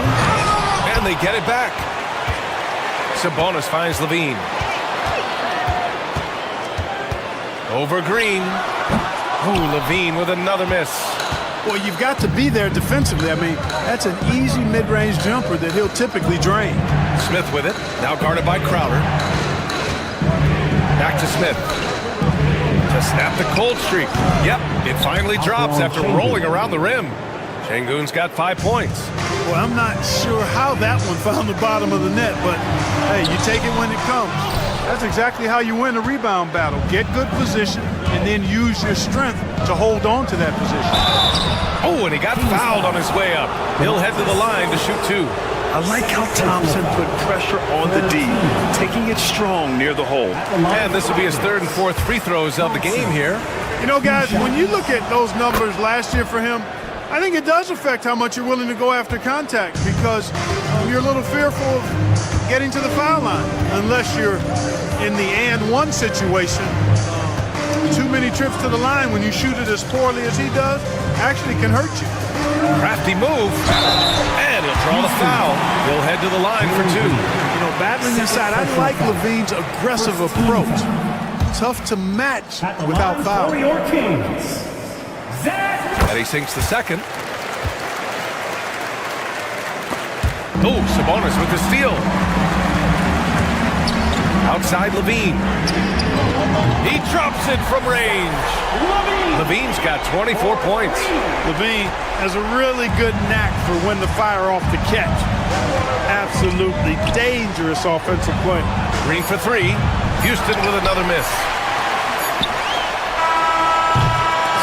And they get it back. Sabonis finds Levine. Over Green. Ooh, Levine with another miss.
Well, you've got to be there defensively. I mean, that's an easy mid-range jumper that he'll typically drain.
Smith with it. Now guarded by Crowder. Back to Smith. To snap the cold streak. Yep, it finally drops after rolling around the rim. Şengün's got 5 points.
Well, I'm not sure how that one found the bottom of the net, but hey, you take it when it comes. That's exactly how you win a rebound battle. Get good position and then use your strength to hold on to that position.
Oh, and he got fouled on his way up. He'll head to the line to shoot 2.
I like how Thompson put pressure on the D, taking it strong near the hole.
And this will be his third and fourth free throws of the game here.
You know, guys, when you look at those numbers last year for him, I think it does affect how much you're willing to go after contact because you're a little fearful of getting to the foul line unless you're in the and one situation. Too many trips to the line when you shoot it as poorly as he does actually can hurt you.
Crafty move, and he'll draw the foul. He'll head to the line for two.
You know, battling inside, I like Levine's aggressive approach. Tough to match without foul.
For your Kings, Zach.
And he sinks the second. Oh, Sabonis with the steal. Outside Levine. He drops it from range. Levine's got 24 points.
Levine has a really good knack for when to fire off the catch. Absolutely dangerous offensive play.
Green for three. Houston with another miss.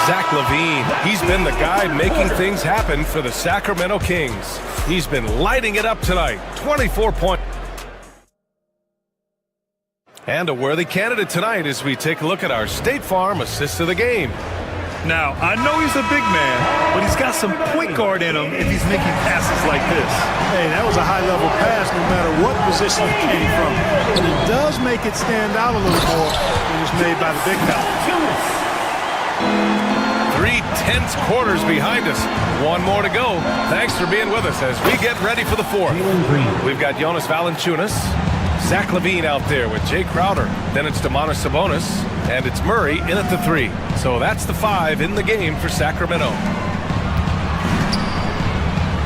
Zach Levine, he's been the guy making things happen for the Sacramento Kings. He's been lighting it up tonight. 24 points. And a worthy candidate tonight as we take a look at our State Farm assist of the game.
Now, I know he's a big man, but he's got some point guard in him if he's making passes like this.
Hey, that was a high-level pass no matter what position it came from. And it does make it stand out a little more when it's made by the big guy.
3 tense quarters behind us. One more to go. Thanks for being with us as we get ready for the fourth. We've got Jonas Valanciunas, Zach Levine out there with Jay Crowder. Then it's Domantas Sabonis, and it's Murray in at the 3. So that's the 5 in the game for Sacramento.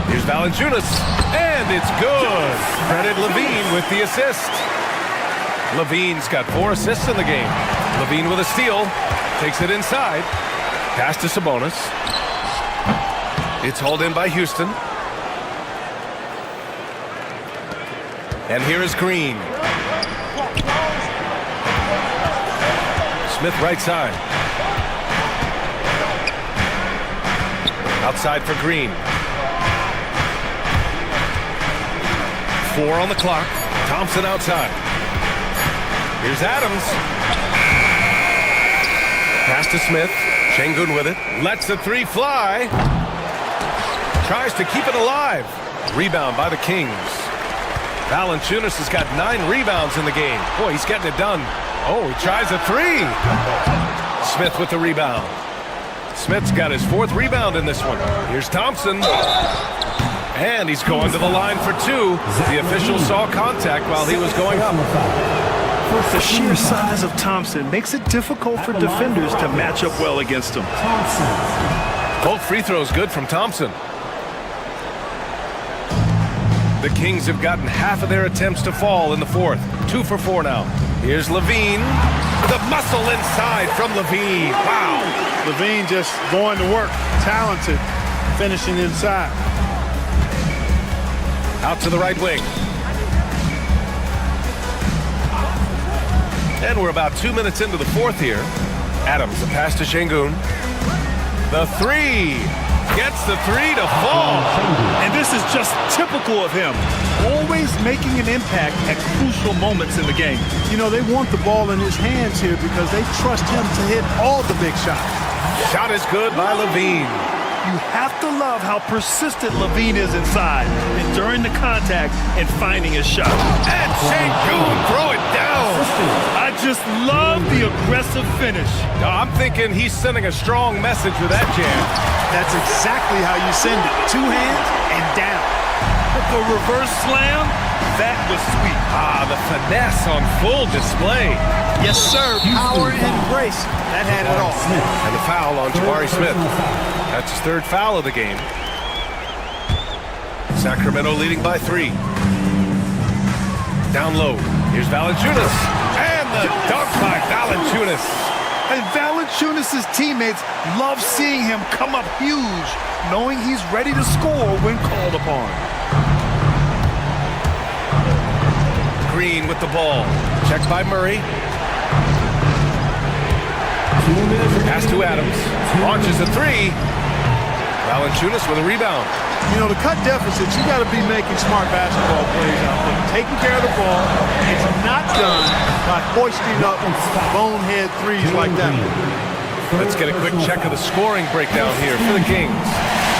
Here's Valanciunas, and it's good. Credit Levine with the assist. Levine's got 4 assists in the game. Levine with a steal, takes it inside. Pass to Sabonis. It's hauled in by Houston. And here is Green. Smith right side. Outside for Green. 4 on the clock. Thompson outside. Here's Adams. Pass to Smith. Şengün with it. Lets the 3 fly. Tries to keep it alive. Rebound by the Kings. Valanciunas has got 9 rebounds in the game. Boy, he's getting it done. Oh, he tries a 3. Smith with the rebound. Smith's got his 4th rebound in this one. Here's Thompson. And he's going to the line for 2. The official saw contact while he was going up.
The sheer size of Thompson makes it difficult for defenders to match up well against him.
Both free throws good from Thompson. The Kings have gotten half of their attempts to fall in the 4th. 2 for 4 now. Here's Levine. The muscle inside from Levine. Wow.
Levine just going to work. Talented. Finishing inside.
Out to the right wing. And we're about 2 minutes into the 4th here. Adams, a pass to Şengün. The 3. Gets the 3 to fall.
And this is just typical of him. Always making an impact at crucial moments in the game.
You know, they want the ball in his hands here because they trust him to hit all the big shots.
Shot is good by Levine.
You have to love how persistent Levine is inside, enduring the contact and finding his shot.
And Şengün throw it down.
I just love the aggressive finish.
I'm thinking he's sending a strong message with that jam.
That's exactly how you send it. 2 hands and down.
The reverse slam, that was sweet.
The finesse on full display.
Yes, sir. Power and grace. That had it all.
And the foul on Jabari Smith. That's his 3rd foul of the game. Sacramento leading by 3. Down low. Here's Valanciunas. And the dunk by Valanciunas.
And Valanciunas' teammates love seeing him come up huge, knowing he's ready to score when called upon.
Green with the ball. Checked by Murray. Pass to Adams. Launches a 3. Valanciunas with a rebound.
You know, to cut deficits, you got to be making smart basketball plays out there. Taking care of the ball. It's not done by hoisting up bonehead threes like that.
Let's get a quick check of the scoring breakdown here for the Kings.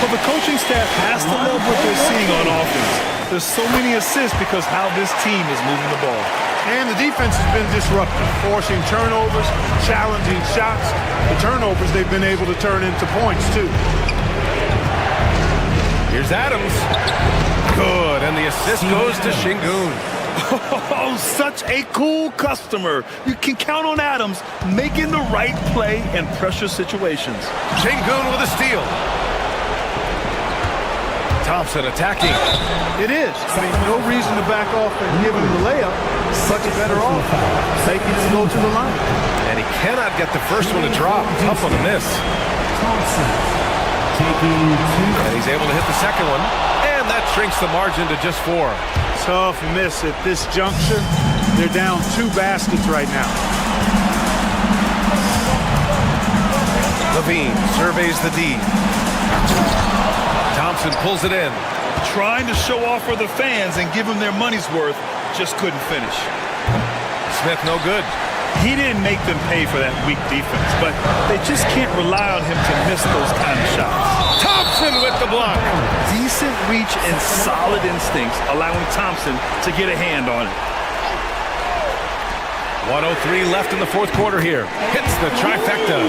Well, the coaching staff has to love what they're seeing on offense. There's so many assists because how this team is moving the ball.
And the defense has been disruptive, forcing turnovers, challenging shots. The turnovers they've been able to turn into points, too.
Here's Adams. Good, and the assist goes to Şengün.
Oh, such a cool customer. You can count on Adams making the right play in pressure situations.
Şengün with a steal. Thompson attacking.
It is. I mean, no reason to back off and give him the layup. Much better off taking it to go to the line.
And he cannot get the first one to drop. Tough one to miss. And he's able to hit the second one. And that shrinks the margin to just 4.
Tough miss at this juncture. They're down 2 baskets right now.
Levine surveys the D. Thompson pulls it in.
Trying to show off for the fans and give them their money's worth, just couldn't finish.
Smith no good.
He didn't make them pay for that weak defense, but they just can't rely on him to miss those kind of shots.
Thompson with the block.
Decent reach and solid instincts, allowing Thompson to get a hand on it.
1:03 left in the fourth quarter here. Hits the trifecta.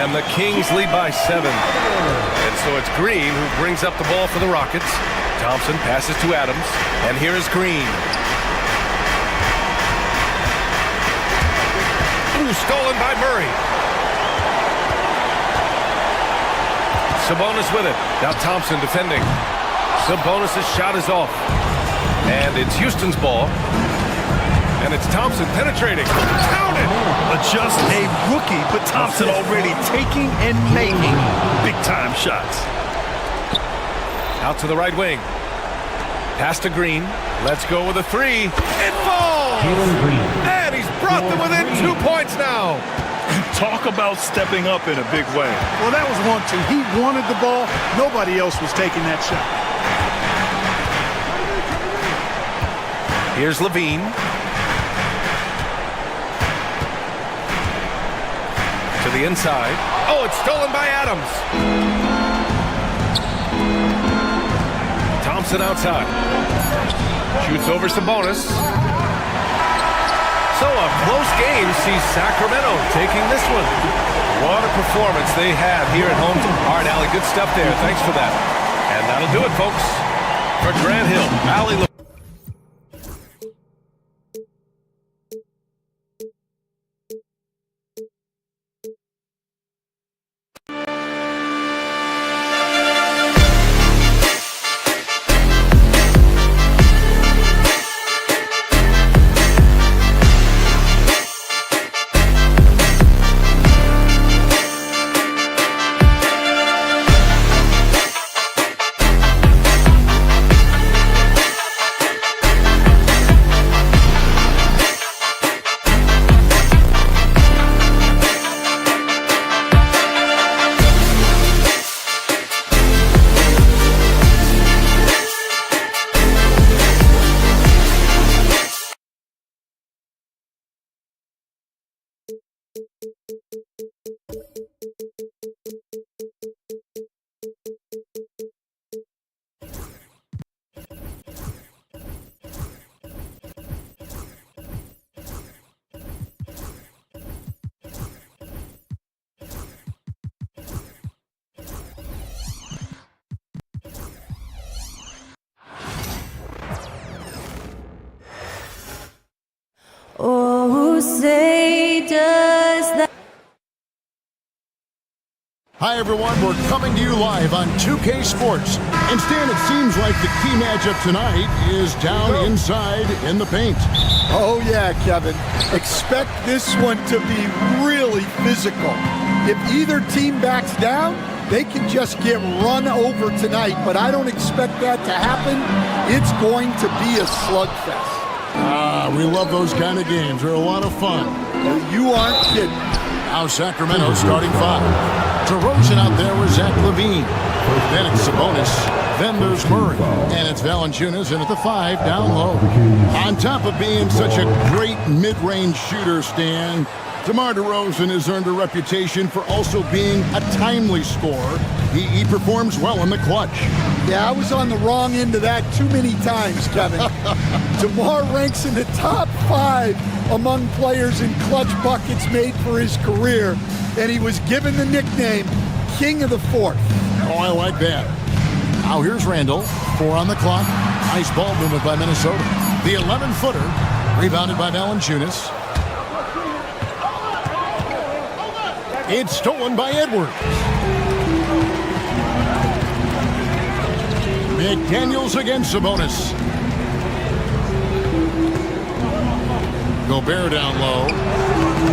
And the Kings lead by 7. And so it's Green who brings up the ball for the Rockets. Thompson passes to Adams. And here is Green. Ooh, stolen by Murray. Sabonis with it. Now Thompson defending. Sabonis' shot is off. And it's Houston's ball. And it's Thompson penetrating. Counted!
Just a rookie, but Thompson already taking and making big-time shots.
Out to the right wing. Pass to Green. Let's go with a 3. It falls! And he's brought them within 2 points now.
Talk about stepping up in a big way.
Well, that was 1-2. He wanted the ball. Nobody else was taking that shot.
Here's Levine. To the inside. Oh, it's stolen by Adams. Thompson outside. Shoots over Sabonis. So a close game sees Sacramento taking this one. What a performance they have here at home. All right, Allie, good stuff there. Thanks for that. And that'll do it, folks. For Grant Hill, Allie.
Oh, say does that.
Hi, everyone. We're coming to you live on 2K Sports. And Stan, it seems like the key matchup tonight is down inside in the paint.
Oh, yeah, Kevin. Expect this one to be really physical. If either team backs down, they can just get run over tonight, but I don't expect that to happen. It's going to be a slugfest.
We love those kind of games. They're a lot of fun.
You aren't kidding.
Now Sacramento starting 5. DeRozan out there with Zach LaVine. Then it's Sabonis Then there's Murray. And it's Valanciunas in at the 5, down low. On top of being such a great mid-range shooter, Stan, DeMar DeRozan has earned a reputation for also being a timely scorer. He performs well in the clutch.
Yeah, I was on the wrong end of that too many times, Kevin. DeMar ranks in the top 5 among players in clutch buckets made for his career, and he was given the nickname King of the Fourth.
Oh, I like that. Now here's Randall. 4 on the clock. Nice ball movement by Minnesota. The 11-footer, rebounded by Valanciunas. It's stolen by Edwards. McDaniels against Sabonis. Gobert down low.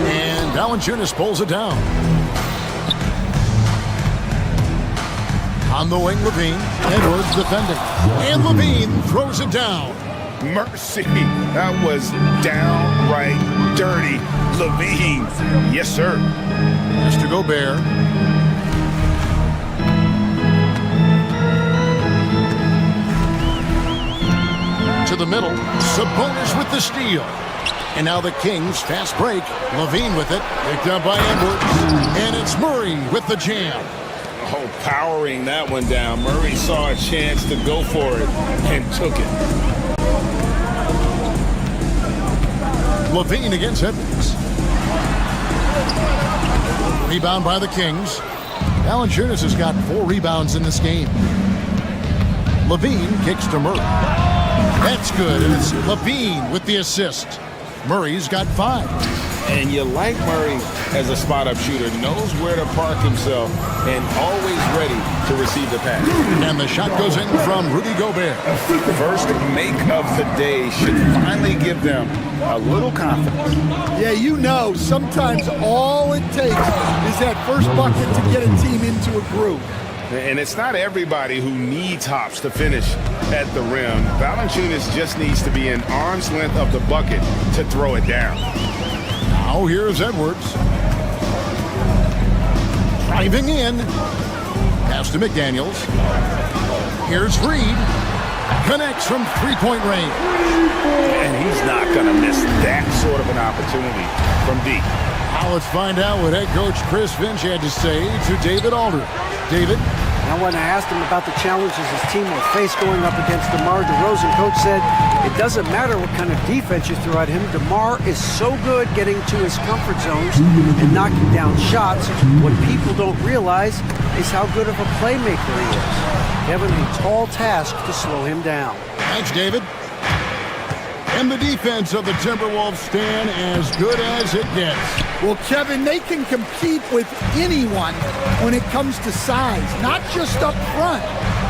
And Valanciunas pulls it down. On the wing, Levine. Edwards defending. And Levine throws it down.
Mercy. That was downright dirty. Levine. Yes, sir.
Pass to Gobert. To the middle. Sabonis with the steal. And now the Kings fast break. Levine with it. Picked up by Edwards. And it's Murray with the jam.
Oh, powering that one down. Murray saw a chance to go for it and took it.
Levine against Edwards. Rebound by the Kings. Valanciunas has got 4 rebounds in this game. Levine kicks to Murray. That's good, and it's Levine with the assist. Murray's got 5.
And you like Murray as a spot-up shooter. Knows where to park himself and always ready to receive the pass.
And the shot goes in from Rudy Gobert.
First make of the day should finally give them a little confidence.
Yeah, you know, sometimes all it takes is that first bucket to get a team into a groove.
And it's not everybody who needs hops to finish at the rim. Valanciunas just needs to be an arm's length of the bucket to throw it down.
Now here's Edwards. Driving in. Pass to McDaniels. Here's Reed. Connects from 3-point range.
And he's not going to miss that sort of an opportunity from deep.
Now let's find out what head coach Chris Finch had to say to David Aldridge. David?
Now, when I asked him about the challenges his team will face going up against DeMar DeRozan, Coach said it doesn't matter what kind of defense you throw at him. DeMar is so good getting to his comfort zones and knocking down shots. What people don't realize is how good of a playmaker he is. Kevin, a tall task to slow him down.
Thanks, David. And the defense of the Timberwolves stand as good as it gets.
Well, Kevin, they can compete with anyone when it comes to size, not just up front,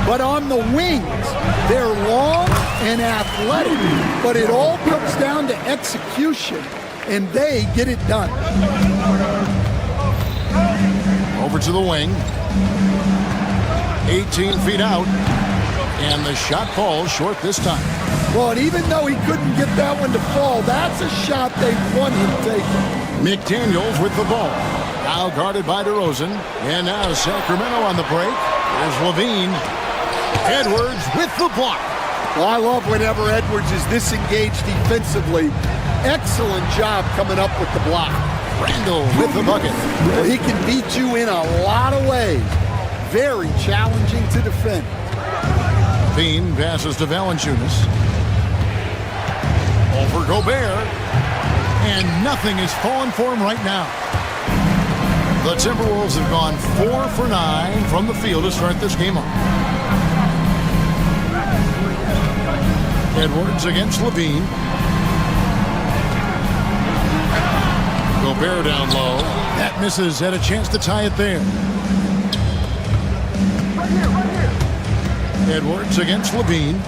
but on the wings. They're long and athletic, but it all comes down to execution, and they get it done.
Over to the wing. 18 feet out, and the shot falls short this time.
Well, and even though he couldn't get that one to fall, that's a shot they want him taking.
McDaniels with the ball. Now guarded by DeRozan. And now Sacramento on the break. There's Levine. Edwards with the block.
Well, I love whenever Edwards is this engaged defensively. Excellent job coming up with the block.
Randall with the bucket.
Well, he can beat you in a lot of ways. Very challenging to defend.
Levine passes to Valanciunas. Over Gobert. And nothing is falling for him right now. The Timberwolves have gone 4 for 9 from the field to start this game off. Edwards against Levine. Gobert down low. That misses. Had a chance to tie it there. Edwards against Levine.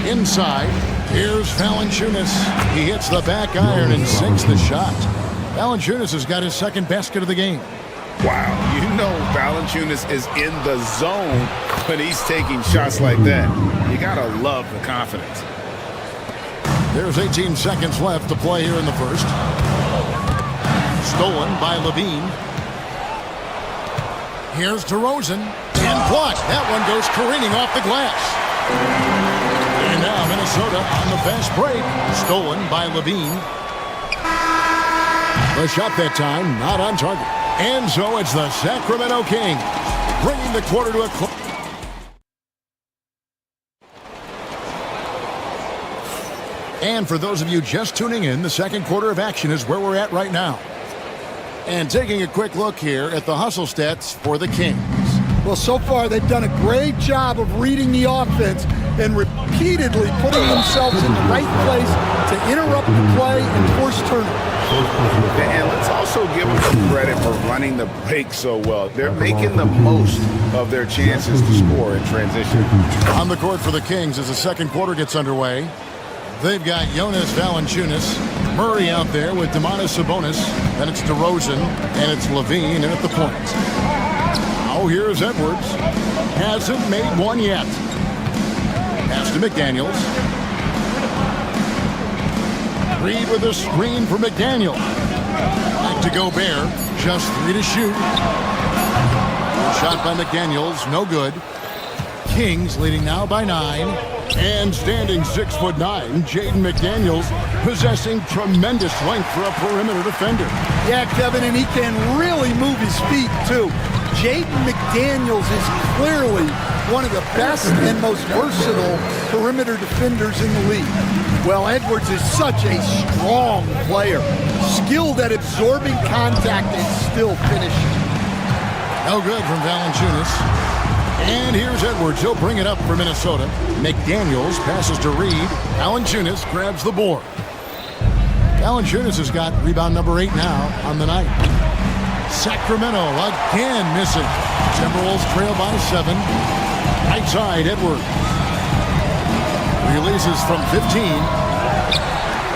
Inside. Here's Valanciunas. He hits the back iron and sinks the shot. Valanciunas has got his second basket of the game.
Wow, you know Valanciunas is in the zone when he's taking shots like that. You gotta love the confidence.
There's 18 seconds left to play here in the first. Stolen by Levine. Here's DeRozan. And blocked. That one goes careening off the glass. And now Minnesota on the fast break. Stolen by Levine. The shot that time, not on target. And so it's the Sacramento Kings bringing the quarter to a close. And for those of you just tuning in, the second quarter of action is where we're at right now. And taking a quick look here at the hustle stats for the Kings.
Well, so far they've done a great job of reading the offense and repeatedly putting themselves in the right place to interrupt the play and force turnovers.
And let's also give them some credit for running the break so well. They're making the most of their chances to score in transition.
On the court for the Kings as the second quarter gets underway. They've got Jonas Valanciunas, Murray out there with Domantas Sabonis. Then it's DeRozan, and it's Levine in at the point. Now here's Edwards. Hasn't made one yet. Pass to McDaniels. Reed with a screen for McDaniel. Back to Gobert. Just 3 to shoot. Shot by McDaniels. No good. Kings leading now by 9. And standing 6'9", Jaden McDaniels possessing tremendous length for a perimeter defender.
Yeah, Kevin, and he can really move his feet, too. Jaden McDaniels is clearly one of the best and most versatile perimeter defenders in the league. Well, Edwards is such a strong player, skilled at absorbing contact and still finishing.
No good from Valanciunas. And here's Edwards. He'll bring it up for Minnesota. McDaniels passes to Reed. Valanciunas grabs the board. Valanciunas has got rebound number 8 now on the night. Sacramento again missing. Timberwolves trail by 7. Right side, Edwards. Releases from 15.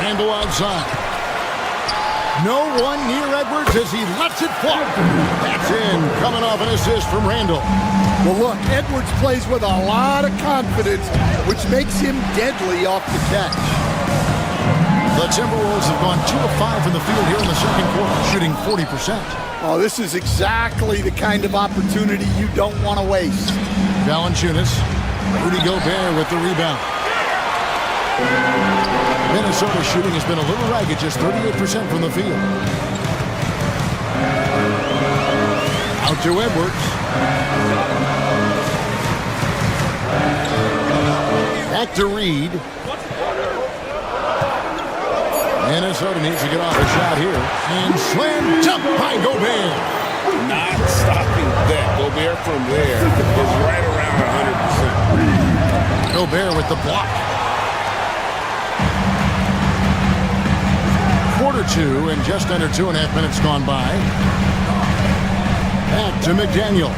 Randall outside. No one near Edwards as he lets it fly. That's in, coming off an assist from Randall.
Well, look, Edwards plays with a lot of confidence, which makes him deadly off the catch.
The Timberwolves have gone 2 of 5 from the field here in the second quarter, shooting 40%.
Oh, this is exactly the kind of opportunity you don't want to waste.
Valanciunas, Rudy Gobert with the rebound. Minnesota's shooting has been a little ragged, just 38% from the field. Out to Edwards. Back to Reed. Minnesota needs to get off a shot here. And slam jump by Gobert.
Not stopping that. Gobert from there is right around 100%.
Gobert with the block. Quarter 2 and just under 2.5 minutes gone by. Back to McDaniel.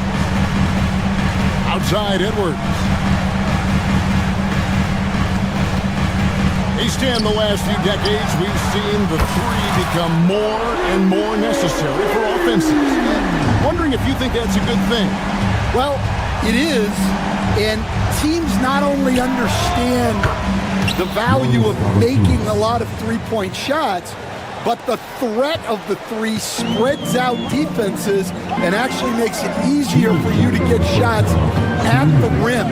Outside Edwards. Each time the last few decades, we've seen the 3 become more and more necessary for offenses. Wondering if you think that's a good thing.
Well, it is, and teams not only understand the value of making a lot of three-point shots, but the threat of the 3 spreads out defenses and actually makes it easier for you to get shots at the rim.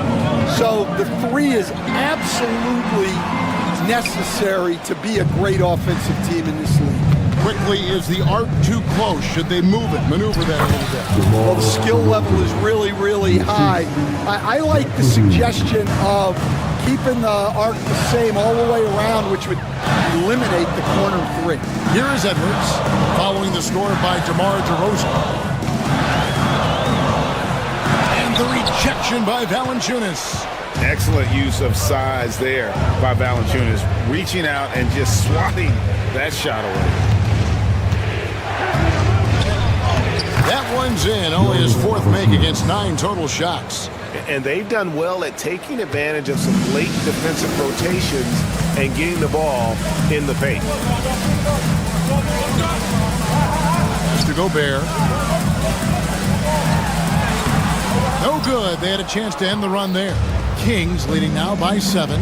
So the 3 is absolutely necessary to be a great offensive team in this league.
Quickly, is the arc too close? Should they move it, maneuver that a little bit?
Well, the skill level is really, really high. I like the suggestion of keeping the arc the same all the way around, which would eliminate the corner 3.
Here is Edwards, following the score by DeMar DeRozan. And the rejection by Valanciunas.
Excellent use of size there by Valanciunas, reaching out and just swatting that shot away.
That one's in, only his 4th make against 9 total shots.
And they've done well at taking advantage of some late defensive rotations and getting the ball in the paint.
To Gobert. No good. They had a chance to end the run there. Kings leading now by 7.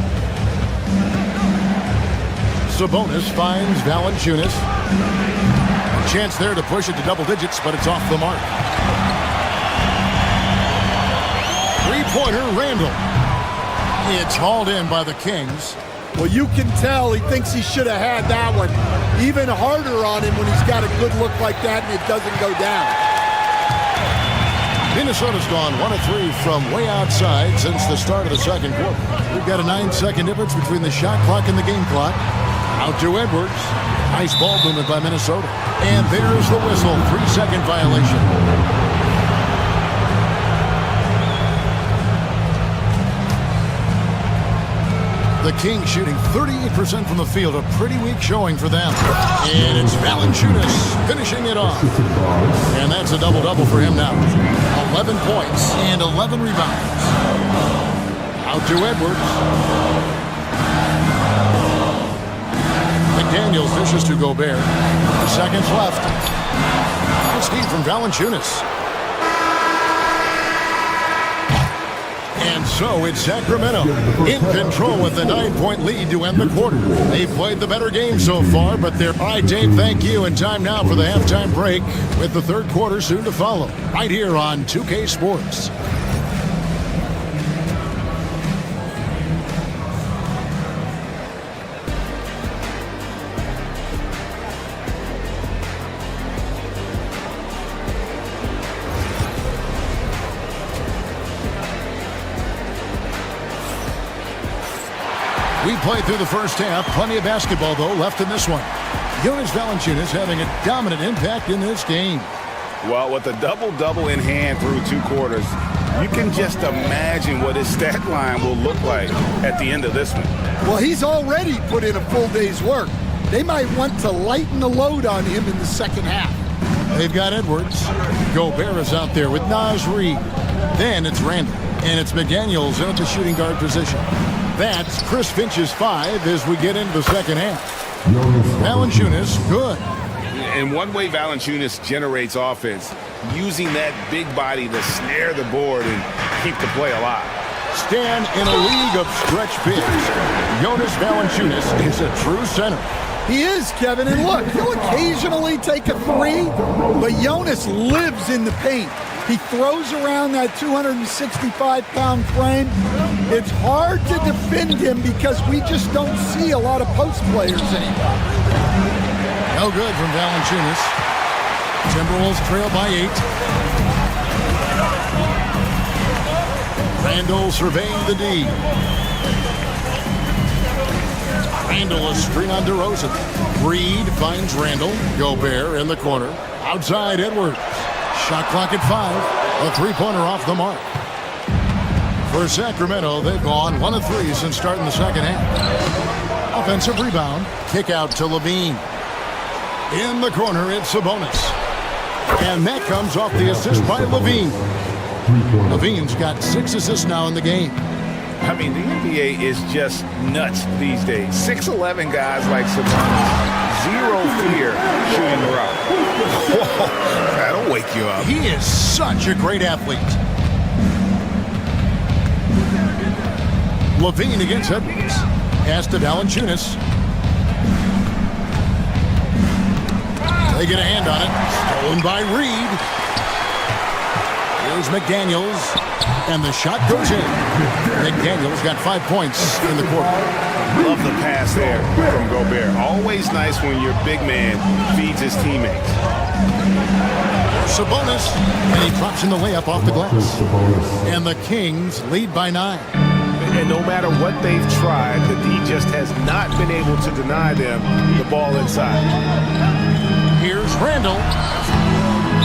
Sabonis finds Valanciunas. A chance there to push it to double digits, but it's off the mark. three-pointer, Randall. It's hauled in by the Kings.
Well, you can tell he thinks he should have had that one. Even harder on him when he's got a good look like that and it doesn't go down.
Minnesota's gone 1 of 3 from way outside since the start of the second quarter. We've got a 9-second difference between the shot clock and the game clock. Out to Edwards. Nice ball movement by Minnesota. And there's the whistle. 3-second violation. The Kings shooting 38% from the field. A pretty weak showing for them. And it's Valanciunas finishing it off. And that's a double-double for him now. 11 points and 11 rebounds. Out to Edwards. McDaniels dishes to Gobert. 2 seconds left. Nice feed from Valanciunas. And so it's Sacramento in control with the 9-point lead to end the quarter. They've played the better game so far, but they're... All right, Dave, thank you. And time now for the halftime break with the third quarter soon to follow. Right here on 2K Sports. We played through the first half. Plenty of basketball, though, left in this one. Jonas Valanciunas having a dominant impact in this game.
Well, with a double-double in hand through 2 quarters, you can just imagine what his stat line will look like at the end of this one.
Well, he's already put in a full day's work. They might want to lighten the load on him in the second half.
They've got Edwards. Gobert is out there with Naz Reid. Then it's Randall. And it's McDaniels in at the shooting guard position. That's Chris Finch's 5 as we get into the second half. Valanciunas, good.
And one way Valanciunas generates offense, using that big body to snare the board and keep the play alive.
Stan, in a league of stretch bigs, Jonas Valanciunas is a true center.
He is, Kevin. And look, he'll occasionally take a 3, but Jonas lives in the paint. He throws around that 265-pound frame. It's hard to defend him because we just don't see a lot of post players anymore.
No good from Valanciunas. Timberwolves trail by 8. Randall surveying the D. Randall a screen on DeRozan. Reed finds Randall. Gobert in the corner. Outside Edwards. Shot clock at 5. A three-pointer off the mark. For Sacramento, they've gone 1 of 3 since starting the second half. Offensive rebound. Kick out to Levine. In the corner, it's Sabonis. And that comes off the assist by Levine. Levine's got 6 assists now in the game.
I mean, the NBA is just nuts these days. 6'11" guys like Sabonis. Zero fear shooting the rock. That'll wake you up.
He is such a great athlete. Levine against Edwards. Pass to Valanciunas. They get a hand on it. Stolen by Reed. Here's McDaniels. And the shot goes in. McDaniels got 5 points in the quarter.
Love the pass there from Gobert. Always nice when your big man feeds his teammates.
Sabonis, and he drops in the layup off the glass. And the Kings lead by 9.
And no matter what they've tried, the D just has not been able to deny them the ball inside.
Here's Randall.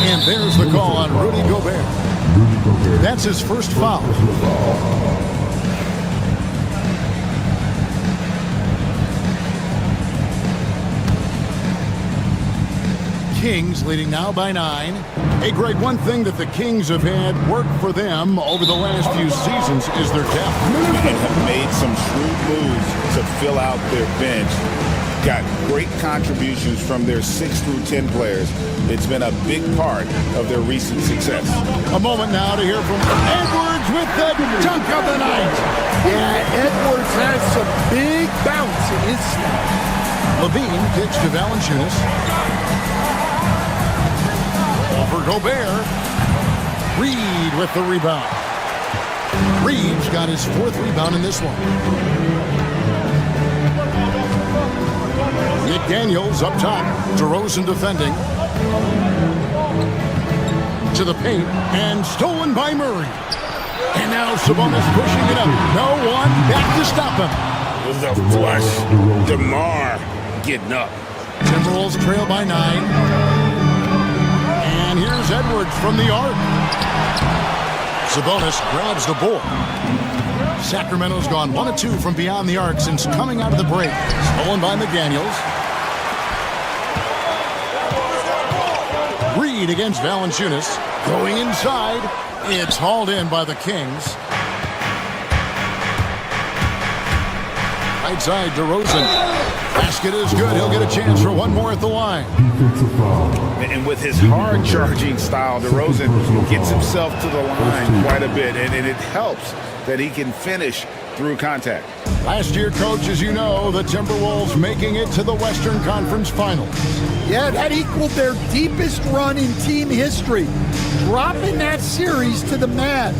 And there's the call on Rudy Gobert. That's his first foul. Kings leading now by 9. Hey, Greg, one thing that the Kings have had work for them over the last few seasons is their depth.
And have made some shrewd moves to fill out their bench. Got great contributions from their 6 through 10 players. It's been a big part of their recent success.
A moment now to hear from Edwards with the dunk of the night.
Yeah, Edwards has some big bounce in his step.
Levine kicks to Valanciunas. Over Gobert. Reed with the rebound. Reed's got his 4th rebound in this one. McDaniels up top. DeRozan defending. To the paint, and stolen by Murray. And now Sabonis pushing it up. No one back to stop him.
It was a flush. DeMar getting up.
Timberwolves trail by 9. And here's Edwards from the arc. Sabonis grabs the board. Sacramento's gone 1 of 2 from beyond the arc since coming out of the break. Stolen by McDaniels. Reed against Valanciunas. Going inside. It's hauled in by the Kings. Right side, DeRozan. Basket is good. He'll get a chance for one more at the line.
And with his hard-charging style, DeRozan gets himself to the line quite a bit, and it helps that he can finish through contact.
Last year, Coach, as you know, the Timberwolves making it to the Western Conference Finals.
Yeah, that equaled their deepest run in team history, dropping that series to the Mavs.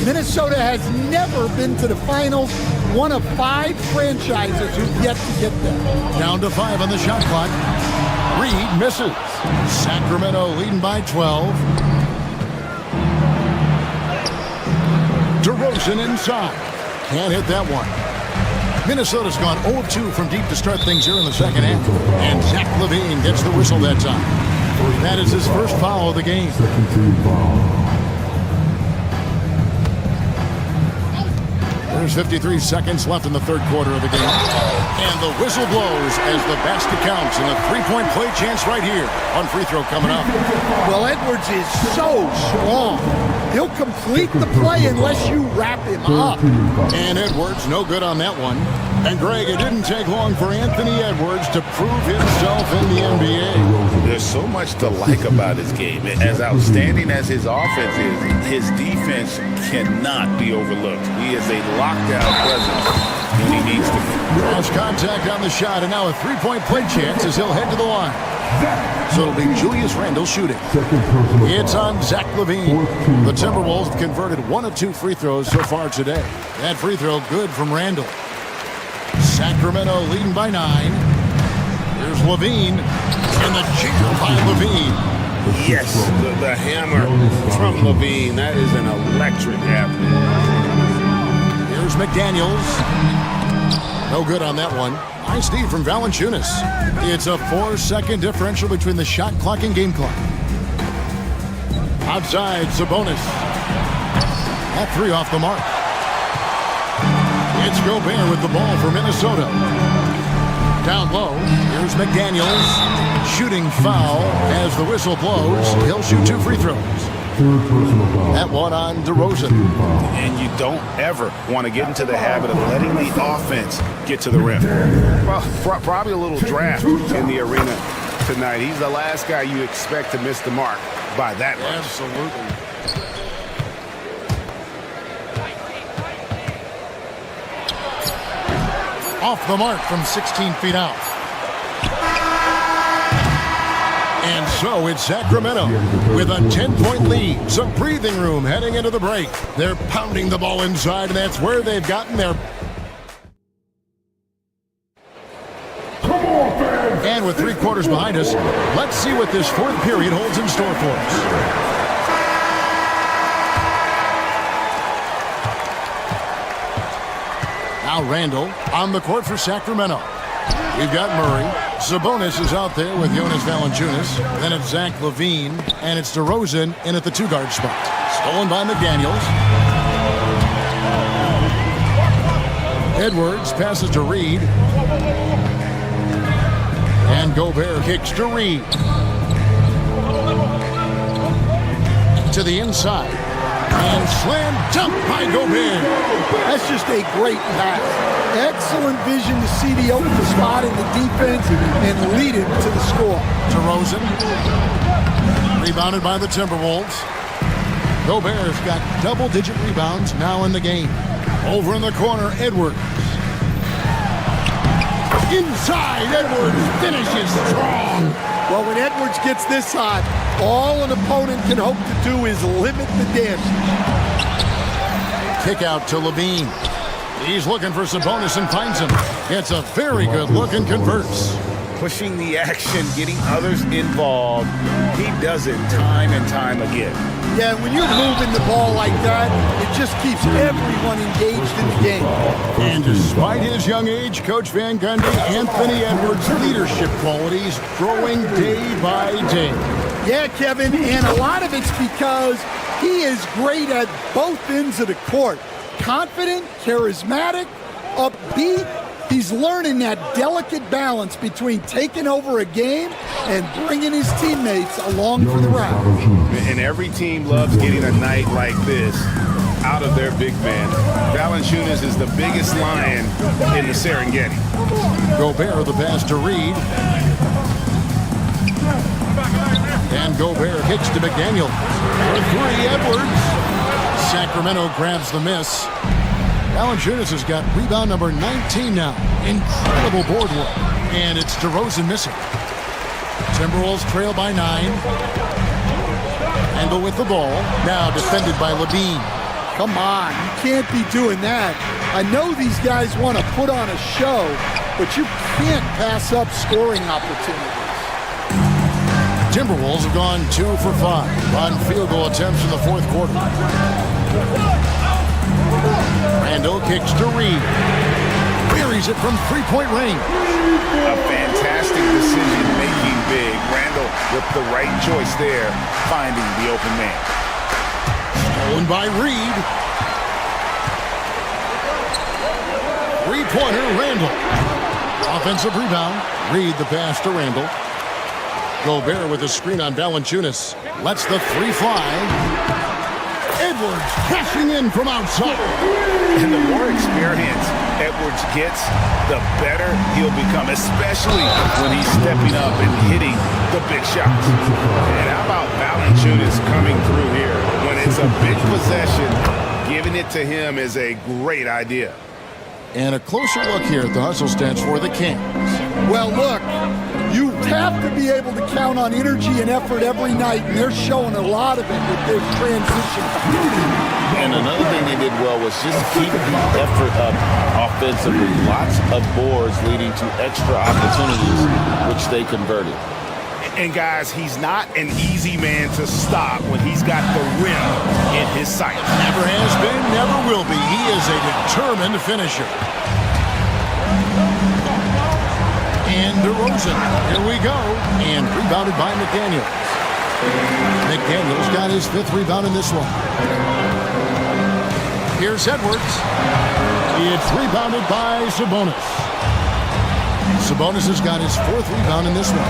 Minnesota has never been to the finals, one of 5 franchises who've yet to get there.
Down to 5 on the shot clock. Reed misses. Sacramento leading by 12. DeRozan inside. Can't hit that one. Minnesota's gone 0-2 from deep to start things here in the second half. And Zach LaVine gets the whistle that time. That is his first foul of the game. There's 53 seconds left in the third quarter of the game. And the whistle blows as the basket counts. And a 3-point play chance right here. One free throw coming up.
Well, Edwards is so strong. He'll complete the play unless you wrap him up.
And Edwards, no good on that one. And Greg, it didn't take long for Anthony Edwards to prove himself in the NBA.
There's so much to like about his game. As outstanding as his offense is, his defense cannot be overlooked. He is a lockdown presence when he needs to be.
Cross contact on the shot, and now a 3-point play chance as he'll head to the line. So it'll be Julius Randle shooting. It's on Zach LaVine. The Timberwolves have converted 1 of 2 free throws so far today. That free throw good from Randle. Sacramento leading by 9. Here's LaVine. And the jam by LaVine.
Yes, the hammer from LaVine. That is an electric athlete.
Here's McDaniels. No good on that one. Nice D from Valanciunas. It's a 4-second differential between the shot clock and game clock. Outside, Sabonis. That 3 off the mark. It's Gobert with the ball for Minnesota. Down low, here's McDaniels. Shooting foul as the whistle blows. He'll shoot 2 free throws. That one on DeRozan.
And you don't ever want to get into the habit of letting the offense get to the rim. Well, probably a little draft in the arena tonight. He's the last guy you expect to miss the mark by that much.
Absolutely. Off the mark from 16 feet out. And so it's Sacramento with a 10-point lead. Some breathing room heading into the break. They're pounding the ball inside, and that's where they've gotten their... And with 3 quarters behind us, let's see what this 4th period holds in store for us. Now Randle on the court for Sacramento. We've got Murray. Sabonis is out there with Jonas Valanciunas. Then it's Zach LaVine, and it's DeRozan in at the 2-guard spot. Stolen by McDaniels. Edwards passes to Reed. And Gobert kicks to Reed. To the inside. And slam dunk by Gobert.
That's just a great pass. Excellent vision to see the open spot in the defense and lead it to the score.
DeRozan. Rebounded by the Timberwolves. Gobert's got double-digit rebounds now in the game. Over in the corner, Edwards. Inside, Edwards finishes strong.
Well, when Edwards gets this hot, all an opponent can hope to do is limit the damage.
Kick out to Levine. He's looking for Sabonis and finds him. Gets a very good look and converts.
Pushing the action, getting others involved. He does it time and time again.
Yeah, when you're moving the ball like that, it just keeps everyone engaged in the game.
And despite his young age, Coach Van Gundy, Anthony Edwards' leadership qualities growing day by day.
Yeah, Kevin, and a lot of it's because he is great at both ends of the court. Confident, charismatic, upbeat. He's learning that delicate balance between taking over a game and bringing his teammates along for the ride.
And every team loves getting a night like this out of their big man. Valanciunas is the biggest lion in the Serengeti.
Gobert the pass to Reed. And Gobert kicks to McDaniel. For three, Edwards. Sacramento grabs the miss. Valanciunas has got rebound number 19 now. Incredible board work. And it's DeRozan missing. Timberwolves trail by 9. Angle with the ball. Now defended by Levine.
Come on, you can't be doing that. I know these guys want to put on a show, but you can't pass up scoring opportunities.
Timberwolves have gone 2 for 5 on field goal attempts in the fourth quarter. Randall kicks to Reed. Buries it from three-point range.
A fantastic decision making big. Randall with the right choice there, finding the open man.
Stolen by Reed. Three-pointer, Randall. Offensive rebound. Reed the pass to Randall. Gobert with a screen on Valanciunas. Lets the three fly. Edwards cashing in from outside.
And the more experience Edwards gets, the better he'll become, especially when he's stepping up and hitting the big shots. And how about Valanciunas coming through here? When it's a big possession, giving it to him is a great idea.
And a closer look here at the hustle stats for the Kings.
Well, look, you have to be able to count on energy and effort every night, and they're showing a lot of it with this transition.
And another thing they did well was just keep the effort up offensively. Lots of boards leading to extra opportunities, which they converted.
And guys, he's not an easy man to stop when he's got the rim in his sights.
Never has been, never will be. He is a determined finisher. And DeRozan, here we go. And rebounded by McDaniels. McDaniels got his 5th rebound in this one. Here's Edwards. It's rebounded by Sabonis. Sabonis has got his 4th rebound in this one.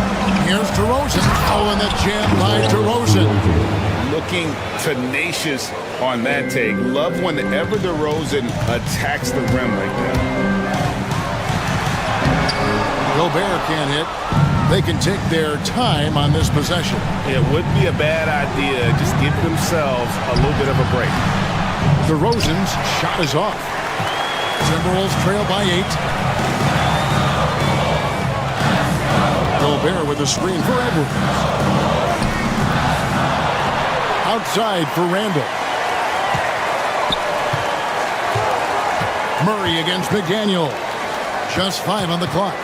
Here's DeRozan. Oh, and the jam by DeRozan.
Looking tenacious on that take. Love whenever DeRozan attacks the rim like that.
Gobert can't hit. They can take their time on this possession.
It wouldn't be a bad idea. Just give themselves a little bit of a break.
DeRozan's shot is off. Timberwolves trail by 8. Gobert with a screen for Edwards. Outside for Randall. Murray against McDaniel. Just 5 on the clock.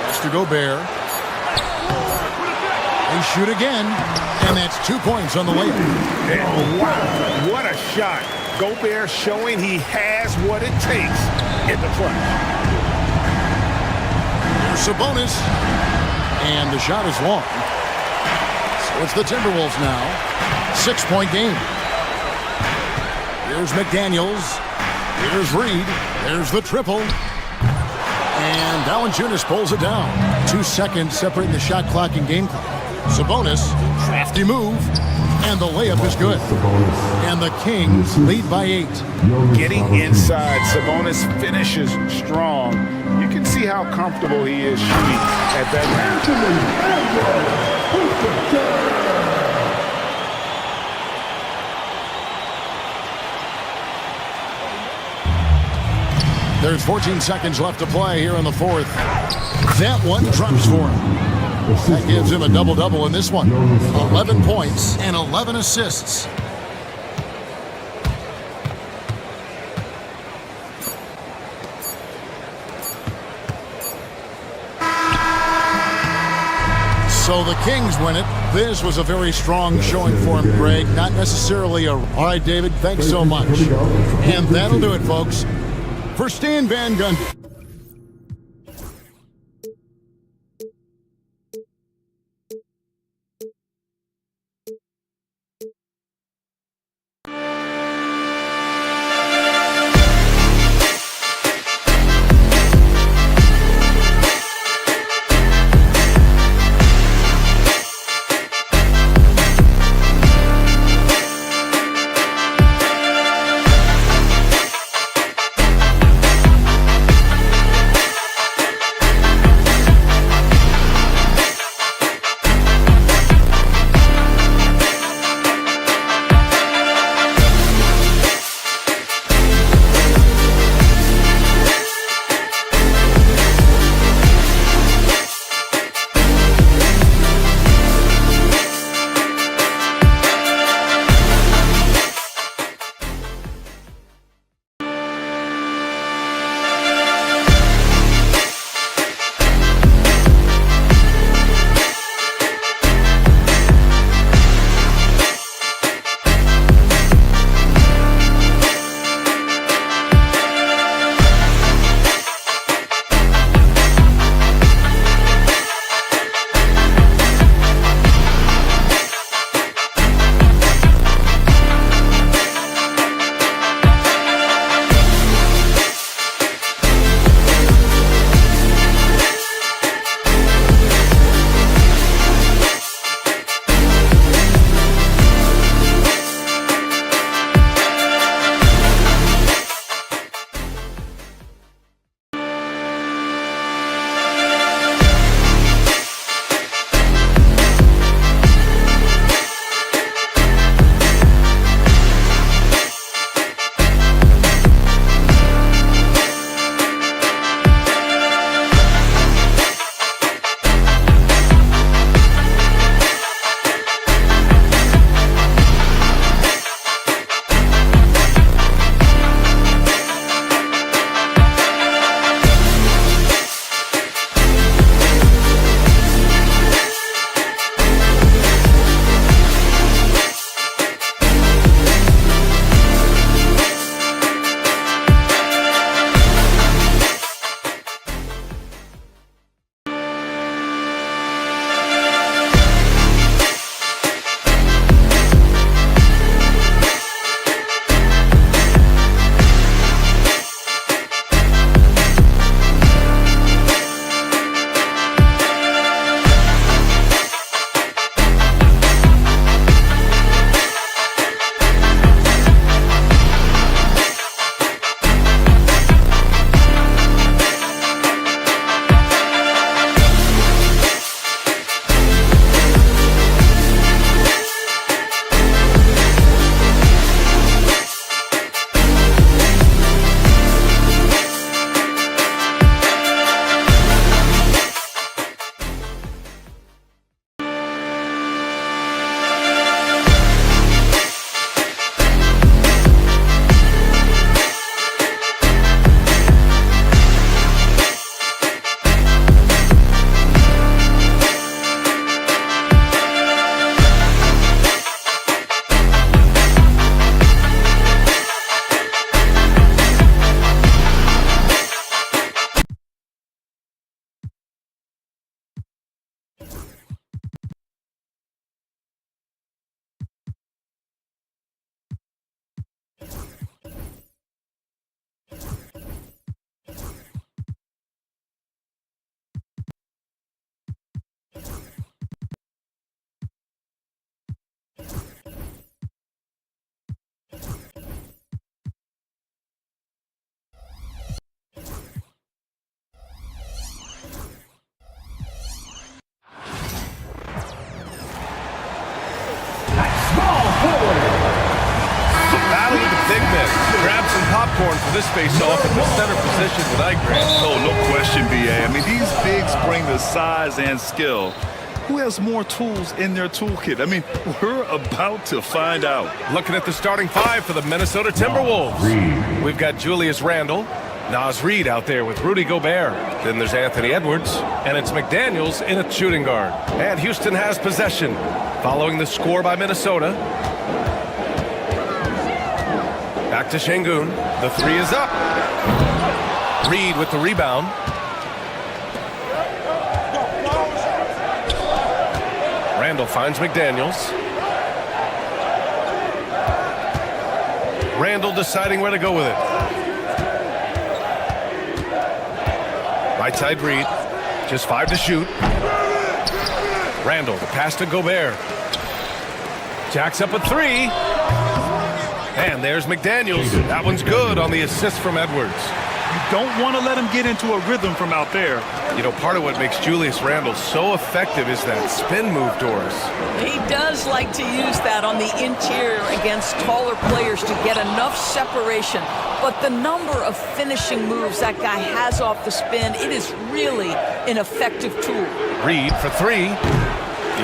Pass to Gobert. They shoot again, and that's 2 points on the layup.
Oh, wow. What a shot. Gobert showing he has what it takes in the clutch.
Sabonis, and the shot is long. So it's the Timberwolves now. 6-point game. Here's McDaniels. Here's Reed. There's the triple. And Valanciunas pulls it down. 2 seconds separating the shot clock and game clock. Sabonis, crafty move, and the layup is good. And the Kings lead by 8.
Getting inside, Sabonis finishes strong. You can see how comfortable he is shooting at that
range. There's 14 seconds left to play here in the fourth. That one drops for him. That gives him a double-double in this one. 11 points and 11 assists. So the Kings win it. This was a very strong showing for him, Greg. Not necessarily a... All right, David, thanks so much. And that'll do it, folks. For Stan Van Gundy.
Grab some popcorn for this face-off at the center position with Grant.
Oh, no question, B.A. I mean, these bigs bring the size and skill. Who has more tools in their toolkit? I mean, we're about to find out.
Looking at the starting five for the Minnesota Timberwolves. We've got Julius Randle, Naz Reid out there with Rudy Gobert. Then there's Anthony Edwards, and it's McDaniels in at shooting guard. And Houston has possession, following the score by Minnesota. Back to Şengün. The three is up. Reid with the rebound. Randall finds McDaniels. Randall deciding where to go with it. Right side Reid. Just 5 to shoot. Randall, the pass to Gobert. Jacks up a 3. And there's McDaniels. That one's good on the assist from Edwards.
You don't want to let him get into a rhythm from out there.
You know, part of what makes Julius Randle so effective is that spin move, Doris.
He does like to use that on the interior against taller players to get enough separation. But the number of finishing moves that guy has off the spin, it is really an effective tool.
Reid for 3.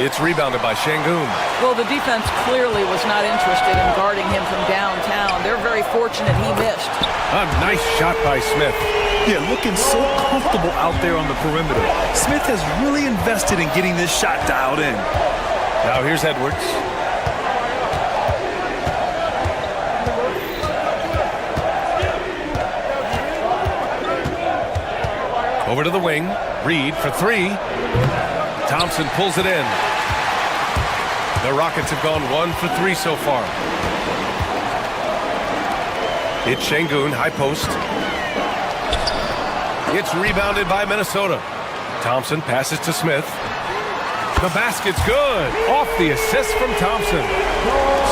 It's rebounded by Şengün.
Well, the defense clearly was not interested in guarding him from downtown. They're very fortunate he missed.
A nice shot by Smith.
Yeah, looking so comfortable out there on the perimeter. Smith has really invested in getting this shot dialed in.
Now here's Edwards. Over to the wing. Reid for 3. Thompson pulls it in. The Rockets have gone 1 for 3 so far. It's Şengün, high post. It's rebounded by Minnesota. Thompson passes to Smith. The basket's good. Off the assist from Thompson.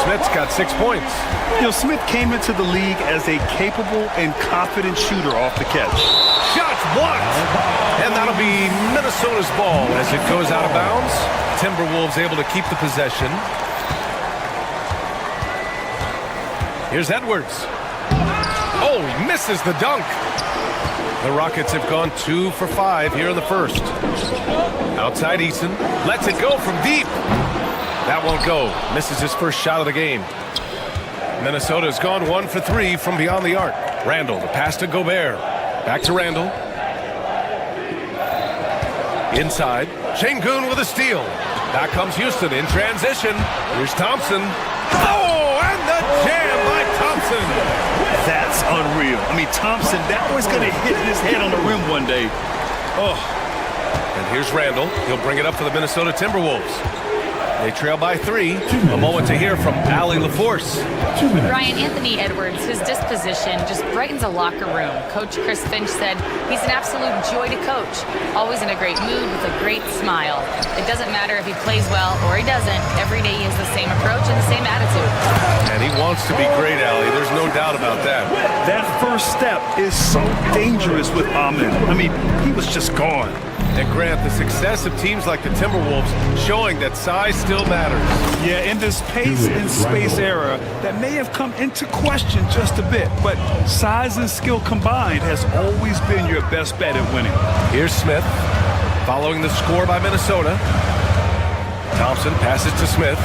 Smith's got 6 points.
You know, Smith came into the league as a capable and confident shooter off the catch.
Shots blocked. And that'll be Minnesota's ball as it goes out of bounds. Timberwolves able to keep the possession. Here's Edwards. Oh, he misses the dunk. The Rockets have gone 2 for 5 here in the first. Outside Eason. Lets it go from deep. That won't go. Misses his first shot of the game. Minnesota has gone 1 for 3 from beyond the arc. Randall, the pass to Gobert. Back to Randall. Inside. Şengün with a steal. Back comes Houston in transition. Here's Thompson. Oh, and the jam by Thompson.
That's unreal. I mean, Thompson, that was going to hit his head on the rim one day. Oh.
And here's Randall. He'll bring it up for the Minnesota Timberwolves. They trail by 3. A moment to hear from Allie LaForce.
Ryan, Anthony Edwards, his disposition just brightens a locker room. Coach Chris Finch said he's an absolute joy to coach. Always in a great mood with a great smile. It doesn't matter if he plays well or he doesn't. Every day he has the same approach and the same attitude.
And he wants to be great, Allie. There's no doubt about that.
That first step is so dangerous with Amin. I mean, he was just gone.
And Grant, the success of teams like the Timberwolves showing that size still matters.
Yeah, in this pace and space era, that may have come into question just a bit, but size and skill combined has always been your best bet at winning.
Here's Smith, following the score by Minnesota. Thompson passes to Smith.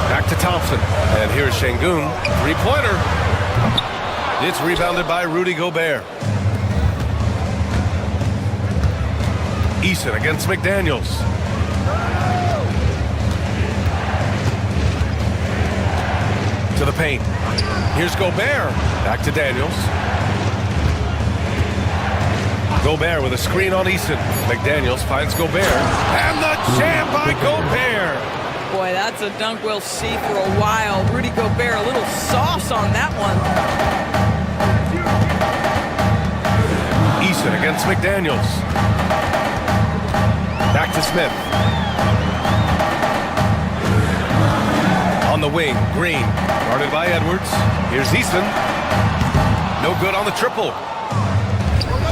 Back to Thompson. And here's Şengün, 3-pointer. It's rebounded by Rudy Gobert. Eason against McDaniels. To the paint. Here's Gobert. Back to Daniels. Gobert with a screen on Eason. McDaniels finds Gobert. And the jam by Gobert.
Boy, that's a dunk we'll see for a while. Rudy Gobert, a little sauce on that one.
Eason against McDaniels. Back to Smith. On the wing, Green. Guarded by Edwards. Here's Eason. No good on the triple.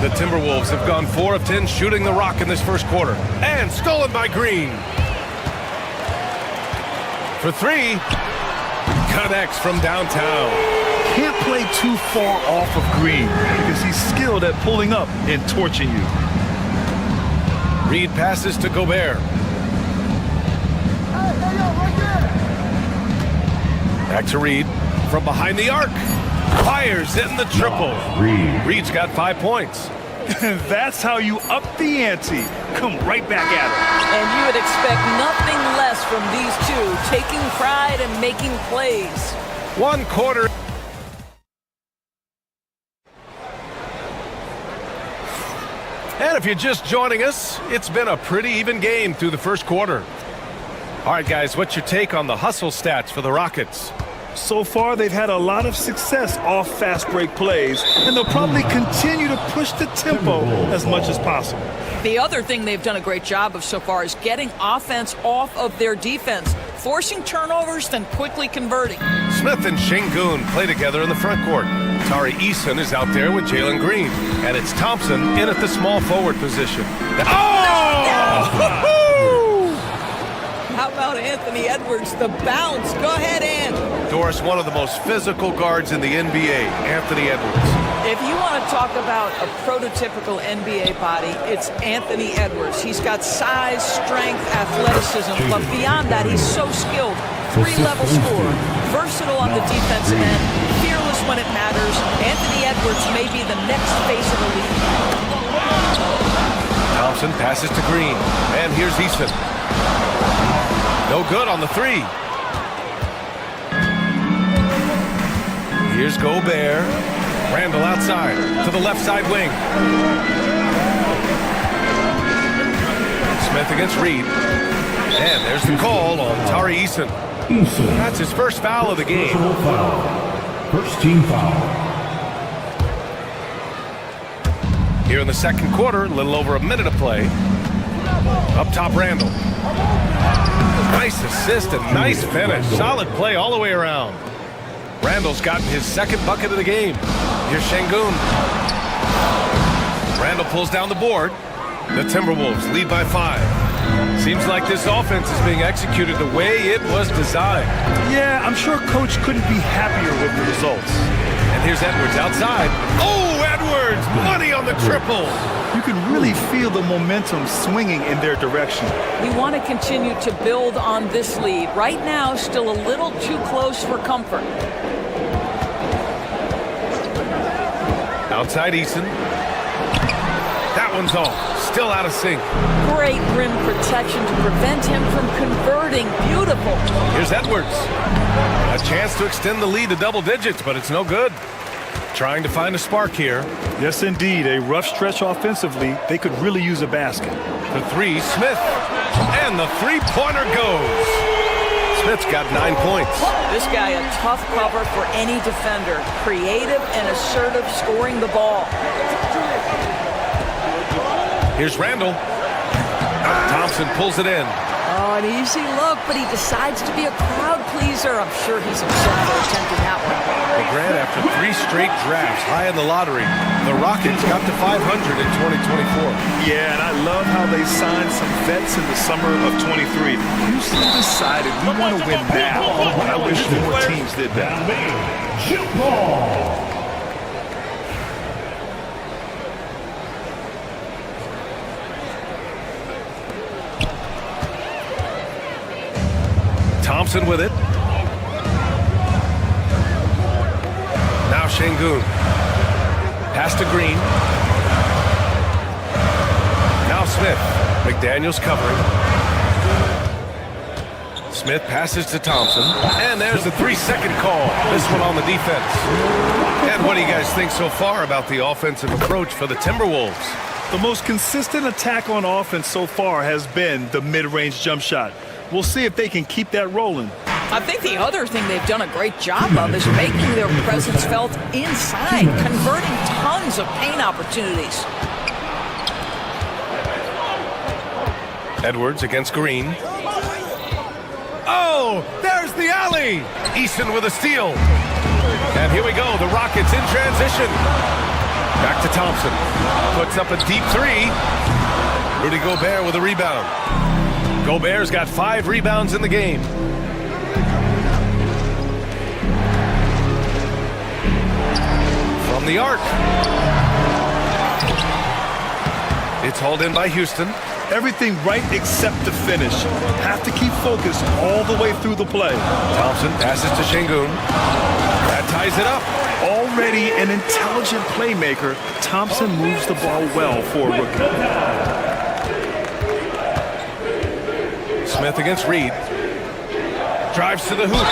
The Timberwolves have gone 4 of 10 shooting the rock in this first quarter. And stolen by Green. For 3. Connects from downtown.
Can't play too far off of Green because he's skilled at pulling up and torching you.
Reid passes to Gobert. Back to Reid from behind the arc. Fires in the triple. Reed's got 5 points.
That's how you up the ante. Come right back at it.
And you would expect nothing less from these two, taking pride and making plays.
1 quarter. And if you're just joining us, it's been a pretty even game through the first quarter. All right, guys, what's your take on the hustle stats for the Rockets?
So far, they've had a lot of success off fast break plays, and they'll probably continue to push the tempo as much as possible.
The other thing they've done a great job of so far is getting offense off of their defense, forcing turnovers, then quickly converting.
Smith and Şengün play together in the front court. Tari Eason is out there with Jalen Green, and it's Thompson in at the small forward position. Oh!
How about Anthony Edwards, the bounce? Go ahead, Ant.
Doris, one of the most physical guards in the NBA, Anthony Edwards.
If you want to talk about a prototypical NBA body, it's Anthony Edwards. He's got size, strength, athleticism, but beyond that, he's so skilled. 3-level scorer, versatile on the defensive end, fearless when it matters. Anthony Edwards may be the next face of the league.
Thompson passes to Green, and here's Eason. No good on the 3. Here's Gobert. Randall outside to the left side wing. Smith against Reed. And there's the call on Tari Eason. That's his first foul of the game.
First team foul.
Here in the second quarter, a little over a minute of play. Up top, Randall. Nice assist and nice finish. Solid play all the way around. Randall's gotten his second bucket of the game. Here's Şengün. Randall pulls down the board. The Timberwolves lead by 5. Seems like this offense is being executed the way it was designed.
Yeah, I'm sure Coach couldn't be happier with the results.
And here's Edwards outside. Oh, Edwards! Money on the triple!
You can really feel the momentum swinging in their direction.
We want to continue to build on this lead. Right now, still a little too close for comfort.
Outside Eason. That one's off. Still out of sync.
Great rim protection to prevent him from converting. Beautiful.
Here's Edwards. A chance to extend the lead to double digits, but it's no good. Trying to find a spark here.
Yes, indeed. A rough stretch offensively. They could really use a basket.
The 3, Smith. And the three-pointer goes. Smith's got 9 points.
This guy a tough cover for any defender. Creative and assertive scoring the ball.
Here's Randall. Thompson pulls it in.
Oh, an easy look, but he decides to be a crowd pleaser. I'm sure he's upset for attempting that one.
Well, Grant, after 3 straight drafts high in the lottery, the Rockets got to 500 in 2024.
Yeah, and I love how they signed some vets in the summer of 23. Houston decided we want to win now. I wish more teams did that.
Shoot ball.
Thompson with it. Now Şengün. Pass to Green. Now Smith. McDaniels covering. Smith passes to Thompson. And there's the 3-second call. This one on the defense. And what do you guys think so far about the offensive approach for the Timberwolves?
The most consistent attack on offense so far has been the mid-range jump shot. We'll see if they can keep that rolling.
I think the other thing they've done a great job of is making their presence felt inside, converting tons of paint opportunities.
Edwards against Green. Oh, there's the alley. Eason with a steal. And here we go, the Rockets in transition. Back to Thompson. Puts up a deep 3. Rudy Gobert with a rebound. Gobert's got 5 rebounds in the game. From the arc. It's hauled in by Houston.
Everything right except the finish. Have to keep focused all the way through the play.
Thompson passes to Şengün. That ties it up.
All Already an intelligent playmaker, Thompson moves the ball well for a rookie.
Smith against Reed. Drives to the hoop.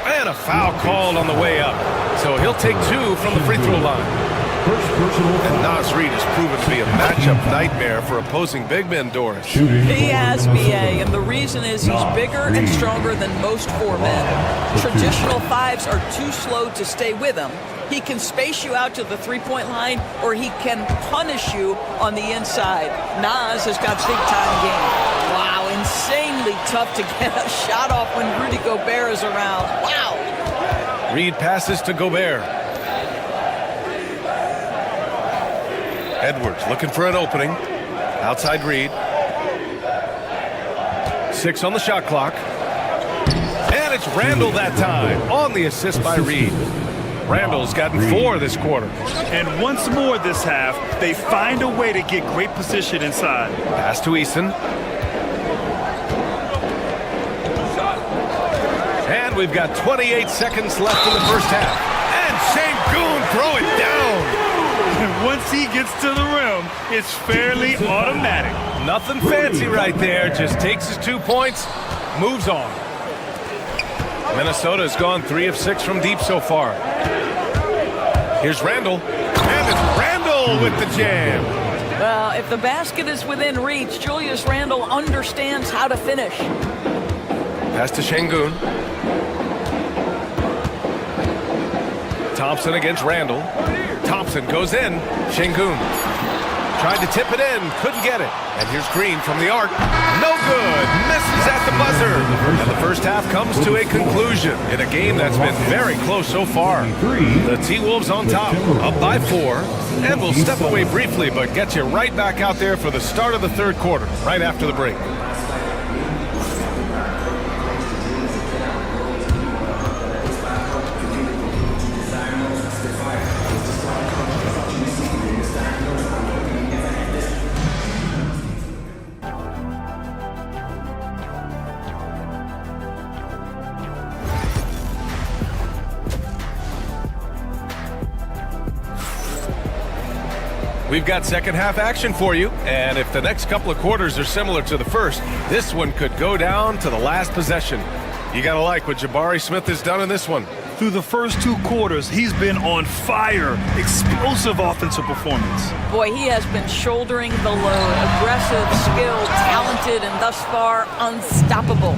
And a foul called on the way up. So he'll take 2 from the free throw line. And Naz Reid has proven to be a matchup nightmare for opposing big men, Doris.
He has, BA, and the reason is he's bigger and stronger than most 4 men. Traditional 5s are too slow to stay with him. He can space you out to the three-point line, or he can punish you on the inside. Naz has got big-time game. Wow, insanely tough to get a shot off when Rudy Gobert is around. Wow.
Reed passes to Gobert. Edwards looking for an opening. Outside Reed. 6 on the shot clock. And it's Randall that time on the assist by Reed. Randall's gotten 4 this quarter.
And once more this half, they find a way to get great position inside.
Pass to Eason. And we've got 28 seconds left in the first half. And Şengün throw it down.
And once he gets to the rim, it's fairly automatic.
Nothing fancy right there. Just takes his 2 points, moves on. Minnesota's gone 3 of 6 from deep so far. Here's Randall. And it's Randall with the jam.
Well, if the basket is within reach, Julius Randle understands how to finish.
Pass to Şengün. Thompson against Randall. Thompson goes in. Şengün tried to tip it in, couldn't get it. And here's Green from the arc. No good. Misses at the buzzer. And the first half comes to a conclusion in a game that's been very close so far. The T-Wolves on top, up by 4. And we'll step away briefly, but get you right back out there for the start of the third quarter, right after the break. We've got second half action for you, and if the next couple of quarters are similar to the first, this one could go down to the last possession. You gotta like what Jabari Smith has done in this one.
Through the first 2 quarters, he's been on fire. Explosive offensive performance.
Boy, he has been shouldering the load. Aggressive, skilled, talented, and thus far unstoppable.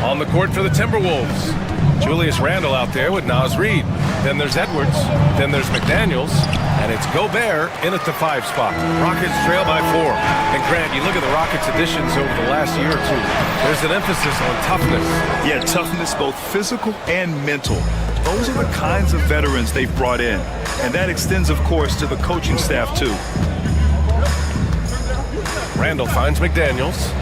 On the court for the Timberwolves, Julius Randle out there with Naz Reid. Then there's Edwards. Then there's McDaniels. And it's Gobert in at the 5 spot. Rockets trail by 4. And Grant, you look at the Rockets additions over the last year or 2. There's an emphasis on toughness.
Yeah, toughness, both physical and mental. Those are the kinds of veterans they've brought in. And that extends, of course, to the coaching staff, too.
Randall finds McDaniels.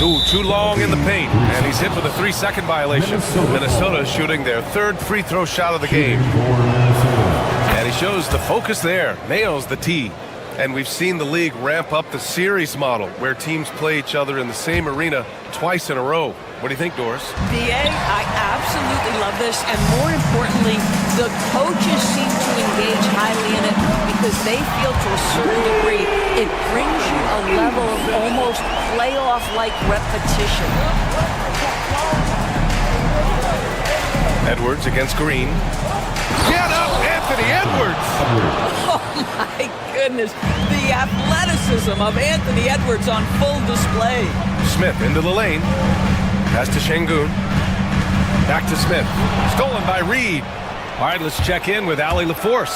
Ooh, too long in the paint, and he's hit with a 3-second violation. Minnesota shooting their 3rd free throw shot of the game. And he shows the focus there, nails the tee. And we've seen the league ramp up the series model, where teams play each other in the same arena twice in a row. What do you think, Doris?
BA, I absolutely love this, and more importantly, the coaches seem to engage highly in it because they feel to a certain degree it brings you a level of almost playoff-like repetition.
Edwards against Green. Get up, Anthony Edwards!
Oh my goodness, the athleticism of Anthony Edwards on full display.
Smith into the lane. Pass to Şengün. Back to Smith. Stolen by Reed. All right, let's check in with Allie LaForce.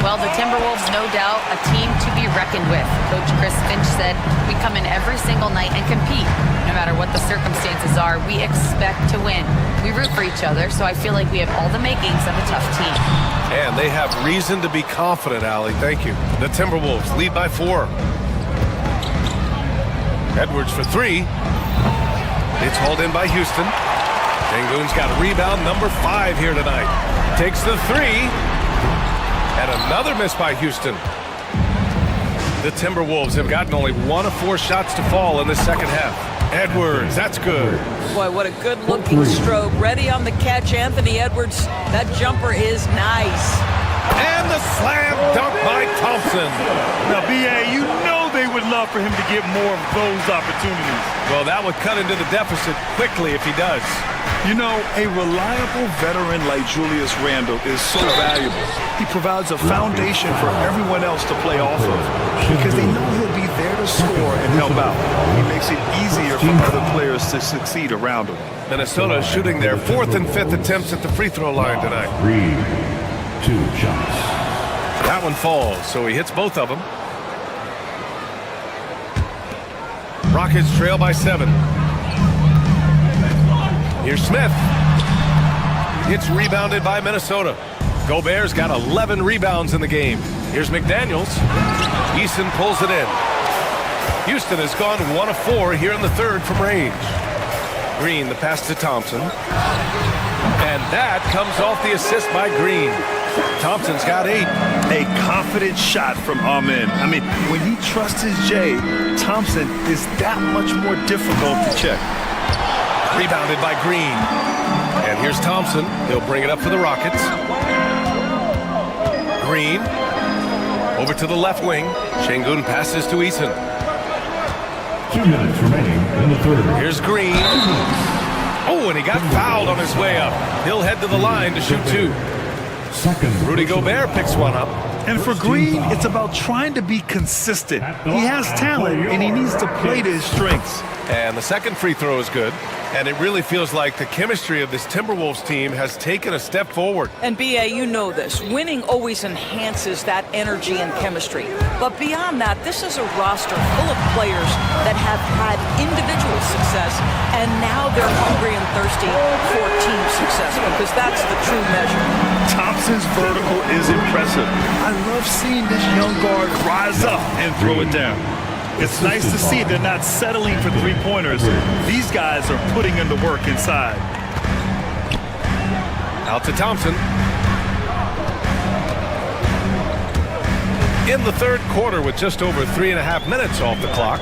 Well, the Timberwolves, no doubt, a team to be reckoned with. Coach Chris Finch said, we come in every single night and compete. No matter what the circumstances are, we expect to win. We root for each other, so I feel like we have all the makings of a tough team.
And they have reason to be confident, Allie. Thank you. The Timberwolves lead by 4. Edwards for 3. It's hauled in by Houston. Şengün's got rebound number 5 here tonight. Takes the 3. And another miss by Houston. The Timberwolves have gotten only 1 of 4 shots to fall in the second half. Edwards, that's good.
Boy, what a good-looking stroke. Ready on the catch, Anthony Edwards. That jumper is nice.
And the slam dunk by Thompson.
Now, B.A., you know they would love for him to get more of those opportunities.
Well, that would cut into the deficit quickly if he does.
You know, a reliable veteran like Julius Randle is so valuable. He provides a foundation for everyone else to play off of because they know he'll be there to score and help out. He makes it easier for other players to succeed around him.
Minnesota is shooting their 4th and 5th attempts at the free throw line tonight.
2 shots.
That one falls, so he hits both of them. Rockets trail by 7. Here's Smith. It's rebounded by Minnesota. Gobert's got 11 rebounds in the game. Here's McDaniels. Eason pulls it in. Houston has gone 1 of 4 here in the 3rd from range. Green, the pass to Thompson. And that comes off the assist by Green. Thompson's got 8.
A confident shot from Amen. I mean, when he trusts his J, Thompson is that much more difficult to check.
Rebounded by Green. And here's Thompson. He'll bring it up for the Rockets. Green. Over to the left wing. Şengün passes to Eason.
2 minutes remaining in the 3rd.
Here's Green. Oh, and he got fouled on his way up. He'll head to the line to shoot 2. Rudy Gobert picks one up.
And for Green, it's about trying to be consistent. He has talent, and he needs to play to his strengths.
And the second free throw is good. And it really feels like the chemistry of this Timberwolves team has taken a step forward.
And B.A., you know this. Winning always enhances that energy and chemistry. But beyond that, this is a roster full of players that have had individual success, and now they're hungry and thirsty for team success, because that's the true measure.
Thompson's vertical is impressive. I love seeing this young guard rise up and throw it down. It's nice to see they're not settling for three-pointers. These guys are putting in the work inside.
Out to Thompson. In the 3rd quarter with just over 3.5 minutes off the clock.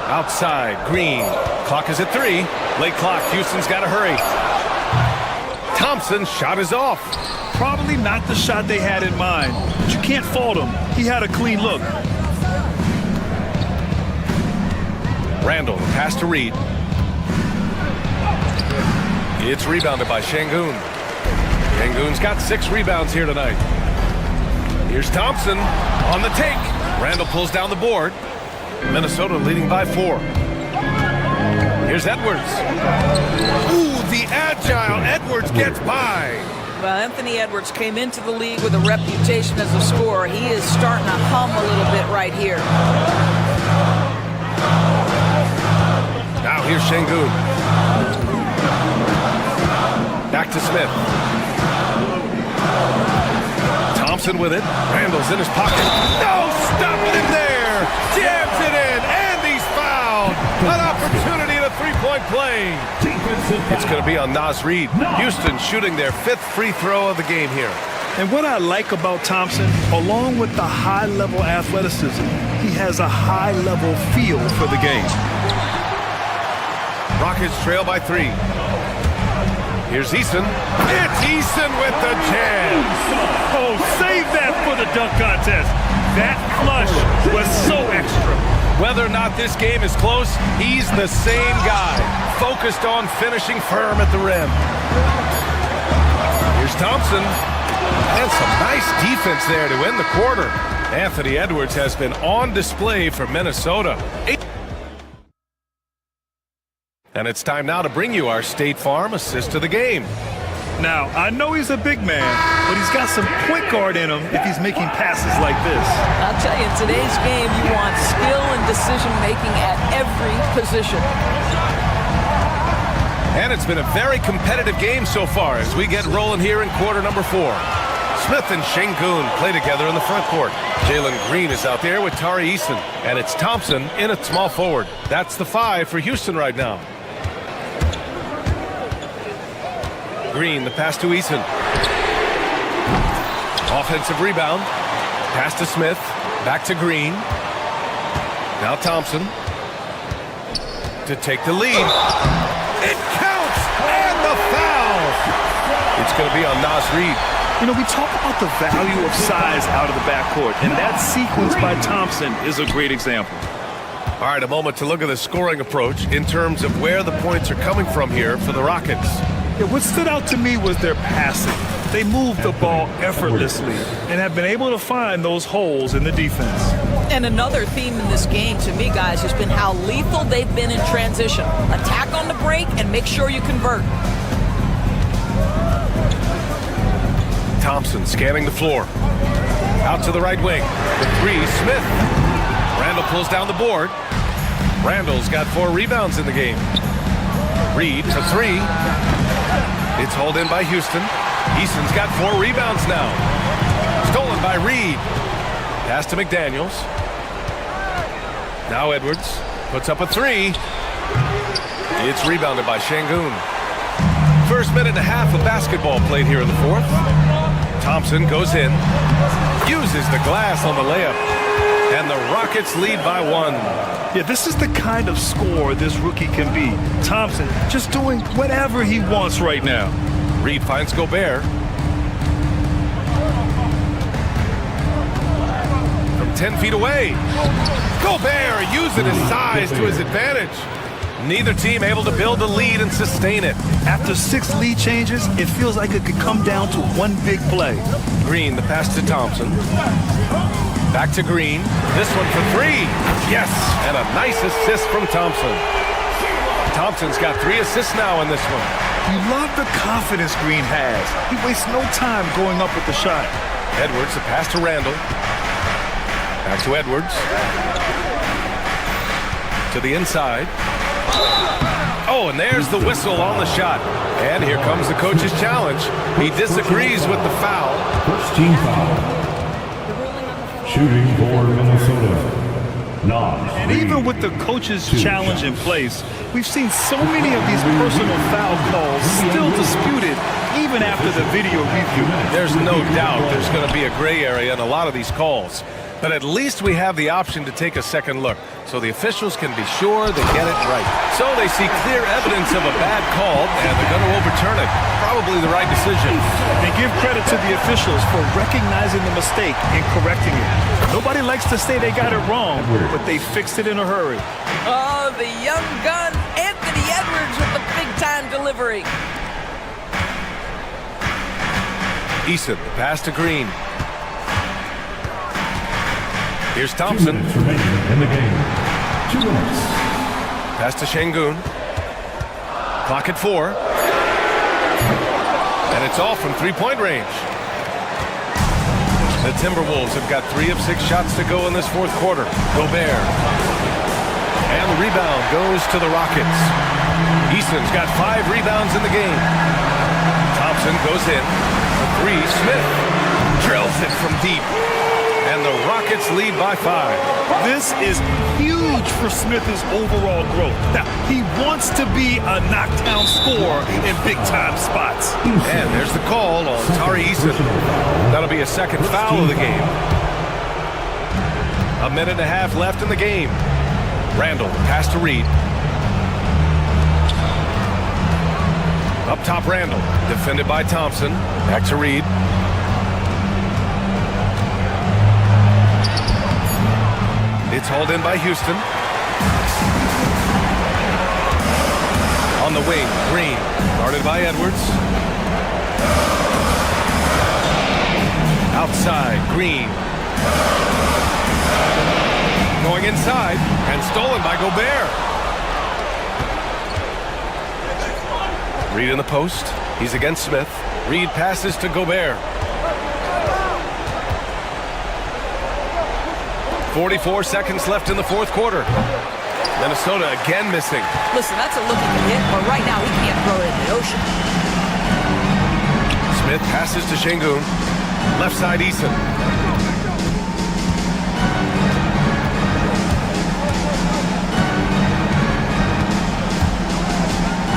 Outside, Green. Clock is at 3. Late clock, Houston's got to hurry. Thompson's shot is off.
Probably not the shot they had in mind, but you can't fault him. He had a clean look.
Randle, pass to Reed. It's rebounded by Şengün. Şengün's got 6 rebounds here tonight. Here's Thompson on the take. Randle pulls down the board. Minnesota leading by 4. Here's Edwards. Ooh, the agile Edwards gets by.
Well, Anthony Edwards came into the league with a reputation as a scorer. He is starting to hum a little bit right here.
Now here's Şengün. Back to Smith. Thompson with it. Randle's in his pocket. No, stop it in there. Jams it in, and he's fouled. An opportunity at a 3-point play. It's going to be on Naz Reid. Houston shooting their 5th free throw of the game here.
And what I like about Thompson, along with the high-level athleticism, he has a high-level feel for the game.
Rockets trail by 3. Here's Eason. It's Eason with the jam.
Oh, save that for the dunk contest. That flush was so extra.
Whether or not this game is close, he's the same guy, focused on finishing firm at the rim. Here's Thompson. And some nice defense there to end the quarter. Anthony Edwards has been on display for Minnesota. And it's time now to bring you our State Farm assist of the game.
Now, I know he's a big man, but he's got some point guard in him if he's making passes like this.
I'll tell you, in today's game, you want skill and decision-making at every position.
And it's been a very competitive game so far as we get rolling here in quarter number 4. Smith and Şengün play together in the front court. Jalen Green is out there with Tari Eason. And it's Thompson in at small forward. That's the 5 for Houston right now. Green, the pass to Eason. Offensive rebound. Pass to Smith. Back to Green. Now Thompson to take the lead. It counts, and the foul. It's going to be on Nas Reed.
You know, we talk about the value of size out of the backcourt, and that sequence by Thompson is a great example.
All right, a moment to look at the scoring approach in terms of where the points are coming from here for the Rockets.
Yeah, what stood out to me was their passing. They moved the ball effortlessly and have been able to find those holes in the defense.
And another theme in this game to me, guys, has been how lethal they've been in transition. Attack on the break and make sure you convert.
Thompson scanning the floor. Out to the right wing. The three, Smith. Randall pulls down the board. Randall's got 4 rebounds in the game. Reed for 3. It's hauled in by Houston. Easton's got 4 rebounds now. Stolen by Reed. Pass to McDaniels. Now Edwards puts up a 3. It's rebounded by Şengün. First minute and a half of basketball played here in the fourth. Thompson goes in, uses the glass on the layup, and the Rockets lead by 1.
Yeah, this is the kind of score this rookie can be. Thompson just doing whatever he wants right now.
Reed finds Gobert. From 10 feet away. Gobert using his size to his advantage. Neither team able to build a lead and sustain it.
After 6 lead changes, it feels like it could come down to one big play.
Green, the pass to Thompson. Back to Green. This one for 3. Yes, and a nice assist from Thompson. Thompson's got 3 assists now in this one.
You love the confidence Green has. He wastes no time going up with the shot.
Edwards, the pass to Randall. Back to Edwards. To the inside. Oh, and there's the whistle on the shot. And here comes the coach's challenge. He disagrees with the foul.
First team foul. Shooting for Minnesota.
And even with the coach's challenge in place, we've seen so many of these personal foul calls still disputed even after the video review.
There's no doubt there's going to be a gray area in a lot of these calls. But at least we have the option to take a second look, so the officials can be sure they get it right. So they see clear evidence of a bad call, and they're going to overturn it. Probably the right decision.
And give credit to the officials for recognizing the mistake and correcting it. Nobody likes to say they got it wrong, but they fixed it in a hurry.
Oh, the young gun, Anthony Edwards with the big-time delivery.
Eason, the pass to Green. Here's Thompson.
2 minutes remaining in the game. 2 minutes.
Pass to Şengün. Clock at 4. And it's all from 3-point range. The Timberwolves have got 3 of 6 shots to go in this fourth quarter. Gobert. And the rebound goes to the Rockets. Easton's got 5 rebounds in the game. Thompson goes in. The 3, Smith drills it from deep. And the Rockets lead by 5.
This is huge for Smith's overall growth. Now, he wants to be a knockdown scorer in big-time spots.
And there's the call on Tari Eason. That'll be a second foul of the game. A minute and a half left in the game. Randall, pass to Reed. Up top, Randall. Defended by Thompson. Back to Reed. It's hauled in by Houston. On the wing, Green. Guarded by Edwards. Outside, Green. Going inside and stolen by Gobert. Reed in the post. He's against Smith. Reed passes to Gobert. 44 seconds left in the fourth quarter. Minnesota again missing.
Listen, that's a look he can hit, but right now he can't throw it in the ocean.
Smith passes to Şengün. Left side, Eason.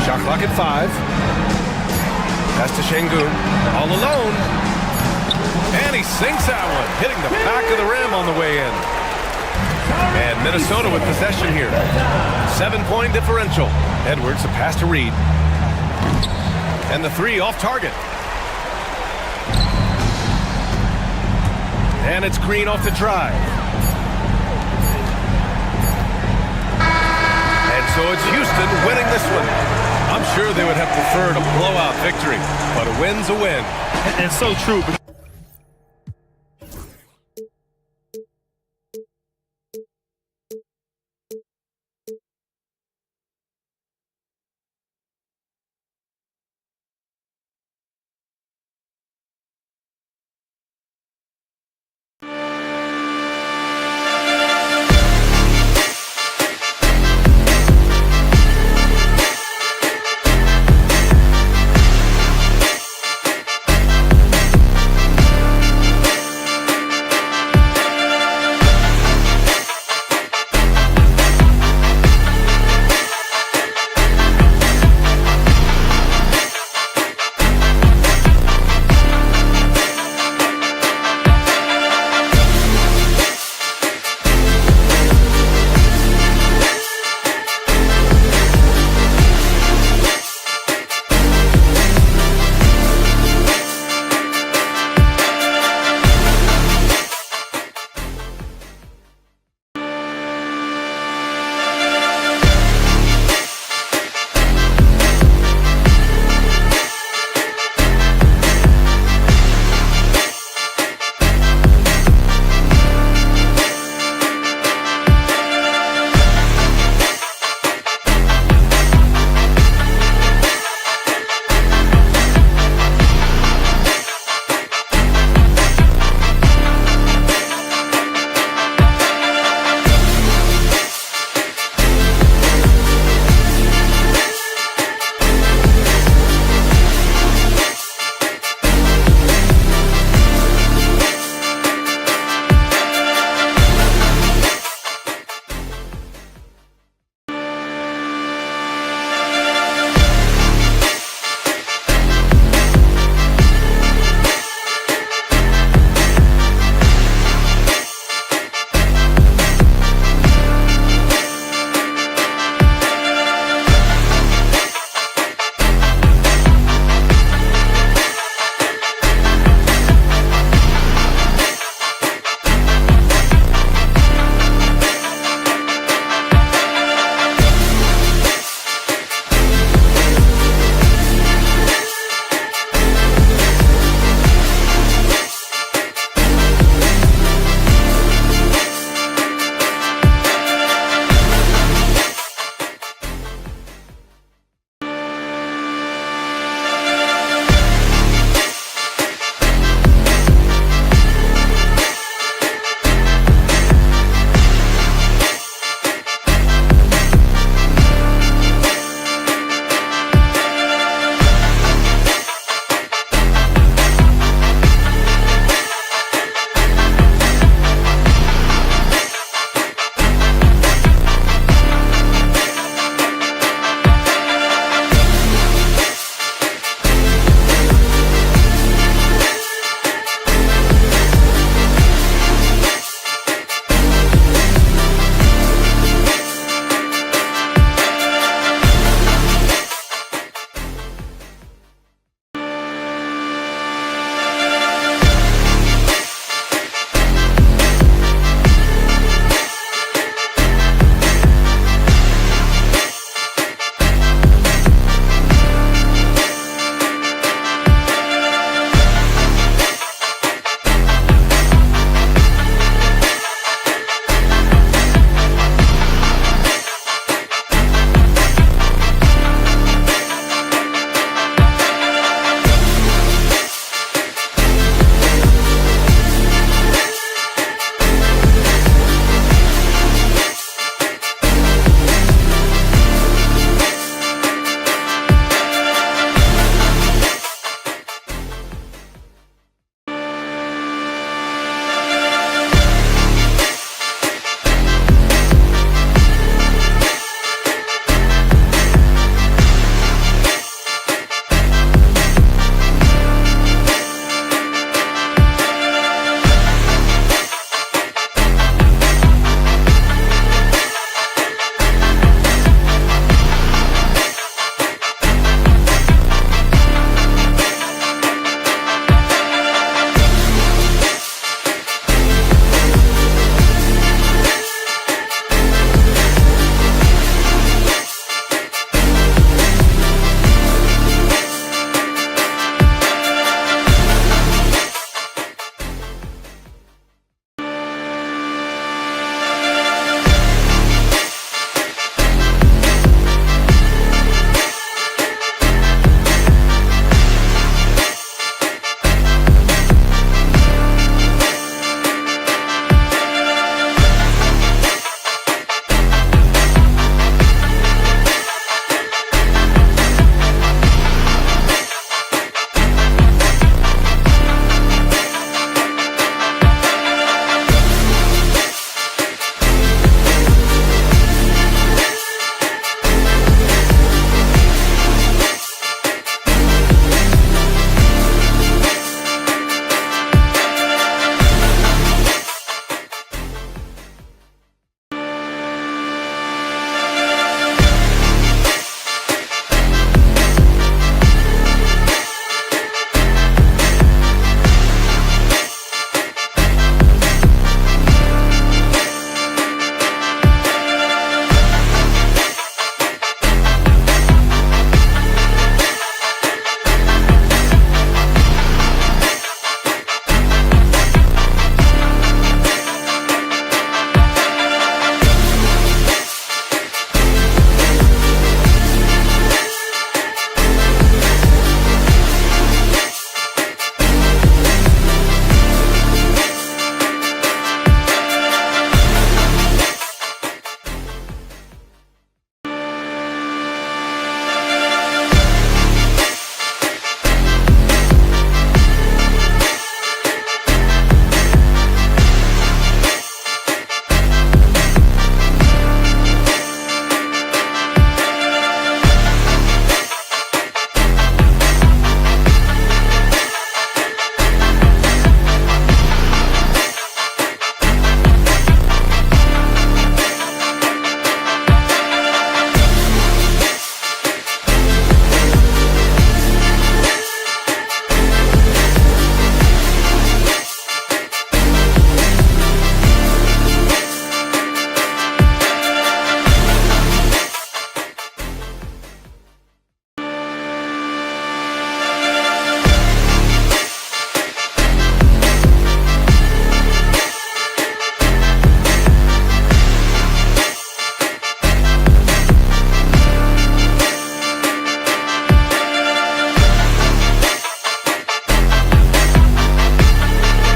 Shot clock at 5. Pass to Şengün. All alone. And he sinks that one, hitting the back of the rim on the way in. And Minnesota with possession here. 7-point differential. Edwards, a pass to Reed. And the three off target. And it's Green off the drive. And so it's Houston winning this one. I'm sure they would have preferred a blowout victory, but a win's a win.
And so true.